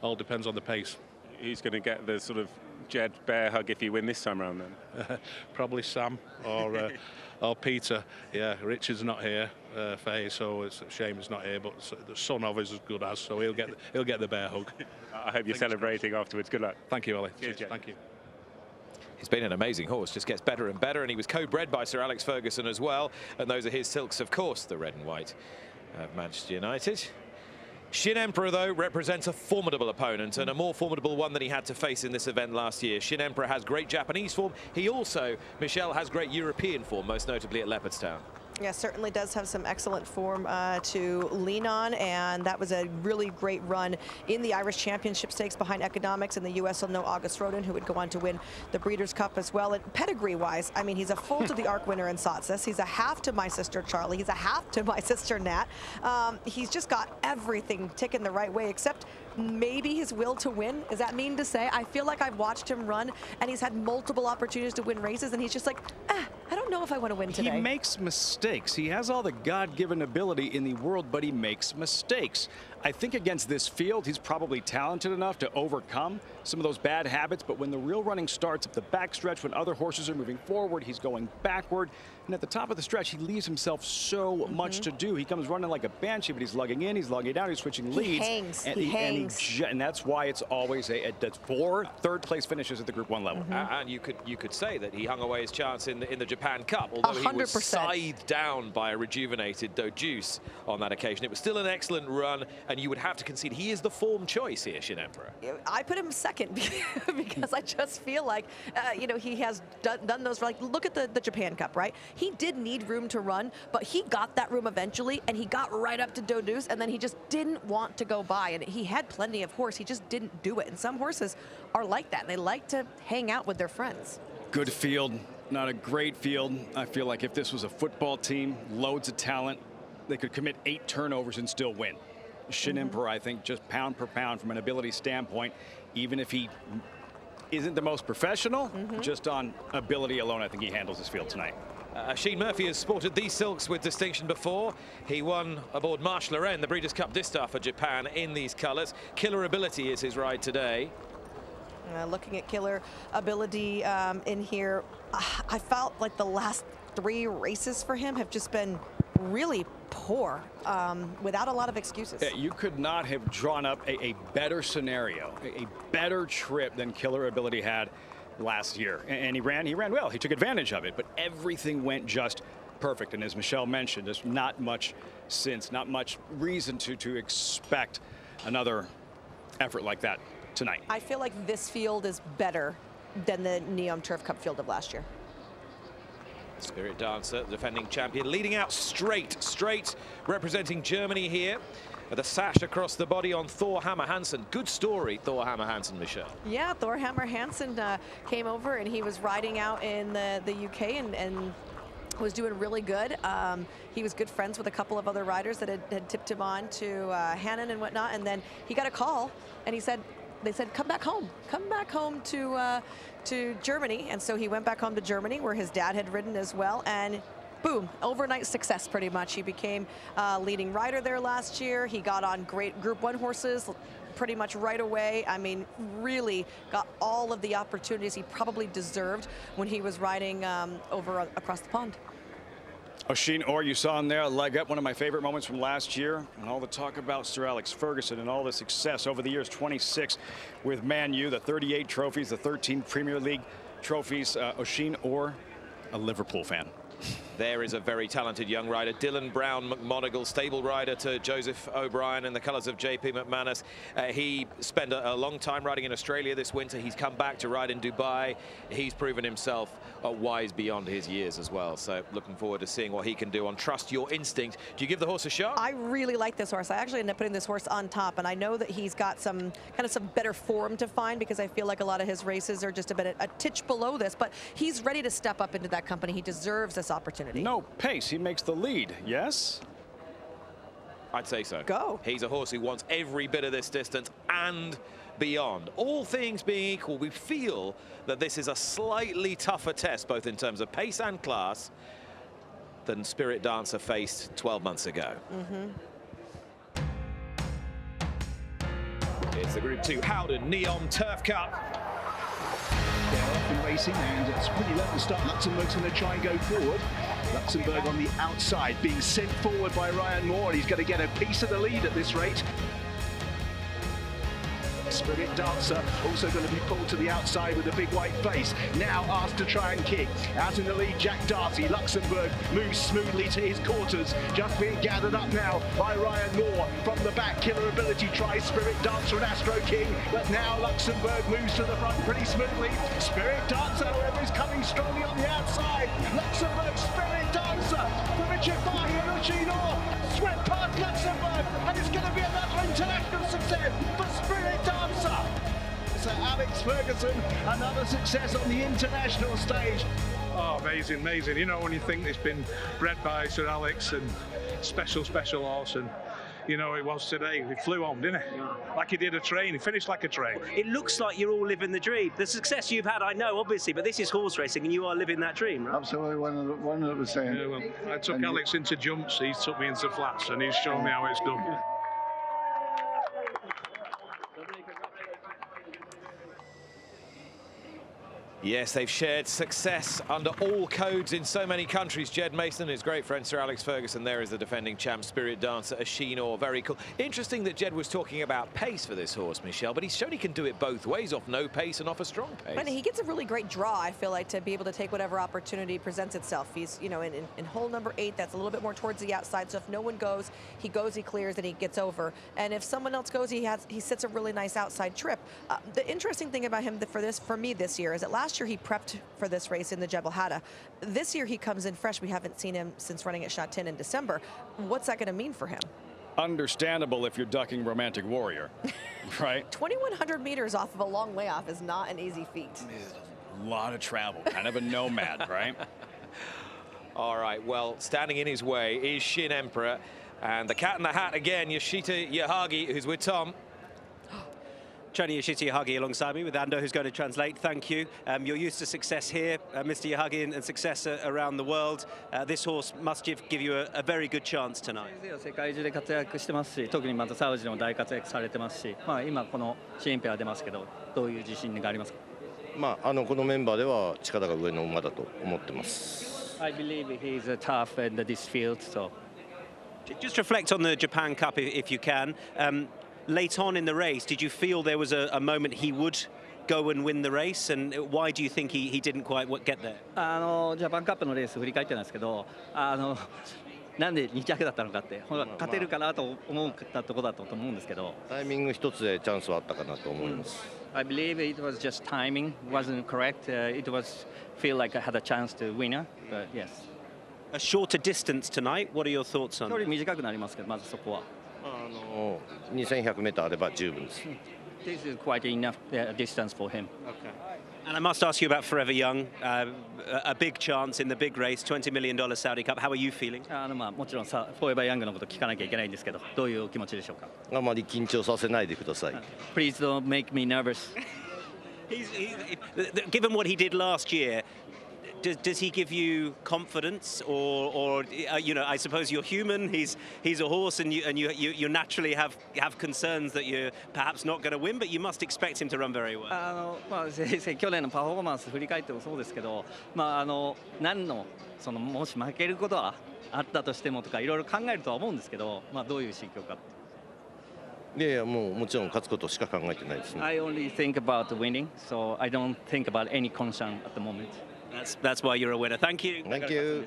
all depends on the pace. Who's going to get the sort of Jed bear hug if you win this time around then? Probably Sam or Peter. Yeah, Richard's not here, Faye, so it's a shame he's not here, but the son of is as good as, so he'll get the bear hug. I hope you're celebrating afterwards. Good luck. Thank you, Ollie. Cheers, Jed. Thank you. He's been an amazing horse, just gets better and better, and he was co-bred by Sir Alex Ferguson as well, and those are his silks, of course, the red and white of Manchester United. Shin Emperor, though, represents a formidable opponent, and a more formidable one than he had to face in this event last year. Shin Emperor has great Japanese form. He also, Michelle, has great European form, most notably at Leopardstown. Yeah, certainly does have some excellent form to lean on, and that was a really great run in the Irish Championship Stakes behind Economics. In the U.S. will know August Rodin, who would go on to win the Breeders' Cup as well. And pedigree-wise, I mean, he's a full to the Arc winner in Sotsas. He's a half to my sister Charlie. He's a half to my sister Nat. He's just got everything ticking the right way, except maybe his will to win. Is that mean to say? I feel like I've watched him run, and he's had multiple opportunities to win races, and he's just like, I don't know if I want to win today. He makes mistakes. He has all the God-given ability in the world, but he makes mistakes. I think against this field, he's probably talented enough to overcome some of those bad habits, but when the real running starts at the backstretch, when other horses are moving forward, he's going backward. And at the top of the stretch, he leaves himself so much to do. He comes running like a banshee, but he's lugging in, he's lugging down, he's switching leads. He hangs. And that's why it's always that's 4 third-place finishes at the Group 1 level. And you could say that he hung away his chance in the Japan Cup, although 100%. He was scythed down by a rejuvenated Dojuice on that occasion. It was still an excellent run, and you would have to concede he is the form choice here, Shin Emperor. I put him second because I just feel like, you know, he has done those. Like, look at the Japan Cup, right? He did need room to run, but he got that room eventually, and he got right up to Dojuice, and then he just didn't want to go by, and he had plenty of horse. He just didn't do it, and some horses are like that. They like to hang out with their friends. Good field, not a great field. I feel like if this was a football team, loads of talent, they could commit 8 turnovers and still win. Shin Emperor, I think, just pound per pound from an ability standpoint, even if he isn't the most professional, just on ability alone, I think he handles this field tonight. Sheen Murphy has sported these silks with distinction before. He won aboard Marsh Lorraine, the Breeders' Cup Distaff for Japan, in these colours. Killer Ability is his ride today. Looking at Killer Ability in here, I felt like the last 3 races for him have just been really poor, without a lot of excuses. Yeah, you could not have drawn up a better scenario, a better trip than Killer Ability had last year. And he ran well. He took advantage of it, but everything went just perfect. And as Michelle mentioned, there's not much reason to expect another effort like that tonight. I feel like this field is better than the Neom Turf Cup field of last year. Spirit Dancer, the defending champion, leading out straight, representing Germany here. The sash across the body on Thor Hammer Hansen. Good story, Thor Hammer Hansen, Michelle. Yeah, Thor Hammer Hansen came over, and he was riding out in the UK and was doing really good. He was good friends with a couple of other riders that had tipped him on to Hannon and whatnot, and then he got a call, and they said, come back home to Germany, and so he went back home to Germany where his dad had ridden as well, and boom, overnight success pretty much. He became leading rider there last year. He got on great Group 1 horses pretty much right away. I mean, really got all of the opportunities he probably deserved when he was riding across the pond. Oisin Orr, you saw him there, a leg up, one of my favorite moments from last year. And all the talk about Sir Alex Ferguson and all the success over the years, 26 with Man U, the 38 trophies, the 13 Premier League trophies. Oisin Orr, a Liverpool fan. There is a very talented young rider, Dylan Brown McMonagle, stable rider to Joseph O'Brien in the colours of JP McManus. He spent a long time riding in Australia this winter. He's come back to ride in Dubai. He's proven himself wise beyond his years as well. So looking forward to seeing what he can do on Trust Your Instinct. Do you give the horse a shot? I really like this horse. I actually ended up putting this horse on top, and I know that he's got some better form to find, because I feel like a lot of his races are just a titch below this, but he's ready to step up into that company. He deserves this opportunity. No pace, he makes the lead, yes? I'd say so. Go. He's a horse who wants every bit of this distance and beyond. All things being equal, we feel that this is a slightly tougher test, both in terms of pace and class, than Spirit Dancer faced 12 months ago. It's the Group 2 Howden Neom Turf Cup. They're off and racing, and it's pretty low to start. Luxembourg's going to try and go forward. Luxembourg on the outside, being sent forward by Ryan Moore. He's going to get a piece of the lead at this rate. Spirit Dancer also going to be pulled to the outside with a big white face. Now asked to try and kick. Out in the lead, Jack Darcy. Luxembourg moves smoothly to his quarters. Just being gathered up now by Ryan Moore. From the back, Killer Ability tries Spirit Dancer and Astro King. But now Luxembourg moves to the front pretty smoothly. Spirit Dancer, however, is coming strongly on the outside. Luxembourg, Spirit Dancer for Richard Fahy and Oisin Orr. Swept past Luxembourg, and it's going to be another international success for Spirit Dancer. Sir Alex Ferguson, another success on the international stage. Oh, amazing, amazing. You know, when you think it's been bred by Sir Alex and special horse, and you know, it was today. He flew home, didn't he? Like he did a train. He finished like a train. It looks like you're all living the dream. The success you've had, I know, obviously, but this is horse racing, and you are living that dream, right? Absolutely, 100%. Yeah, well, I took Alex into jumps. He took me into flats, and he's shown me how it's done. Yes, they've shared success under all codes in so many countries. Jed Mason and his great friend Sir Alex Ferguson. There is the defending champ, Spirit Dancer, Oisin Orr. Very cool. Interesting that Jed was talking about pace for this horse, Michelle, but he's shown he can do it both ways, off no pace and off a strong pace. And he gets a really great draw, I feel like, to be able to take whatever opportunity presents itself. He's, you know, in hole number 8, that's a little bit more towards the outside, so if no one goes, he clears, and he gets over. And if someone else goes, he sits a really nice outside trip. The interesting thing about him for me this year is that last year he prepped for this race in the Jebel Hatta. This year he comes in fresh. We haven't seen him since running at Châtillon in December. What's that going to mean for him? Understandable if you're ducking Romantic Warrior, right? 2,100 meters off of a long layoff is not an easy feat. A lot of travel, kind of a nomad, right? All right, well, standing in his way is Shin Emperor, and the cat in the hat again, Yoshita Yahagi, who's with Tom. Training Yoshita Yahagi alongside me with Ando, who's going to translate. Thank you. You're used to success here, Mr. Yahagi, and success around the world. This horse must give you a very good chance tonight. 世界中で活躍してますし、特にまたサウジでも大活躍されてますし、今このシンペア出ますけど、どういう自信がありますか？このメンバーでは力が上の馬だと思ってます。I believe he's tough in this field, so. Just reflect on the Japan Cup if you can. Late on in the race, did you feel there was a moment he would go and win the race, and why do you think he didn't quite get there? ジャパンカップのレース振り返ってなんですけど、なんで2着だったのかって、勝てるかなと思ったところだったと思うんですけど。タイミング一つでチャンスはあったかなと思います。I believe it was just timing, wasn't correct. It was feel like I had a chance to win, but yes. A shorter distance tonight. What are your thoughts on? 距離短くなりますけど、まずそこは。2100メーターあれば十分です。This is quite enough distance for him. Okay. And I must ask you about Forever Young, a big chance in the big race, $20 million Saudi Cup. How are you feeling? もちろんフォーエバーヤングのこと聞かなきゃいけないんですけど、どういうお気持ちでしょうか？あまり緊張させないでください。Please don't make me nervous. Given what he did last year, does he give you confidence, or you know, I suppose you're human. He's a horse, and you naturally have concerns that you're perhaps not going to win, but you must expect him to run very well. 去年のパフォーマンス振り返ってもそうですけど、何のそのもし負けることはあったとしてもとかいろいろ考えるとは思うんですけど、どういう心境か。いやいや、もちろん勝つことしか考えてないですね。I only think about winning, so I don't think about any concern at the moment. That's why you're a winner. Thank you. Thank you.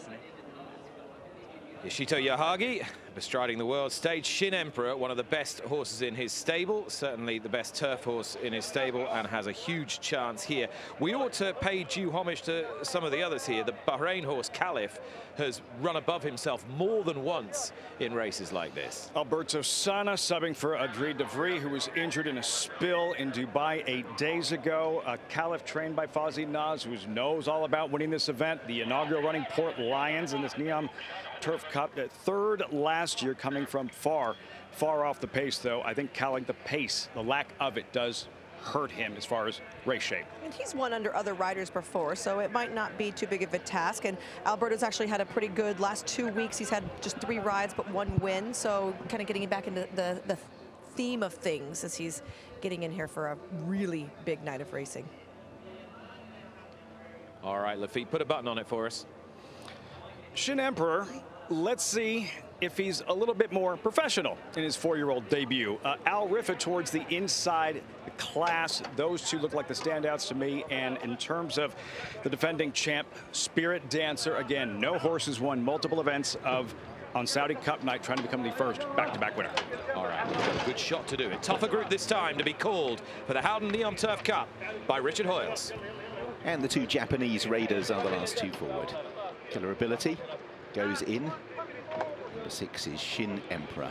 Yoshito Yahagi bestriding the world stage. Shin Emperor, one of the best horses in his stable, certainly the best turf horse in his stable, and has a huge chance here. We ought to pay due homage to some of the others here. The Bahrain horse Caliph has run above himself more than once in races like this. Alberto Sana subbing for Adri De Vries, who was injured in a spill in Dubai 8 days ago. Caliph trained by Fawzi Naz, who knows all about winning this event. The inaugural running Port Lions in this Neom Turf Cup, third last year, coming from far off the pace, though. I think Caliph, the pace, the lack of it does hurt him as far as race shape. And he's won under other riders before, so it might not be too big of a task. And Alberto's actually had a pretty good last 2 weeks. He's had just 3 rides, but 1 win. So kind of getting back into the theme of things as he's getting in here for a really big night of racing. All right, Lafitte, put a button on it for us. Shin Emperor, let's see if he's a little bit more professional in his 4-year-old debut. Al Riffa towards the inside class. Those two look like the standouts to me. And in terms of the defending champ, Spirit Dancer, again, no horses won multiple events on Saudi Cup night, trying to become the first back-to-back winner. All right, got a good shot to do it. Tougher group this time to be called for the Howden Neom Turf Cup by Richard Hoyles. And the 2 Japanese raiders are the last 2 forward. Killer Ability goes in. Number 6 is Shin Emperor.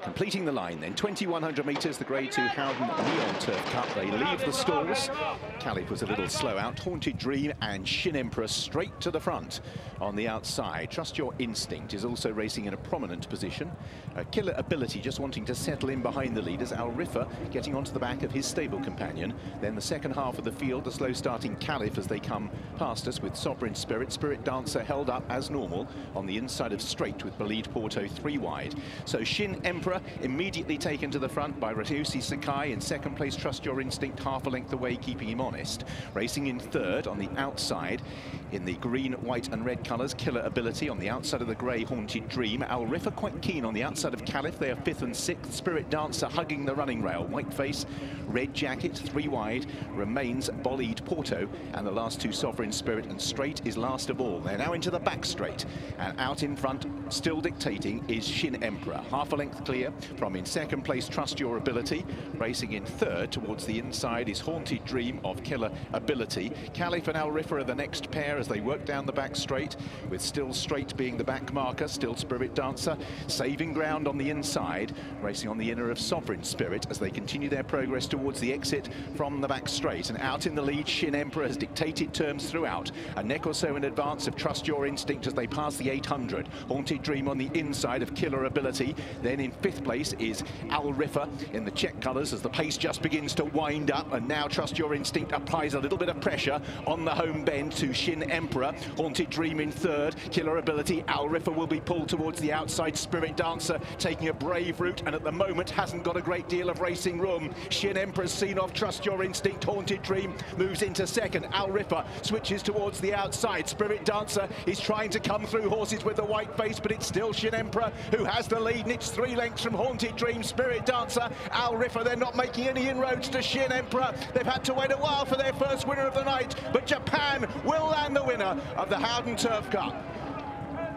Completing the line then, 2,100 metres, the Grade 2 Howden Neom Turf Cup. They leave the stalls. Caliph was a little slow out. Haunted Dream and Shin Emperor straight to the front on the outside. Trust Your Instinct is also racing in a prominent position. Killer Ability just wanting to settle in behind the leaders. Al Riffa getting onto the back of his stable companion. Then the second half of the field, the slow starting Caliph as they come past us with Sovereign Spirit. Spirit Dancer held up as normal on the inside of straight with Bolide Porto 3 wide. So Shin Emperor immediately taken to the front by Ratiusi Sakai. In second place, Trust Your Instinct, half a length away, keeping him honest. Racing in third on the outside in the green, white and red colours, Killer Ability. On the outside of the grey, Haunted Dream. Al Riffa quite keen on the outside of Caliph. They are 5th and 6th. Spirit Dancer hugging the running rail. White face, red jacket, 3 wide. Remains Bolide Porto. And the last 2, Sovereign Spirit and Straight is last of all. They're now into the back straight. And out in front, still dictating, is Shin Emperor. Half a length clear from in second place, Trust Your Ability. Racing in third towards the inside is Haunted Dream of Killer Ability. Caliph and Al Riffa are the next pair as they work down the back straight, with Still Straight being the back marker. Still Spirit Dancer saving ground on the inside, racing on the inner of Sovereign Spirit as they continue their progress towards the exit from the back straight. And out in the lead, Shin Emperor has dictated terms throughout. A neck or so in advance of Trust Your Instinct as they pass the 800. Haunted Dream on the inside of Killer Ability. Then in 5th place is Al Riffa in the check colours as the pace just begins to wind up, and now Trust Your Instinct applies a little bit of pressure on the home bend to Shin Emperor. Haunted Dream in third, Killer Ability. Al Riffa will be pulled towards the outside. Spirit Dancer taking a brave route and at the moment hasn't got a great deal of racing room. Shin Emperor's seen off Trust Your Instinct. Haunted Dream moves into second. Al Riffa switches towards the outside. Spirit Dancer is trying to come through horses with the white face, but it's still Shin Emperor who has the lead, and it's 3 lengths from Haunted Dream. Spirit Dancer, Al Riffa, they're not making any inroads to Shin Emperor. They've had to wait a while for their first winner of the night, but Japan will land the winner of the Howden Turf Cup.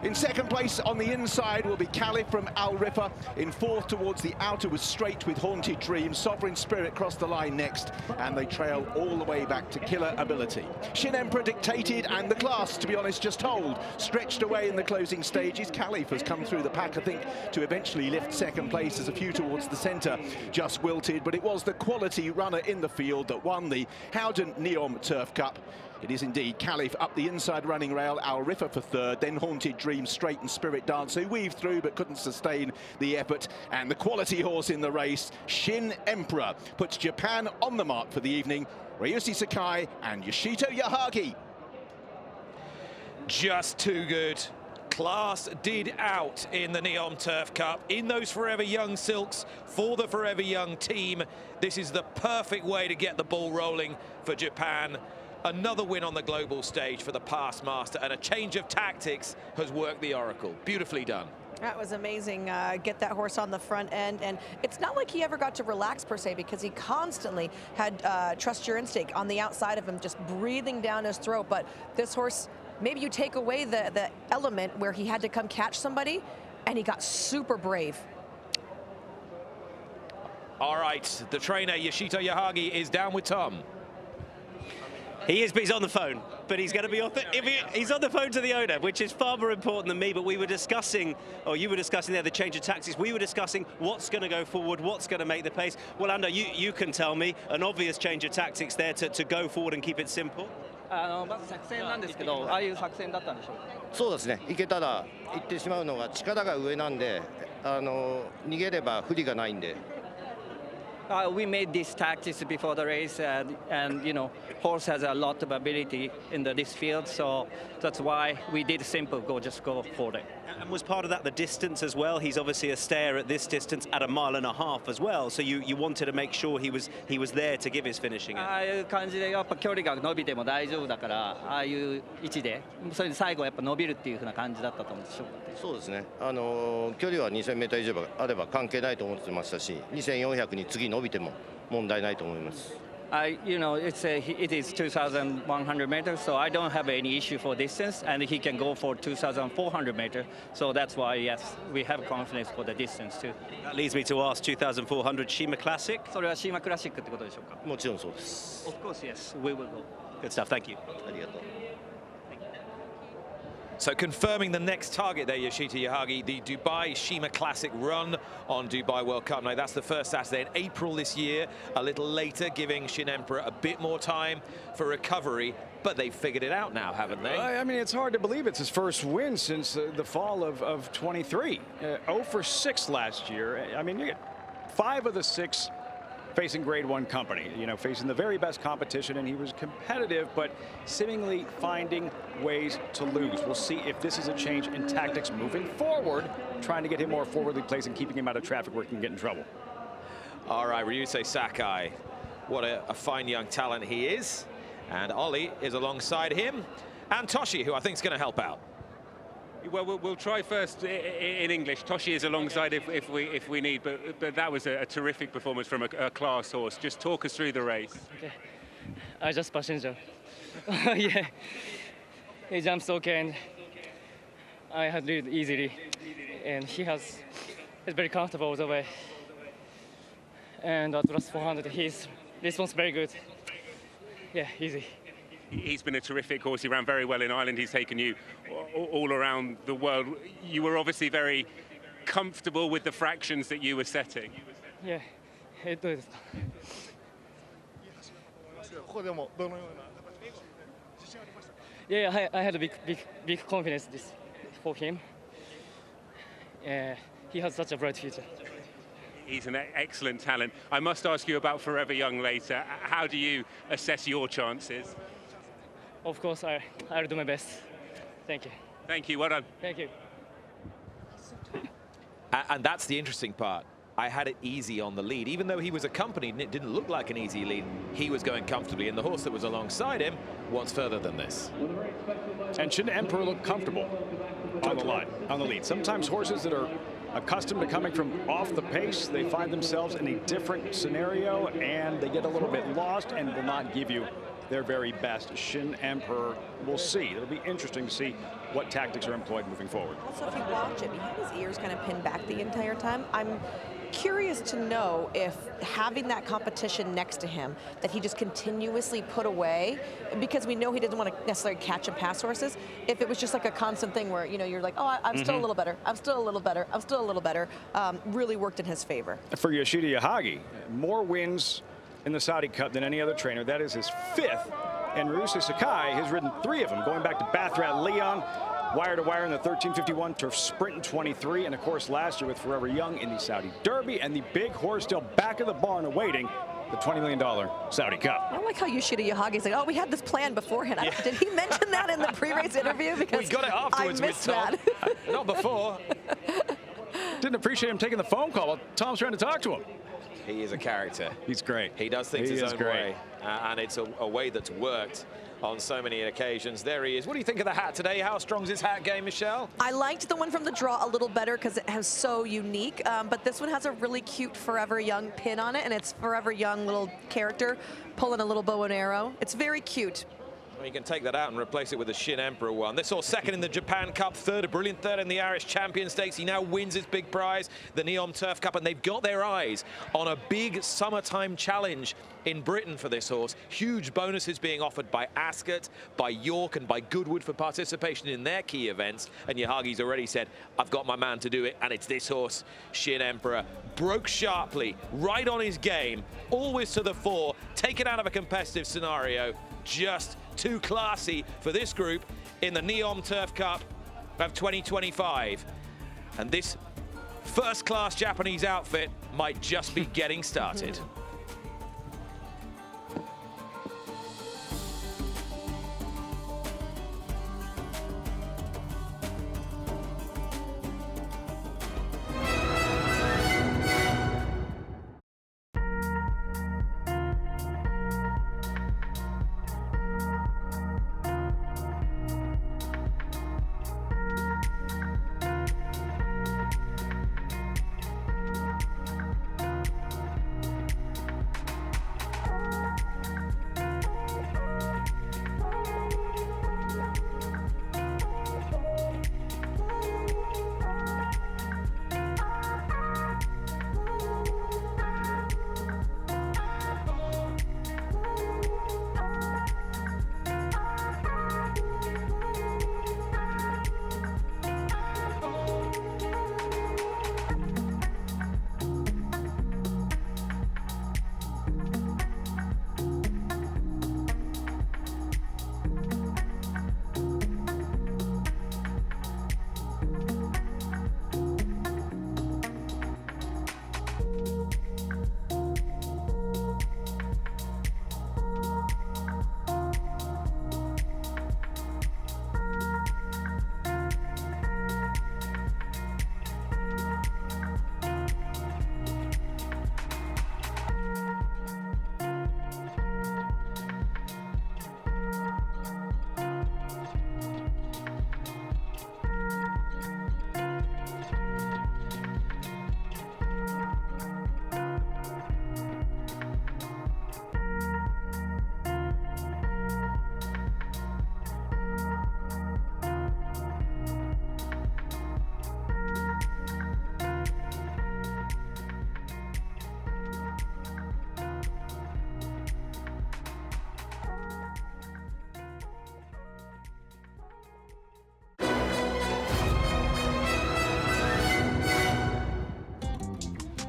In second place on the inside will be Caliph from Al Riffa. In fourth towards the outer was Straight with Haunted Dream. Sovereign Spirit crossed the line next, and they trail all the way back to Killer Ability. Shin Emperor dictated, and the class, to be honest, just hold. Stretched away in the closing stages. Caliph has come through the pack, I think, to eventually lift second place as a few towards the centre just wilted, but it was the quality runner in the field that won the Howden Neom Turf Cup It is indeed Caliph up the inside running rail, Al Rifa for third, then Haunted Dream, Straight and Spirit Dance, who weaved through but couldn't sustain the effort. And the quality horse in the race, Shin Emperor, puts Japan on the mark for the evening. Ryushi Sakai and Yoshito Yahagi. Just too good. Class did out in the Neom Turf Cup, in those Forever Young silks for the Forever Young team. This is the perfect way to get the ball rolling for Japan. Another win on the global stage for the past master, and a change of tactics has worked the oracle. Beautifully done. That was amazing. Get that horse on the front end, and it's not like he ever got to relax per se, because he constantly had trust your instinct on the outside of him, just breathing down his throat. But this horse, maybe you take away the element where he had to come catch somebody, and he got super brave. All right, the trainer Yoshito Yahagi is down with Tom. He is, but he's on the phone. But he's going to be on he's on the phone to the owner, which is far more important than me. But we were discussing, or you were discussing there, the change of tactics. We were discussing what's going to go forward, what's going to make the pace. Well, Ando, you can tell me an obvious change of tactics there to go forward and keep it simple. まず作戦なんですけど、ああいう作戦だったんでしょうか。そうですね。行けたら行ってしまうのが力が上なんで、逃げれば不利がないんで。We made these tactics before the race, and you know, horse has a lot of ability in this field, so that's why we did simple, just go for it. And was part of that the distance as well? He's obviously a stayer at this distance at 1.5 miles as well, so you wanted to make sure he was there to give his finishing. ああいう感じでやっぱ距離が伸びても大丈夫だから、ああいう位置で、それで最後やっぱ伸びるっていう風な感じだったと思うんでしょうか。そうですね。距離は 2000m 以上あれば関係ないと思ってましたし、2400に次伸びても問題ないと思います。You know, it is 2,100 meters, so I don't have any issue for distance, and he can go for 2,400 meters. So that's why, yes, we have confidence for the distance too. That leads me to ask 2,400 Shima Classic. それはシーマクラシックってことでしょうか。もちろんそうです。Of course, yes, we will go. Good stuff. Thank you. ありがとう。So confirming the next target there, Yoshito Yahagi, the Dubai Shima Classic run on Dubai World Cup night. That's the first Saturday in April this year, a little later, giving Shin Emperor a bit more time for recovery. But they've figured it out now, haven't they? I mean, it's hard to believe it's his first win since the fall of 23. 0 for 6 last year. I mean, you get 5 of the 6 facing grade 1 company, you know, facing the very best competition, and he was competitive, but seemingly finding ways to lose. We'll see if this is a change in tactics moving forward, trying to get him more forwardly placed and keeping him out of traffic where he can get in trouble. All right, Ryusei Sakai, what a fine young talent he is. And Ollie is alongside him, and Toshi, who I think is going to help out. Well, we'll try first in English. Toshi is alongside if we need, but that was a terrific performance from a class horse. Just talk us through the race. Okay. I just passenger. Yeah. He jumps okay, and I had lead easily, and he's very comfortable all the way. And at last 400, his response very good. Yeah, easy. He's been a terrific horse. He ran very well in Ireland. He's taken you all around the world. You were obviously very comfortable with the fractions that you were setting. Yeah, it is. Yeah, I had a big confidence for him. He has such a bright future. He's an excellent talent. I must ask you about Forever Young later. How do you assess your chances? Of course, I'll do my best. Thank you. Thank you. Well done. Thank you. And that's the interesting part. I had it easy on the lead. Even though he was accompanied and it didn't look like an easy lead, he was going comfortably, and the horse that was alongside him wants further than this. And Shin Emperor looked comfortable on the line, on the lead. Sometimes horses that are accustomed to coming from off the pace, they find themselves in a different scenario and they get a little bit lost and will not give you their very best. Shin Emperor, we'll see. It'll be interesting to see what tactics are employed moving forward. Also, if you watch it, he had his ears kind of pinned back the entire time. I'm curious to know if having that competition next to him that he just continuously put away, because we know he doesn't want to necessarily catch and pass horses, if it was just like a constant thing where, you know, you're like, oh, I'm still a little better, I'm still a little better, I'm still a little better, really worked in his favor. For Yoshito Yahagi, more wins in the Saudi Cup than any other trainer. That is his 5th And Ryusei Sakai has ridden 3 of them, going back to Bathrat Leon, wire to wire in the 1351 Turf Sprint in 23, and of course last year with Forever Young in the Saudi Derby, and the big horse still back of the barn awaiting the $20 million Saudi Cup. I like how Yoshida Yahagi's like, oh, we had this plan beforehand. Yeah. Did he mention that in the pre-race interview? Because we got it afterwards I missed with Tom. that. Not before. Didn't appreciate him taking the phone call while Tom's trying to talk to him. He is a character. He's great. He does things He his is own great. way, and it's a way that's worked on so many occasions. There he is. What do you think of the hat today? How strong's his hat game, Michelle? I liked the one from the draw a little better because it was so unique, but this one has a really cute Forever Young pin on it, and it's Forever Young little character pulling a little bow and arrow. It's very cute. Well, you can take that out and replace it with the Shin Emperor one. This saw second in the Japan Cup, third, a brilliant third in the Irish Champion Stakes. He now wins his big prize, the Neom Turf Cup, and they've got their eyes on a big summertime challenge in Britain for this horse. Huge bonuses being offered by Ascot, by York, and by Goodwood for participation in their key events. And Yahagi's already said, I've got my man to do it, and it's this horse, Shin Emperor. Broke sharply, right on his game, always to the fore, taken out of a competitive scenario. Just too classy for this group in the Neom Turf Cup of 2025. And this first-class Japanese outfit might just be getting started.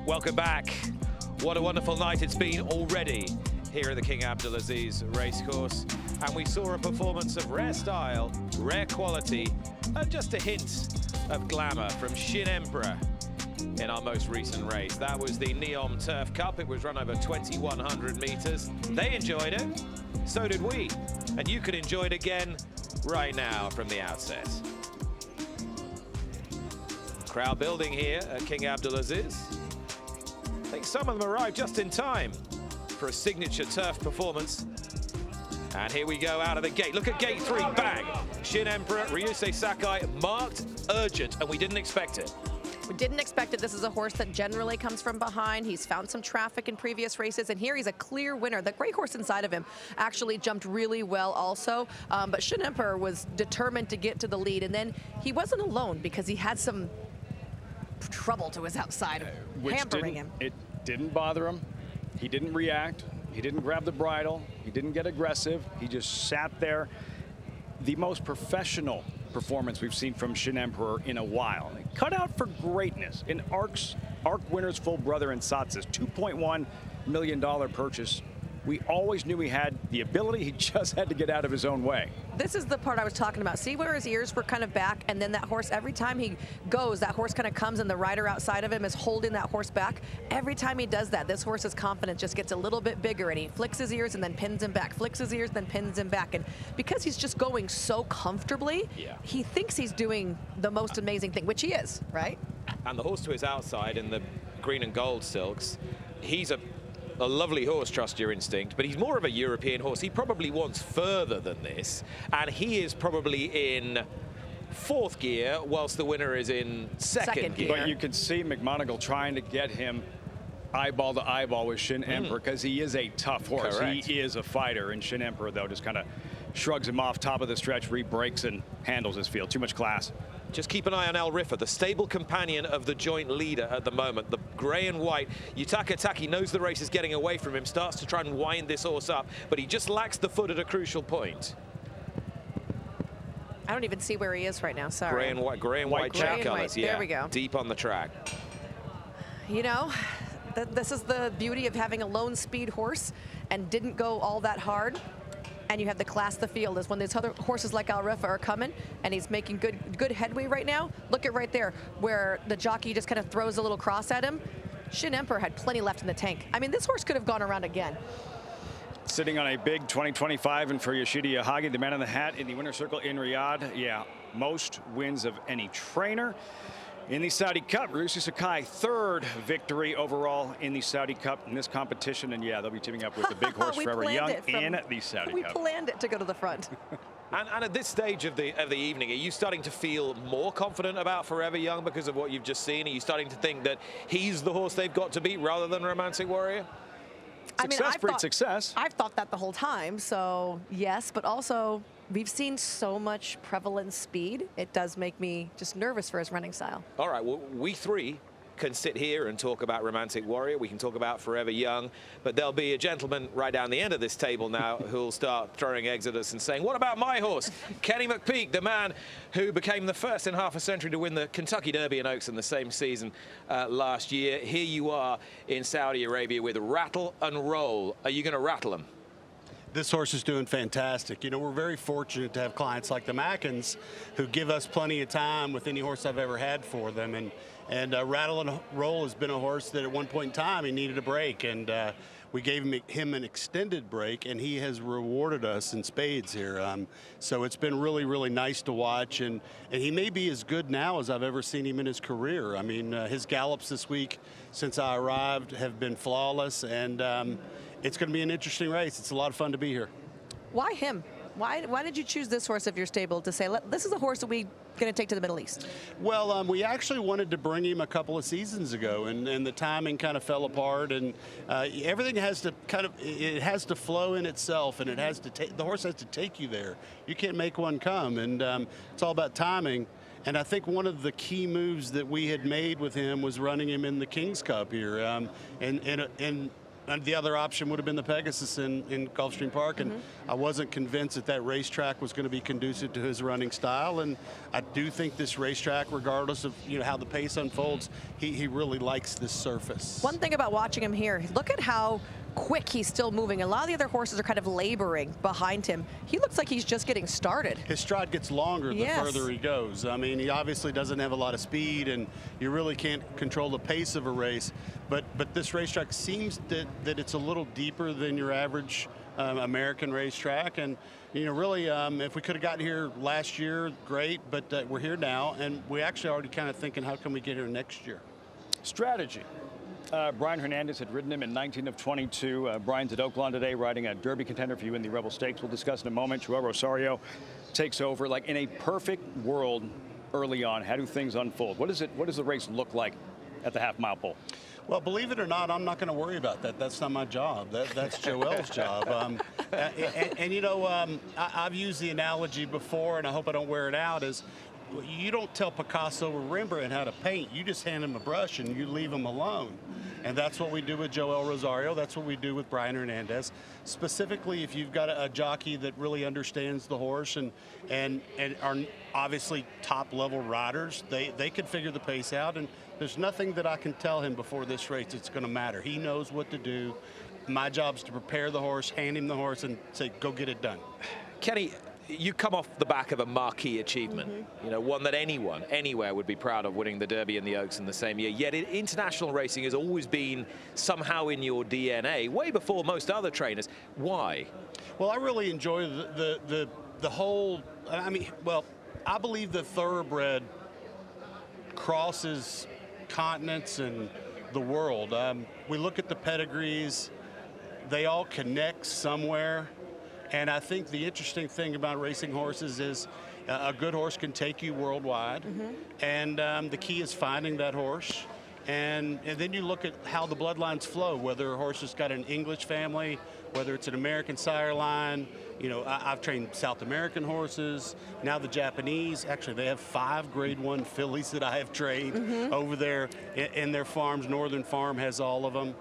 Welcome back. What a wonderful night it's been already here at the King Abdulaziz racecourse. And we saw a performance of rare style, rare quality, and just a hint of glamour from Shin Emperor in our most recent race. That was the Neom Turf Cup. It was run over 2,100 meters. They enjoyed it, so did we. And you can enjoy it again right now from the outset. Crowd building here at King Abdulaziz. I think some of them arrived just in time for a signature turf performance. And here we go out of the gate. Look at gate 3, bang! Shin Emperor, Ryusei Sakai, marked urgent, and we didn't expect it. We didn't expect it. This is a horse that generally comes from behind. He's found some traffic in previous races, and here he's a clear winner. The great horse inside of him actually jumped really well also, but Shin Emperor was determined to get to the lead, and then he wasn't alone because he had some trouble to his outside, hampering him. It didn't bother him. He didn't react. He didn't grab the bridle. He didn't get aggressive. He just sat there. The most professional performance we've seen from Shin Emperor in a while. Cut out for greatness in ARC winner's full brother and Sats's $2.1 million purchase We always knew he had the ability. He just had to get out of his own way. This is the part I was talking about. See where his ears were kind of back, and then that horse, every time he goes, that horse kind of comes, and the rider outside of him is holding that horse back. Every time he does that, this horse's confidence just gets a little bit bigger, and he flicks his ears and then pins him back, flicks his ears, then pins him back. And because he's just going so comfortably, he thinks he's doing the most amazing thing, which he is, right? And the horse to his outside in the green and gold silks, he's a lovely horse, trust your instinct, but he's more of a European horse. He probably wants further than this, and he is probably in 4th gear, whilst the winner is in second gear. But you can see McMonagle trying to get him eyeball to eyeball with Shin Emperor, because he is a tough horse. Correct. He is a fighter, and Shin Emperor, though, just kind of shrugs him off top of the stretch, re-breaks, and handles his field. Too much class. Just keep an eye on El Rifa, the stable companion of the joint leader at the moment, the grey and white. Yutaka Taki knows the race is getting away from him, starts to try and wind this horse up, but he just lacks the foot at a crucial point. I don't even see where he is right now, sorry. Grey and white track colors, yeah. There we go. Deep on the track. You know, this is the beauty of having a lone speed horse and didn't go all that hard. And you have the class of the field is when these other horses like Al Rifa are coming, and he's making good headway right now. Look at right there where the jockey just kind of throws a little cross at him. Shin Emperor had plenty left in the tank. I mean, this horse could have gone around again. Sitting on a big 2025, and for Yoshida Yahagi, the man in the hat in the winner's circle in Riyadh. Yeah, most wins of any trainer. In the Saudi Cup, Rusi Sakai, 3rd victory overall in the Saudi Cup in this competition. And yeah, they'll be teaming up with the big horse Forever Young in the Saudi Cup. We planned it to go to the front. And at this stage of the evening, are you starting to feel more confident about Forever Young because of what you've just seen? Are you starting to think that he's the horse they've got to beat rather than Romantic Warrior? Success breeds success. I've thought that the whole time, so yes, but also we've seen so much prevalent speed. It does make me just nervous for his running style. All right, well, we three can sit here and talk about Romantic Warrior. We can talk about Forever Young, but there'll be a gentleman right down the end of this table now who'll start throwing eggs at us and saying, what about my horse? Kenny McPeak, the man who became the first in half a century to win the Kentucky Derby and Oaks in the same season last year. Here you are in Saudi Arabia with Rattle and Roll. Are you going to rattle him? This horse is doing fantastic. You know, we're very fortunate to have clients like the Mackins who give us plenty of time with any horse I've ever had for them. And Rattle and Roll has been a horse that at one point in time he needed a break, and we gave him an extended break, and he has rewarded us in spades here. So it's been really, really nice to watch, and he may be as good now as I've ever seen him in his career. I mean, his gallops this week since I arrived have been flawless, and it's going to be an interesting race. It's a lot of fun to be here. Why him? Why did you choose this horse of your stable to say, this is a horse that we're going to take to the Middle East? Well, we actually wanted to bring him a couple of seasons ago, and the timing kind of fell apart, and everything has to it has to flow in itself, and it has to the horse has to take you there. You can't make one come, and it's all about timing. And I think one of the key moves that we had made with him was running him in the King's Cup here, and the other option would have been the Pegasus in Gulfstream Park, and I wasn't convinced that racetrack was going to be conducive to his running style. And I do think this racetrack, regardless of how the pace unfolds, he really likes this surface. One thing about watching him here, look at how quick he's still moving. A lot of the other horses are kind of laboring behind him. He looks like he's just getting started. His stride gets longer the further he goes. I mean, he obviously doesn't have a lot of speed, and you really can't control the pace of a race. But this racetrack seems that it's a little deeper than your average American racetrack. And really, if we could have gotten here last year, great. But we're here now, and we actually already kind of thinking, how can we get here next year? Strategy. Brian Hernandez had ridden him in 19 of 22. Brian's at Oaklawn today riding a Derby contender for you in the Rebel Stakes. We'll discuss in a moment. Joel Rosario takes over. Like in a perfect world early on, how do things unfold? What does the race look like at the half-mile pole? Well, believe it or not, I'm not going to worry about that. That's not my job. That's Joel's job. I've used the analogy before, and I hope I don't wear it out, is you don't tell Picasso or Rembrandt how to paint. You just hand them a brush and you leave them alone. And that's what we do with Joel Rosario. That's what we do with Brian Hernandez. Specifically, if you've got a jockey that really understands the horse and are obviously top-level riders, they can figure the pace out. And there's nothing that I can tell him before this race that's going to matter. He knows what to do. My job is to prepare the horse, hand him the horse, and say, go get it done. Kenny, you come off the back of a marquee achievement, you know, one that anyone, anywhere would be proud of, winning the Derby and the Oaks in the same year. Yet international racing has always been somehow in your DNA, way before most other trainers. Why? Well, I really enjoy the whole, I mean, well, I believe the thoroughbred crosses continents and the world. We look at the pedigrees, they all connect somewhere. And I think the interesting thing about racing horses is a good horse can take you worldwide. And the key is finding that horse. And then you look at how the bloodlines flow, whether a horse has got an English family, whether it's an American sire line. You know, I've trained South American horses, now the Japanese. Actually, they have 5 Grade 1 fillies that I have trained over there in their farms. Northern Farm has all of them.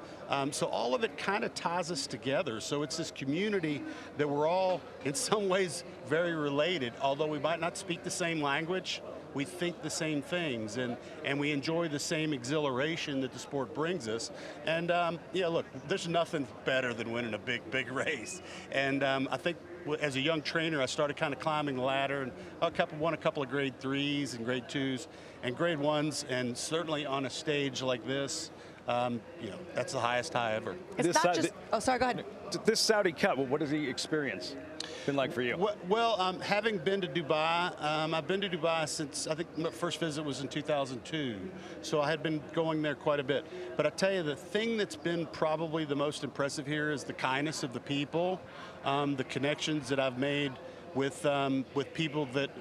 So all of it kind of ties us together. So it's this community that we're all, in some ways, very related. Although we might not speak the same language, we think the same things, and we enjoy the same exhilaration that the sport brings us. And yeah, look, there's nothing better than winning a big race. And I think as a young trainer, I started kind of climbing the ladder, and won a couple of Grade 3s and Grade 2s and Grade 1s, and certainly on a stage like this, you know, that's the highest high ever. It's not just, oh, sorry, go ahead. This Saudi Cup, what has the experience been like for you? Well, having been to Dubai, I've been to Dubai since, I think my first visit was in 2002. So I had been going there quite a bit. But I tell you, the thing that's been probably the most impressive here is the kindness of the people, the connections that I've made with people that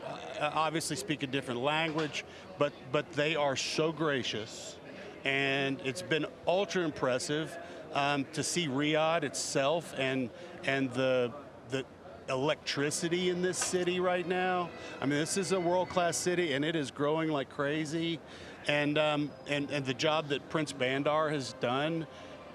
obviously speak a different language, but they are so gracious. And it's been ultra impressive to see Riyadh itself and the electricity in this city right now. I mean, this is a world-class city, and it is growing like crazy. And the job that Prince Bandar has done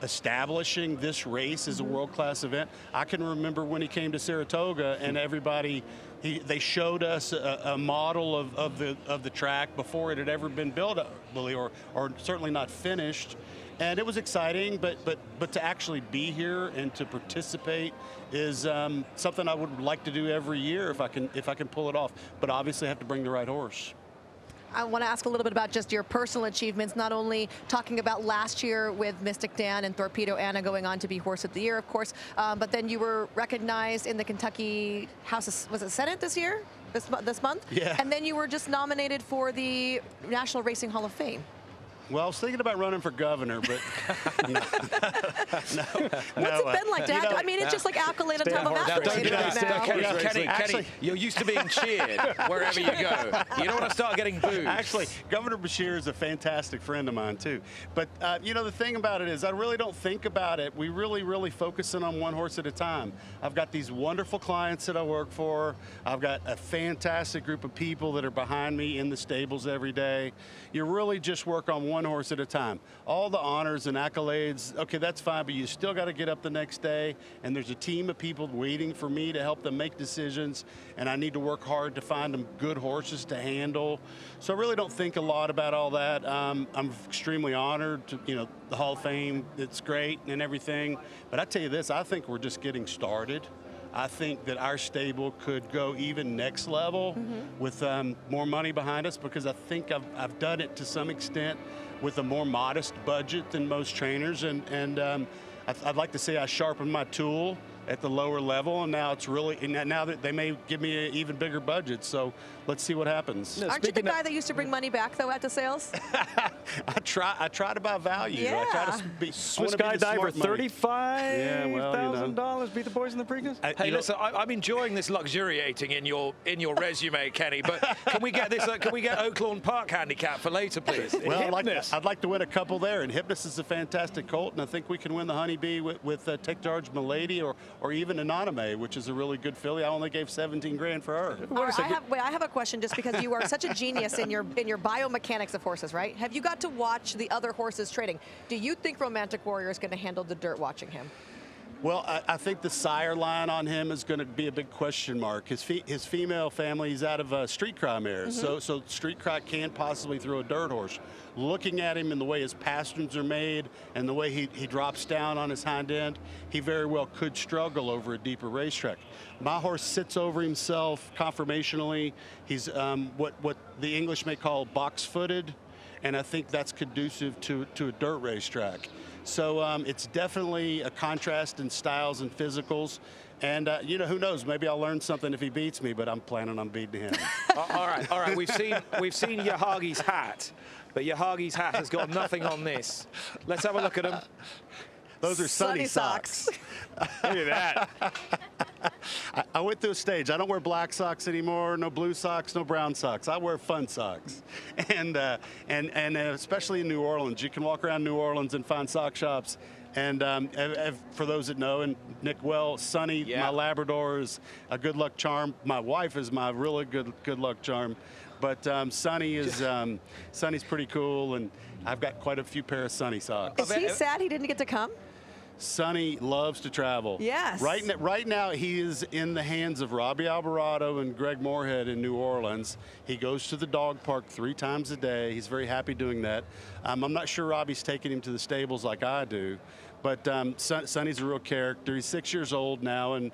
establishing this race as a world-class event. I can remember when he came to Saratoga, and everybody, they showed us a model of the track before it had ever been built, or certainly not finished. And it was exciting, but to actually be here and to participate is something I would like to do every year if I can pull it off. But obviously, I have to bring the right horse. I want to ask a little bit about just your personal achievements, not only talking about last year with Mystic Dan and Torpedo Anna going on to be Horse of the Year, of course, but then you were recognized in the Kentucky House of, was it Senate this year, this month? Yeah. And then you were just nominated for the National Racing Hall of Fame. Well, I was thinking about running for governor, but no. What's it been like to have? I mean, it's just like accolade on top of accolade right now. Kenny, you're used to being cheered wherever you go. You don't want to start getting booed. Actually, Governor Beshear is a fantastic friend of mine, too. But, you know, the thing about it is I really don't think about it. We really focus in on one horse at a time. I've got these wonderful clients that I work for. I've got a fantastic group of people that are behind me in the stables every day. You really just work on one horse at a time. All the honors and accolades, okay, that's fine, but you still got to get up the next day, and there's a team of people waiting for me to help them make decisions, and I need to work hard to find them good horses to handle. So I really don't think a lot about all that. I'm extremely honored to, you know, the Hall of Fame, it's great and everything, but I tell you this, I think we're just getting started. I think that our stable could go even next level with more money behind us, because I think I've done it to some extent with a more modest budget than most trainers, and I'd like to say I sharpened my tool at the lower level, and now it's really, now that they may give me an even bigger budget, so let's see what happens. Aren't you the guy that used to bring money back, though, at the sales? I try to buy value. Yeah. I try to be Swiss skydiver, $35,000. Yeah, Beat the boys in the Preakness. Hey, listen, I'm enjoying this luxuriating in your resume, Kenny. But can we get this? Can we get Oaklawn Park Handicap for later, please? Well, I'd like to win a couple there, and Hypnus is a fantastic colt, and I think we can win the Honeybee with Take Charge Milady or even Anonymous, which is a really good filly. I only gave 17 grand for her. I have a question, just because you are such a genius in your biomechanics of horses, right? Have you got to watch the other horses trading? Do you think Romantic Warrior is going to handle the dirt watching him? Well, I think the sire line on him is going to be a big question mark. His female family is out of street cry mares, so street cry can't possibly throw a dirt horse. Looking at him and the way his pasterns are made and the way he drops down on his hind end, he very well could struggle over a deeper racetrack. My horse sits over himself conformationally. He's what the English may call box-footed, and I think that's conducive to a dirt racetrack. So it's definitely a contrast in styles and physicals. And, you know, who knows? Maybe I'll learn something if he beats me, but I'm planning on beating him. All right. We've seen Yahagi's hat, but Yahagi's hat has got nothing on this. Let's have a look at him. Those are sunny socks. Look at that. I went through a stage. I don't wear black socks anymore, no blue socks, no brown socks. I wear fun socks. And especially in New Orleans, you can walk around New Orleans and find sock shops. And for those that know, and Nick well, Sunny, my Labrador, is a good luck charm. My wife is my really good luck charm. But Sunny is Sunny's pretty cool, and I've got quite a few pair of Sunny socks. Is he sad he didn't get to come? Sonny loves to travel. Yes. Right now, he is in the hands of Robbie Alvarado and Greg Moorhead in New Orleans. He goes to the dog park 3 times a day. He's very happy doing that. I'm not sure Robbie's taking him to the stables like I do. But Sonny's a real character. He's 6 years old now, and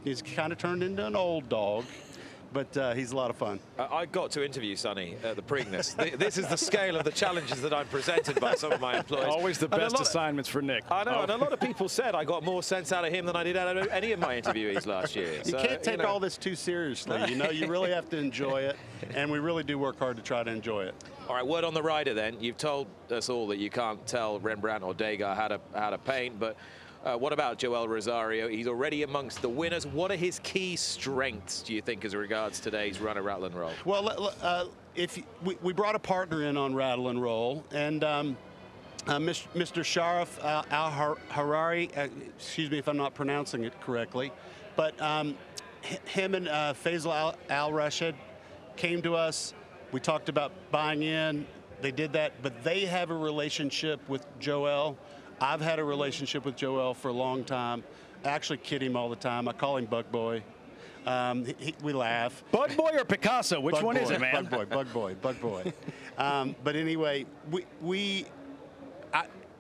he's kind of turned into an old dog. But he's a lot of fun. I got to interview Sonny at the Preakness. This is the scale of the challenges that I'm presented by some of my employees. Always the best assignments for Nick. I know, and a lot of people said I got more sense out of him than I did out of any of my interviewees last year. You can't take all this too seriously. You know, you really have to enjoy it, and we really do work hard to try to enjoy it. All right, word on the rider then. You've told us all that you can't tell Rembrandt or Degas how to paint, but what about Joel Rosario? He's already amongst the winners. What are his key strengths, do you think, as regards today's runner Rattle and Roll? Well, we brought a partner in on Rattle and Roll, and Mr. Sharif Al-Harari, excuse me if I'm not pronouncing it correctly, but him and Faisal Al-Rashid came to us. We talked about buying in. They did that, but they have a relationship with Joel. I've had a relationship with Joel for a long time. I actually kid him all the time. I call him Bug Boy. We laugh. Bug Boy or Picasso? Which Bug one Boy, is it, man? Bug Boy. But anyway,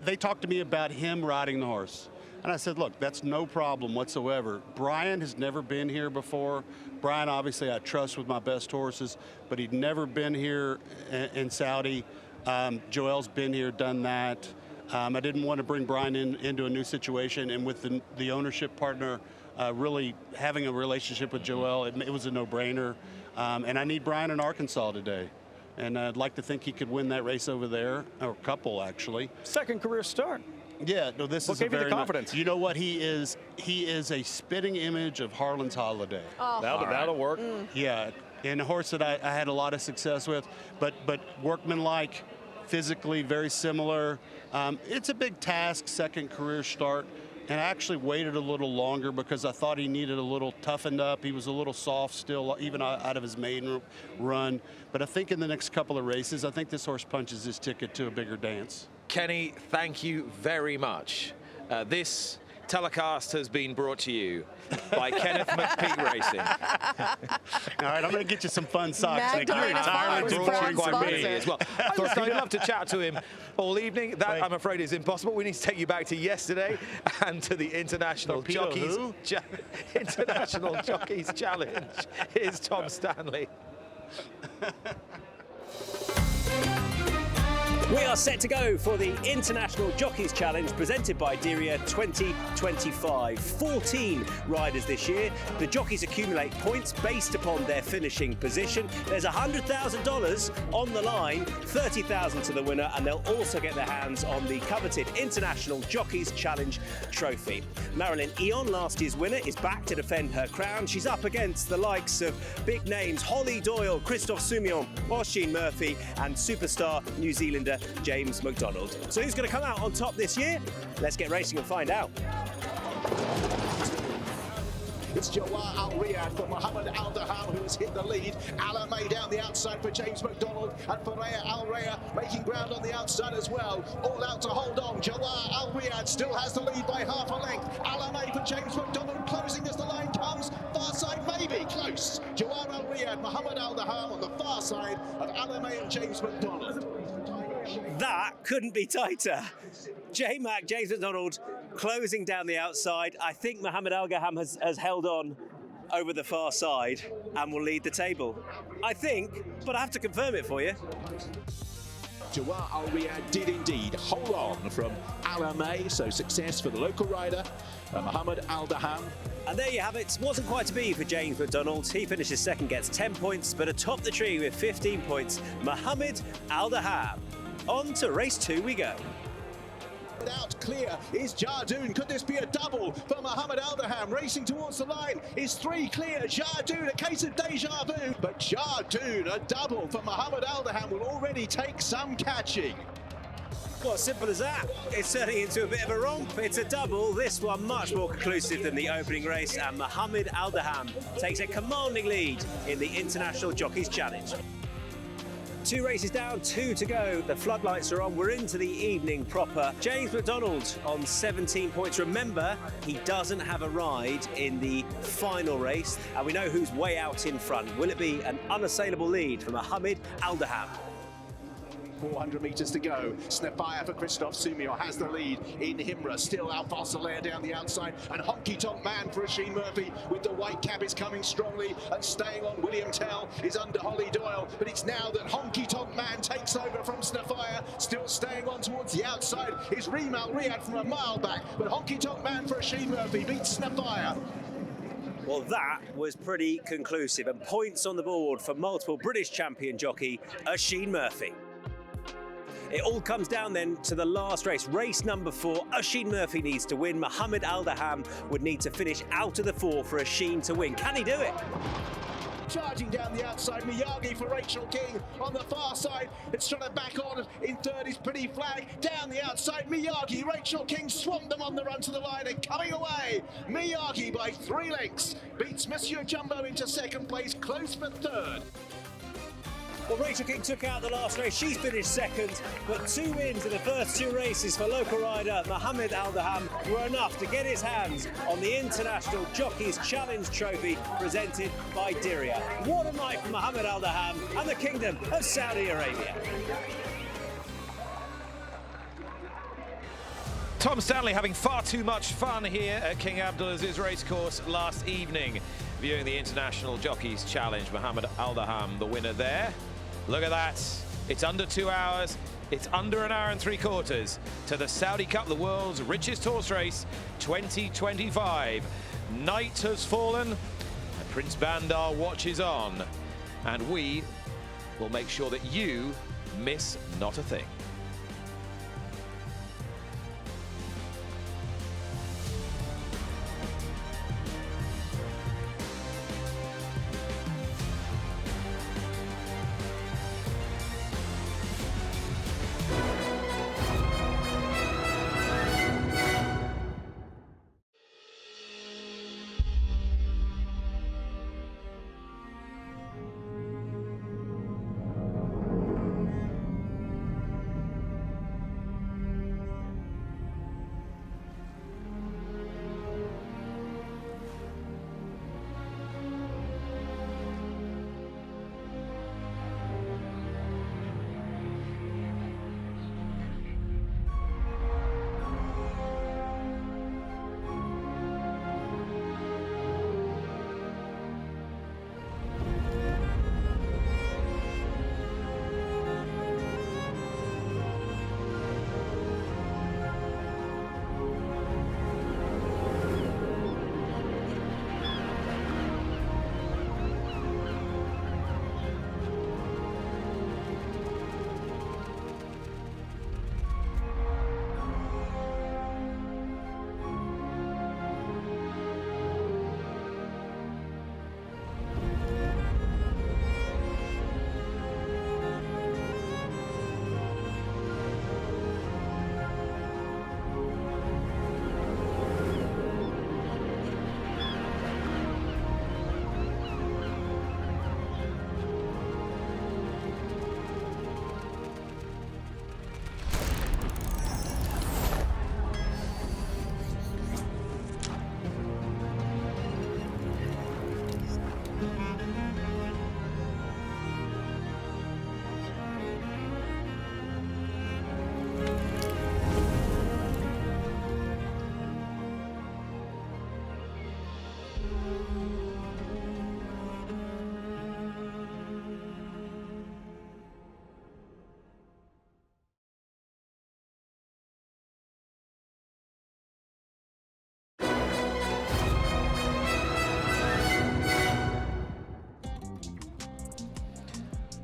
they talked to me about him riding the horse. And I said, look, that's no problem whatsoever. Brian has never been here before. Brian, obviously, I trust with my best horses, but he'd never been here in Saudi. Joel's been here, done that. I didn't want to bring Brian into a new situation, and with the ownership partner really having a relationship with Joel, it was a no-brainer. And I need Brian in Arkansas today. And I'd like to think he could win that race over there, or a couple, actually. Second career start. Yeah, no, this what is a gave you very the confidence? You know what he is? He is a spitting image of Harlan's Holiday. Oh. That'll work. Yeah, and a horse that I had a lot of success with, but workmanlike, physically very similar. It's a big task, second career start, and I actually waited a little longer because I thought he needed a little toughened up. He was a little soft still, even out of his maiden run. But I think in the next couple of races, I think this horse punches his ticket to a bigger dance. Kenny, thank you very much. This telecast has been brought to you by Kenneth McPeak Racing. All right, I'm going to get you some fun socks. Nick. You're entirely entirely quite busy as well. I'd love to chat to him all evening. That, I'm afraid, is impossible. We need to take you back to yesterday and to the International Jockeys International Jockeys Challenge. Here's Tom Stanley. We are set to go for the International Jockeys Challenge presented by Diriyah 2025. 14 riders this year. The jockeys accumulate points based upon their finishing position. There's $100,000 on the line, $30,000 to the winner, and they'll also get their hands on the coveted International Jockeys Challenge trophy. Marilyn Eon, last year's winner, is back to defend her crown. She's up against the likes of big names Holly Doyle, Christophe Soumillon, Oisin Murphy, and superstar New Zealander James McDonald. So who's going to come out on top this year? Let's get racing and find out. It's Jawar Al Riyadh for Mohammed Al Daham, who has hit the lead. Alamay down the outside for James McDonald, and Fareya Al Raya making ground on the outside as well. All out to hold on. Jawar Al Riyadh still has the lead by half a length. Alamay for James McDonald, closing as the line comes. Far side maybe close. Jawar Al Riyadh, Mohammed Al Daham on the far side of Alamay and James McDonald. That couldn't be tighter. James McDonald closing down the outside. I think Mohammed Al Daham has held on over the far side and will lead the table. I think, but I have to confirm it for you. Jawar Al Riyadh did indeed hold on from Alamay, so success for the local rider, Mohammed Al Daham. And there you have it. Wasn't quite to be for James McDonald. He finishes second, gets 10 points, but atop the tree with 15 points, Mohammed Al Daham. On to race 2 we go. Out clear is Jardoon. Could this be a double for Mohammed Al Daham? Racing towards the line is 3 clear. Jardoon, a case of deja vu, but Jardoon, a double for Mohammed Al Daham, will already take some catching. Well, simple as that. It's turning into a bit of a romp. It's a double. This one much more conclusive than the opening race, and Mohammed Al Daham takes a commanding lead in the International Jockeys Challenge. 2 races down, 2 to go. The floodlights are on. We're into the evening proper. James McDonald on 17 points. Remember, he doesn't have a ride in the final race, and we know who's way out in front. Will it be an unassailable lead for Mohammed Al Daham? 400 metres to go. Snapire for Christoph Sumio has the lead in Himra. Still Al Farsalair down the outside, and Honky Tonk Man for Oisin Murphy with the white cap is coming strongly, and staying on William Tell is under Holly Doyle. But it's now that Honky Tonk Man takes over from Snapire. Still staying on towards the outside is Rimal Riyadh from a mile back, but Honky Tonk Man for Oisin Murphy beats Snapire. Well, that was pretty conclusive, and points on the board for multiple British champion jockey Oisin Murphy. It all comes down then to the last race, race number 4. Oisin Murphy needs to win. Mohammed Al Daham would need to finish out of the 4 for Oisin to win. Can he do it? Charging down the outside, Miyagi for Rachel King on the far side. It's trying to back on in third is Pretty Flag. Down the outside, Miyagi. Rachel King swamped them on the run to the line and coming away. Miyagi by 3 lengths beats Monsieur Jumbo into second place, close for third. Well, Rachel King took out the last race. She's finished second, but 2 wins in the first 2 races for local rider Mohammed Al Daham were enough to get his hands on the International Jockeys Challenge Trophy presented by Diriyah. What a night for Mohammed Al Daham and the Kingdom of Saudi Arabia. Tom Stanley having far too much fun here at King Abdulaziz Racecourse last evening, viewing the International Jockeys Challenge. Mohammed Al Daham, the winner there. Look at that. It's under 2 hours. It's under 1 hour and 3/4 to the Saudi Cup, the world's richest horse race, 2025. Night has fallen, and Prince Bandar watches on, and we will make sure that you miss not a thing.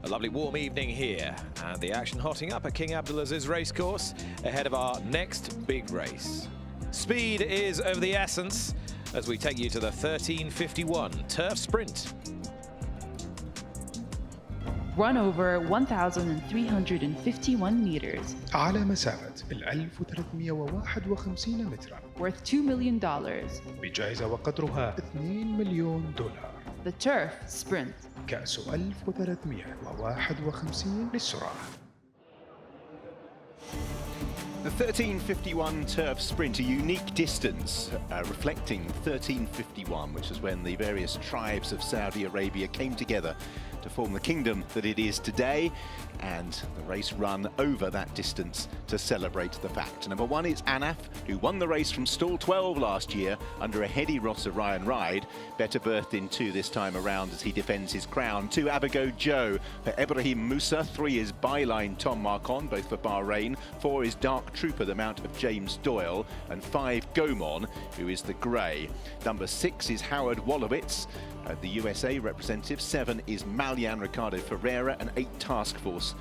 A lovely warm evening here, and the action hotting up at King Abdulaziz racecourse ahead of our next big race. Speed is of the essence as we take you to the 1351 Turf Sprint. Run over 1,351 meters. على مسافة 1351 مترا. Worth $2 million. بجائزة وقدرها $2 مليون. The Turf Sprint. كأس 1351 للسرعة. The 1351 Turf Sprint, a unique distance reflecting 1351, which is when the various tribes of Saudi Arabia came together to form the kingdom that it is today, and the race run over that distance to celebrate the fact. Number one is Anaf, who won the race from stall 12 last year under a heady Ross Orion ride. Better berthed in 2 this time around as he defends his crown. 2 Abago Joe for Ibrahim Musa. 3 is Byline Tom Marcon, both for Bahrain. 4 is Dark Trooper, the mount of James Doyle. And 5 Gomon, who is the grey. Number 6 is Howard Wolowitz, the USA representative. 7 is Malian Ricardo Ferreira, and 8 Task Force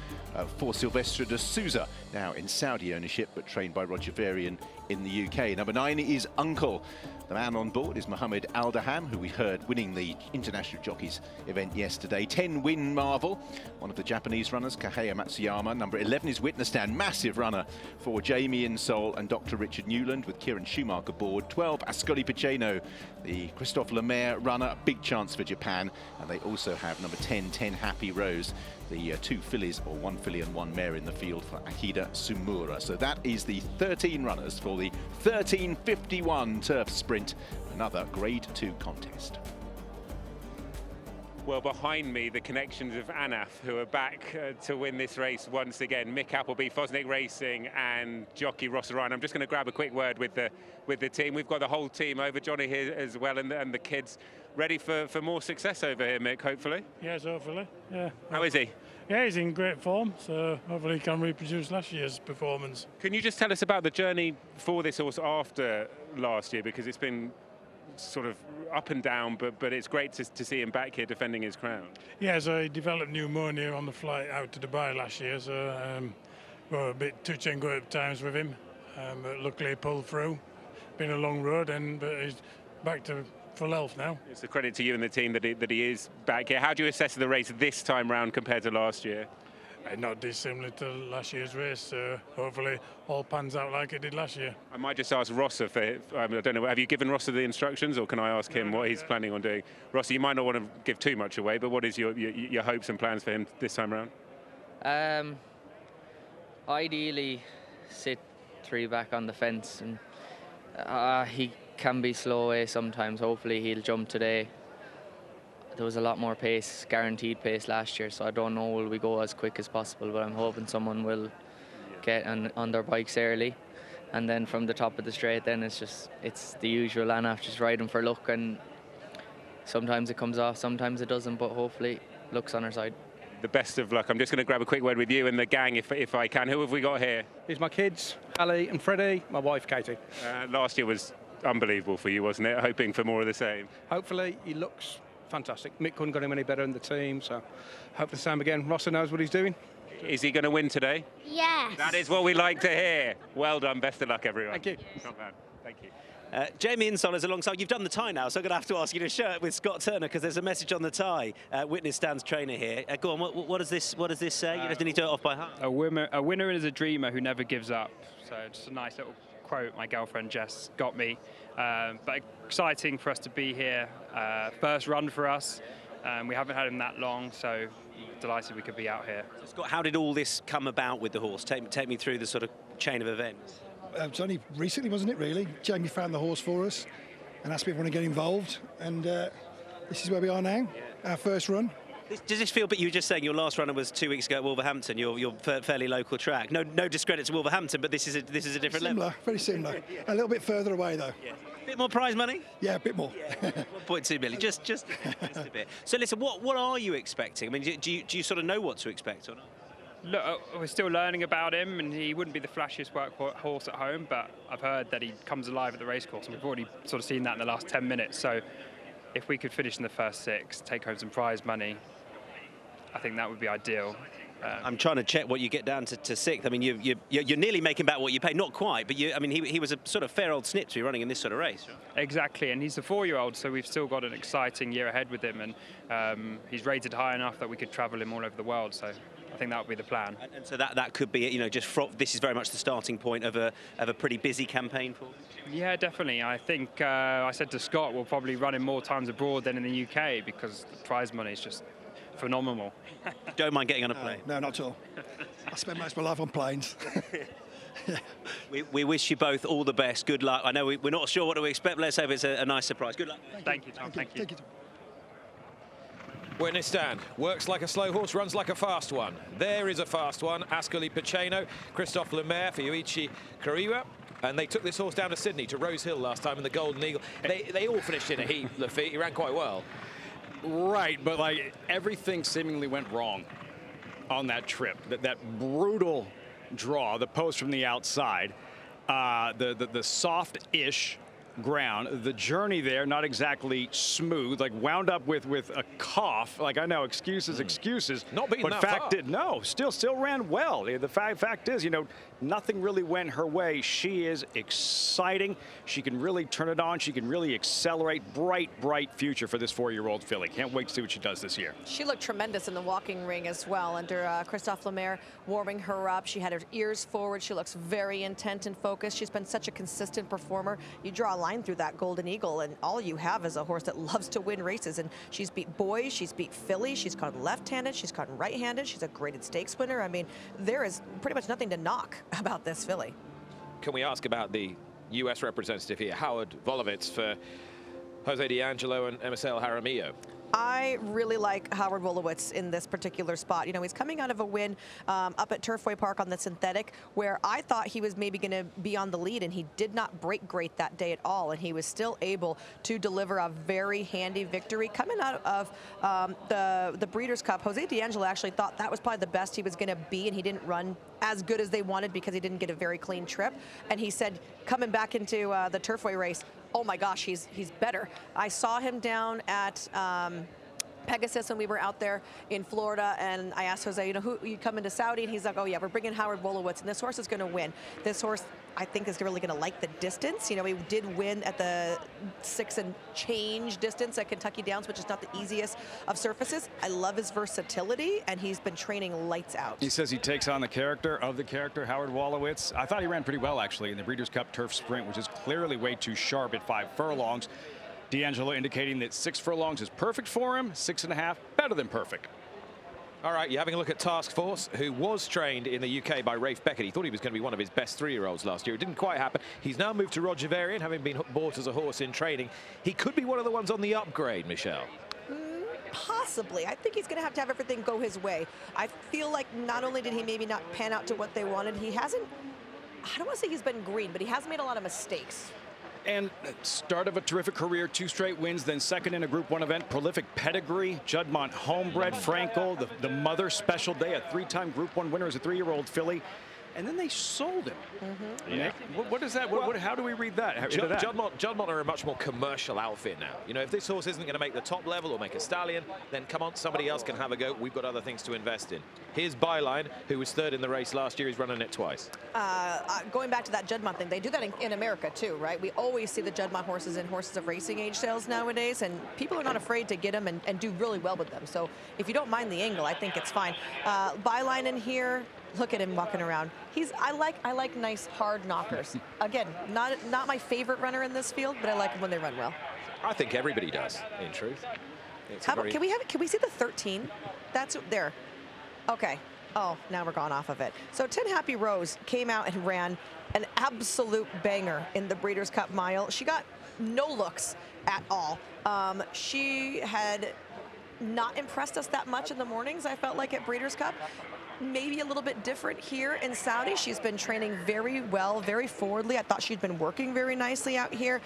for Silvestre de Souza, now in Saudi ownership but trained by Roger Varian in the UK. Number 9 is Uncle. The man on board is Mohammed Aldaham, who we heard winning the International Jockeys event yesterday. 10 Win Marvel, one of the Japanese runners, Kaheya Matsuyama. Number 11 is Witness Stand, massive runner for Jamie Insole and Dr. Richard Newland, with Kieran Schumacher aboard. 12 Ascoli Piceno, the Christophe Lemaire runner, a big chance for Japan. And they also have number 10 Happy Rose, the 2 fillies, or 1 filly and 1 mare in the field for Akida Sumura. So that is the 13 runners for the 1351 Turf Sprint, another Grade 2 contest. Well, behind me, the connections of Anaf, who are back to win this race once again. Mick Appleby, Fosnick Racing, and jockey Ross Orion. I'm just going to grab a quick word with the team. We've got the whole team over, Johnny here as well, and the kids ready for more success over here, Mick, hopefully. Yes, hopefully, yeah. How is he? Yeah, he's in great form, so hopefully he can reproduce last year's performance. Can you just tell us about the journey for this horse after last year, because it's been sort of up and down, but it's great to see him back here defending his crown. Yeah, so he developed pneumonia on the flight out to Dubai last year, so we're a bit touch and go at times with him, but luckily he pulled through. Been a long road, but he's back to full health now. It's a credit to you and the team that he is back here. How do you assess the race this time round compared to last year? Not dissimilar to last year's race, so hopefully all pans out like it did last year. I might just ask Rosser for, I don't know, have you given Rosser the instructions, or can I ask him what he's planning on doing? Rosser, you might not want to give too much away, but what is your hopes and plans for him this time around? Ideally, sit 3 back on the fence, and he can be slow away sometimes. Hopefully he'll jump today. There was a lot more pace, guaranteed pace last year, so I don't know will we go as quick as possible, but I'm hoping someone will get on their bikes early, and then from the top of the straight then it's the usual Anaf, just riding for luck, and sometimes it comes off, sometimes it doesn't, but hopefully luck's on our side. The best of luck. I'm just going to grab a quick word with you and the gang if I can. Who have we got here? Here's my kids, Ali and Freddie, my wife Katie. Last year was unbelievable for you, wasn't it? Hoping for more of the same. Hopefully he looks fantastic. Mick couldn't got him any better in the team, so hope the same again. Rosser knows what he's doing. Is he going to win today? Yes. That is what we like to hear. Well done. Best of luck, everyone. Thank you. Top man. Thank you. Jamie Insole is alongside. You've done the tie now, so I'm going to have to ask you to share it with Scott Turner, because there's a message on the tie. Witness Stan's trainer here. Go on. What does this say? You don't need to do it off by heart. A winner is a dreamer who never gives up. So just a nice little quote my girlfriend Jess got me. But exciting for us to be here. First run for us. We haven't had him that long, so delighted we could be out here. So Scott, how did all this come about with the horse? Take me through the sort of chain of events. It was only recently, wasn't it, really? Jamie found the horse for us and asked everyone to get involved, and this is where we are now, our first run. Does this feel, but you were just saying your last runner was 2 weeks ago at Wolverhampton, your fairly local track. No discredit to Wolverhampton, but this is a different level. Very similar. A little bit further away, though. Yeah. A bit more prize money? Yeah, a bit more. 1.2 million, just a bit. So listen, what are you expecting? I mean, do you sort of know what to expect or not? Look, we're still learning about him, and he wouldn't be the flashiest workhorse at home, but I've heard that he comes alive at the racecourse, and we've already sort of seen that in the last 10 minutes. So if we could finish in the first 6, take home some prize money, I think that would be ideal. I'm trying to check what you get down to sixth. I mean, you're nearly making back what you paid. Not quite, but I mean, he was a sort of fair old snip to be running in this sort of race. Right? Exactly, and he's a 4-year-old, so we've still got an exciting year ahead with him, and he's rated high enough that we could travel him all over the world. So I think that would be the plan. And so that could be, you know, this is very much the starting point of a pretty busy campaign for. Yeah, definitely. I think I said to Scott, we'll probably run him more times abroad than in the UK because the prize money is just phenomenal. Don't mind getting on a plane? No, not at all. I spend most of my life on planes. We wish you both all the best. Good luck. I know we're not sure what to expect, but let's hope it's a nice surprise. Good luck. Thank you, Tom. Thank you. Witness stand. Works like a slow horse, runs like a fast one. There is a fast one. Ascoli Paceno, Christophe Lemaire for Yuichi Kariwa. And they took this horse down to Sydney, to Rose Hill last time in the Golden Eagle. They all finished in a heat, Lafitte. He ran quite well. Right, but like everything seemingly went wrong on that trip. That brutal draw, the post from the outside, the soft-ish ground, the journey there not exactly smooth, like wound up with a cough. Like, I know, excuses, Not beating but that far. still ran well. The fact is, you know, nothing really went her way. She is exciting. She can really turn it on. She can really accelerate. Bright future for this 4-year-old filly. Can't wait to see what she does this year. She looked tremendous in the walking ring as well under Christophe Lemaire warming her up. She had her ears forward. She looks very intent and focused. She's been such a consistent performer. You draw a line through that Golden Eagle and all you have is a horse that loves to win races, and she's beat boys, she's beat fillies, she's gone left-handed, she's gone right-handed, she's a graded stakes winner. I mean, there is pretty much nothing to knock about this filly. Can we ask about the US representative here, Howard Volovitz, for Jose D'Angelo and Emercel Jaramillo? I really like Howard Wolowitz in this particular spot. You know, he's coming out of a win up at Turfway Park on the synthetic, where I thought he was maybe going to be on the lead, and he did not break great that day at all, and he was still able to deliver a very handy victory. Coming out of the Breeders' Cup, Jose D'Angelo actually thought that was probably the best he was going to be, and he didn't run as good as they wanted because he didn't get a very clean trip. And he said, coming back into the Turfway race, oh my gosh, he's better. I saw him down at Pegasus when we were out there in Florida, and I asked Jose, you know, who you coming to Saudi? And he's like, oh yeah, we're bringing Howard Wolowitz, and this horse is going to win. This horse, I think, is really going to like the distance. You know, he did win at the 6 and change distance at Kentucky Downs, which is not the easiest of surfaces. I love his versatility, and he's been training lights out. He says he takes on the character, Howard Wolowitz. I thought he ran pretty well, actually, in the Breeders' Cup Turf Sprint, which is clearly way too sharp at 5 furlongs. D'Angelo indicating that 6 furlongs is perfect for him, 6.5, better than perfect. All right, you're having a look at Task Force, who was trained in the UK by Rafe Beckett. He thought he was going to be one of his best 3-year-olds last year. It didn't quite happen. He's now moved to Roger Varian, having been bought as a horse in training. He could be one of the ones on the upgrade, Michelle. Possibly. I think he's going to have everything go his way. I feel like not only did he maybe not pan out to what they wanted, he hasn't, I don't want to say he's been green, but he has made a lot of mistakes. And start of a terrific career, 2 straight wins, then second in a Group 1 event, prolific pedigree, Juddmonte homebred, Frankel, the mother special day, a 3-time Group 1 winner as a 3-year-old filly. And then they sold him. Nick, what is that? How do we read that? Juddmonte are a much more commercial outfit now. You know, if this horse isn't going to make the top level or make a stallion, then come on, somebody else can have a go. We've got other things to invest in. Here's Byline, who was 3rd in the race last year. He's running it twice. Going back to that Juddmonte thing, they do that in America too, right? We always see the Juddmonte horses in horses of racing age sales nowadays, and people are not afraid to get them and do really well with them. So if you don't mind the angle, I think it's fine. Byline in here. Look at him walking around. I like nice hard knockers. Again, not my favorite runner in this field, but I like them when they run well. I think everybody does, in truth. Can we see the 13? That's there. Okay. Oh, now we're gone off of it. So 10 Happy Rose came out and ran an absolute banger in the Breeders' Cup Mile. She got no looks at all. She had not impressed us that much in the mornings, I felt like, at Breeders' Cup. Maybe a little bit different here in Saudi. She's been training very well, very forwardly. I thought she'd been working very nicely out here.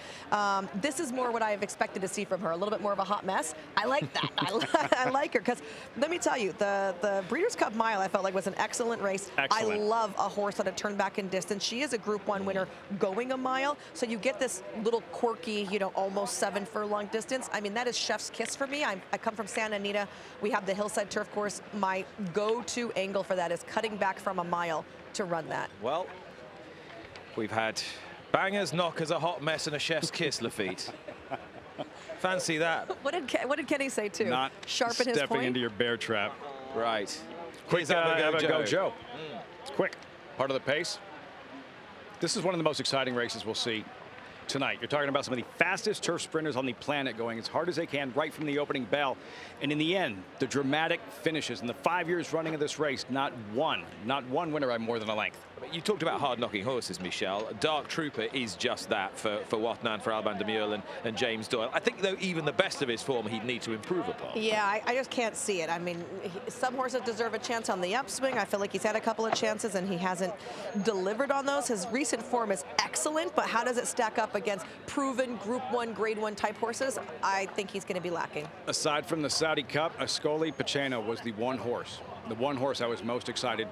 This is more what I have expected to see from her, a little bit more of a hot mess. I like that. I like her because, let me tell you, the Breeders' Cup Mile I felt like was an excellent race. Excellent. I love a horse that had turned back in distance. She is a Group 1 winner going a mile, so you get this little quirky, you know, almost 7 furlong distance. I mean, that is chef's kiss for me. I come from San Santa Anita, we have the hillside turf course. My go-to angle for that is cutting back from a mile to run that. Well, we've had bangers, knockers, a hot mess, and a chef's kiss, Lafitte. Fancy that. What did Kenny say too? Not sharpen his stepping point. into your bear trap. Right. Quick, Go Joe. It's quick. Part of the pace. This is one of the most exciting races we'll see tonight. You're talking about some of the fastest turf sprinters on the planet going as hard as they can right from the opening bell. And in the end, the dramatic finishes. In the 5 years running of this race, not one winner by more than a length. You talked about hard-knocking horses, Michel. Dark Trooper is just that for Watnan, for Alban de Meulen and James Doyle. I think, though, even the best of his form, he'd need to improve upon. Yeah, I just can't see it. I mean, some horses deserve a chance on the upswing. I feel like he's had a couple of chances and he hasn't delivered on those. His recent form is excellent, but how does it stack up against proven Group 1, Grade 1 type horses? I think he's going to be lacking. Aside from the Saudi Cup, Ascoli Piceno was the one horse I was most excited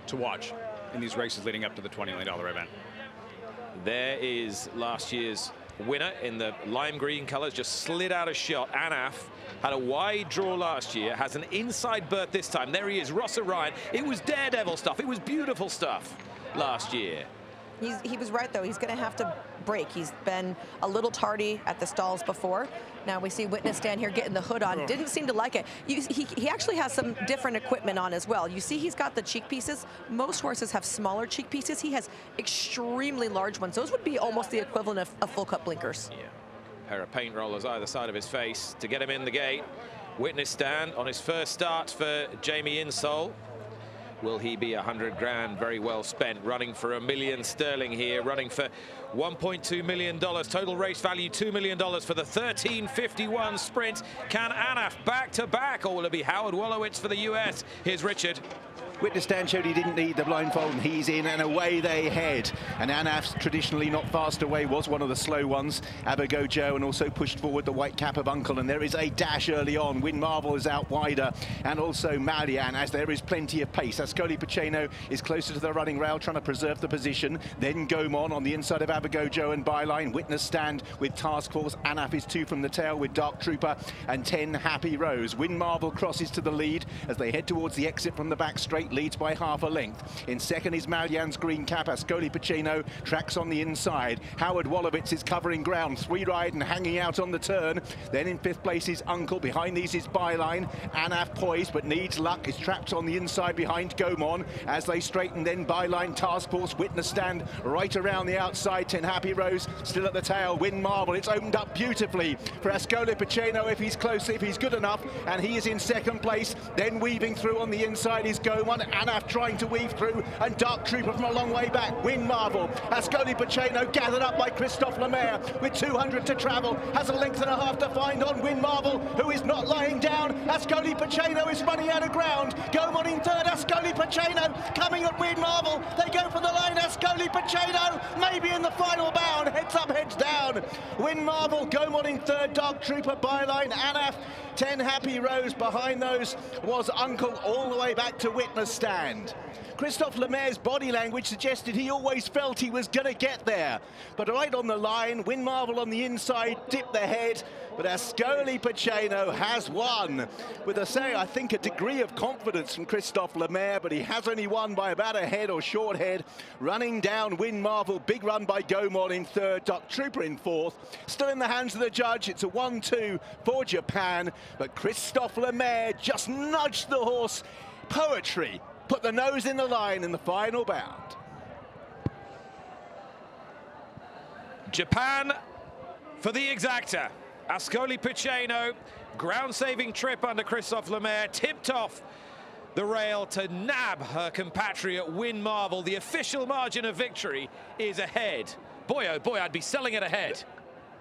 to watch in these races leading up to the $20 million event. There is last year's winner in the lime green colors, just slid out a shot. Anaf had a wide draw last year, has an inside berth this time. There he is, Ross Orion. It was daredevil stuff. It was beautiful stuff last year. He was right, though. He's going to have to break. He's been a little tardy at the stalls before. Now we see Witness Stand here getting the hood on. Didn't seem to like it. He actually has some different equipment on as well. You see he's got the cheek pieces. Most horses have smaller cheek pieces. He has extremely large ones. Those would be almost the equivalent of full cut blinkers. Yeah. Pair of paint rollers either side of his face to get him in the gate. Witness Stand on his first start for Jamie Insole. Will he be 100 grand very well spent, running for £1 million sterling here, running for $1.2 million, total race value $2 million for the 13:51 sprint. Can Anaf back to back, or will it be Howard Wolowitz for the US? Here's Richard. Witness Stand showed he didn't need the blindfold, and he's in, and away they head. And Anaf's traditionally not fast away was one of the slow ones. Abagojo, and also pushed forward the white cap of Uncle, and there is a dash early on. Win Marvel is out wider, and also Malian, as there is plenty of pace. Ascoli Piceno is closer to the running rail, trying to preserve the position. Then Gaumont on the inside of Abagojo and byline. Witness Stand with Task Force. Anaf is 2 from the tail with Dark Trooper and 10 Happy Rose. Win Marvel crosses to the lead as they head towards the exit from the back straight. Leads by half a length. In second is Malian's green cap. Ascoli Piceno tracks on the inside. Howard Wolowitz is covering ground. 3 ride and hanging out on the turn. Then in 5th place is Uncle. Behind these is Byline. Anaf poised but needs luck. Is trapped on the inside behind Gaumont. As they straighten, then Byline, Task Force, Witness Stand right around the outside. 10 Happy Rose still at the tail. Win Marvel. It's opened up beautifully for Ascoli Piceno if he's close, if he's good enough. And he is in 2nd place. Then weaving through on the inside is Gaumont. Anaf trying to weave through, and Dark Trooper from a long way back. Win Marvel. Ascoli Piceno gathered up by Christophe Lemaire with 200 to travel. Has a length and a half to find on Win Marvel, who is not lying down. Ascoli Piceno is running out of ground. Gaumont in 3rd. Ascoli Piceno coming at Win Marvel. They go for the line. Ascoli Piceno maybe in the final bound. Heads up, heads down. Win Marvel. Gaumont in 3rd. Dark Trooper byline. Anaf. 10 Happy Rose. Behind those was Uncle all the way back to Witness Stand. Christophe Lemaire's body language suggested he always felt he was going to get there. But right on the line, Win Marvel on the inside, dipped the head. But Ascoli Piceno has won with I think, a degree of confidence from Christophe Lemaire, but he has only won by about a head or short head. Running down Win Marvel, big run by Gaumont in 3rd, Dark Trooper in 4th. Still in the hands of the judge. It's a 1-2 for Japan, but Christophe Lemaire just nudged the horse. Poetry. Put the nose in the line in the final bound. Japan for the exacta. Ascoli Piceno, ground-saving trip under Christophe Lemaire, tipped off the rail to nab her compatriot Win Marvel. The official margin of victory is ahead. Boy, oh boy, I'd be selling it ahead.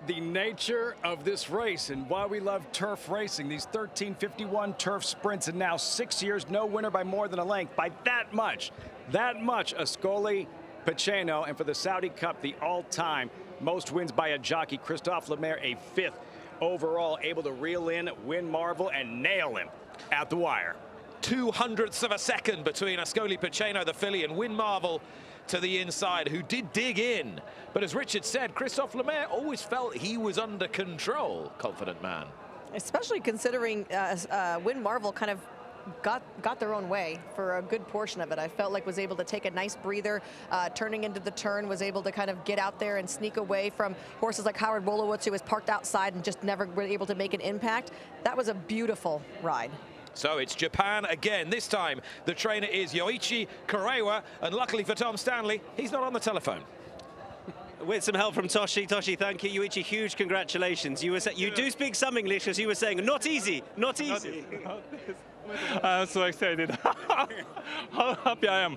The nature of this race and why we love turf racing, these 13:51 turf sprints, and now 6 years, no winner by more than a length. By that much, Ascoli Piceno. And for the Saudi Cup, the all-time most wins by a jockey, Christophe Lemaire, a 5th overall, able to reel in Win Marvel and nail him at the wire. 0.02 of a second between Ascoli Piceno, the filly, and Win Marvel to the inside, who did dig in. But as Richard said, Christophe Lemaire always felt he was under control. Confident man. Especially considering Win Marvel kind of got their own way for a good portion of it. I felt like was able to take a nice breather, turning into the turn, was able to kind of get out there and sneak away from horses like Howard Wolowitz, who was parked outside and just never were able to make an impact. That was a beautiful ride. So it's Japan again. This time the trainer is Yoichi Kurewa, and luckily for Tom Stanley, he's not on the telephone. With some help from Toshi. Toshi, thank you. Yuichi, huge congratulations. You do speak some English, as you were saying. Not easy, not easy. I'm so excited. How happy I am.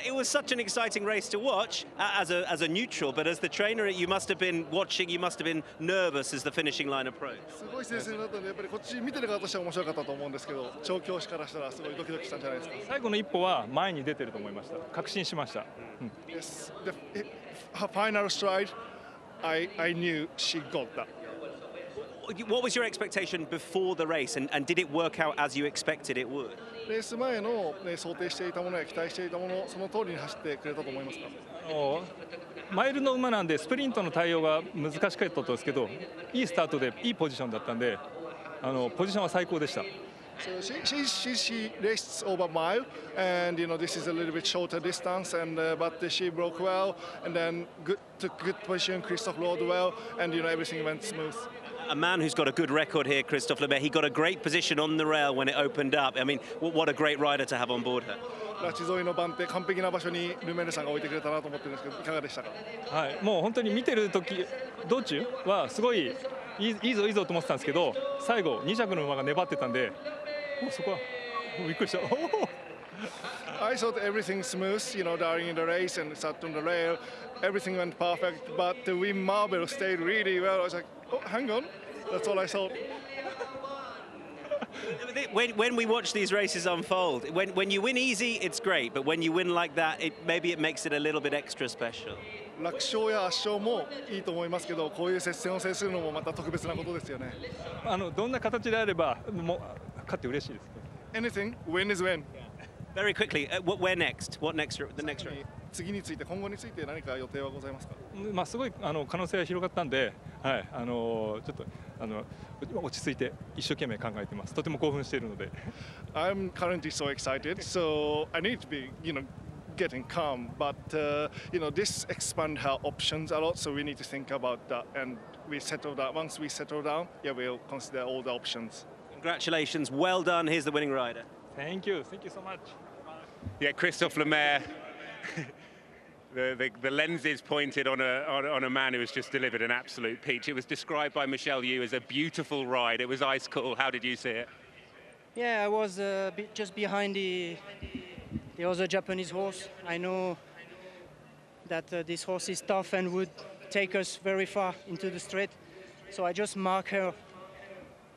It was such an exciting race to watch as a neutral, but as the trainer, you must have been watching. You must have been nervous as the finishing line approached. すごい接戦だったんで、やっぱりこっち見てる側としては面白かったと思うんですけど、調教師からしたらすごいドキドキしたんじゃないですか。最後の一歩は前に出てると思いました。確信しました。Yes, her final stride, I knew she got that. What was your expectation before the race, and did it work out as you expected it would? レース前の想定していたものや期待していたもの、その通りに走ってくれたと思いますか。マイルの馬なんでスプリントの対応が難しかったんですけど、いいスタートでいいポジションだったんで、ポジションは最高でした。So she raced over a mile, and this is a little bit shorter distance, and but she broke well, and then took good position. Christophe rode well, and everything went smooth. A man who's got a good record here, Christophe Lemaire. He got a great position on the rail when it opened up. I mean, what a great rider to have on board her. ラチ沿いの番手、完璧な場所にルメールさんが置いてくれたなと思ってるんですけど、いかがでしたか。はい、もう本当に見てる時道中はすごいいいぞと思ってたんですけど、最後2着の馬が粘ってたんで、もうそこはびっくりした。I thought everything smooth, during the race and sat on the rail. Everything went perfect, but the Win Marvel stayed really well. I was like, oh, hang on. That's all I thought. When we watch these races unfold, when you win easy, it's great, but when you win like that, maybe it makes it a little bit extra special. 楽勝や圧勝もいいと思いますけど、こういう接戦を制するのもまた特別なことですよね。どんな形であればもう勝って嬉しいです。Anything, win is win. Very quickly, where next? What next? The next race? 次について、今後について何か予定はございますか。すごい可能性が広がったんで、はい、ちょっと落ち着いて一生懸命考えてます。とても興奮しているので。I'm currently so excited, so I need to be, getting calm. But this expand her options a lot, so we need to think about that. And we settle that. Once we settle down, we'll consider all the options. Congratulations, well done. Here's the winning rider. Thank you so much. Yeah, Christophe Lemaire. The lenses pointed on a man who has just delivered an absolute peach. It was described by Michelle Yu as a beautiful ride. It was ice cool. How did you see it? Yeah, I was just behind the other Japanese horse. I know that this horse is tough and would take us very far into the straight. So I just marked her.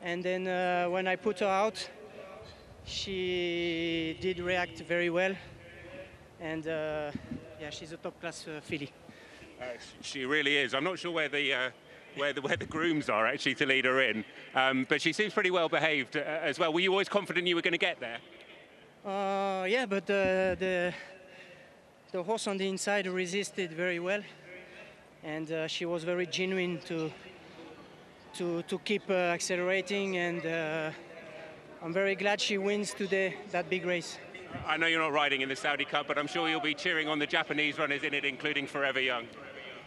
And then when I put her out, she did react very well. And yeah, she's a top-class filly. She really is. I'm not sure where the grooms are actually to lead her in, but she seems pretty well behaved as well. Were you always confident you were going to get there? Yeah, but the horse on the inside resisted very well, and she was very genuine to keep accelerating, and I'm very glad she wins today that big race. I know you're not riding in the Saudi Cup, but I'm sure you'll be cheering on the Japanese runners in it, including Forever Young.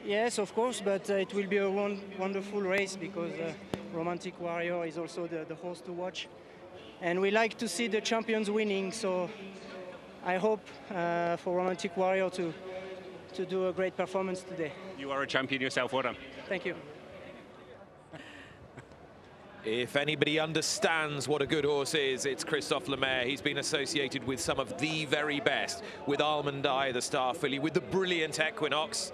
Yes, of course, but it will be a wonderful race because Romantic Warrior is also the horse to watch. And we like to see the champions winning, so I hope for Romantic Warrior to do a great performance today. You are a champion yourself, well done. Thank you. If anybody understands what a good horse is, it's Christophe Lemaire. He's been associated with some of the very best, with Almond Eye, the star filly, with the brilliant Equinox.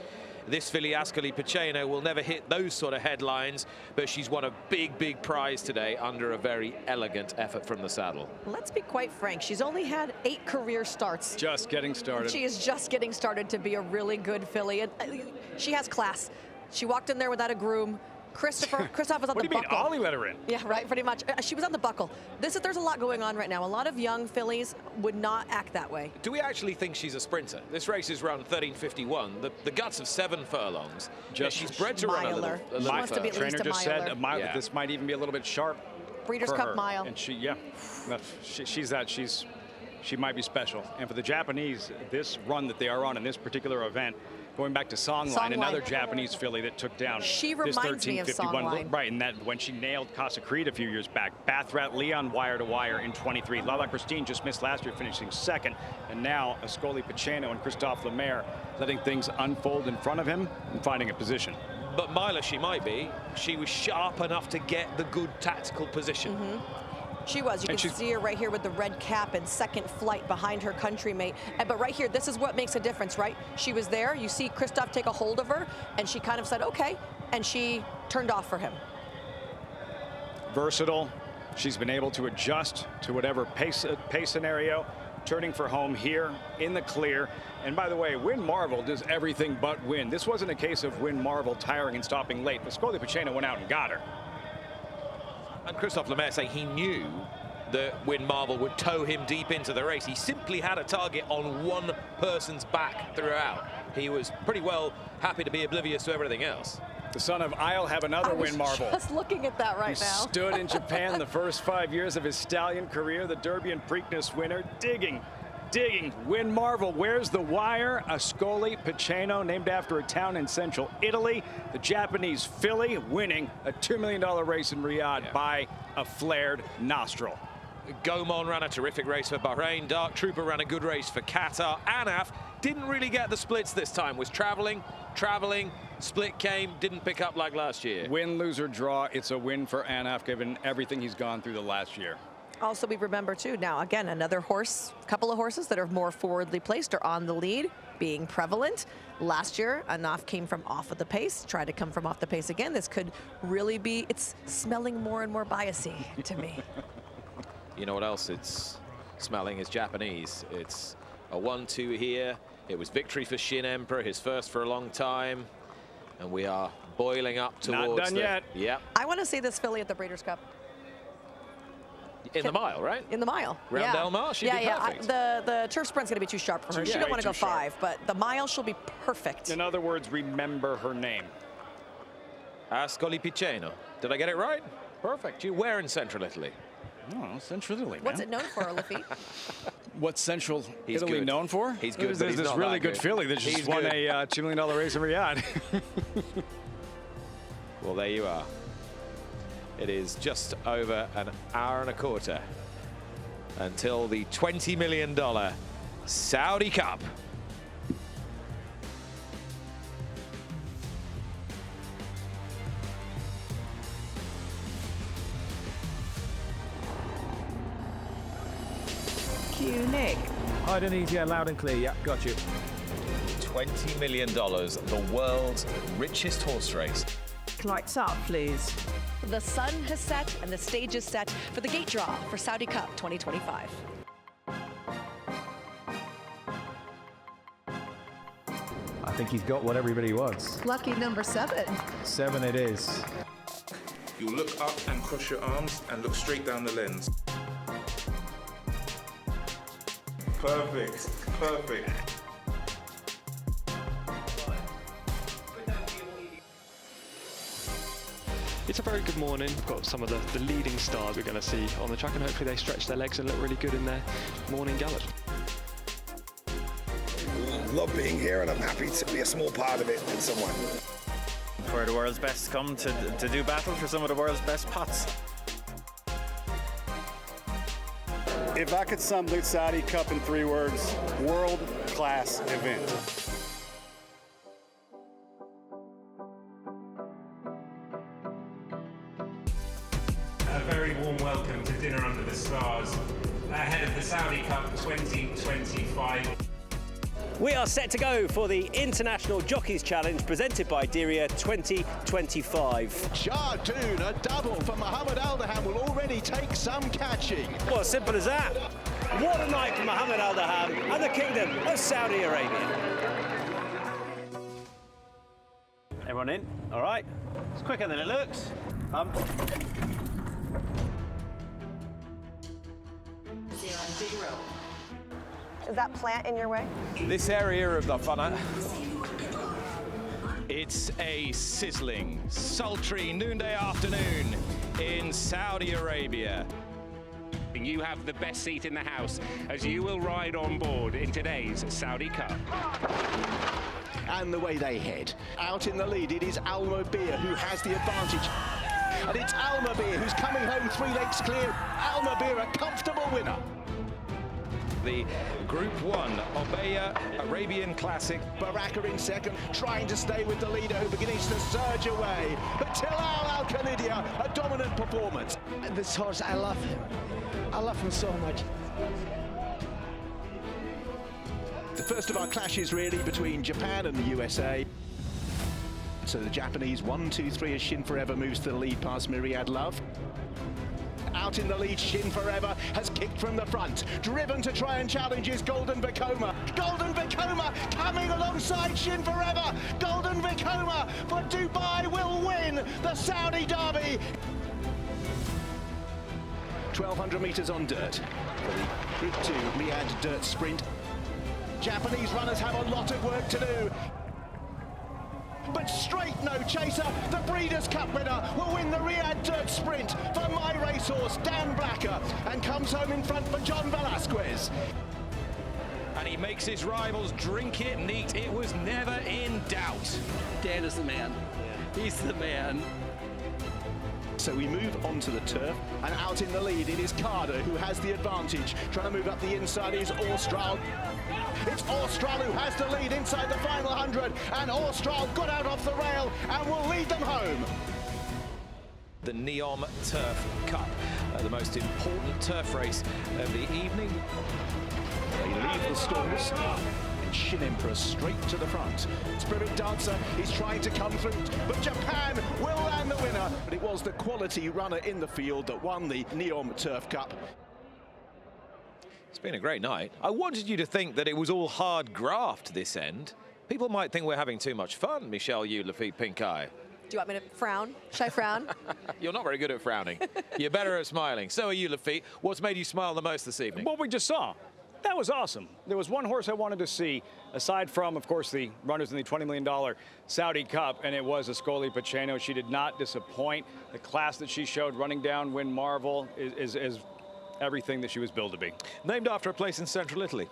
This filly, Ascoli Piceno, will never hit those sort of headlines, but she's won a big prize today under a very elegant effort from the saddle. Let's be quite frank, she's only had 8 career starts. Just getting started. She is just getting started to be a really good filly. And she has class. She walked in there without a groom, Christoph was on What the do you mean, buckle. Ollie let her in? Yeah, right, pretty much. She was on the buckle. There's a lot going on right now. A lot of young fillies would not act that way. Do we actually think she's a sprinter? This race is run 13:51. The guts of 7 furlongs. She's bred to run a little wants to be further. at least Trainer a just said miler. a mile. Yeah. This might even be a little bit sharp. Breeders' for Cup her. mile. And she might be special. And for the Japanese, this run that they are on in this particular event, going back to Songline, another Japanese filly that took down She this reminds me of 13:51. Songline. Right, and that when she nailed Casa Creed a few years back. Bathrat Leon wire to wire in 23. Lala Christine just missed last year, finishing 2nd. And now Ascoli Paceno and Christophe Lemaire letting things unfold in front of him and finding a position. But miler she might be. She was sharp enough to get the good tactical position. She was. You can see her right here with the red cap and 2nd flight behind her countrymate. But right here, this is what makes a difference, right? She was there. You see Christophe take a hold of her, and she kind of said, okay, and she turned off for him. Versatile. She's been able to adjust to whatever pace scenario, turning for home here in the clear. And by the way, Win Marvel does everything but win. This wasn't a case of Win Marvel tiring and stopping late. Ascoli Paceno went out and got her. And Christophe Lemaire saying he knew that Win Marvel would tow him deep into the race. He simply had a target on one person's back throughout. He was pretty well happy to be oblivious to everything else. The son of I'll have another Win Marvel. Just looking at that right He now. stood in Japan the first 5 years of his stallion career, the Derby and Preakness winner, digging. Win Marvel, where's the wire? Ascoli Paceno, named after a town in central Italy. The Japanese filly winning a $2 million race in Riyadh by a flared nostril. Gaumont ran a terrific race for Bahrain. Dark Trooper ran a good race for Qatar. Anaf didn't really get the splits this time. Was traveling. Split came, didn't pick up like last year. Win, lose, or draw, it's a win for Anaf, given everything he's gone through the last year. Also, we remember, too, now, again, another couple of horses that are more forwardly placed are on the lead, being prevalent. Last year, Anaf came from off of the pace, tried to come from off the pace again. This could really be, it's smelling more and more biasy to me. You know what else it's smelling is Japanese. It's a 1-2 here. It was victory for Shin Emperor, his first for a long time. And we are boiling up towards Not done yet. Yep. I want to see this filly at the Breeders' Cup. In the mile, right? In the mile. Round Del Mar, she'd be perfect. The turf sprint's going to be too sharp for her. She don't want to go 5, but the mile she'll be perfect. In other words, remember her name. Ascoli Paceno. Did I get it right? Perfect. Where in central Italy? Oh, Central Italy, man. What's it known for, Lafitte? What's Central He's Italy good. known for? He's good, but There's he's this not really that good good. filly that just He's won good. a $2 million race in Riyadh. Well, there you are. It is just over an hour and a quarter until the $20 million Saudi Cup. Cue Nick. Hi, Denise. Yeah, loud and clear. Yeah, got you. $20 million, the world's richest horse race. Lights up, please. The sun has set and the stage is set for the gate draw for Saudi Cup 2025. I think he's got what everybody wants. Lucky number 7. 7 it is. You'll look up and cross your arms and look straight down the lens. Perfect, perfect. It's a very good morning. We've got some of the leading stars we're going to see on the track, and hopefully they stretch their legs and look really good in their morning gallop. Love being here, and I'm happy to be a small part of it in some way. Where the world's best come to do battle for some of the world's best pots. If I could sum the Saudi Cup in 3 words, world-class event. A very warm welcome to Dinner Under the Stars ahead of the Saudi Cup 2025. We are set to go for the International Jockeys Challenge presented by Diriyah 2025. Shardoon, a double for Mohammed Al-Daham will already take some catching. Well, simple as that. What a night for Mohammed Al-Daham and the Kingdom of Saudi Arabia. Everyone in? All right. It's quicker than it looks. Is that plant in your way? This area of the Fana. It's a sizzling, sultry noonday afternoon in Saudi Arabia. You have the best seat in the house as you will ride on board in today's Saudi Cup. And the way they head. Out in the lead, it is Almobir who has the advantage. And it's Almobir who's coming home 3 lengths clear. Almobir, a comfortable winner. The Group 1 Obeya Arabian Classic. Baraka in second, trying to stay with the leader who begins to surge away. But Tilal Al-Khalidia, a dominant performance. This horse, I love him. I love him so much. The first of our clashes really between Japan and the USA. So the Japanese 1, 2, 3 as Shin Forever moves to the lead past Myriad Love. Out in the lead, Shin Forever has kicked from the front, driven to try and challenge is Golden Vekoma. Golden Vekoma coming alongside Shin Forever. Golden Vekoma for Dubai will win the Saudi Derby. 1,200 metres on dirt for the Group 2 Riyadh Dirt Sprint. Japanese runners have a lot of work to do. But straight no chaser, the Breeders' Cup winner will win the Riyadh Dirt Sprint for my racehorse, Dan Blacker, and comes home in front for John Velasquez. And he makes his rivals drink it neat. It was never in doubt. Dan is the man. He's the man. So we move on to the turf, and out in the lead it is Carter who has the advantage. Trying to move up the inside is Austral. It's Austral who has the lead inside the final 100, and Austral got out off the rail and will lead them home. The Neom Turf Cup, the most important turf race of the evening. They leave the stalls. Shin Emperor straight to the front. Spirit Dancer is trying to come through, but Japan will land the winner. But it was the quality runner in the field that won the Neom Turf Cup. It's been a great night. I wanted you to think that it was all hard graft this end. People might think we're having too much fun, Michelle Yu, Lafitte Pink-Eye. Do you want me to frown? Should I frown? You're not very good at frowning. You're better at smiling. So are you, Lafitte. What's made you smile the most this evening? What we just saw. That was awesome. There was one horse I wanted to see, aside from, of course, the runners in the $20 million Saudi Cup, and it was Ascoli Piceno. She did not disappoint. The class that she showed running down Win Marvel is everything that she was billed to be. Named after a place in central Italy.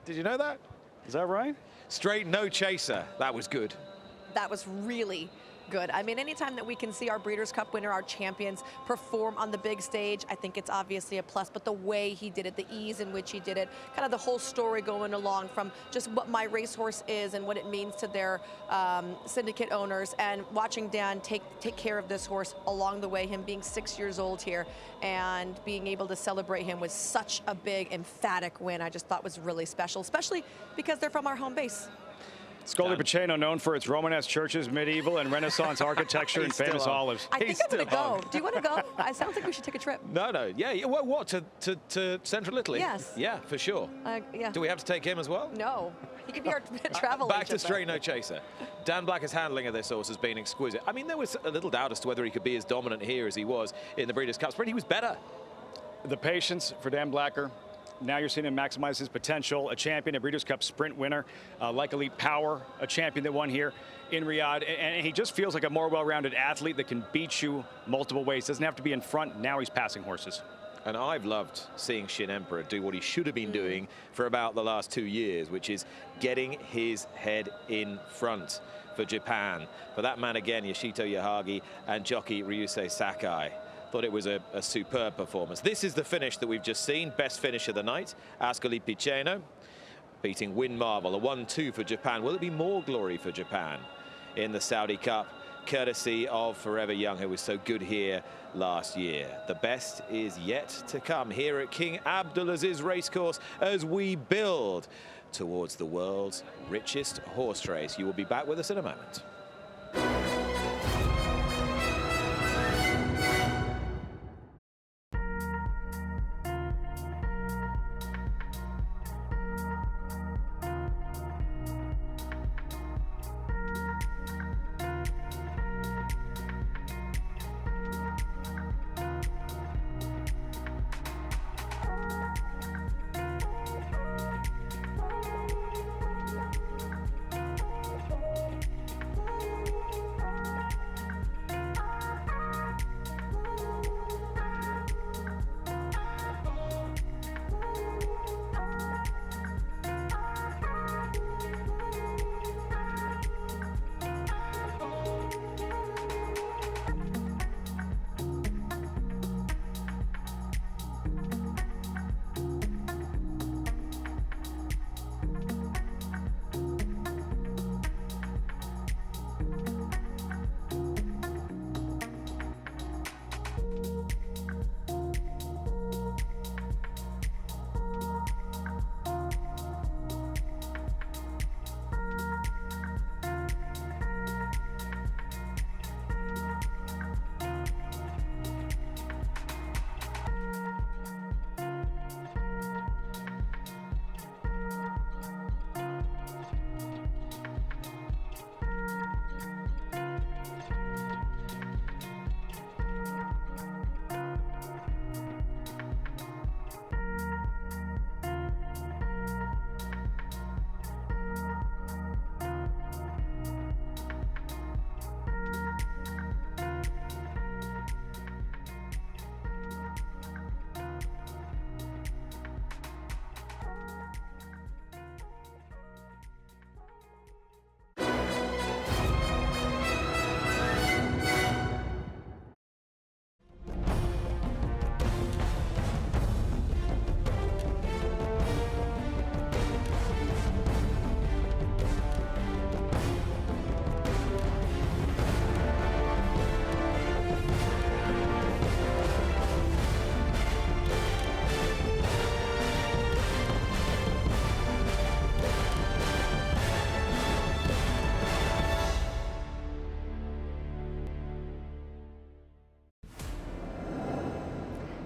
Did you know that? Is that right? Straight no chaser. That was good. That was really good. I mean, anytime that we can see our Breeders' Cup winner, our champions, perform on the big stage, I think it's obviously a plus. But the way he did it, the ease in which he did it, kind of the whole story going along from just what my racehorse is and what it means to their syndicate owners, and watching Dan take care of this horse along the way, him being 6 years old here and being able to celebrate him with such a big, emphatic win, I just thought was really special, especially because they're from our home base. Ascoli Piceno, known for its Romanesque churches, medieval and Renaissance architecture, and famous olives. I think I'm going to go. Do you want to go? It sounds like we should take a trip. No. Yeah. Well, what, to central Italy? Yes. Yeah, for sure. Yeah. Do we have to take him as well? No. He could be our travel Back agent, to straight no chaser. Dan Blacker's handling of this horse has been exquisite. I mean, there was a little doubt as to whether he could be as dominant here as he was in the Breeders' Cup Sprint. He was better. The patience for Dan Blacker. Now you're seeing him maximize his potential. A champion, a Breeders' Cup Sprint winner, like Elite Power, a champion that won here in Riyadh. And he just feels like a more well-rounded athlete that can beat you multiple ways. Doesn't have to be in front. Now he's passing horses. And I've loved seeing Shin Emperor do what he should have been doing for about the last 2 years, which is getting his head in front for Japan. For that man again, Yoshito Yahagi and jockey Ryusei Sakai. Thought it was a superb performance. This is the finish that we've just seen. Best finish of the night. Ascoli Piceno beating Win Marvel. A 1-2 for Japan. Will it be more glory for Japan in the Saudi Cup, courtesy of Forever Young, who was so good here last year? The best is yet to come here at King Abdulaziz Racecourse as we build towards the world's richest horse race. You will be back with us in a moment.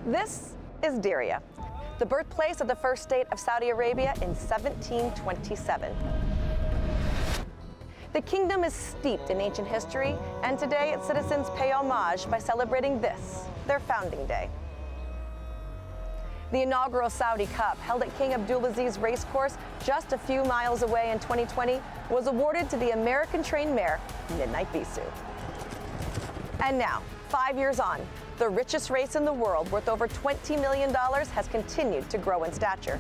This is Diriyah, the birthplace of the first state of Saudi Arabia in 1727. The kingdom is steeped in ancient history, and today its citizens pay homage by celebrating this, their founding day. The inaugural Saudi Cup, held at King Abdulaziz Racecourse just a few miles away in 2020, was awarded to the American-trained mare, Midnight Bisou. And now, 5 years on, the richest race in the world, worth over $20 million, has continued to grow in stature.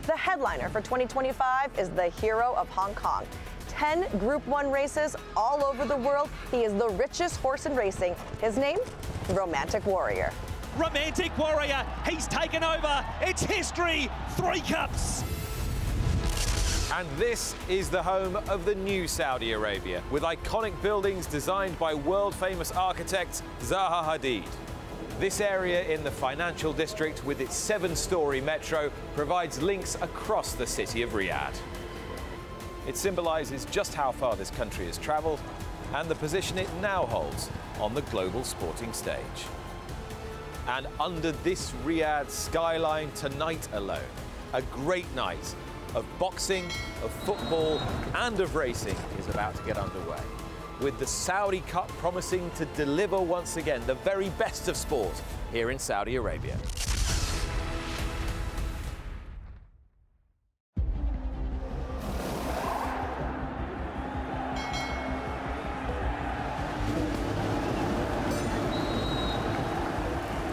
The headliner for 2025 is the hero of Hong Kong. 10 Group 1 races all over the world. He is the richest horse in racing. His name? Romantic Warrior. Romantic Warrior, he's taken over. It's history. 3 cups. And this is the home of the new Saudi Arabia, with iconic buildings designed by world-famous architect Zaha Hadid. This area in the financial district, with its 7-story metro, provides links across the city of Riyadh. It symbolizes just how far this country has traveled and the position it now holds on the global sporting stage. And under this Riyadh skyline tonight alone, a great night of boxing, of football, and of racing is about to get underway, with the Saudi Cup promising to deliver once again the very best of sport here in Saudi Arabia.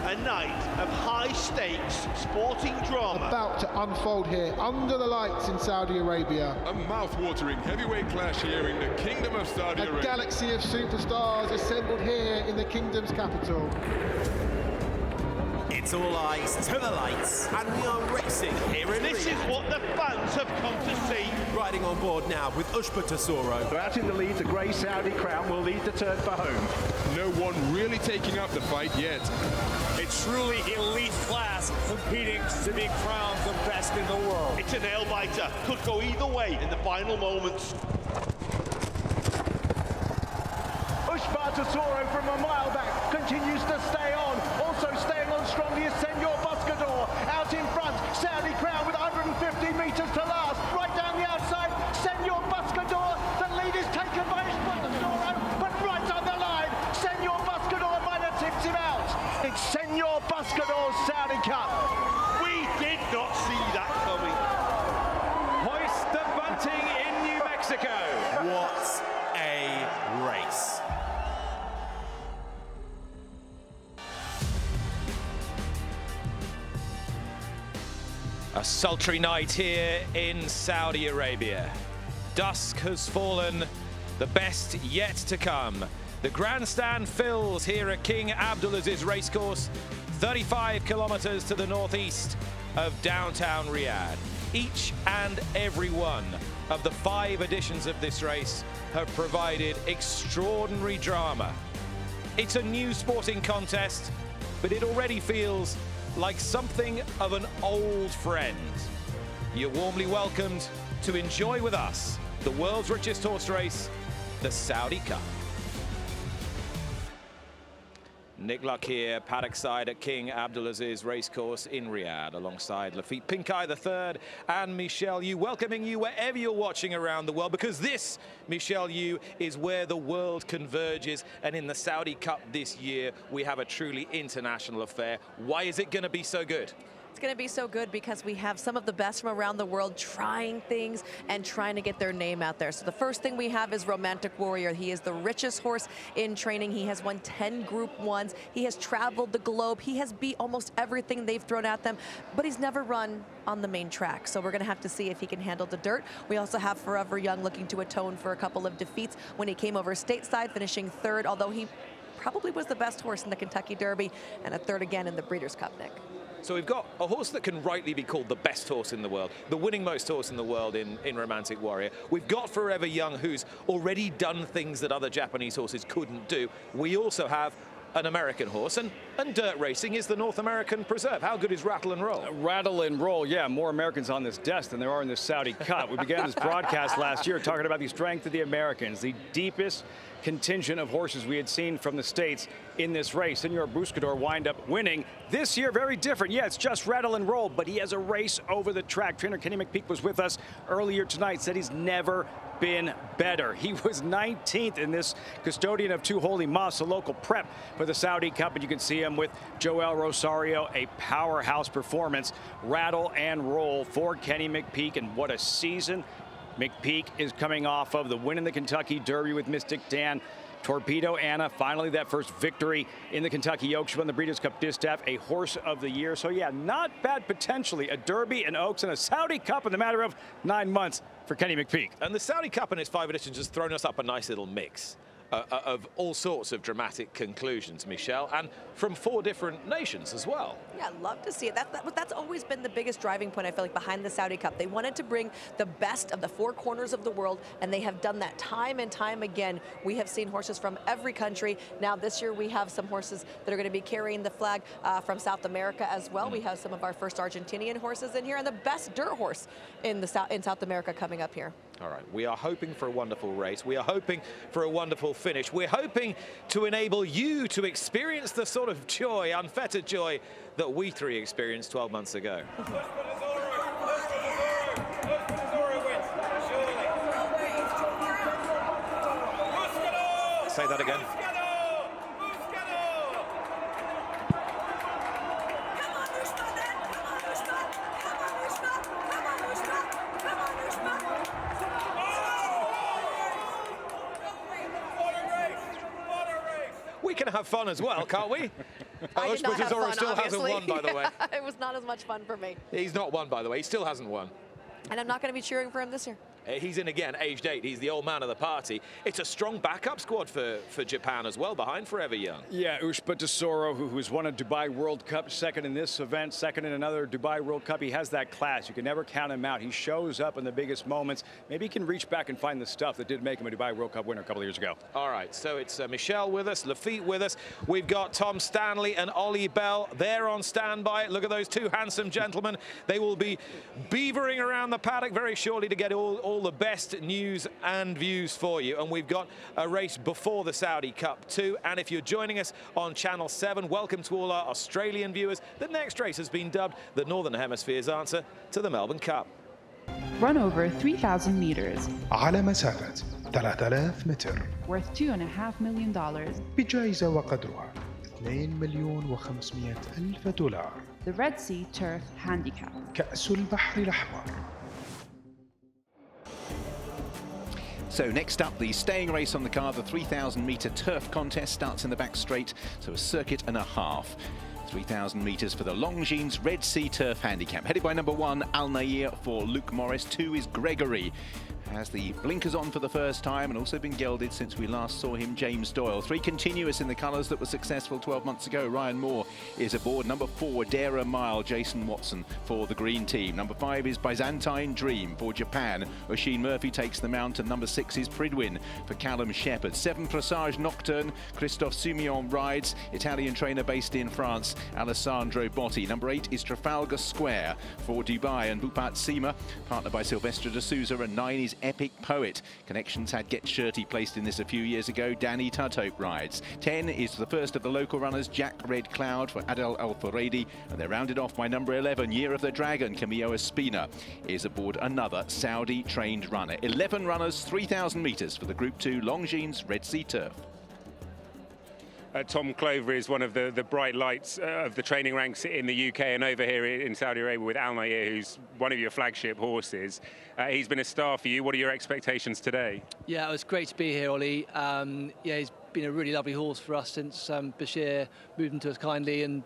A night of high-stakes sporting drama. About to unfold here under the lights in Saudi Arabia. A mouth-watering heavyweight clash here in the Kingdom of Saudi Arabia. A galaxy of superstars assembled here in the kingdom's capital. It's all eyes to the lights, and we are racing here in This Riyadh. Is what the fans have come to see. Riding on board now with Ushba Tesoro. Out in the lead, the grey Saudi crown will lead the turn for home. No one really taking up the fight yet. It's truly elite class competing to be crowned the best in the world. It's a nail-biter. Could go either way in the final moments. Ushba Tesoro from a mile back continues to stay on. Also staying on strongly is Senor Buscador. Out in front, Saudi Crown with 150 metres to last. Right down the outside, Senor Buscador. The lead is taken by Ushba Tesoro, but right on the line, Senor Buscador might have tipped him out. It's Senor Buscador's Saudi Cup. We did not see that coming. Hoist the bunting in New Mexico. What a race. A sultry night here in Saudi Arabia. Dusk has fallen, the best yet to come. The grandstand fills here at King Abdulaziz Racecourse, 35 kilometers to the northeast of downtown Riyadh. Each and every one of the 5 editions of this race have provided extraordinary drama. It's a new sporting contest, but it already feels like something of an old friend. You're warmly welcomed to enjoy with us the world's richest horse race, the Saudi Cup. Nick Luck here, paddock side at King Abdulaziz Racecourse in Riyadh, alongside Lafitte Pinkai III and Michelle Yu, welcoming you wherever you're watching around the world, because this, Michelle Yu, is where the world converges. And in the Saudi Cup this year, we have a truly international affair. Why is it going to be so good? It's going to be so good because we have some of the best from around the world trying things and trying to get their name out there. So the first thing we have is Romantic Warrior. He is the richest horse in training. He has won 10 Group 1s. He has traveled the globe. He has beat almost everything they've thrown at them, but he's never run on the main track. So we're going to have to see if he can handle the dirt. We also have Forever Young looking to atone for a couple of defeats when he came over stateside, finishing 3rd, although he probably was the best horse in the Kentucky Derby, and a 3rd again in the Breeders' Cup, Nick. So we've got a horse that can rightly be called the best horse in the world, the winning most horse in the world in Romantic Warrior. We've got Forever Young, who's already done things that other Japanese horses couldn't do. We also have an American horse, and dirt racing is the North American preserve. How good is Rattle and Roll? Rattle and Roll, yeah, more Americans on this desk than there are in the Saudi Cup. We began this broadcast last year talking about the strength of the Americans, the deepest contingent of horses we had seen from the States in this race. Senor Buscador wind up winning. This year, very different. Yeah, it's just rattle and roll, but he has a race over the track. Trainer Kenny McPeek was with us earlier tonight, said he's never been better. He was 19th in this Custodian of Two Holy Mas, a local prep for the Saudi Cup, and you can see him with Joel Rosario, a powerhouse performance. Rattle and roll for Kenny McPeek, and what a season McPeek is coming off of. The win in the Kentucky Derby with Mystic Dan. Torpedo Anna, finally that first victory in the Kentucky Oaks. She won the Breeders' Cup Distaff, a horse of the year. So yeah, not bad potentially. A Derby, an Oaks, and a Saudi Cup in the matter of 9 months for Kenny McPeek. And the Saudi Cup and its 5 editions has thrown us up a nice little mix of all sorts of dramatic conclusions, Michelle, and from 4 different nations as well. Yeah, I'd love to see it. That's always been the biggest driving point, I feel like, behind the Saudi Cup. They wanted to bring the best of the 4 corners of the world, and they have done that time and time again. We have seen horses from every country. Now, this year, we have some horses that are going to be carrying the flag from South America as well. We have some of our first Argentinian horses in here, and the best dirt horse in South America coming up here. All right, we are hoping for a wonderful race. We are hoping for a wonderful finish. We're hoping to enable you to experience the sort of joy, unfettered joy, that we 3 experienced 12 months ago. Say that again. We can have fun as well, can't we? I did not have fun, still hasn't obviously. won, by the way. It was not as much fun for me. He's not won, by the way. He still hasn't won. And I'm not going to be cheering for him this year. He's in again, aged 8. He's the old man of the party. It's a strong backup squad for Japan as well, behind Forever Young. Yeah, Ushba Tesoro, who's won a Dubai World Cup, second in this event, second in another Dubai World Cup. He has that class. You can never count him out. He shows up in the biggest moments. Maybe he can reach back and find the stuff that did make him a Dubai World Cup winner a couple of years ago. All right, so it's Michelle with us, Lafitte with us. We've got Tom Stanley and Ollie Bell. They're on standby. Look at those 2 handsome gentlemen. They will be beavering around the paddock very shortly to get all the best news and views for you. And we've got a race before the Saudi Cup too. And if you're joining us on Channel 7, welcome to all our Australian viewers. The next race has been dubbed the Northern Hemisphere's answer to the Melbourne Cup. Run over 3,000 meters. على مسافة 3000 متر. Worth $2.5 million. بجائزة وقدرها $2,500,000. The Red Sea Turf Handicap. كأس البحر الأحمر. So next up, the staying race on the card, the 3,000-metre turf contest starts in the back straight, so a circuit and a half. 3,000 metres for the Longines Red Sea Turf Handicap. Headed by number 1, Al Nair for Luke Morris. 2 is Gregory. Has the blinkers on for the first time and also been gelded since we last saw him, James Doyle. 3 continuous in the colours that were successful 12 months ago. Ryan Moore is aboard. Number 4, Dara Mile, Jason Watson for the green team. Number 5 is Byzantine Dream for Japan. Oisin Murphy takes the mount, and number 6 is Pridwin for Callum Shepherd. 7, Presage Nocturne, Christophe Soumillon rides. Italian trainer based in France, Alessandro Botti. Number 8 is Trafalgar Square for Dubai and Bupat Sima, partnered by Silvestre de Souza. And 9 is Epic Poet. Connections had Get Shirty placed in this a few years ago. Danny Tudhope rides. 10 is the first of the local runners, Jack Red Cloud for Adel Al-Furedi, and they're rounded off by number 11, Year of the Dragon. Camillo Espina is aboard, another Saudi trained runner. 11 runners, 3,000 metres for the Group 2 Longines Red Sea Turf. Tom Clover is one of the bright lights of the training ranks in the UK and over here in Saudi Arabia with Al Nair, who's one of your flagship horses. He's been a star for you. What are your expectations today? Yeah, it was great to be here, Ollie. Yeah, he's been a really lovely horse for us since Bashir moved him to us kindly, and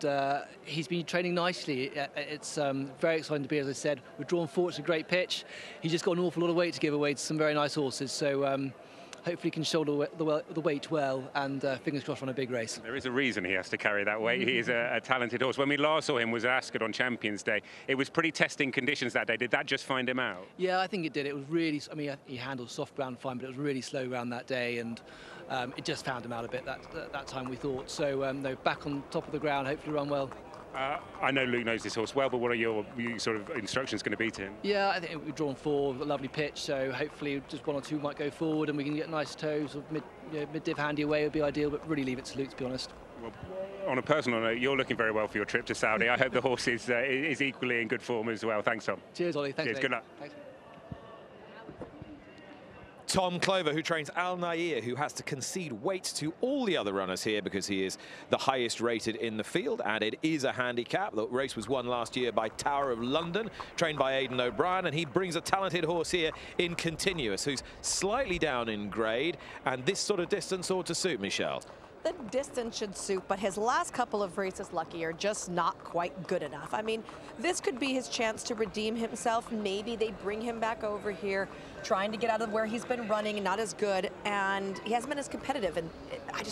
he's been training nicely. It's very exciting to be, as I said. We're drawn forward to a great pitch. He's just got an awful lot of weight to give away to some very nice horses, so hopefully he can shoulder the weight well, and fingers crossed on a big race. There is a reason he has to carry that weight. He is a talented horse. When we last saw him was at Ascot on Champions Day. It was pretty testing conditions that day. Did that just find him out? Yeah, I think it did. It was really, I mean, he handled soft ground fine, but it was really slow ground that day, and it just found him out a bit that time, we thought. So no, back on top of the ground, hopefully run well. I know Luke knows this horse well, but what are your sort of instructions going to be to him? Yeah, I think we've drawn 4, a lovely pitch, so hopefully just 1 or 2 might go forward and we can get nice toes or mid-div handy away would be ideal, but really leave it to Luke, to be honest. Well, on a personal note, you're looking very well for your trip to Saudi. I hope the horse is equally in good form as well. Thanks, Tom. Cheers, Ollie. Thanks, Cheers. mate. Good luck. Thanks. Tom Clover, who trains Al Nair, who has to concede weight to all the other runners here because he is the highest rated in the field, and it is a handicap. The race was won last year by Tower of London, trained by Aidan O'Brien, and he brings a talented horse here in Continuous, who's slightly down in grade, and this sort of distance ought to suit Michelle. The distance should suit, but his last couple of races, Lucky, are just not quite good enough. I mean, this could be his chance to redeem himself. Maybe they bring him back over here, trying to get out of where he's been running, not as good, and he hasn't been as competitive. And I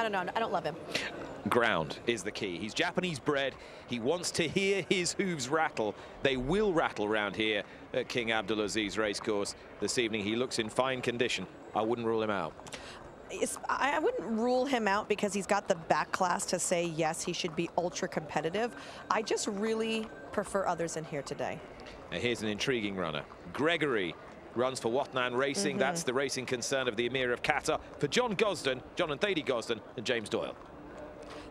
don't know, I don't love him. Ground is the key. He's Japanese bred. He wants to hear his hooves rattle. They will rattle around here at King Abdulaziz Racecourse this evening. He looks in fine condition. I wouldn't rule him out. I wouldn't rule him out because he's got the back class to say, yes, he should be ultra competitive. I just really prefer others in here today. Now here's an intriguing runner. Gregory runs for Watnan Racing. That's the racing concern of the Emir of Qatar. For John Gosden, John and Thady Gosden, and James Doyle.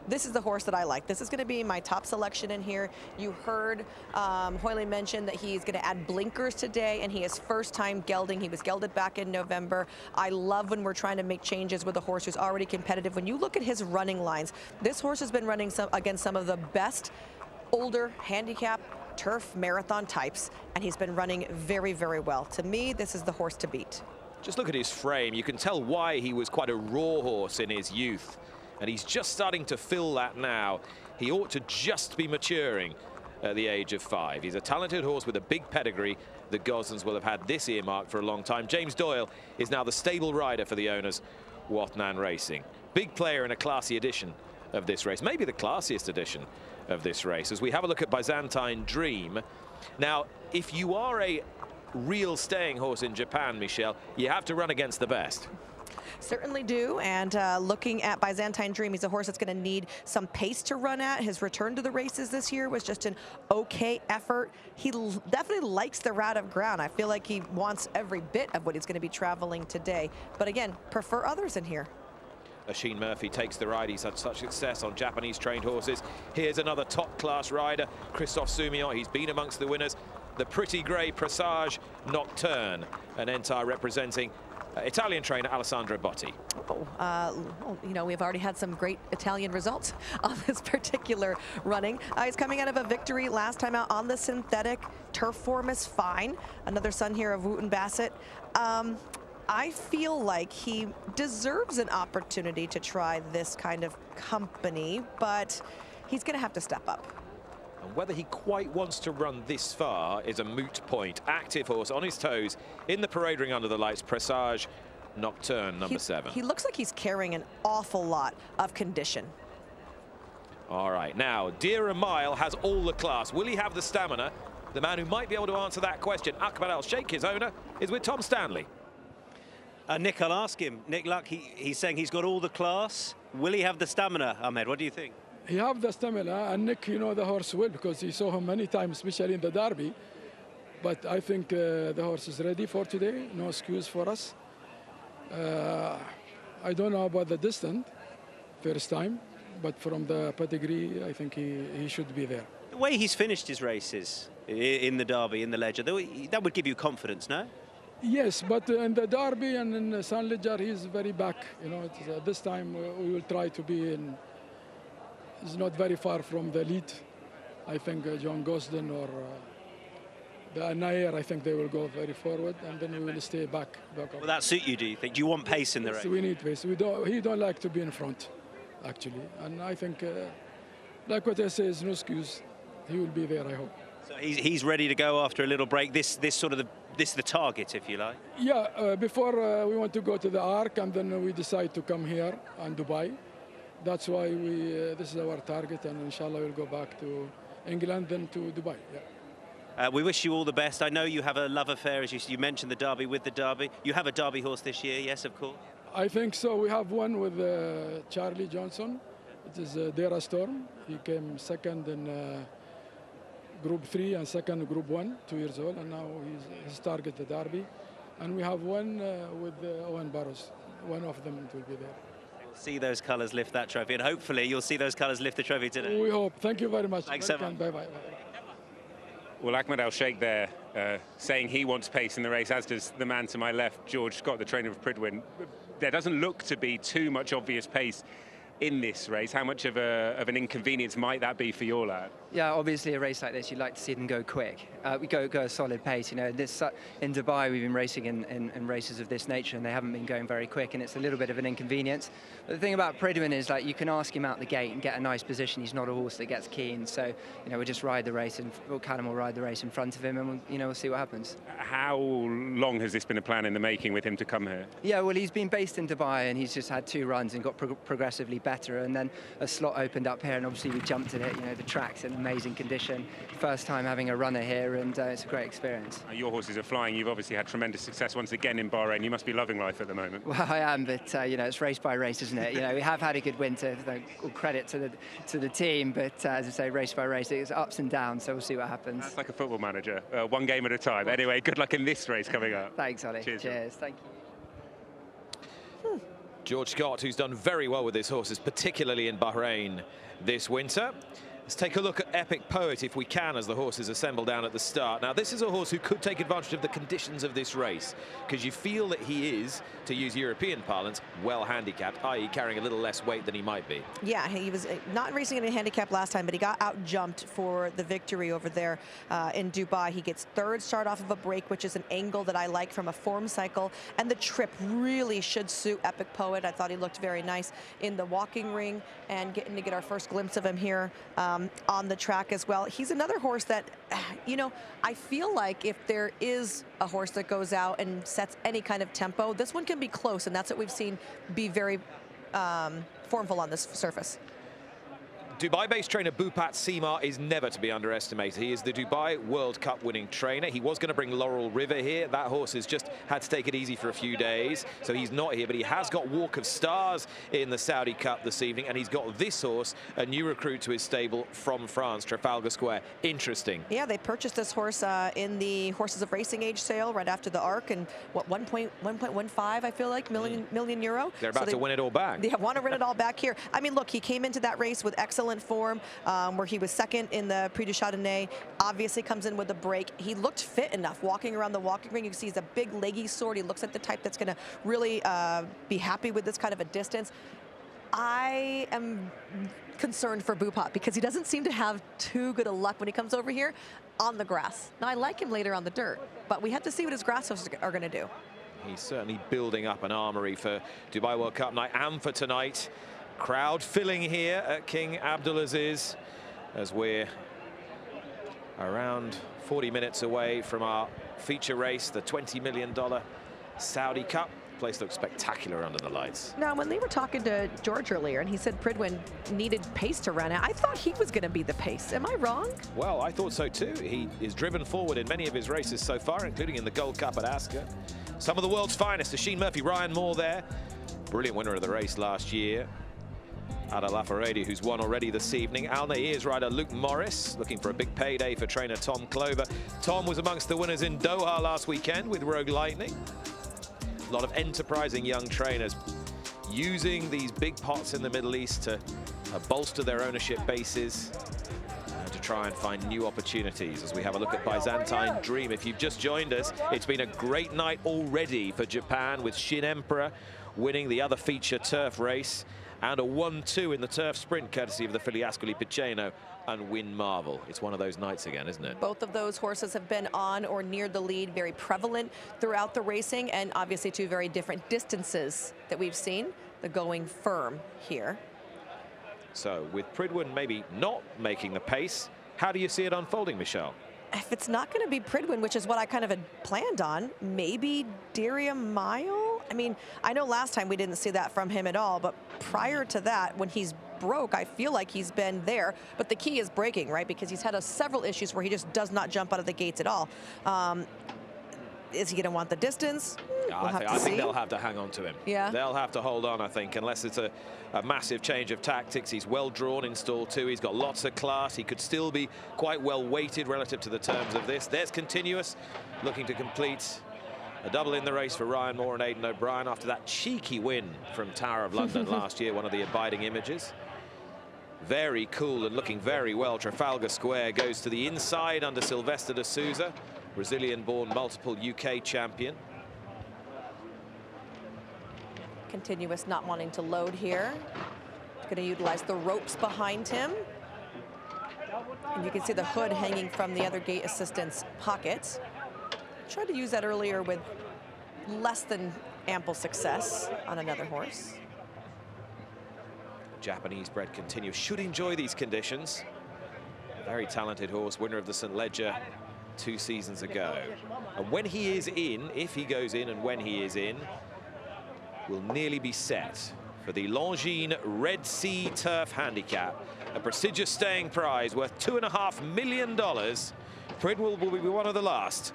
This is the horse that I like. This is going to be my top selection in here. You heard Hoyley mention that he's going to add blinkers today, and he is first time gelding. He was gelded back in November. I love when we're trying to make changes with a horse who's already competitive. When you look at his running lines, this horse has been running against some of the best older handicap turf marathon types, and he's been running very, very well. To me, this is the horse to beat. Just look at his frame. You can tell why he was quite a raw horse in his youth. And he's just starting to fill that now. He ought to just be maturing at the age of 5. He's a talented horse with a big pedigree. The Gosdens will have had this earmarked for a long time. James Doyle is now the stable rider for the owners, Watnan Racing. Big player in a classy edition of this race, maybe the classiest edition of this race, as we have a look at Byzantine Dream. Now, if you are a real staying horse in Japan, Michelle, you have to run against the best. Certainly do, and looking at Byzantine Dream, he's a horse that's going to need some pace to run at. His return to the races this year was just an okay effort. He definitely likes the route of ground. I feel like he wants every bit of what he's going to be traveling today. But again, prefer others in here. Oisin Murphy takes the ride. He's had such success on Japanese trained horses. Here's another top-class rider, Christophe Soumillon. He's been amongst the winners. The Pretty Grey Presage Nocturne, an entire representing Italian trainer Alessandro Botti. You know, we've already had some great Italian results on this particular running. He's coming out of a victory last time out on the synthetic. Turf form is fine. Another son here of Wooten Bassett. I feel like he deserves an opportunity to try this kind of company, but he's going to have to step up. And whether he quite wants to run this far is a moot point. Active horse on his toes in the parade ring under the lights. Presage Nocturne, number 7. He looks like he's carrying an awful lot of condition. All right, now, Dear a Mile has all the class. Will he have the stamina? The man who might be able to answer that question, Akbar Al-Sheikh, his owner, is with Tom Stanley. Nick, I'll ask him. Nick Luck, he's saying he's got all the class. Will he have the stamina, Ahmed? What do you think? He have the stamina, and Nick, you know the horse well because he saw him many times, especially in the Derby. But I think the horse is ready for today. No excuse for us. I don't know about the distance, first time, but from the pedigree, I think he should be there. The way he's finished his races in the Derby, in the Ledger, that would give you confidence, no? Yes, but in the Derby and in the Sun Ledger, he's very back. You know, this time we will try to be in. It's not very far from the lead. I think John Gosden or the Nair, I think they will go very forward, and then we will stay back up. Will that suit you, do you think? Do you want pace in the race? Yes, we need pace. He don't like to be in front, actually. And I think, like what I say, is no excuse. He will be there, I hope. So he's ready to go after a little break. This is the target, if you like. Yeah, before we want to go to the Arc, and then we decide to come here and Dubai. That's why this is our target, and inshallah we'll go back to England, then to Dubai. Yeah. We wish you all the best. I know you have a love affair, as you mentioned, the Derby with the Derby. You have a Derby horse this year, yes, of course. I think so. We have one with Charlie Johnson, It is Dera Storm. He came second in Group 3 and second in Group 1, 2 years old, and now he's target the Derby. And we have one with Owen Barros. One of them will be there. We'll see those colours lift that trophy, and hopefully you'll see those colours lift the trophy today. We hope. Thank you very much. Thanks so much. Bye-bye. Well, Ahmed Al-Sheikh there saying he wants pace in the race, as does the man to my left, George Scott, the trainer of Pridwin. There doesn't look to be too much obvious pace in this race. How much of an inconvenience might that be for your lad? Yeah, obviously a race like this, you'd like to see them go quick. We go a solid pace. You know, this in Dubai, we've been racing in races of this nature, and they haven't been going very quick, and it's a little bit of an inconvenience. But the thing about Pridwin is, like, you can ask him out the gate and get a nice position. He's not a horse that gets keen, so you know, we'll just ride the race, and Callum will ride the race in front of him, and we'll see what happens. How long has this been a plan in the making with him to come here? Yeah, well, he's been based in Dubai, and he's just had 2 runs and got progressively better, and then a slot opened up here, and obviously we jumped at it. You know, the track's in amazing condition. First time having a runner here, and it's a great experience. Your horses are flying. You've obviously had tremendous success once again in Bahrain. You must be loving life at the moment. Well, I am, but you know, it's race by race, isn't it? You know, we have had a good winter. All credit to the team, but as I say, race by race, it's ups and downs. So we'll see what happens. That's like a football manager, one game at a time. Anyway, good luck in this race coming up. Thanks, Ollie. Cheers. Thank you. George Scott, who's done very well with his horses, particularly in Bahrain this winter. Let's take a look at Epic Poet, if we can, as the horses assemble down at the start. Now, this is a horse who could take advantage of the conditions of this race, because you feel that he is, to use European parlance, well handicapped, i.e. carrying a little less weight than he might be. Yeah, he was not racing in a handicap last time, but he got out-jumped for the victory over there in Dubai. He gets 3rd start off of a break, which is an angle that I like from a form cycle, and the trip really should suit Epic Poet. I thought he looked very nice in the walking ring, and getting to get our first glimpse of him here on the track as well. He's another horse that, you know, I feel like if there is a horse that goes out and sets any kind of tempo, this one can be close, and that's what we've seen be very formful on this surface. Dubai-based trainer Bhupat Seemar is never to be underestimated. He is the Dubai World Cup winning trainer. He was going to bring Laurel River here. That horse has just had to take it easy for a few days, so he's not here, but he has got Walk of Stars in the Saudi Cup this evening, and he's got this horse, a new recruit to his stable from France, Trafalgar Square. Interesting. Yeah, they purchased this horse in the Horses of Racing Age sale right after the ARC, and what, 1.15, I feel like, million euro. They're about to win it all back. They want to win it all back here. I mean, look, he came into that race with excellent form, where he was 2nd in the Prix du Chardonnay, obviously comes in with a break. He looked fit enough walking around the walking ring. You can see he's a big leggy sort. He looks like the type that's going to really be happy with this kind of a distance. I am concerned for Bhupat because he doesn't seem to have too good a luck when he comes over here on the grass. Now, I like him later on the dirt, but we have to see what his grass horses are going to do. He's certainly building up an armory for Dubai World Cup night and for tonight. Crowd filling here at King Abdulaziz as we're around 40 minutes away from our feature race, the $20 million Saudi Cup. The place looks spectacular under the lights. Now, when they were talking to George earlier and he said Pridwin needed pace to run it, I thought he was going to be the pace. Am I wrong? Well, I thought so too. He is driven forward in many of his races so far, including in the Gold Cup at Ascot. Some of the world's finest, Sheen Murphy, Ryan Moore there. Brilliant winner of the race last year. Ada Lafaredi, who's won already this evening. Al Nair's rider Luke Morris, looking for a big payday for trainer Tom Clover. Tom was amongst the winners in Doha last weekend with Rogue Lightning. A lot of enterprising young trainers using these big pots in the Middle East to bolster their ownership bases and to try and find new opportunities. As we have a look at Byzantine Dream. If you've just joined us, it's been a great night already for Japan, with Shin Emperor winning the other feature turf race, and a 1-2 in the turf sprint, courtesy of the filly Ascoli Piceno and Win Marvel. It's one of those nights again, isn't it? Both of those horses have been on or near the lead, very prevalent throughout the racing, and obviously 2 very different distances that we've seen. The going firm here. So with Pridwin maybe not making the pace, how do you see it unfolding, Michelle? If it's not going to be Pridwin, which is what I kind of had planned on, maybe Diria Mile? I mean, I know last time we didn't see that from him at all, but prior to that, when he's broke, I feel like he's been there. But the key is breaking, right? Because he's had several issues where he just does not jump out of the gates at all. Is he going to want the distance? I think they'll have to hang on to him. Yeah. They'll have to hold on, I think, unless it's a massive change of tactics. He's well drawn in stall 2. He's got lots of class. He could still be quite well weighted relative to the terms of this. There's Continuous, looking to complete a double in the race for Ryan Moore and Aidan O'Brien after that cheeky win from Tower of London last year, one of the abiding images. Very cool and looking very well. Trafalgar Square goes to the inside under Sylvester de Souza, Brazilian-born multiple UK champion. Continuous not wanting to load here. Going to utilize the ropes behind him. And you can see the hood hanging from the other gate assistant's pocket. Tried to use that earlier with less than ample success on another horse. Japanese-bred Continuous should enjoy these conditions. Very talented horse, winner of the St. Leger 2 seasons ago. And when he is in, if he goes in and when he is in, will nearly be set for the Longines Red Sea Turf Handicap, a prestigious staying prize worth $2.5 million. Pridwell will be one of the last.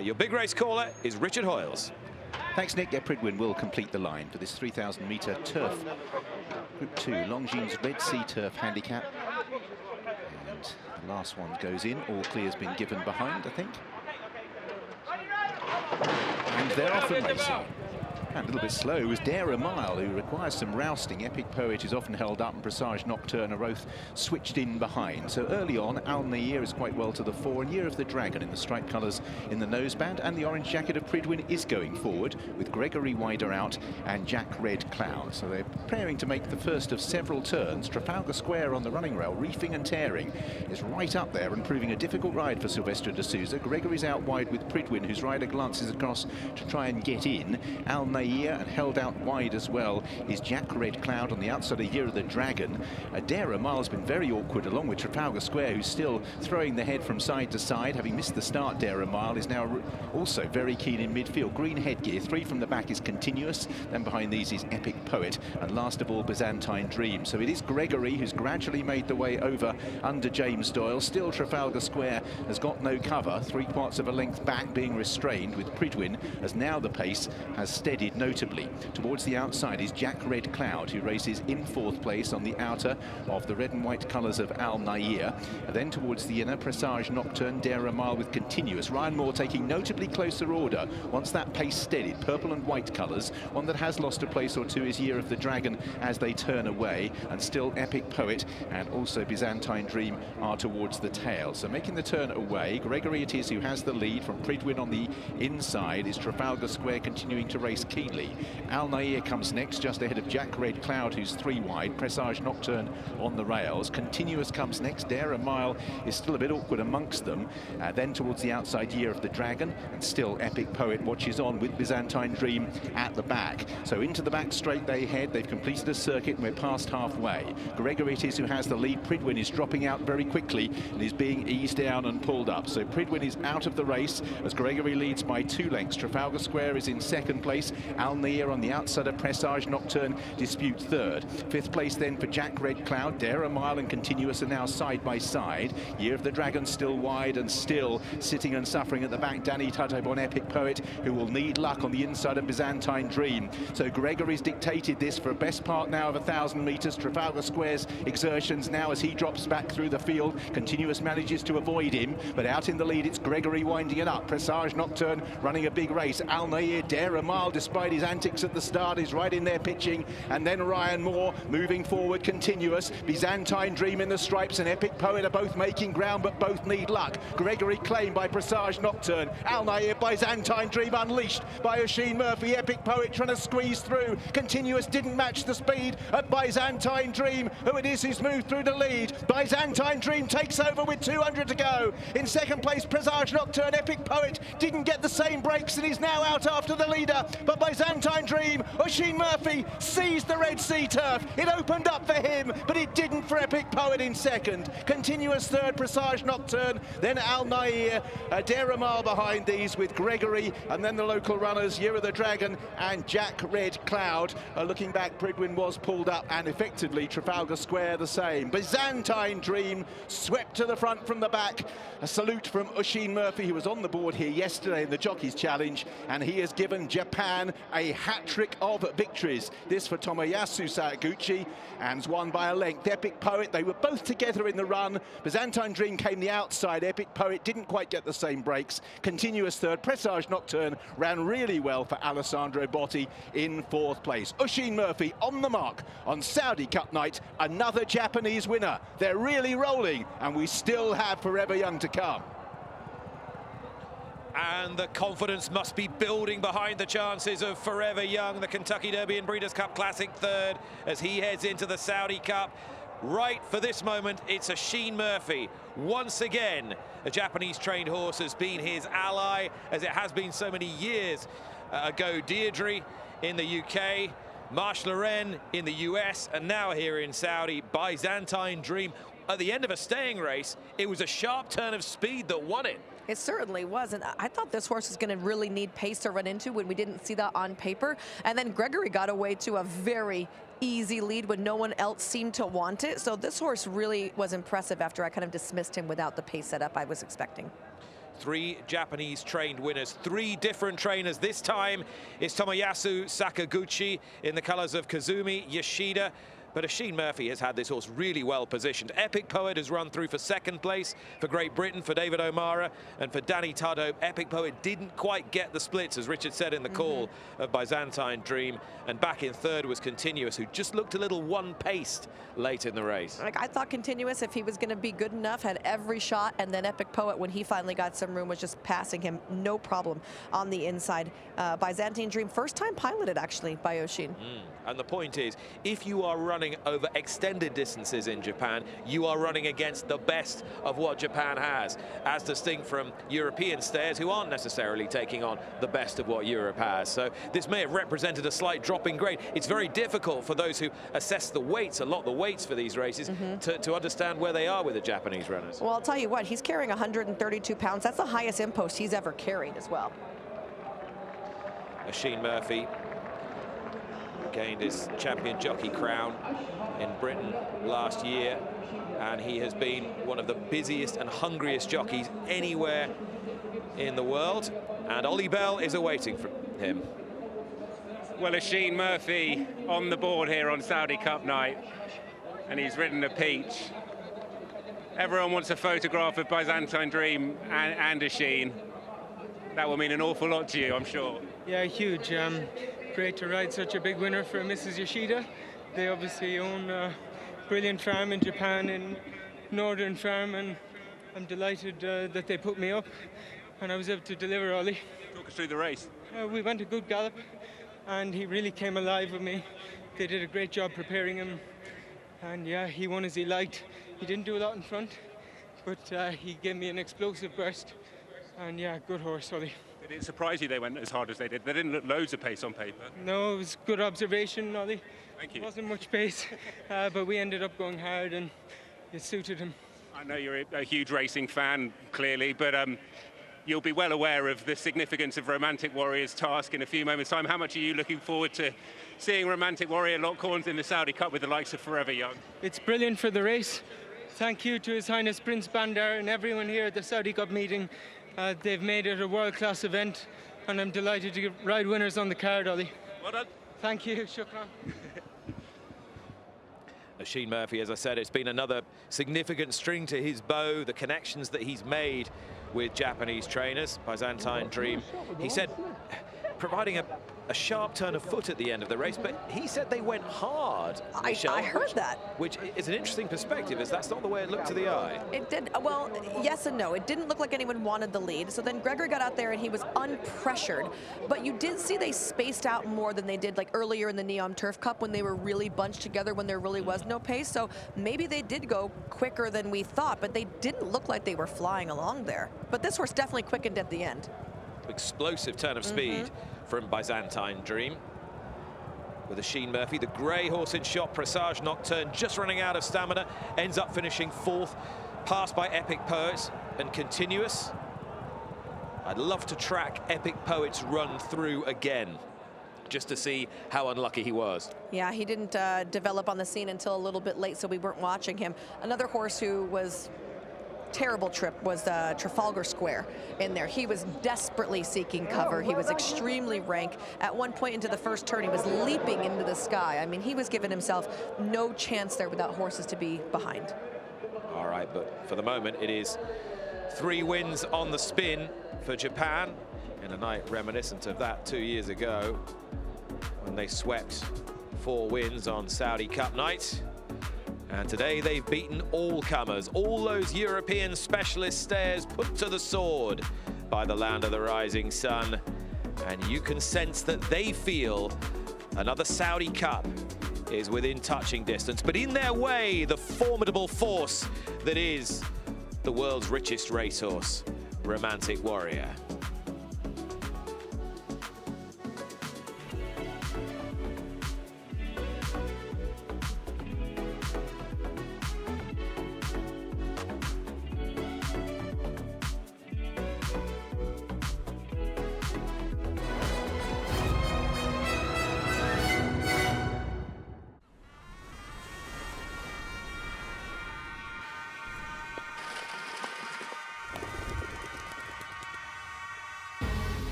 Your big race caller is Richard Hoyles. Thanks, Nick. Pridwin will complete the line for this 3,000-metre turf. Group 2, Longines Red Sea Turf Handicap. And the last one goes in. All clear's been given behind, I think. And they're off and racing. And a little bit slow was Dare a Mile, who requires some rousting. Epic Poet is often held up, and Presage Nocturne are both switched in behind. So early on, Al Nair is quite well to the fore, and Year of the Dragon in the striped colours in the noseband, and the orange jacket of Pridwin is going forward, with Gregory Wider out and Jack Red Cloud. So they're preparing to make the first of several turns. Trafalgar Square on the running rail, reefing and tearing, is right up there and proving a difficult ride for Sylvester de Souza. Gregory's out wide with Pridwin, whose rider glances across to try and get in. Al Nair, and held out wide as well, is Jack Red Cloud on the outside of Year of the Dragon. Dare a Mile's been very awkward, along with Trafalgar Square, who's still throwing the head from side to side. Having missed the start, Dare a Mile is now also very keen in midfield. Green headgear, 3 from the back is Continuous. Then behind these is Epic Poet, and last of all, Byzantine Dream. So it is Gregory who's gradually made the way over under James Doyle. Still, Trafalgar Square has got no cover, 3/4 of a length back, being restrained, with Pridwin as now the pace has steadied notably. Towards the outside is Jack Red Cloud, who races in 4th place on the outer of the red and white colours of Al Nair. And then towards the inner, Presage Nocturne, Dare a Mile with Continuous. Ryan Moore taking notably closer order once that pace steadied. Purple and white colours. One that has lost a place or two is Year of the Dragon as they turn away. And still Epic Poet and also Byzantine Dream are towards the tail. So making the turn away, Gregory it is who has the lead. From Pridwin on the inside is Trafalgar Square continuing to race keenly. Al Nair comes next, just ahead of Jack Red Cloud, who's 3 wide. Presage Nocturne on the rails. Continuous comes next. Dare a Mile is still a bit awkward amongst them. Then towards the outside, Year of the Dragon, and still Epic Poet watches on with Byzantine Dream at the back. So into the back straight they head. They've completed a circuit and we're past halfway. Gregory it is who has the lead. Pridwin is dropping out very quickly and is being eased down and pulled up. So Pridwin is out of the race as Gregory leads by 2 lengths. Trafalgar Square is in 2nd place. Al Nair on the outside of Presage Nocturne dispute 3rd. 5th place then for Jack Red Cloud. Dare a Mile and Continuous are now side by side. Year of the Dragon still wide and still sitting and suffering at the back. Danny Tuttob on Epic Poet, who will need luck on the inside of Byzantine Dream. So Gregory's dictated this for a best part now of 1,000 metres. Trafalgar Square's exertions now as he drops back through the field. Continuous manages to avoid him, but out in the lead it's Gregory winding it up. Presage Nocturne running a big race. Al Nair, Dare a Mile, despite his antics at the start, is right in there pitching. And then Ryan Moore moving forward, Continuous. Byzantine Dream in the stripes and Epic Poet are both making ground, but both need luck. Gregory claimed by Presage Nocturne. Al Nair, Byzantine Dream unleashed by Oisin Murphy. Epic Poet trying to squeeze through. Continuous didn't match the speed of Byzantine Dream, who it is who's moved through the lead. Byzantine Dream takes over with 200 to go. In 2nd place, Presage Nocturne. Epic Poet didn't get the same breaks and is now out after the leader. But Byzantine Dream. Oisin Murphy seized the Red Sea turf. It opened up for him, but it didn't for Epic Poet in second. Continuous third, Presage Nocturne, then Al Nair, Deramal behind these with Gregory, and then the local runners, Year of the Dragon and Jack Red Cloud. Looking back, Pridwin was pulled up, and effectively Trafalgar Square the same. Byzantine Dream swept to the front from the back. A salute from Oisin Murphy, who was on the board here yesterday in the Jockeys Challenge, and he has given Japan a hat-trick of victories. This for Tomoyasu Sakaguchi, and won by a length. Epic Poet, they were both together in the run. Byzantine Dream came the outside. Epic Poet didn't quite get the same breaks. Continuous third. Presage Nocturne ran really well for Alessandro Botti in fourth place. Oisin Murphy on the mark on Saudi Cup night. Another Japanese winner. They're really rolling, and we still have Forever Young to come. And the confidence must be building behind the chances of Forever Young, the Kentucky Derby and Breeders' Cup Classic third, as he heads into the Saudi Cup. Right for this moment, it's Oisin Murphy. Once again, a Japanese-trained horse has been his ally, as it has been so many years ago. Deirdre in the UK, Marsh Loren in the US, and now here in Saudi, Byzantine Dream. At the end of a staying race, it was a sharp turn of speed that won it. It certainly was, and I thought this horse was going to really need pace to run into when we didn't see that on paper. And then Gregory got away to a very easy lead when no one else seemed to want it. So this horse really was impressive after I kind of dismissed him without the pace setup I was expecting. 3 Japanese trained winners, 3 different trainers. This time it's Tomoyasu Sakaguchi in the colors of Kazumi Yoshida. But Oisin Murphy has had this horse really well positioned. Epic Poet has run through for second place for Great Britain, for David O'Mara, and for Danny Tudhope. Epic Poet didn't quite get the splits, as Richard said in the call, of Byzantine Dream. And back in third was Continuous, who just looked a little one-paced late in the race. Like, I thought Continuous, if he was going to be good enough, had every shot, and then Epic Poet, when he finally got some room, was just passing him, no problem on the inside. Byzantine Dream, first time piloted, actually, by Oisin. And the point is, if you are running over extended distances in Japan, you are running against the best of what Japan has, as distinct from European stayers who aren't necessarily taking on the best of what Europe has. So this may have represented a slight drop in grade. It's very difficult for those who assess the weights, allot the weights for these races, to understand where they are with the Japanese runners. Well, I'll tell you what, he's carrying 132 pounds. That's the highest impost he's ever carried as well. Oisin Murphy gained his champion jockey crown in Britain last year, and he has been one of the busiest and hungriest jockeys anywhere in the world, and Ollie Bell is awaiting for him. Well, Oisin Murphy on the board here on Saudi Cup night, and he's ridden a peach. Everyone wants a photograph of Byzantine Dream and Oisin. That will mean an awful lot to you, I'm sure. Yeah, huge. Great to ride such a big winner for Mrs. Yoshida. They obviously own a brilliant farm in Japan, in Northern Farm, and I'm delighted that they put me up and I was able to deliver, Ollie. Talk us through the race. We went a good gallop and he really came alive with me. They did a great job preparing him, and yeah, he won as he liked. He didn't do a lot in front, but he gave me an explosive burst, and yeah, good horse, Ollie. Did it surprise you they went as hard as they did? They didn't look loads of pace on paper. No, it was good observation, Ollie. Thank you. It wasn't much pace, but we ended up going hard and it suited him. I know you're a huge racing fan, clearly, but you'll be well aware of the significance of Romantic Warrior's task in a few moments' time. How much are you looking forward to seeing Romantic Warrior lock horns in the Saudi Cup with the likes of Forever Young? It's brilliant for the race. Thank you to His Highness Prince Bandar and everyone here at the Saudi Cup meeting. They've made it a world-class event, and I'm delighted to ride winners on the card, Ollie. Well done. Thank you, shukran. Oisin Murphy, as I said, it's been another significant string to his bow, the connections that he's made with Japanese trainers. Byzantine Dream, he said, providing a sharp turn of foot at the end of the race, but he said they went hard. I heard that. Which is an interesting perspective, as that's not the way it looked to the eye. It did, well, yes and no. It didn't look like anyone wanted the lead. So then Gregory got out there and he was unpressured. But you did see they spaced out more than they did like earlier in the Neom Turf Cup when they were really bunched together when there really was no pace. So maybe they did go quicker than we thought, but they didn't look like they were flying along there. But this horse definitely quickened at the end. explosive turn of speed from Byzantine Dream. With Sheen Murphy, the grey horse in shot, Presage Nocturne just running out of stamina, ends up finishing 4th, passed by Epic Poet and Continuous. I'd love to track Epic Poet's run through again, just to see how unlucky he was. Yeah, he didn't develop on the scene until a little bit late, so we weren't watching him. Another horse who was terrible trip was Trafalgar Square in there. He was desperately seeking cover. He was extremely rank. At one point into the first turn, he was leaping into the sky. I mean, he was giving himself no chance there without horses to be behind. All right, but for the moment, it is 3 wins on the spin for Japan in a night reminiscent of that 2 years ago when they swept 4 wins on Saudi Cup night. And today they've beaten all comers, all those European specialist stayers put to the sword by the land of the rising sun. And you can sense that they feel another Saudi Cup is within touching distance, but in their way, the formidable force that is the world's richest racehorse, Romantic Warrior.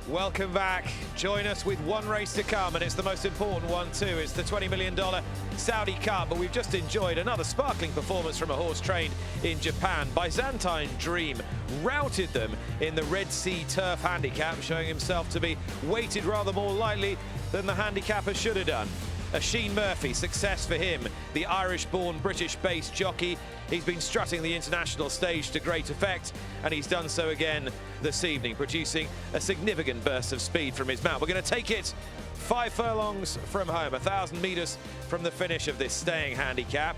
Welcome back. Join us with one race to come, and it's the most important one too. It's the $20 million Saudi Cup, but we've just enjoyed another sparkling performance from a horse trained in Japan. Byzantine Dream routed them in the Red Sea Turf Handicap, showing himself to be weighted rather more lightly than the handicapper should have done. Sheen Murphy, success for him, the Irish-born, British-based jockey. He's been strutting the international stage to great effect, and he's done so again this evening, producing a significant burst of speed from his mount. We're going to take it 5 furlongs from home, 1,000 metres from the finish of this staying handicap,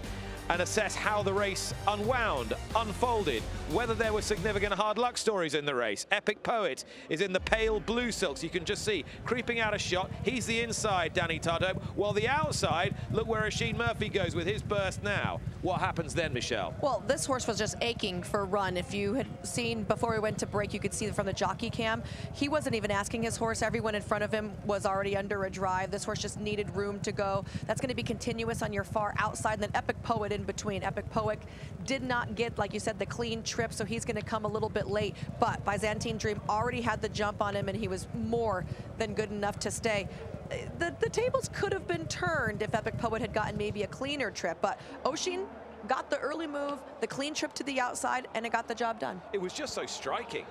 and assess how the race unwound, unfolded, whether there were significant hard luck stories in the race. Epic Poet is in the pale blue silks. You can just see creeping out a shot. He's the inside, Danny Tardope, while the outside, look where Sheen Murphy goes with his burst now. What happens then, Michelle? Well, this horse was just aching for a run. If you had seen before we went to break, you could see from the jockey cam, he wasn't even asking his horse. Everyone in front of him was already under a drive. This horse just needed room to go. That's going to be Continuous on your far outside, and then Epic Poet in between. Epic Poet did not get, like you said, the clean trip, so he's going to come a little bit late, but Byzantine Dream already had the jump on him, and he was more than good enough to stay. the tables could have been turned if Epic Poet had gotten maybe a cleaner trip, but Oisin got the early move, the clean trip to the outside, and it got the job done. It was just so striking,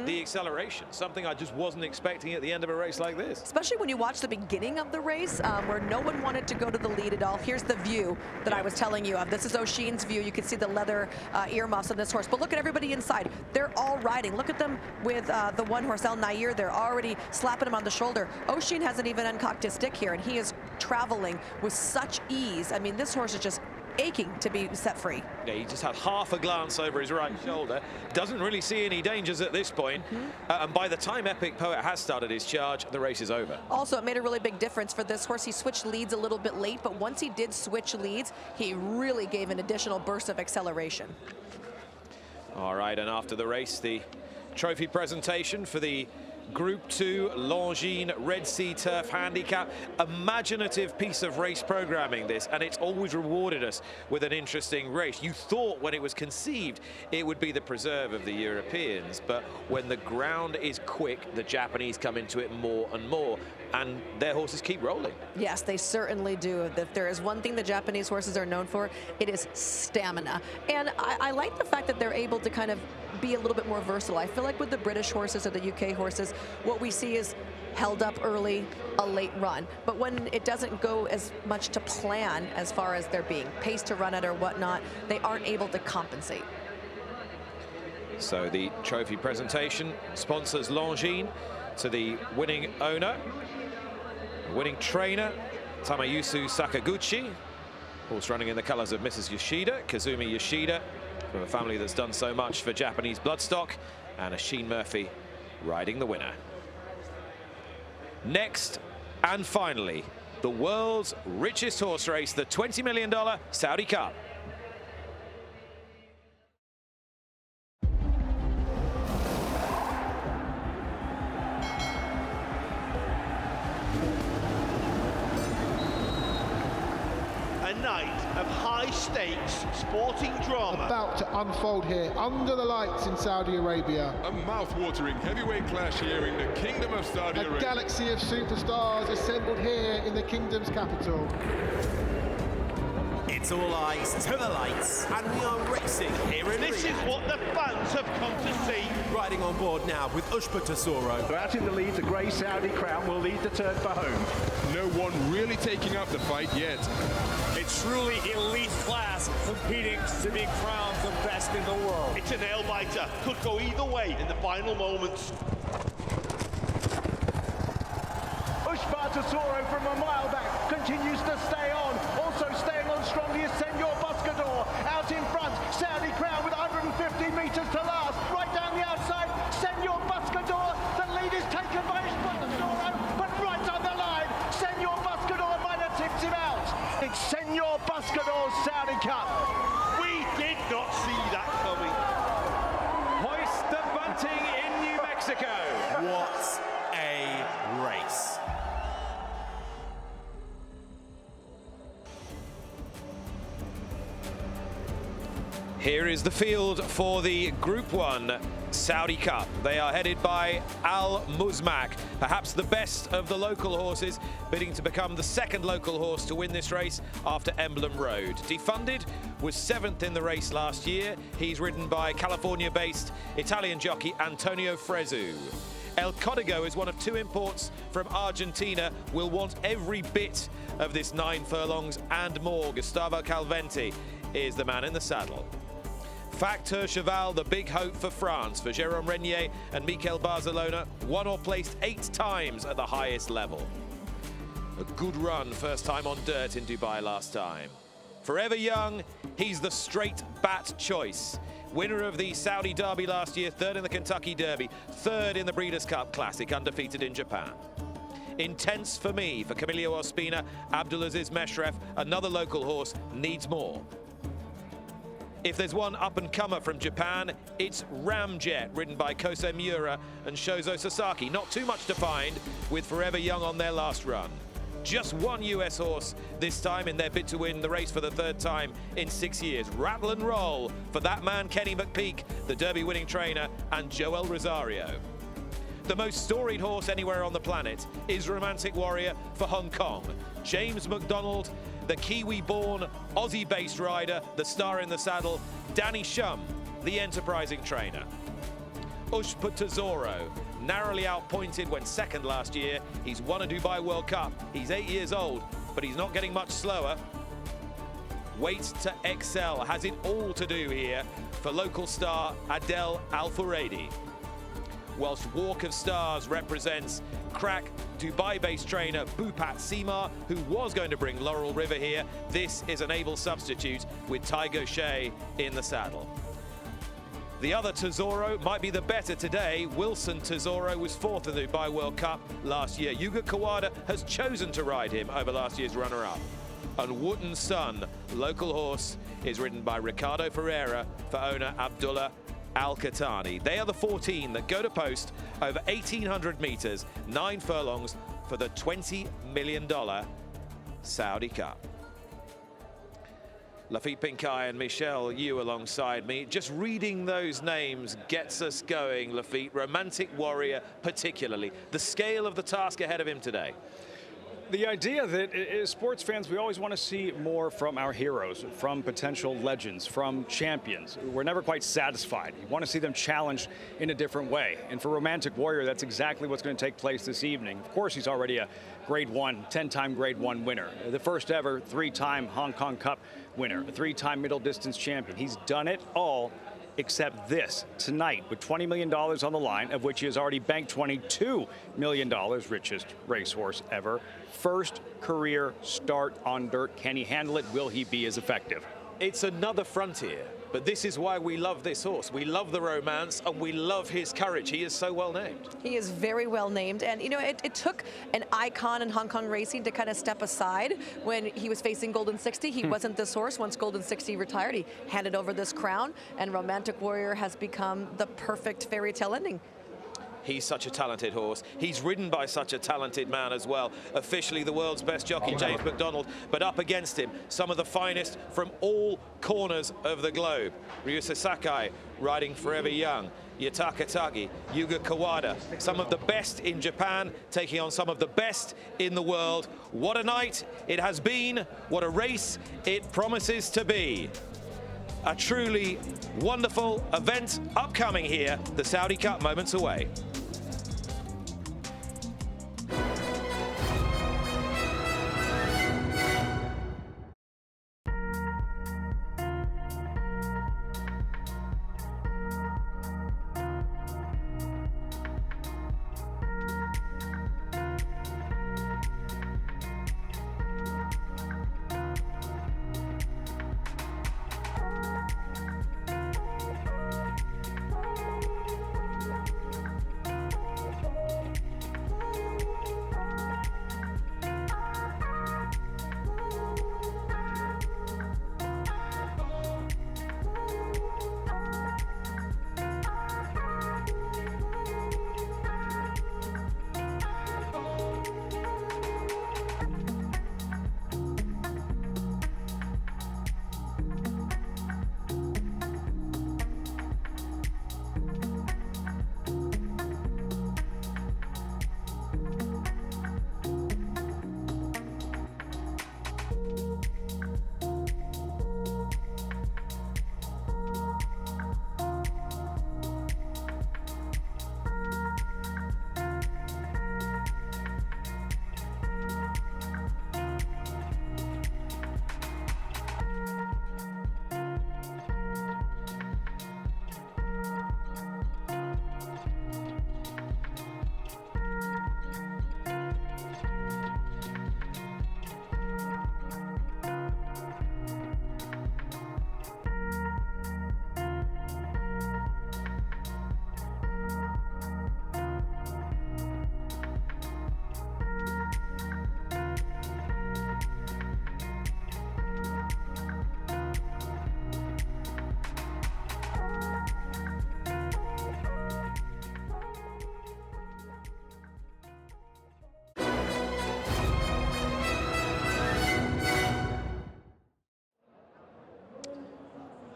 the acceleration, something I just wasn't expecting at the end of a race like this. Especially when you watch the beginning of the race, where no one wanted to go to the lead at all. Here's the view that I was telling you of. This is Oisin's view. You can see the leather earmuffs on this horse, but look at everybody inside. They're all riding. Look at them with the one horse, El Nair. They're already slapping him on the shoulder. Oisin hasn't even uncocked his stick here, and he is traveling with such ease. I mean, this horse is just aching to be set free. Yeah, he just had half a glance over his right shoulder. Doesn't really see any dangers at this point. And by the time Epic Poet has started his charge, the race is over. Also, it made a really big difference for this horse. He switched leads a little bit late, but once he did switch leads, he really gave an additional burst of acceleration. All right, and after the race, the trophy presentation for the Group 2 Longines Red Sea Turf Handicap. Imaginative piece of race programming, this, and it's always rewarded us with an interesting race. You thought when it was conceived it would be the preserve of the Europeans, but when the ground is quick, the Japanese come into it more and more, and their horses keep rolling. Yes, they certainly do. If there is one thing the Japanese horses are known for, it is stamina. And I like the fact that they're able to kind of be a little bit more versatile. I feel like with the British horses or the UK horses, what we see is held up early, a late run. But when it doesn't go as much to plan as far as there being pace to run at or whatnot, they aren't able to compensate. So the trophy presentation sponsors Longines to the winning owner, winning trainer, Tamayusu Sakaguchi. Horse running in the colors of Mrs. Yoshida, Kazumi Yoshida, from a family that's done so much for Japanese bloodstock, and Oisin Murphy riding the winner. Next, and finally, the world's richest horse race, the $20 million Saudi Cup. A night of high-stakes sporting drama. About to unfold here under the lights in Saudi Arabia. A mouth-watering heavyweight clash here in the Kingdom of Saudi Arabia. A galaxy of superstars assembled here in the kingdom's capital. It's all eyes to the lights, and we are racing here in This is what the fans have come to see. Riding on board now with Ushba Tesoro. So out in the lead, the grey Saudi crown will lead the turn for home. No one really taking up the fight yet. It's truly elite class, competing to be crowned the best in the world. It's a nail-biter. Could go either way in the final moments. Ushba Tesoro from a mile back continues to stay on. Also staying on strongly is Senor Buscador. Out in front, Saudi Crown with 150 metres to last. Right down the outside, Senor Buscador. The lead is taken by Ushba Tesoro, but right on the line, Senor Buscador might have tipped him out. It's Senor Buscador's Saudi Cup. We did not see that coming. Hoist the bunting in New Mexico. What a race. Here is the field for the Group 1 Saudi Cup. They are headed by Al Muzmak, perhaps the best of the local horses, bidding to become the second local horse to win this race after Emblem Road. Defunded was 7th in the race last year. He's ridden by California-based Italian jockey Antonio Fresu. El Código is one of 2 imports from Argentina, will want every bit of this 9 furlongs and more. Gustavo Calventi is the man in the saddle. Facteur Cheval, the big hope for France, for Jérôme Renier and Mikel Barcelona, won or placed 8 times at the highest level. A good run, first time on dirt in Dubai last time. Forever young, he's the straight bat choice. Winner of the Saudi Derby last year, 3rd in the Kentucky Derby, 3rd in the Breeders' Cup Classic, undefeated in Japan. Intense for me, for Camilio Ospina, Abdulaziz Meshref, another local horse, needs more. If there's one up-and-comer from Japan, it's Ramjet, ridden by Kosei Miura and Shozo Sasaki. Not too much to find, with Forever Young on their last run. Just one US horse this time in their bid to win the race for the 3rd time in 6 years. Rattle and roll for that man, Kenny McPeak, the Derby winning trainer, and Joel Rosario. The most storied horse anywhere on the planet is Romantic Warrior for Hong Kong. James McDonald, the Kiwi-born, Aussie-based rider, the star in the saddle. Danny Shum, the enterprising trainer. Ushpa Tesoro, narrowly outpointed when second last year. He's won a Dubai World Cup. He's 8 years old, but he's not getting much slower. Wait to excel has it all to do here for local star Adel Al-Furedi. Whilst Walk of Stars represents crack Dubai-based trainer Bupat Simar, who was going to bring Laurel River here. This is an able substitute with Ty Gaucher in the saddle. The other Tesoro might be the better today. Wilson Tesoro was fourth in the Dubai World Cup last year. Yuga Kawada has chosen to ride him over last year's runner-up. And Wooten Sun, local horse, is ridden by Ricardo Ferreira for owner Abdullah Al-Khatani. They are the 14 that go to post over 1,800 meters, 9 furlongs for the $20 million Saudi Cup. Lafitte Pinkai and Michelle, you alongside me. Just reading those names gets us going, Lafitte. Romantic Warrior particularly. The scale of the task ahead of him today. The idea that as sports fans, we always want to see more from our heroes, from potential legends, from champions. We're never quite satisfied. You want to see them challenged in a different way. And for Romantic Warrior, that's exactly what's going to take place this evening. Of course, he's already a Grade 1, 10-time Grade 1 winner. The first ever 3-time Hong Kong Cup winner, a 3-time middle distance champion. He's done it all except this tonight with $20 million on the line, of which he has already banked $22 million, richest racehorse ever. First career start on dirt. Can he handle it? Will he be as effective? It's another frontier, but this is why we love this horse. We love the romance and we love his courage. He is so well named. He is very well named. And, you know, it took an icon in Hong Kong racing to kind of step aside when he was facing Golden 60. He wasn't this horse. Once Golden 60 retired, he handed over this crown, and Romantic Warrior has become the perfect fairy tale ending. He's such a talented horse. He's ridden by such a talented man as well. Officially the world's best jockey, James McDonald, but up against him, some of the finest from all corners of the globe. Ryusa Sakai riding Forever Young. Yataka Tagi, Yuga Kawada, some of the best in Japan, taking on some of the best in the world. What a night it has been. What a race it promises to be. A truly wonderful event upcoming here, the Saudi Cup moments away.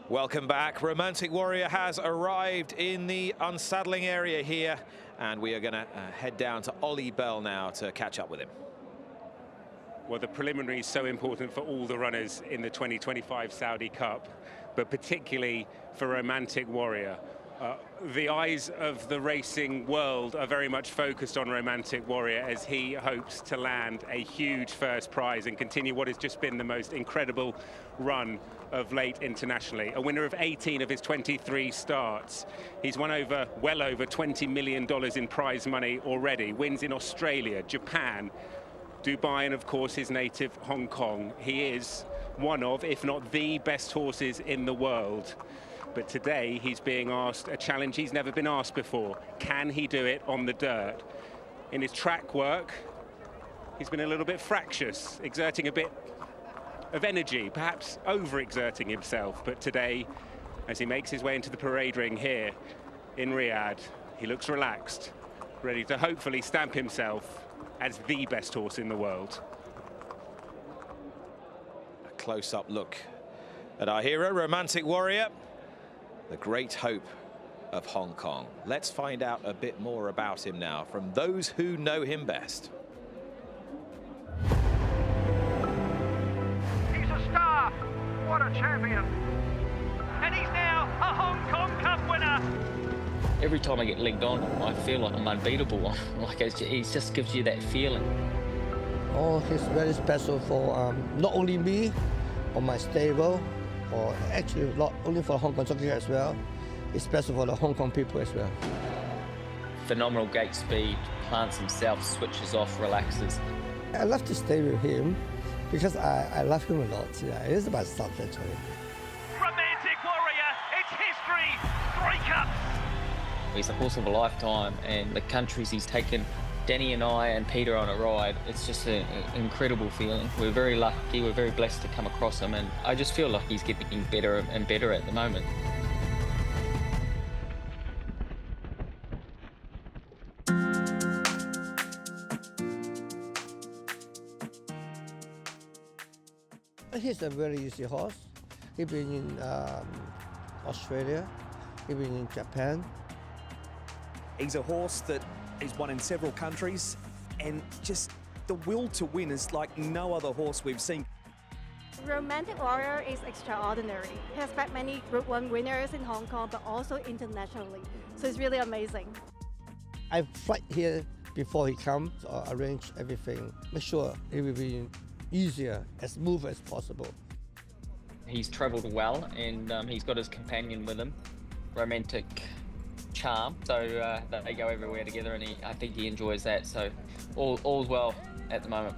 Welcome back. Romantic Warrior has arrived in the unsaddling area here, and we are going to head down to Ollie Bell now to catch up with him. Well, the preliminary is so important for all the runners in the 2025 Saudi Cup, but particularly for Romantic Warrior. The eyes of the racing world are very much focused on Romantic Warrior as he hopes to land a huge first prize and continue what has just been the most incredible run of late internationally. A winner of 18 of his 23 starts. He's won well over $20 million in prize money already. Wins in Australia, Japan, Dubai, and of course his native Hong Kong. He is one of, if not the best horses in the world. But today he's being asked a challenge he's never been asked before. Can he do it on the dirt? In his track work, he's been a little bit fractious, exerting a bit of energy, perhaps overexerting himself. But today, as he makes his way into the parade ring here in Riyadh, he looks relaxed, ready to hopefully stamp himself as the best horse in the world. A close-up look at our hero, Romantic Warrior, the great hope of Hong Kong. Let's find out a bit more about him now from those who know him best. He's a star. What a champion. And he's now a Hong Kong Cup winner. Every time I get legged on, I feel like I'm unbeatable. Like it just gives you that feeling. Oh, he's very special for not only me, but my stable, or actually not only for Hong Kong Jockey as well. It's special for the Hong Kong people as well. Phenomenal gate speed, plants himself, switches off, relaxes. I love to stay with him because I love him a lot. Yeah, it is about stuff actually. Romantic Warrior, it's history. 3 cups. He's a horse of a lifetime, and the countries he's taken Danny and I and Peter on a ride, it's just an incredible feeling. We're very lucky, we're very blessed to come across him, and I just feel like he's getting better and better at the moment. He's a very easy horse. He's been in Australia, he's been in Japan. He's a horse that he's won in several countries, and just the will to win is like no other horse we've seen. Romantic Warrior is extraordinary. He has had many Group 1 winners in Hong Kong, but also internationally. So it's really amazing. I fly here before he comes, so I arrange everything. Make sure it will be easier, as smooth as possible. He's travelled well, and he's got his companion with him, Romantic Charm, so they go everywhere together, and I think he enjoys that, so all's well at the moment.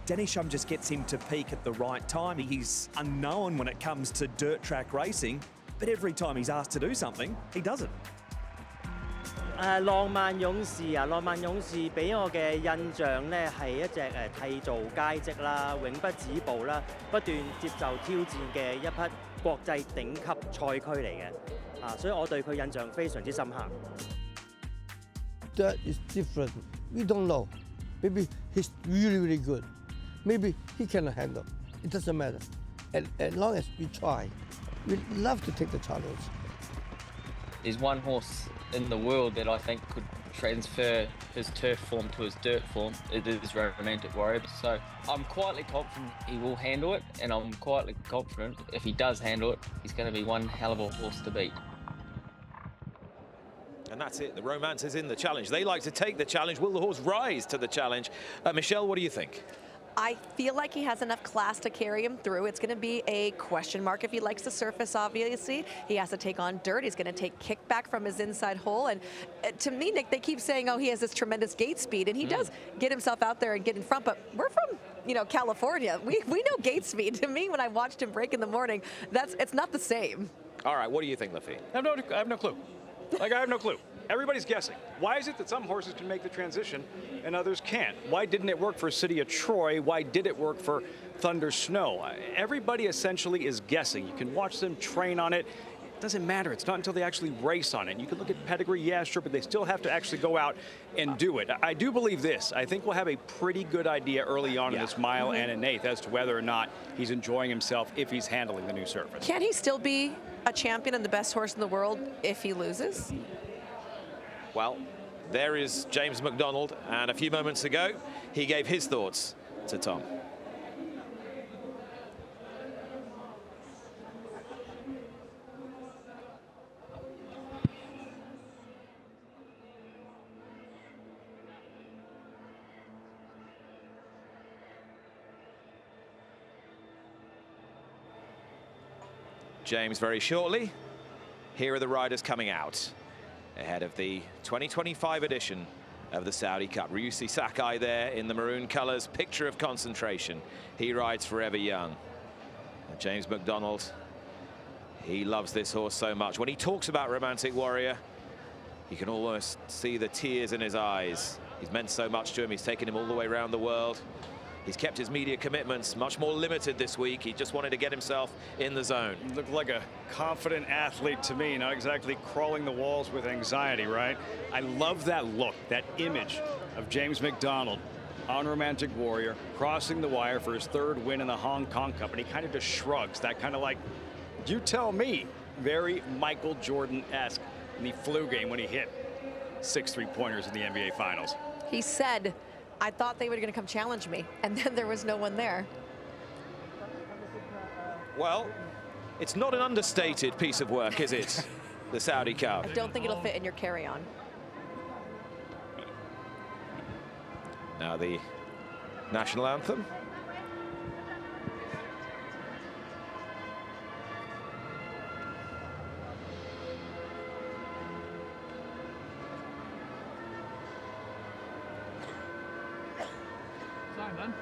Danny Shum just gets him to peak at the right time. He's unknown when it comes to dirt track racing, but every time he's asked to do something, he does it. 浪漫勇士啊，浪漫勇士俾我嘅印象咧係一隻締造佳績啦，永不止步啦，不斷接受挑戰嘅一匹國際頂級賽區嚟嘅，所以我對佢印象非常之深刻。That is different. We don't know. Maybe he's really, really good. Maybe he cannot handle. It doesn't matter. As long as we try, we love to take the challenge. There's one horse in the world that I think could transfer his turf form to his dirt form. It is Romantic Warrior. So I'm quietly confident he will handle it, and I'm quietly confident if he does handle it, he's going to be one hell of a horse to beat. And that's it. The romance is in the challenge. They like to take the challenge. Will the horse rise to the challenge? Michelle, what do you think? I feel like he has enough class to carry him through. It's going to be a question mark if he likes the surface, obviously. He has to take on dirt. He's going to take kickback from his inside hole. And to me, Nick, they keep saying, oh, he has this tremendous gate speed. And he does get himself out there and get in front. But we're from, California. We know gate speed. To me, when I watched him break in the morning, it's not the same. All right, what do you think, Lafi? I have no clue. I have no clue. Everybody's guessing. Why is it that some horses can make the transition and others can't? Why didn't it work for City of Troy? Why did it work for Thunder Snow? Everybody essentially is guessing. You can watch them train on it. doesn't matter. It's not until they actually race on it. You can look at pedigree, yeah, sure, but they still have to actually go out and do it. I do believe this. I think we'll have a pretty good idea early on in this mile and an eighth as to whether or not he's enjoying himself if he's handling the new surface. Can he still be a champion and the best horse in the world if he loses? Well, there is James McDonald, and a few moments ago, he gave his thoughts to Tom. James very shortly. Here are the riders coming out ahead of the 2025 edition of the Saudi Cup. Ryusi Sakai there in the maroon colors, picture of concentration. He rides Forever Young. And James McDonald, he loves this horse so much. When he talks about Romantic Warrior, you can almost see the tears in his eyes. He's meant so much to him. He's taken him all the way around the world. He's kept his media commitments much more limited this week. He just wanted to get himself in the zone. Looked like a confident athlete to me, not exactly crawling the walls with anxiety, right? I love that look, that image of James McDonald on Romantic Warrior, crossing the wire for his third win in the Hong Kong Cup, and he kind of just shrugs, that kind of like, you tell me, very Michael Jordan-esque in the flu game when he hit 6 3-pointers in the NBA Finals. He said, I thought they were going to come challenge me, and then there was no one there. Well, it's not an understated piece of work, is it? The Saudi Cup. I don't think it'll fit in your carry-on. Now the national anthem. Simon.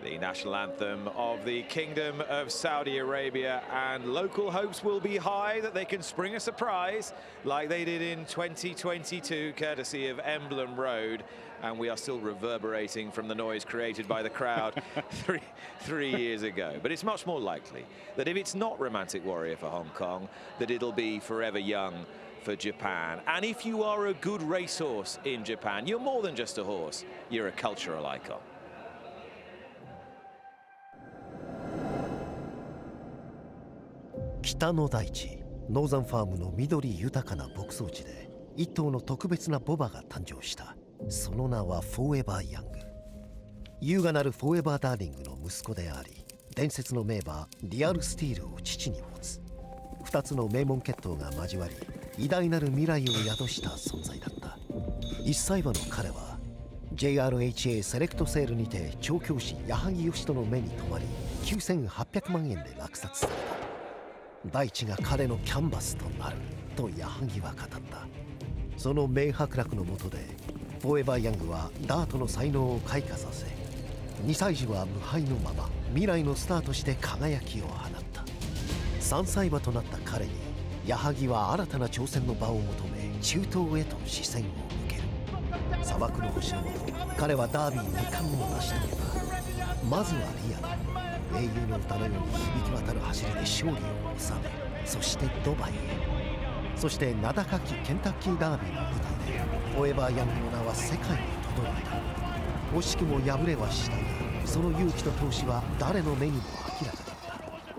The national anthem of the Kingdom of Saudi Arabia, and local hopes will be high that they can spring a surprise like they did in 2022, courtesy of Emblem Road, and we are still reverberating from the noise created by the crowd three years ago. But it's much more likely that if it's not Romantic Warrior for Hong Kong, that it'll be Forever Young for Japan. And if you are a good racehorse in Japan, you're more than just a horse, you're a cultural icon. 北の大地ノーザンファームの緑豊かな牧草地で一頭の特別なボバが誕生した。その名はフォーエバーヤング。優雅なるフォーエバーダーリングの息子であり、伝説の名馬リアルスティールを父に持つ。2つの名門血統が交わり、偉大なる未来を宿した存在だった。1歳馬の彼は JRHA セレクトセールにて調教師矢作義人の目に留まり、9800万円で落札された。大地が彼のキャンバスとなると矢作は語った。その明白楽の下でフォーエバーヤングはダートの才能を開花させ、2歳児は無敗のまま未来のスターとして輝きを放った。3歳馬となった彼に矢作は新たな挑戦の場を求め中東へと視線を向ける。砂漠の星の下、彼はダービー2冠を成し遂げた。まずはリアル、英雄の歌のように響き渡る走りで勝利を収め、そしてドバイへ、そして名高きケンタッキーダービーの舞台でフォーエバーヤングの名は世界に届いた。惜しくも敗れはしたが、その勇気と闘志は誰の目にも明らかだっ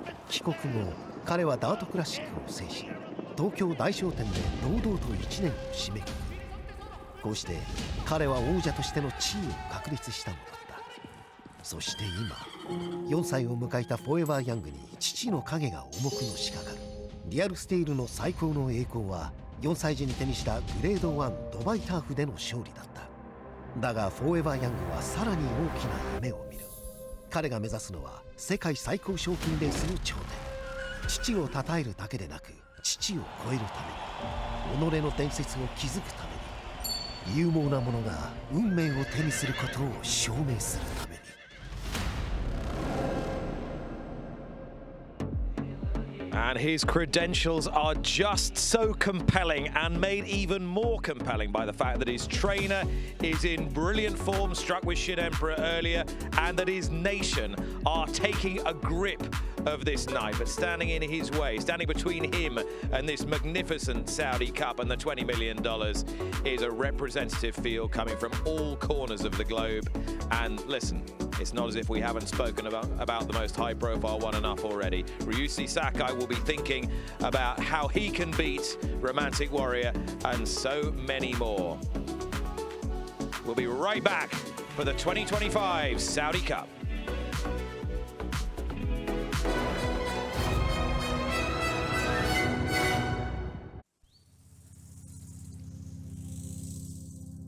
た。帰国後、彼はダートクラシックを制し、東京大商店で堂々と1年を締めくくる。こうして彼は王者としての地位を確立したのだった。そして今4歳を迎えたフォーエバー・ヤングに父の影が重くのしかかる。リアルステイルの最高の栄光は4歳児に手にしたグレード1ドバイターフでの勝利だった。だがフォーエバー・ヤングはさらに大きな夢を見る。彼が目指すのは世界最高賞金レースの頂点。父を称えるだけでなく父を超えるために、己の伝説を築くために、勇猛な者が運命を手にすることを証明するために。And his credentials are just so compelling, and made even more compelling by the fact that his trainer is in brilliant form, struck with Shit Emperor earlier, and that his nation are taking a grip of this night, but standing in his way, standing between him and this magnificent Saudi Cup and the $20 million is a representative field coming from all corners of the globe. And listen, it's not as if we haven't spoken about the most high-profile one enough already. Ryusuke Sakai will be thinking about how he can beat Romantic Warrior and so many more. We'll be right back for the 2025 Saudi Cup.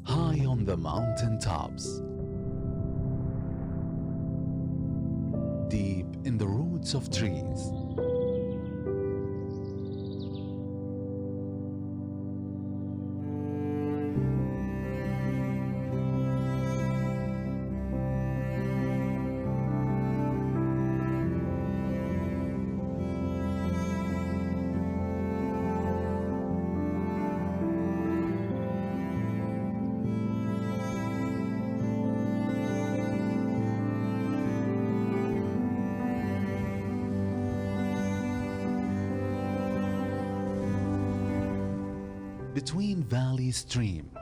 High on the mountain tops, deep in the roots of trees, between valley streams,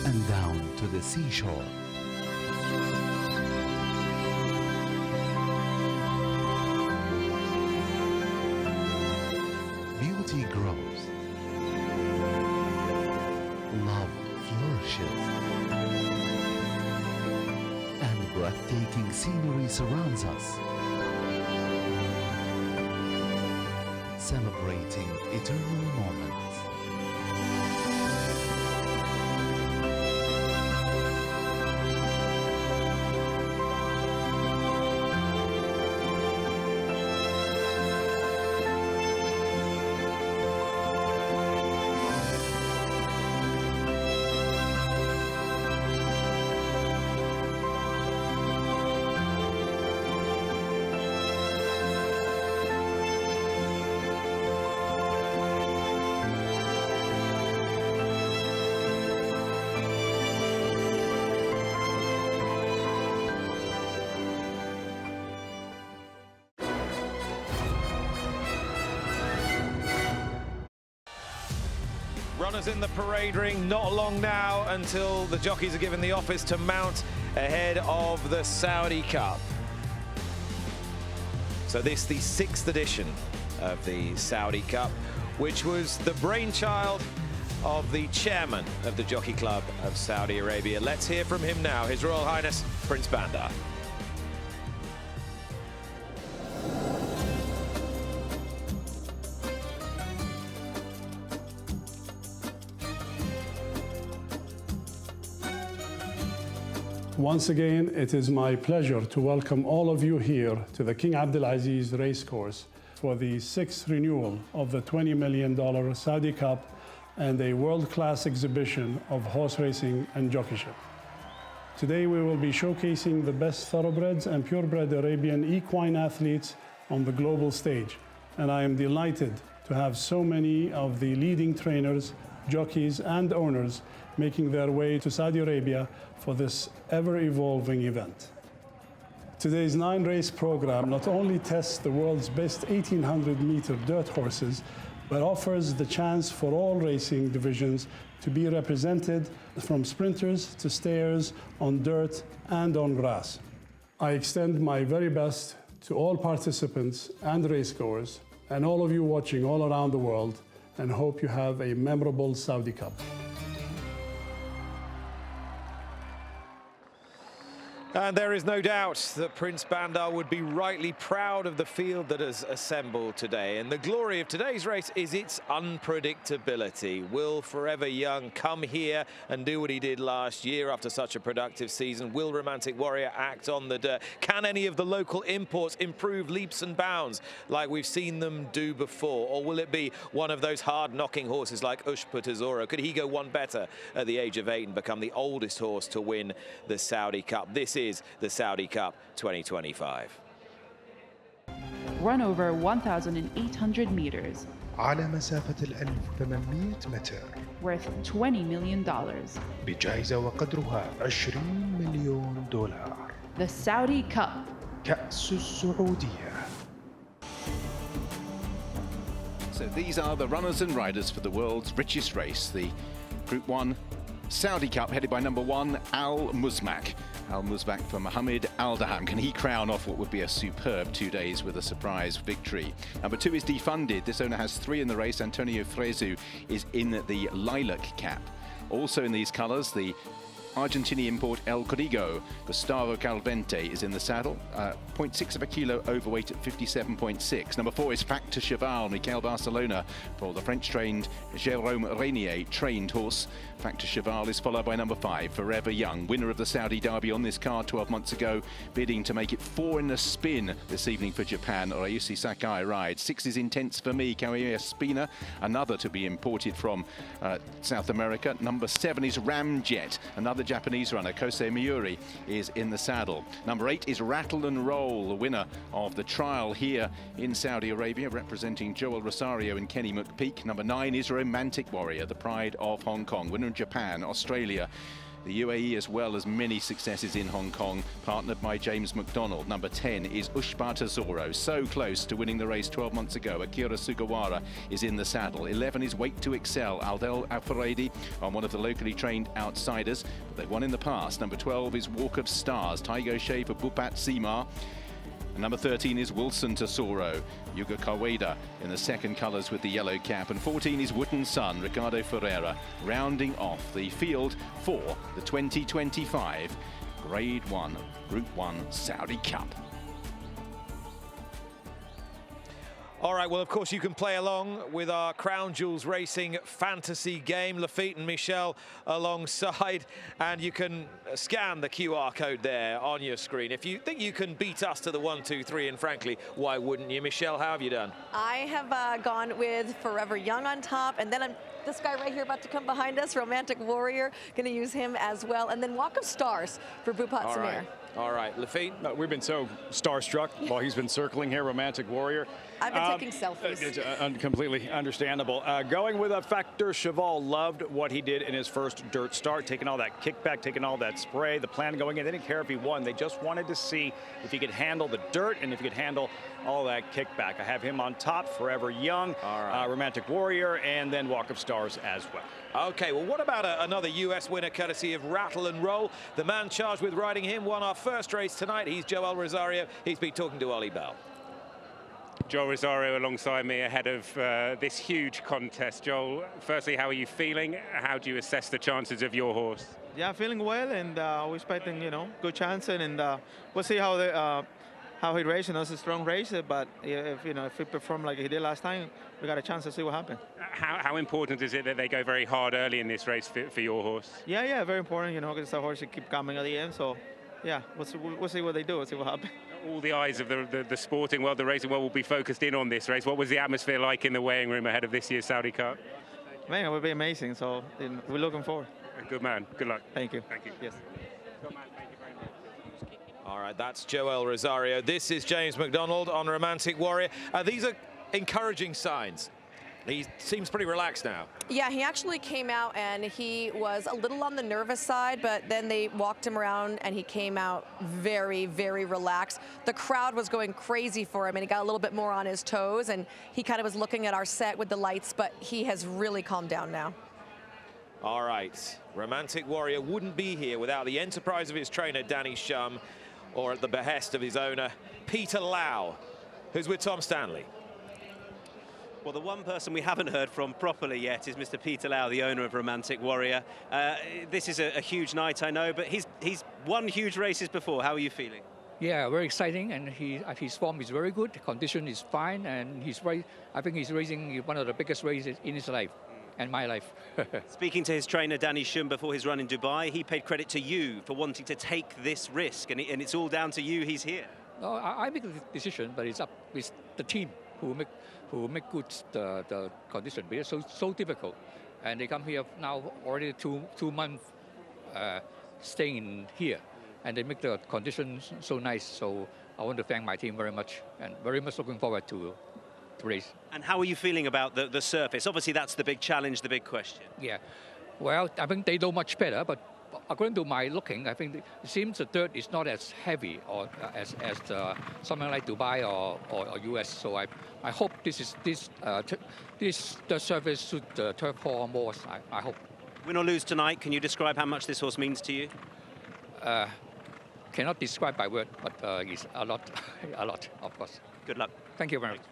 and down to the seashore. Beauty grows, love flourishes, and breathtaking scenery surrounds us, celebrating eternal moments. Runners in the parade ring, not long now until the jockeys are given the office to mount ahead of the Saudi Cup. So this, the 6th edition of the Saudi Cup, which was the brainchild of the chairman of the Jockey Club of Saudi Arabia. Let's hear from him now, His Royal Highness Prince Bandar. Once again, it is my pleasure to welcome all of you here to the King Abdulaziz Racecourse for the 6th renewal of the $20 million Saudi Cup and a world-class exhibition of horse racing and jockeyship. Today we will be showcasing the best thoroughbreds and purebred Arabian equine athletes on the global stage, and I am delighted to have so many of the leading trainers, jockeys and owners making their way to Saudi Arabia for this ever-evolving event. Today's 9-race program not only tests the world's best 1,800-meter dirt horses, but offers the chance for all racing divisions to be represented, from sprinters to stayers, on dirt and on grass. I extend my very best to all participants and racegoers, and all of you watching all around the world, and hope you have a memorable Saudi Cup. And there is no doubt that Prince Bandar would be rightly proud of the field that has assembled today. And the glory of today's race is its unpredictability. Will Forever Young come here and do what he did last year after such a productive season? Will Romantic Warrior act on the dirt? Can any of the local imports improve leaps and bounds like we've seen them do before? Or will it be one of those hard-knocking horses like Ushpa Tesoro? Could he go one better at the age of 8 and become the oldest horse to win the Saudi Cup? This is the Saudi Cup 2025. Run over 1,800 meters. على مسافة 1800 متر. Worth $20 million. بجائزة وقدرها 20 مليون دولار. The Saudi Cup. كأس السعودية. So these are the runners and riders for the world's richest race, the Group 1 Saudi Cup, headed by number 1, Al Musmak. Al Musmak for Mohammed Al Daham. Can he crown off what would be a superb 2 days with a surprise victory? Number 2 is Defunded. This owner has 3 in the race. Antonio Fresu is in the lilac cap. Also in these colours, the Argentinian import El Código. Gustavo Calvente is in the saddle. 0.6 of a kilo overweight at 57.6. Number 4 is Factor Cheval, Mikel Barcelona, for the French-trained Jérôme Régnier, trained horse. Factor Cheval is followed by number 5, Forever Young, winner of the Saudi Derby on this card 12 months ago, bidding to make it 4 in the spin this evening for Japan. Ryushi Sakai rides. 6 is Intense for Me, Kawaii Spina, another to be imported from South America. Number 7 is Ramjet, another Japanese runner. Kosei Miuri is in the saddle. Number 8 is Rattle and Roll, the winner of the trial here in Saudi Arabia, representing Joel Rosario and Kenny McPeak. Number 9 is Romantic Warrior, the pride of Hong Kong, winner in Japan, Australia, the UAE, as well as many successes in Hong Kong, partnered by James McDonald. Number 10 is Ushpa Tesoro, so close to winning the race 12 months ago. Akira Sugawara is in the saddle. 11 is Wait to Excel, Aldel Alfaredi on one of the locally trained outsiders, but they've won in the past. Number 12 is Walk of Stars, Taigo Shea for Bupat Simar. And number 13 is Wilson Tesoro, Yuga Kaweda in the second colours with the yellow cap. And 14 is Wooden Sun, Ricardo Ferreira, rounding off the field for the 2025 Grade 1 Group 1 Saudi Cup. All right, well, of course, you can play along with our Crown Jewels Racing fantasy game. Lafitte and Michelle alongside, and you can scan the QR code there on your screen. If you think you can beat us to the 1, 2, 3, and frankly, why wouldn't you? Michelle, how have you done? I have gone with Forever Young on top, and then this guy right here about to come behind us, Romantic Warrior, going to use him as well. And then Walk of Stars for Bupat Samir. All right, Lafitte. We've been so starstruck while he's been circling here, Romantic Warrior. I've been taking selfies. It's completely understandable. Going with a Factor Cheval, loved what he did in his first dirt start, taking all that kickback, taking all that spray, the plan going in. They didn't care if he won. They just wanted to see if he could handle the dirt and if he could handle all that kickback. I have him on top, Forever Young, Romantic Warrior, and then Walk of Stars as well. Okay, well, what about another US winner courtesy of Rattle and Roll? The man charged with riding him won our first race tonight. He's Joel Rosario. He's been talking to Ollie Bell. Joel Rosario alongside me ahead of this huge contest. Joel, firstly, how are you feeling? How do you assess the chances of your horse? Yeah, feeling well, and we're expecting, good chance, and we'll see how he races. It's a strong race, but if he perform like he did last time, we got a chance to see what happens. How important is it that they go very hard early in this race for your horse? Yeah, very important. Because the horse should keep coming at the end. So, yeah, we'll see what they do. We'll see what happens. All the eyes of the sporting world, the racing world, will be focused in on this race. What was the atmosphere like in the weighing room ahead of this year's Saudi Cup? Man, it will be amazing. So we're looking forward. Good man. Good luck. Thank you. Thank you. Yes. All right, that's Joel Rosario. This is James McDonald on Romantic Warrior. These are encouraging signs. He seems pretty relaxed now. Yeah, he actually came out and he was a little on the nervous side, but then they walked him around and he came out very, very relaxed. The crowd was going crazy for him and he got a little bit more on his toes, and he kind of was looking at our set with the lights, but he has really calmed down now. All right, Romantic Warrior wouldn't be here without the enterprise of his trainer, Danny Shum, or at the behest of his owner, Peter Lau, who's with Tom Stanley. Well, the one person we haven't heard from properly yet is Mr. Peter Lau, the owner of Romantic Warrior. This is a huge night, I know, but he's Won huge races before. How are you feeling? Yeah, very exciting, and his form is very good. The condition is fine, and I think he's racing one of the biggest races in his life and my life. Speaking to his trainer Danny Shum before his run in Dubai, he paid credit to you for wanting to take this risk, and it's all down to you. He's here. No, I make the decision, but it's up with the team who make good the condition. But it's so difficult, and they come here now already two months staying here, and they make the conditions so nice. So I want to thank my team very much, and very much looking forward to race. And how are you feeling about the surface? Obviously, that's the big challenge, the big question. Yeah, well, I think they know much better, but according to my looking, I think it seems the dirt is not as heavy or as something like Dubai or US. So I hope the surface suit the turf more. I hope. Win or lose tonight, can you describe how much this horse means to you? Cannot describe by word, but it's a lot, a lot, of course. Good luck. Thank you very much.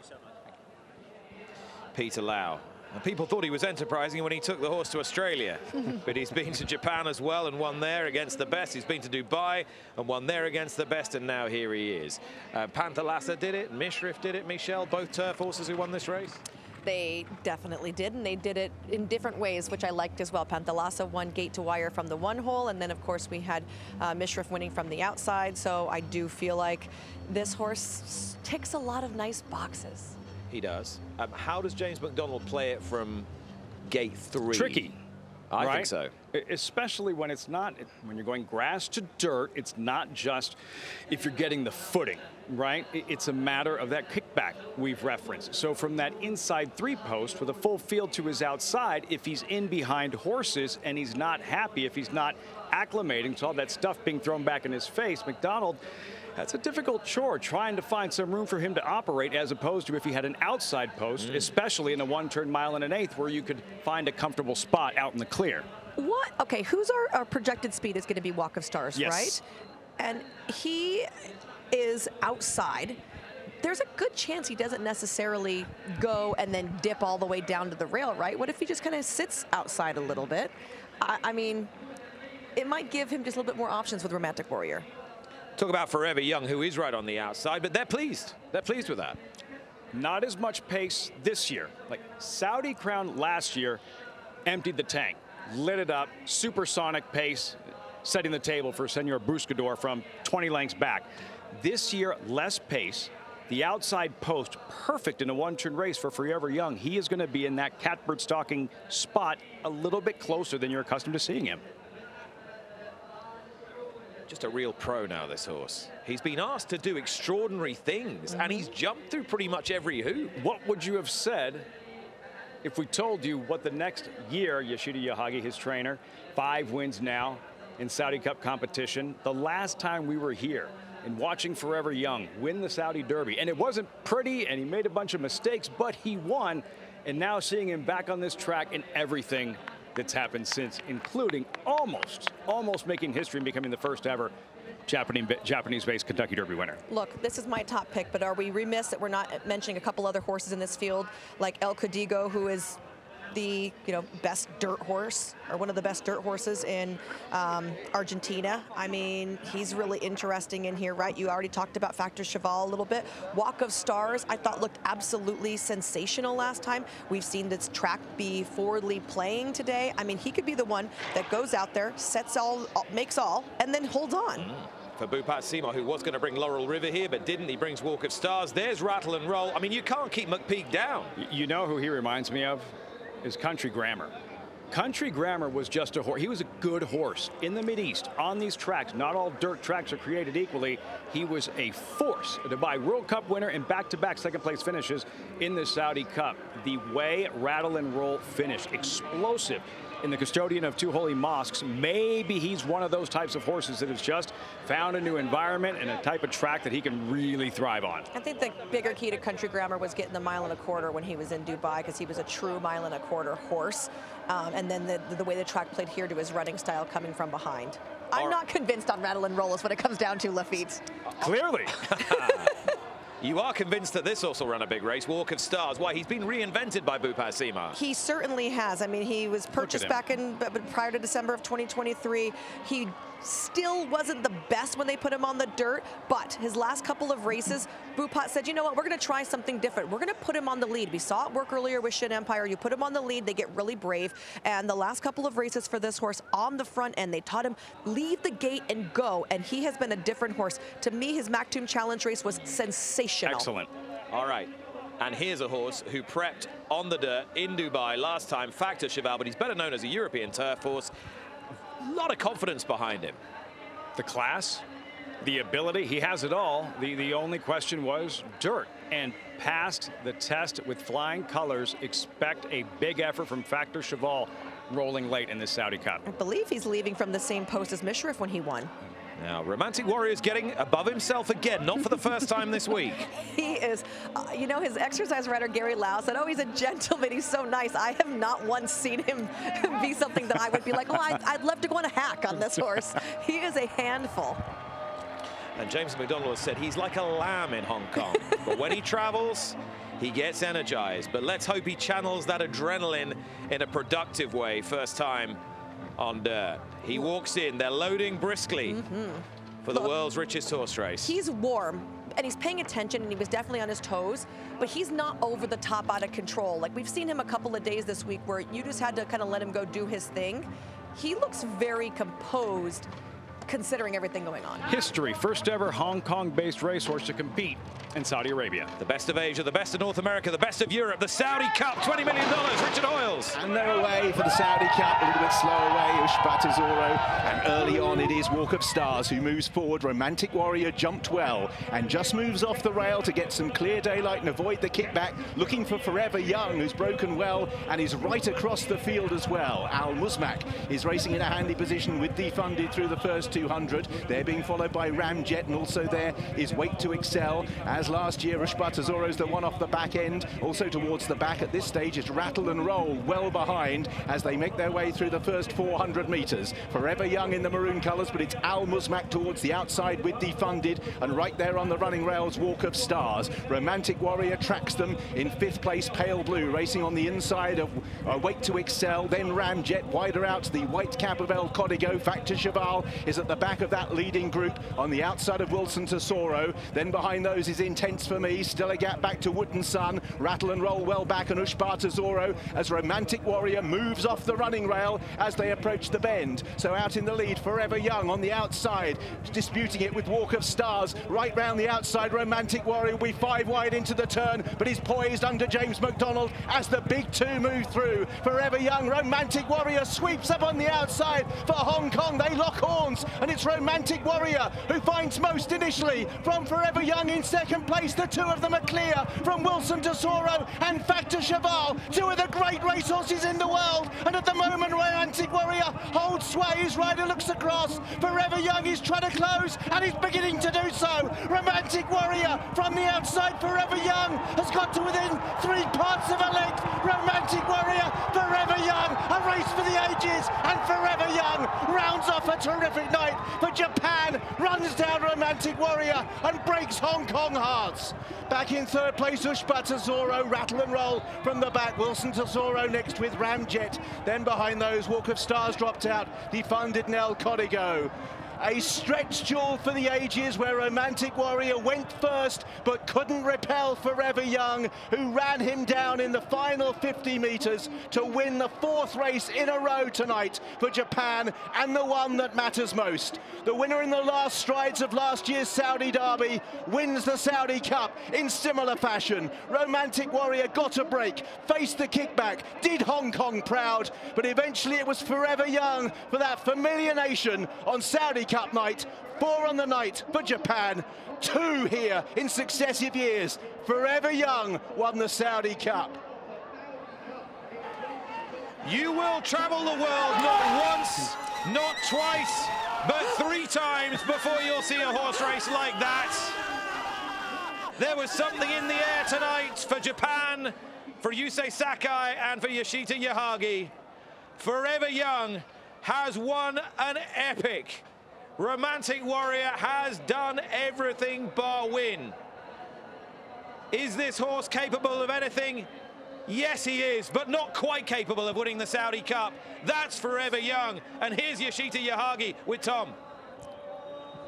Peter Lau. And people thought he was enterprising when he took the horse to Australia, but he's been to Japan as well and won there against the best. He's been to Dubai and won there against the best, and now here he is. Panthalassa did it, Mishrif did it, Michelle, both turf horses who won this race? They definitely did, and they did it in different ways, which I liked as well. Panthalassa won gate to wire from the one hole, and then of course we had Mishrif winning from the outside, so I do feel like this horse ticks a lot of nice boxes. He does. How does James McDonald play it from gate 3? Tricky. I think so. Especially when when you're going grass to dirt, it's not just if you're getting the footing, right? It's a matter of that kickback we've referenced. So from that inside 3 post with a full field to his outside, if he's in behind horses and he's not happy, if he's not acclimating to all that stuff being thrown back in his face, McDonald, that's a difficult chore, trying to find some room for him to operate, as opposed to if he had an outside post, especially in a 1-turn mile and an eighth, where you could find a comfortable spot out in the clear. What? Okay, who's our projected speed is going to be Walk of Stars, yes. right? And he is outside. There's a good chance he doesn't necessarily go and then dip all the way down to the rail, right? What if he just kind of sits outside a little bit? I mean, it might give him just a little bit more options with Romantic Warrior. Talk about Forever Young, who is right on the outside, but they're pleased. They're pleased with that. Not as much pace this year. Like Saudi Crown last year emptied the tank, lit it up, supersonic pace, setting the table for Senor Buscador from 20 lengths back. This year, less pace. The outside post, perfect in a 1-turn race for Forever Young. He is going to be in that catbird stalking spot a little bit closer than you're accustomed to seeing him. Just a real pro now, this horse. He's been asked to do extraordinary things, and he's jumped through pretty much every hoop. What would you have said if we told you what the next year, Yoshida Yahagi, his trainer, 5 wins now in Saudi Cup competition, the last time we were here and watching Forever Young win the Saudi Derby, and it wasn't pretty, and he made a bunch of mistakes, but he won, and now seeing him back on this track and everything that's happened since, including almost making history and becoming the first ever Japanese-based Kentucky Derby winner. Look, this is my top pick, but are we remiss that we're not mentioning a couple other horses in this field, like El Codigo, who is the best dirt horse, or one of the best dirt horses in Argentina. I mean, he's really interesting in here, right? You already talked about Factor Cheval a little bit. Walk of Stars, I thought looked absolutely sensational last time. We've seen this track be forwardly playing today. I mean, he could be the one that goes out there, sets all, makes all, and then holds on. For Bupat Seymour, who was going to bring Laurel River here, but didn't. He brings Walk of Stars. There's Rattle and Roll. I mean, you can't keep McPeak down. You know who he reminds me of? Is Country Grammar. Country Grammar was just a horse. He was a good horse in the Mideast on these tracks. Not all dirt tracks are created equally. He was a force. A Dubai World Cup winner and back-to-back second-place finishes in the Saudi Cup. The way Rattle and Roll finished, explosive in the custodian of 2 holy mosques. Maybe he's one of those types of horses that has just found a new environment and a type of track that he can really thrive on. I think the bigger key to Country Grammar was getting the 1.25 miles when he was in Dubai, because he was a true 1.25 miles horse. And then the way the track played here to his running style coming from behind. I'm not convinced on Rattle and Roll is what it comes down to, Lafitte. Clearly. You are convinced that this horse will run a big race, Walk of Stars. Why? He's been reinvented by Bhupat Seema. He certainly has. I mean, he was purchased back in prior to December of 2023. He still wasn't the best when they put him on the dirt, but his last couple of races, Bhupat said, you know what, we're going to try something different. We're going to put him on the lead. We saw it work earlier with Shin Empire. You put him on the lead, they get really brave. And the last couple of races for this horse on the front end, they taught him leave the gate and go. And he has been a different horse. To me, his Maktoum Challenge race was sensational. Excellent. All right. And here's a horse who prepped on the dirt in Dubai last time, Factor Cheval, but he's better known as a European turf horse. A lot of confidence behind him. The class, the ability, he has it all. The only question was dirt, and passed the test with flying colors. Expect a big effort from Factor Cheval rolling late in the Saudi Cup. I believe he's leaving from the same post as Mishrif when he won. Now, Romantic Warrior is getting above himself again, not for the first time this week. He is, you know, his exercise rider, Gary Lau, said, oh, he's a gentleman, he's so nice. I have not once seen him be something that I would be like, oh, I'd love to go on a hack on this horse. He is a handful. And James McDonald has said he's like a lamb in Hong Kong. But when he travels, he gets energized. But let's hope he channels that adrenaline in a productive way first time on dirt. He walks in, they're loading briskly for the world's richest horse race. He's warm and he's paying attention, and he was definitely on his toes, but he's not over the top, out of control. Like, we've seen him a couple of days this week where you just had to kind of let him go do his thing. He looks very composed considering everything going on. History, first ever Hong Kong-based racehorse to compete in Saudi Arabia. The best of Asia, the best of North America, the best of Europe, the Saudi Cup, $20 million, Richard Hoyles. And they're away for the Saudi Cup, a little bit slow away, Ushbat Azoro. And early on it is Walk of Stars who moves forward. Romantic Warrior jumped well and just moves off the rail to get some clear daylight and avoid the kickback, looking for Forever Young, who's broken well and is right across the field as well. Al Musmak is racing in a handy position with Defunded through the first 200. They're being followed by Ramjet, and also there is Wait to Excel. As last year, Ushbat Azoro's the one off the back end. Also towards the back at this stage is Rattle and Roll, well behind as they make their way through the first 400 meters. Forever Young in the maroon colors, but it's Al Musmak towards the outside with Defunded, and right there on the running rails, Walk of Stars. Romantic Warrior tracks them in 5th place, Pale Blue, racing on the inside of Wait to Excel, then Ramjet, wider out the white cap of El Código. Factor Cheval is at the back of that leading group on the outside of Wilson Tesoro. Then behind those is Intense for Me, still a gap back to Wood and Sun. Rattle and Roll well back, and Ushbat Azoro as Romantic Warrior moves off the running rail as they approach the bend. So out in the lead, Forever Young on the outside, disputing it with Walk of Stars. Right round the outside, Romantic Warrior will be 5 wide into the turn, but he's poised under James McDonald as the big two move through. Forever Young, Romantic Warrior sweeps up on the outside for Hong Kong. They lock horns, and it's Romantic Warrior who finds most initially from Forever Young in 2nd place. The two of them are clear from Wilson Tesoro and Factor Cheval, two of the great racehorses in the world. And at the moment, Romantic Warrior holds sway. His rider looks across. Forever Young is trying to close, and he's beginning to do so. Romantic Warrior from the outside. Forever Young has got to within 3 parts of a length. Romantic Warrior, Forever Young, a race for the ages, and Forever Young rounds off a terrific night for Japan, runs down Romantic Warrior and breaks Hong Kong hearts. Back in 3rd place, Ushbat Azoro, Rattle and Roll from the back. Wilson Tesoro next with Ramjet. Then behind those, Walk of Stars dropped out. Defunded Nel Código. A stretch duel for the ages where Romantic Warrior went first but couldn't repel Forever Young, who ran him down in the final 50 meters to win the 4th race in a row tonight for Japan, and the one that matters most. The winner in the last strides of last year's Saudi Derby wins the Saudi Cup in similar fashion. Romantic Warrior got a break, faced the kickback, did Hong Kong proud, but eventually it was Forever Young for that familiar nation on Saudi Cup night. 4 on the night for Japan, 2 here in successive years. Forever Young won the Saudi Cup. You will travel the world not once, not twice, but 3 times before you'll see a horse race like that. There was something in the air tonight for Japan, for Yusei Sakai and for Yoshita Yahagi. Forever Young has won an epic. Romantic Warrior has done everything bar win. Is this horse capable of anything? Yes, he is, but not quite capable of winning the Saudi Cup. That's Forever Young. And here's Yoshita Yahagi with Tom.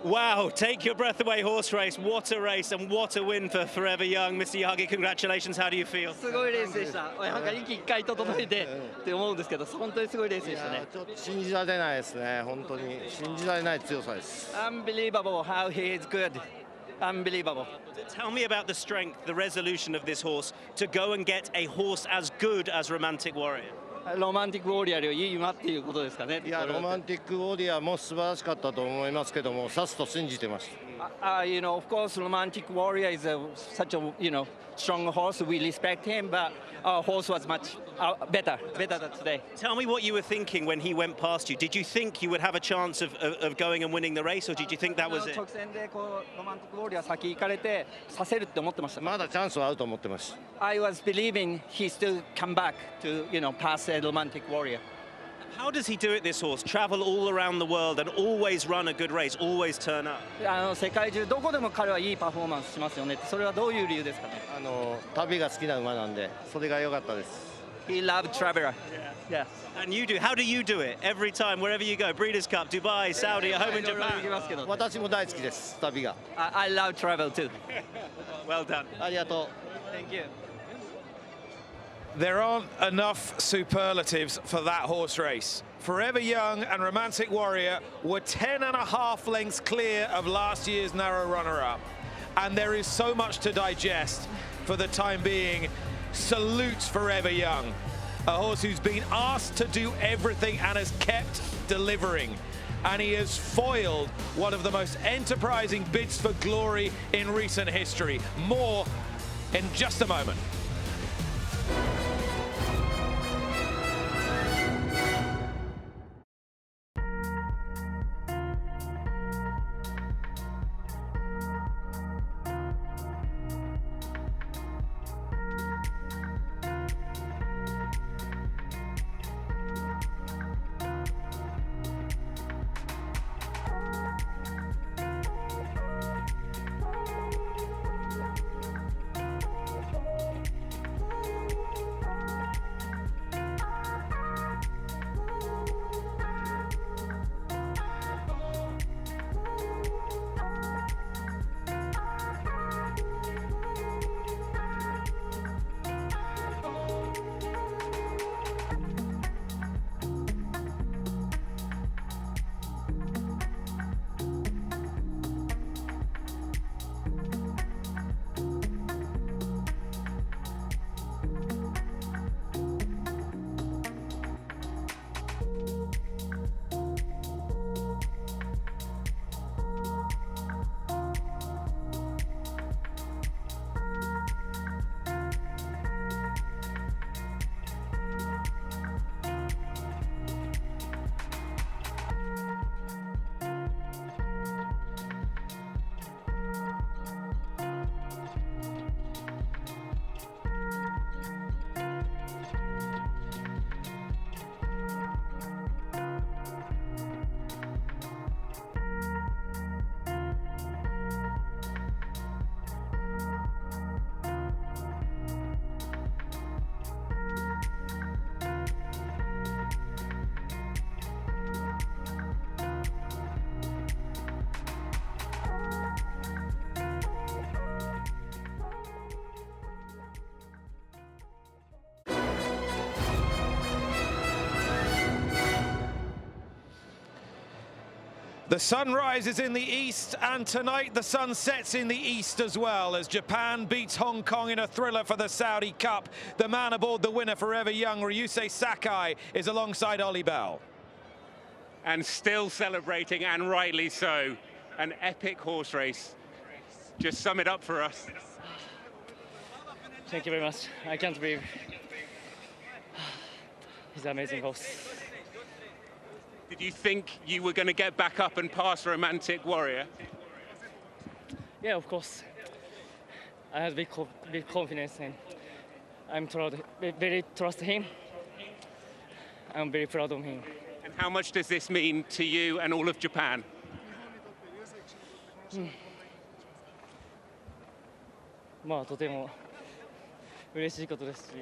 Wow, take your breath away horse race. What a race and what a win for Forever Young. Mr. Yahagi, congratulations. How do you feel? すごいレースでした。なんか息一回整えてって思うんですけど、本当にすごいレースでしたね。ちょっと信じられないですね。本当に信じられない強さです。Unbelievable how he is good. Unbelievable. Tell me about the strength, the resolution of this horse to go and get a horse as good as Romantic Warrior. ロマンティックウォリアーよりいい馬っていうことですかね。いや、ロマンティックウォリアーも素晴らしかったと思いますけども、さっと信じてました。You know, of course, Romantic Warrior is such a strong horse. We respect him, but our horse was much better than today. Tell me what you were thinking when he went past you. Did you think you would have a chance of going and winning the race, or did you think that was it? 直線でこうロマンティックウォリアー先行かれてさせるって思ってました。まだチャンスはあると思ってました。I was believing he still come back to pass the Romantic Warrior. How does he do it, this horse? Travel all around the world and always run a good race, always turn up. 世界中どこでも彼はいいパフォーマンスしますよね。それはどういう理由ですかね。旅が好きな馬なんで、それが良かったです。He loved traveler. Yeah. And you do. How do you do it? Every time, wherever you go, Breeders' Cup, Dubai, Saudi, at home in Japan. 私も大好きです。旅が。I love travel too. Well done. ありがとう。Thank you. There aren't enough superlatives for that horse race. Forever Young and Romantic Warrior were 10.5 lengths clear of last year's narrow runner-up. And there is so much to digest for the time being. Salutes Forever Young, a horse who's been asked to do everything and has kept delivering. And he has foiled one of the most enterprising bids for glory in recent history. More in just a moment. The sun rises in the east, and tonight the sun sets in the east as well, as Japan beats Hong Kong in a thriller for the Saudi Cup. The man aboard the winner, Forever Young, Ryusei Sakai, is alongside Ollie Bell. And still celebrating, and rightly so. An epic horse race. Just sum it up for us. Thank you very much. I can't believe he's an amazing horse. Did you think you were going to get back up and pass Romantic Warrior? Yeah, of course. I have big confidence, and I'm very trust him. I'm very proud of him. And how much does this mean to you and all of Japan? とても嬉しいことですし。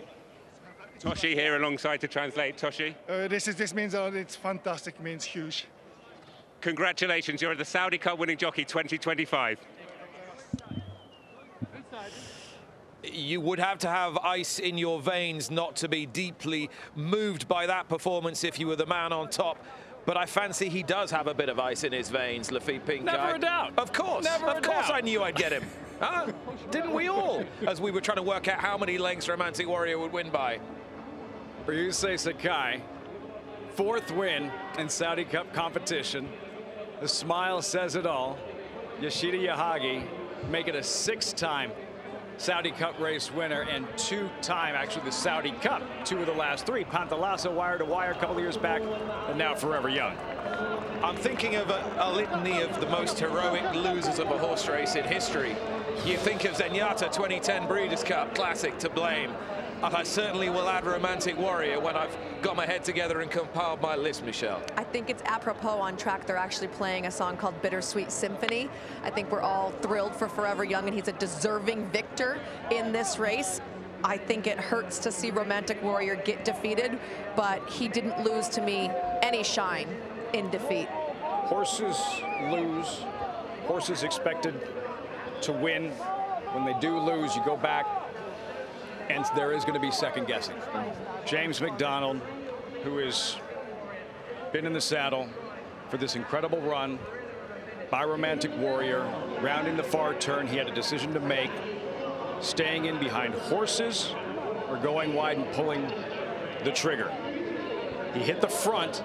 Toshi here alongside to translate. Toshi. This means it's fantastic, means huge. Congratulations, you're at the Saudi Cup winning jockey 2025. You would have to have ice in your veins not to be deeply moved by that performance if you were the man on top. But I fancy he does have a bit of ice in his veins, Lafitte Pincay. Never a doubt. Of course. Never of a course doubt. I knew I'd get him. Huh? Didn't we all? As we were trying to work out how many lengths Romantic Warrior would win by. Ryusei Sakai, 4th win in Saudi Cup competition. The smile says it all. Yoshida Yahagi make it a 6th-time Saudi Cup race winner and 2-time, actually, the Saudi Cup. 2 of the last 3. Pantalasa wire to wire a couple of years back, and now Forever Young. I'm thinking of a litany of the most heroic losers of a horse race in history. You think of Zenyatta 2010 Breeders' Cup Classic to blame. And I certainly will add Romantic Warrior when I've got my head together and compiled my list, Michelle. I think it's apropos on track. They're actually playing a song called Bittersweet Symphony. I think we're all thrilled for Forever Young, and he's a deserving victor in this race. I think it hurts to see Romantic Warrior get defeated, but he didn't lose, to me, any shine in defeat. Horses lose. Horses expected to win. When they do lose, you go back, and there is going to be second guessing. James McDonald, who has been in the saddle for this incredible run by Romantic Warrior, rounding the far turn, he had a decision to make, staying in behind horses or going wide and pulling the trigger. He hit the front,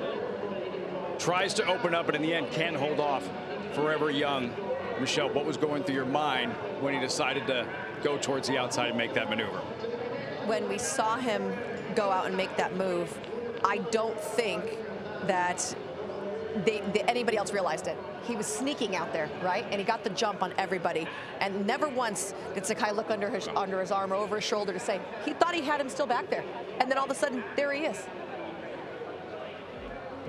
tries to open up, but in the end can't hold off Forever Young. Michelle, what was going through your mind when he decided to go towards the outside and make that maneuver? When we saw him go out and make that move, I don't think that anybody else realized it. He was sneaking out there, right? And he got the jump on everybody. And never once did Sakai look under his arm or over his shoulder to say he thought he had him still back there. And then all of a sudden, there he is.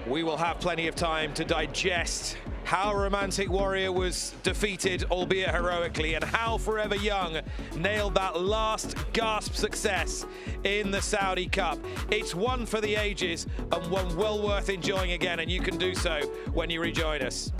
We will have plenty of time to digest how Romantic Warrior was defeated, albeit heroically, and how Forever Young nailed that last gasp success in the Saudi Cup. It's one for the ages and one well worth enjoying again, and you can do so when you rejoin us.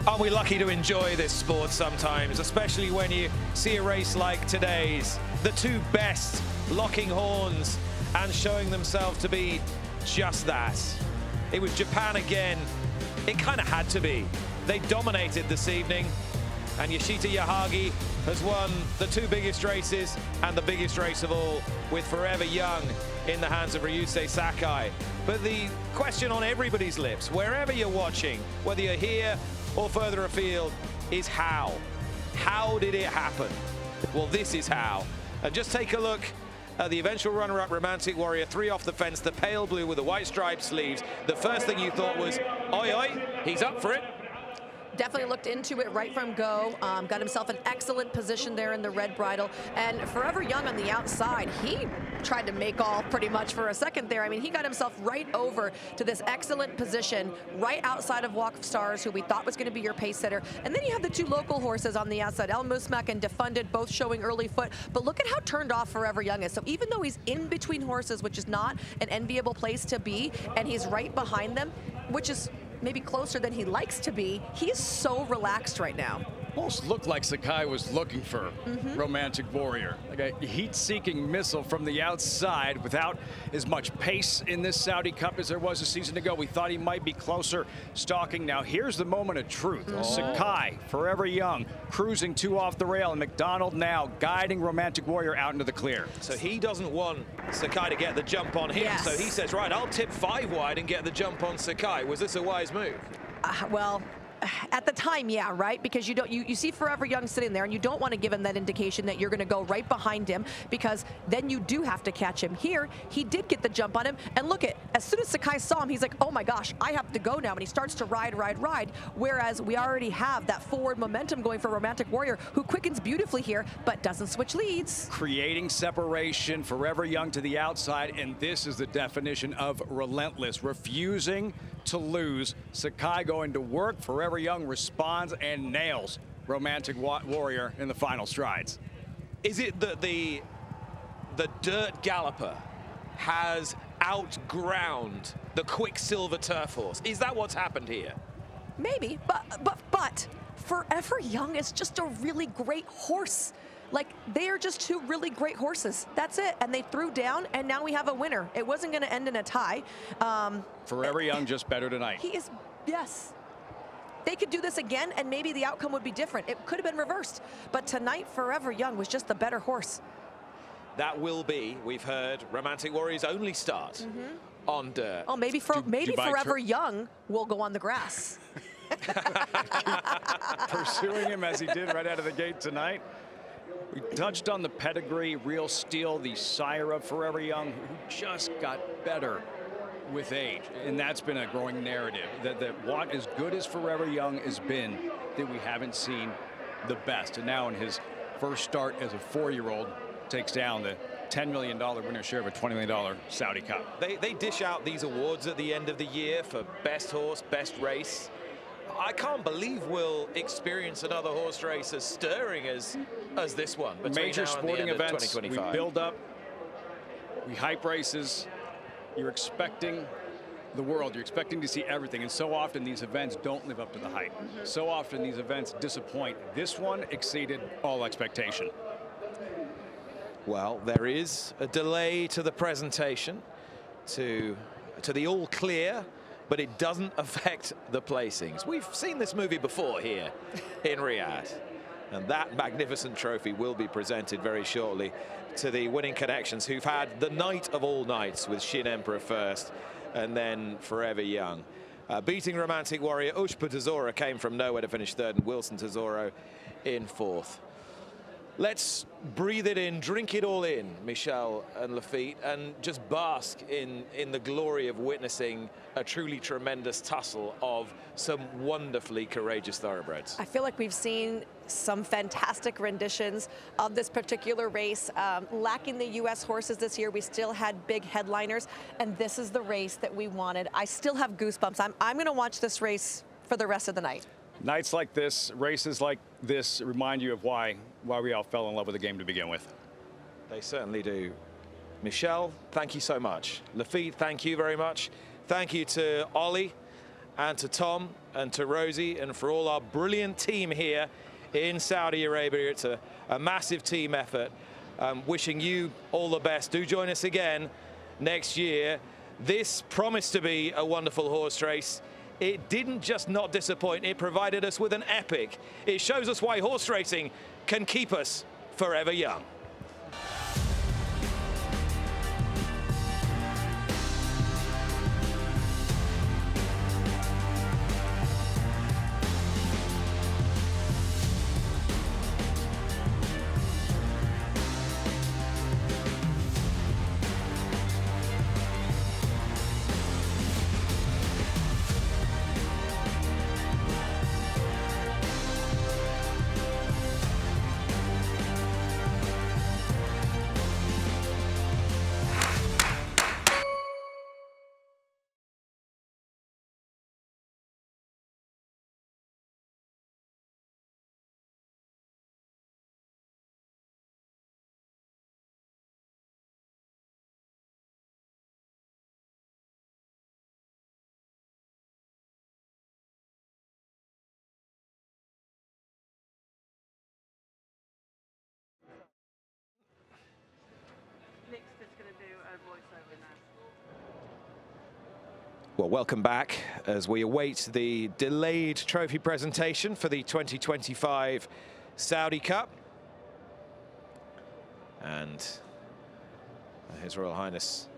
Aren't we lucky to enjoy this sport sometimes, especially when you see a race like today's? The two best locking horns and showing themselves to be just that. It was Japan again. It kind of had to be. They dominated this evening, and Yoshita Yahagi has won the two biggest races and the biggest race of all, with Forever Young in the hands of Ryusei Sakai. But the question on everybody's lips, wherever you're watching, whether you're here or further afield, is how? How did it happen? Well, this is how. And just take a look at the eventual runner-up, Romantic Warrior, 3 off the fence, the pale blue with the white striped sleeves. The first thing you thought was, oi, oi, he's up for it. Definitely looked into it right from go. Got himself an excellent position there in the red bridle. And Forever Young on the outside, he tried to make all pretty much for a second there. I mean, he got himself right over to this excellent position right outside of Walk of Stars, who we thought was going to be your pace setter. And then you have the two local horses on the outside, El Musmak and Defunded, both showing early foot. But look at how turned off Forever Young is. So even though he's in between horses, which is not an enviable place to be, and he's right behind them, which is maybe closer than he likes to be, he is so relaxed right now. Almost looked like Sakai was looking for Romantic Warrior. Like a heat-seeking missile from the outside without as much pace in this Saudi Cup as there was a season ago. We thought he might be closer stalking. Now here's the moment of truth. Sakai, Forever Young, cruising 2 off the rail, and McDonald now guiding Romantic Warrior out into the clear. So he doesn't want Sakai to get the jump on him. Yes. So he says, right, I'll tip 5 wide and get the jump on Sakai. Was this a wise move? Well, at the time, yeah, right? Because you see Forever Young sitting there, and you don't want to give him that indication that you're going to go right behind him, because then you do have to catch him. Here, he did get the jump on him, and look at, as soon as Sakai saw him, he's like, oh my gosh, I have to go now, and he starts to ride, whereas we already have that forward momentum going for Romantic Warrior, who quickens beautifully here, but doesn't switch leads. Creating separation, Forever Young to the outside, and this is the definition of relentless, refusing to lose. Sakai going to work. Forever Young responds and nails Romantic Warrior in the final strides. Is it that the dirt galloper has outground the Quicksilver turf horse? Is that what's happened here? Maybe, but Forever Young is just a really great horse. Like, they are just two really great horses. That's it. And they threw down, and now we have a winner. It wasn't going to end in a tie. Forever Young just better tonight. He is, yes. They could do this again, and maybe the outcome would be different. It could have been reversed. But tonight, Forever Young was just the better horse. That will be, we've heard, Romantic Warrior's only start on dirt. Oh, maybe Forever Young will go on the grass. Pursuing him as he did right out of the gate tonight. We touched on the pedigree, Real Steel, the sire of Forever Young, who just got better with age. And that's been a growing narrative, that what as good as Forever Young has been, that we haven't seen the best. And now in his first start as a 4-year-old, takes down the $10 million winner share of a $20 million Saudi Cup. They dish out these awards at the end of the year for best horse, best race. I can't believe we'll experience another horse race as stirring as this one. Major sporting events, we build up, we hype races. You're expecting the world, you're expecting to see everything, and so often these events don't live up to the hype. So often these events disappoint. This one exceeded all expectation. Well, there is a delay to the presentation, to the all clear, but it doesn't affect the placings. We've seen this movie before here in Riyadh, and that magnificent trophy will be presented very shortly to the winning connections, who've had the night of all nights with Shin Emperor first and then Forever Young. Beating Romantic Warrior, Ushpa Tesoro came from nowhere to finish third, and Wilson Tesoro in fourth. Let's breathe it in, drink it all in, Michelle and Lafitte, and just bask in the glory of witnessing a truly tremendous tussle of some wonderfully courageous thoroughbreds. I feel like we've seen some fantastic renditions of this particular race. Lacking the U.S. horses this year, we still had big headliners, and this is the race that we wanted. I still have goosebumps. I'm going to watch this race for the rest of the night. Nights like this, races like this, remind you of why we all fell in love with the game to begin with. They certainly do. Michelle, thank you so much. Lafitte, thank you very much. Thank you to Ollie and to Tom and to Rosie and for all our brilliant team here in Saudi Arabia. It's a massive team effort. Wishing you all the best. Do join us again next year. This promised to be a wonderful horse race. It didn't just not disappoint, it provided us with an epic. It shows us why horse racing can keep us forever young. Well, welcome back as we await the delayed trophy presentation for the 2025 Saudi Cup. And His Royal Highness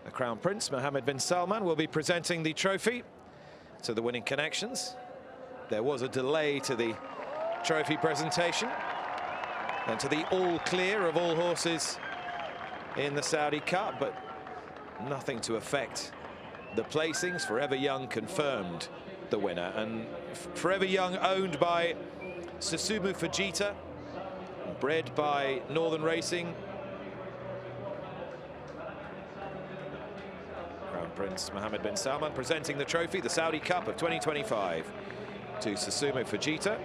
the Crown Prince Mohammed bin Salman will be presenting the trophy to the winning connections. There was a delay to the trophy presentation and to the all clear of all horses in the Saudi Cup, but nothing to affect the placings. Forever Young confirmed the winner, and Forever Young owned by Susumu Fujita, bred by Northern Racing. Crown Prince Mohammed bin Salman presenting the trophy, the Saudi Cup of 2025, to Susumu Fujita.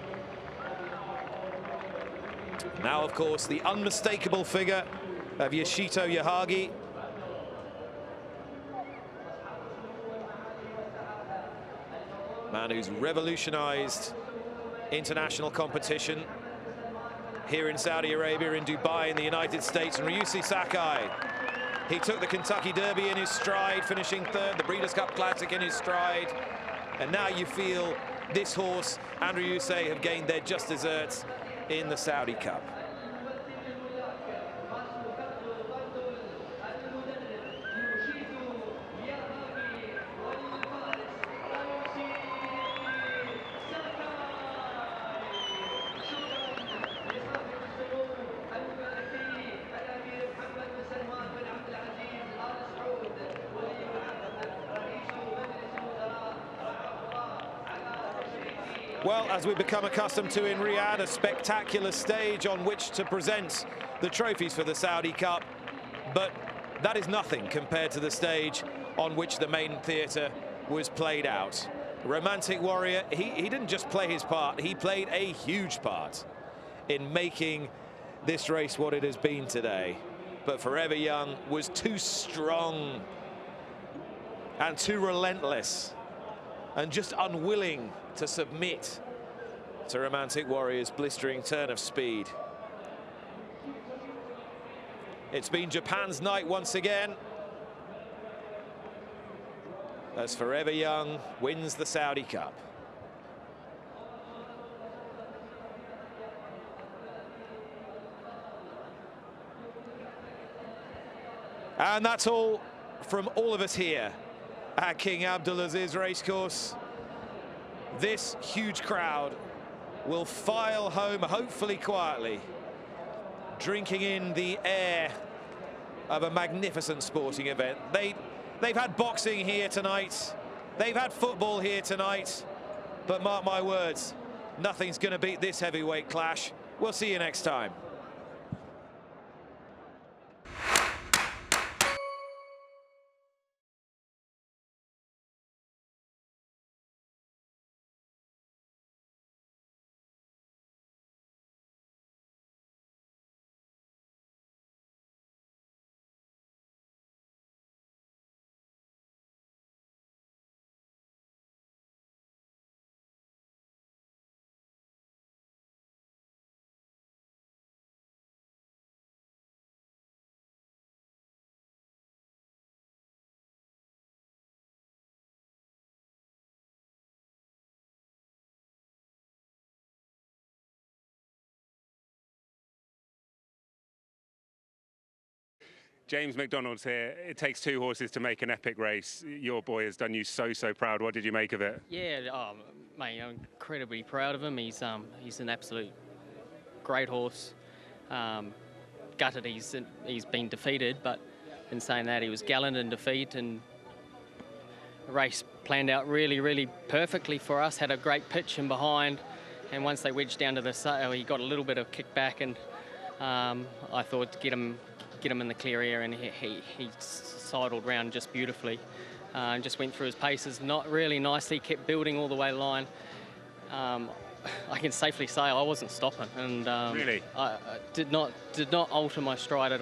Now, of course, the unmistakable figure of Yoshito Yahagi. Man who's revolutionized international competition here in Saudi Arabia, in Dubai, in the United States. And Ryusuke Sakai, he took the Kentucky Derby in his stride, finishing third, the Breeders' Cup Classic in his stride. And now you feel this horse and Ryusuke have gained their just desserts in the Saudi Cup. Well, as we've become accustomed to in Riyadh, a spectacular stage on which to present the trophies for the Saudi Cup. But that is nothing compared to the stage on which the main theatre was played out. Romantic Warrior, he didn't just play his part, he played a huge part in making this race what it has been today. But Forever Young was too strong and too relentless and just unwilling to submit to Romantic Warrior's blistering turn of speed. It's been Japan's night once again, as Forever Young wins the Saudi Cup. And that's all from all of us here at King Abdulaziz Racecourse. This huge crowd will file home, hopefully quietly, drinking in the air of a magnificent sporting event. They've had boxing here tonight, they've had football here tonight, but mark my words, nothing's going to beat this heavyweight clash. We'll see you next time. James McDonald's here. It takes two horses to make an epic race. Your boy has done you so proud. What did you make of it? Yeah, mate, I'm incredibly proud of him. He's an absolute great horse. Gutted he's been defeated, but in saying that, he was gallant in defeat, and the race planned out really perfectly for us. Had a great pitch in behind, and once they wedged down to the sail, he got a little bit of kickback, and I thought to get him in the clear air, and he sidled round just beautifully, and just went through his paces not really nicely, kept building all the way line. I can safely say I wasn't stopping, and really, I did not alter my stride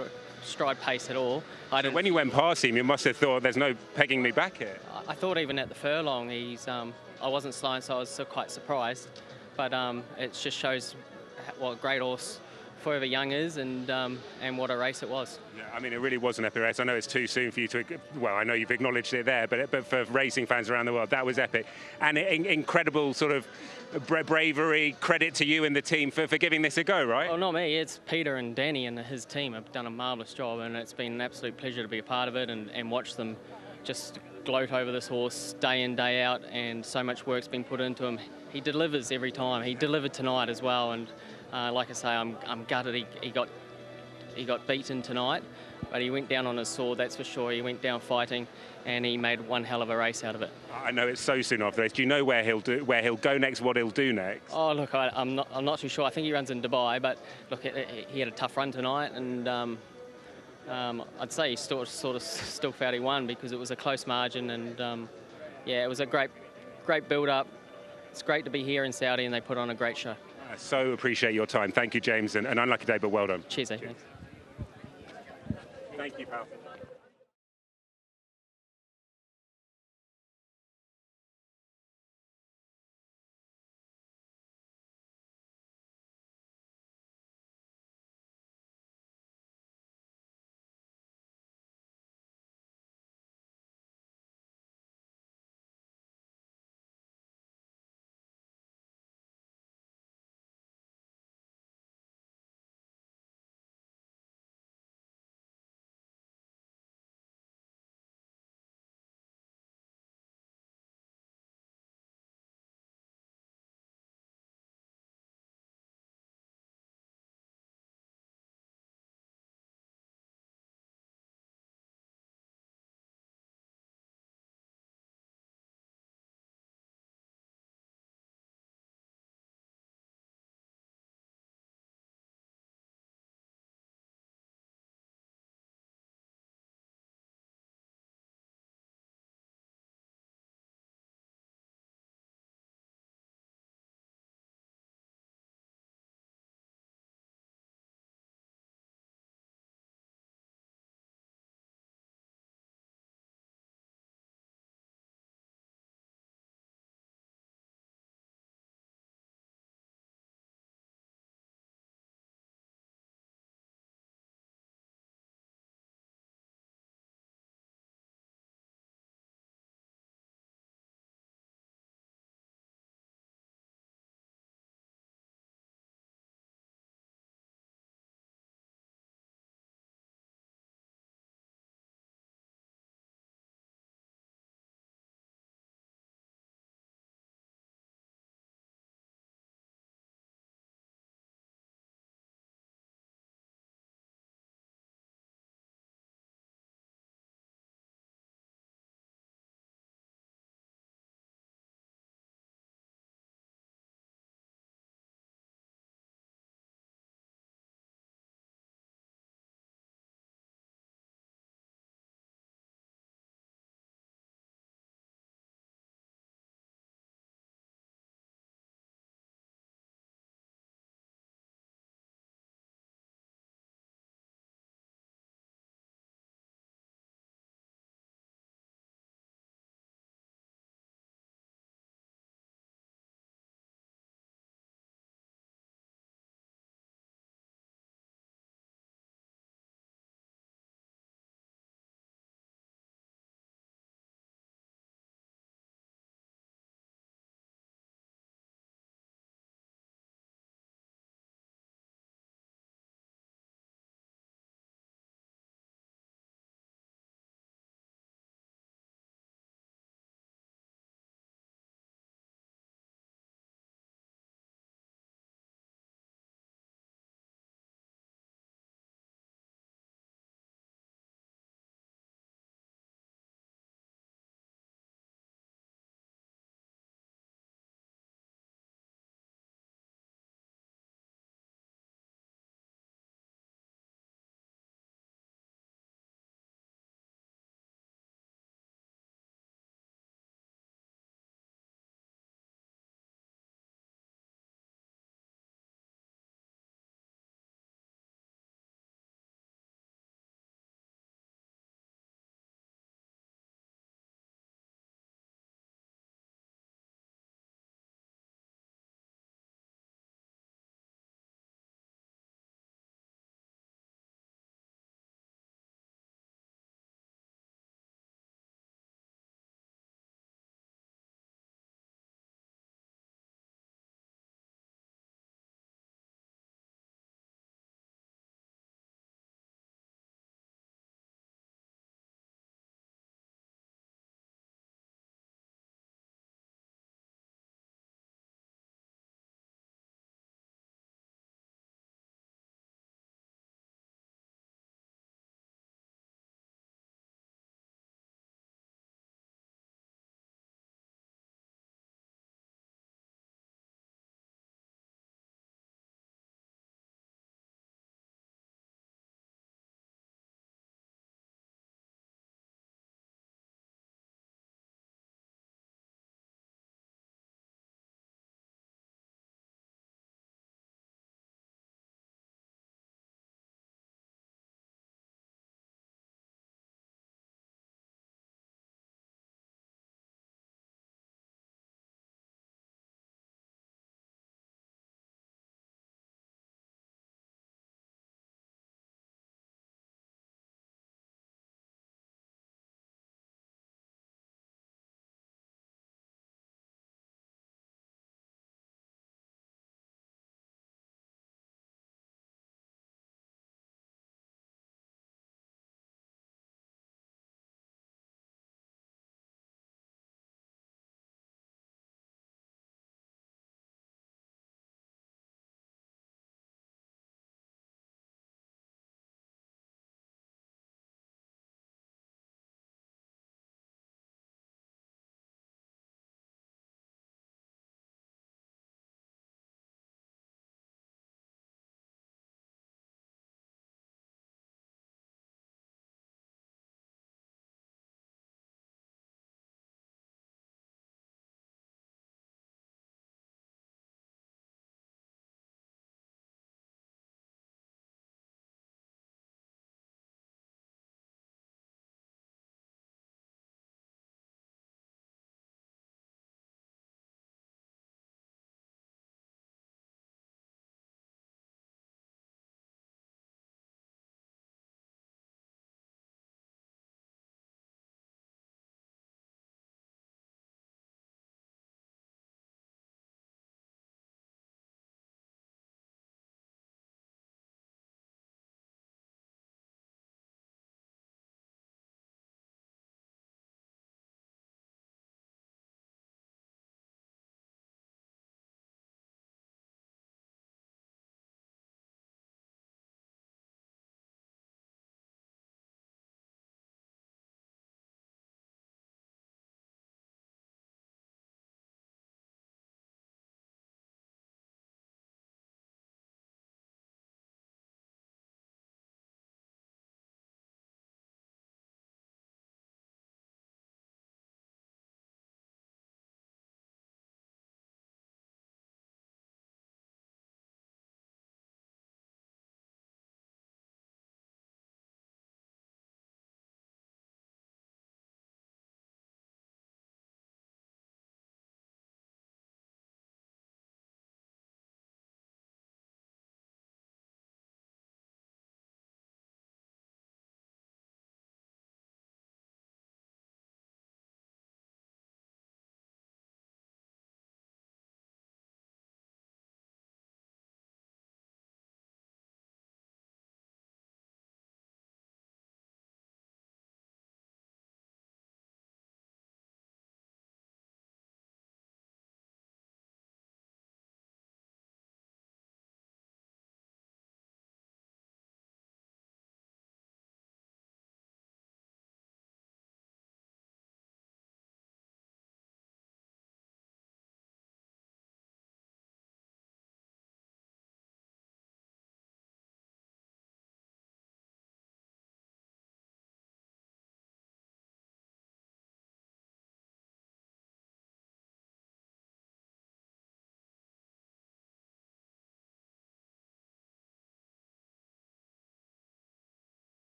pace at all. So when you went past him, you must have thought, "There's no pegging me back here." I thought even at the furlong, I wasn't slowing, so I was quite surprised. But it just shows what a great horse Forever Young is, and what a race it was. Yeah, I mean, it really was an epic race. I know it's too soon for you to, well, I know you've acknowledged it there, but for racing fans around the world, that was epic. And incredible sort of bravery, credit to you and the team for giving this a go, right? Well, not me, it's Peter and Danny and his team have done a marvellous job, and it's been an absolute pleasure to be a part of it and watch them just gloat over this horse day in, day out, and so much work's been put into him. He delivers every time. He delivered tonight as well, and like I say, I'm gutted he got beaten tonight, but he went down on his sword, that's for sure. He went down fighting, and he made one hell of a race out of it. I know it's so soon after this. Do you know where he'll go next? What he'll do next? Oh look, I'm not too sure. I think he runs in Dubai, but look, he had a tough run tonight, and I'd say he still felt he won because it was a close margin, and yeah, it was a great build-up. It's great to be here in Saudi, and they put on a great show. I so appreciate your time. Thank you, James, and an unlucky day, but well done. Cheers, thanks. Thank you, pal.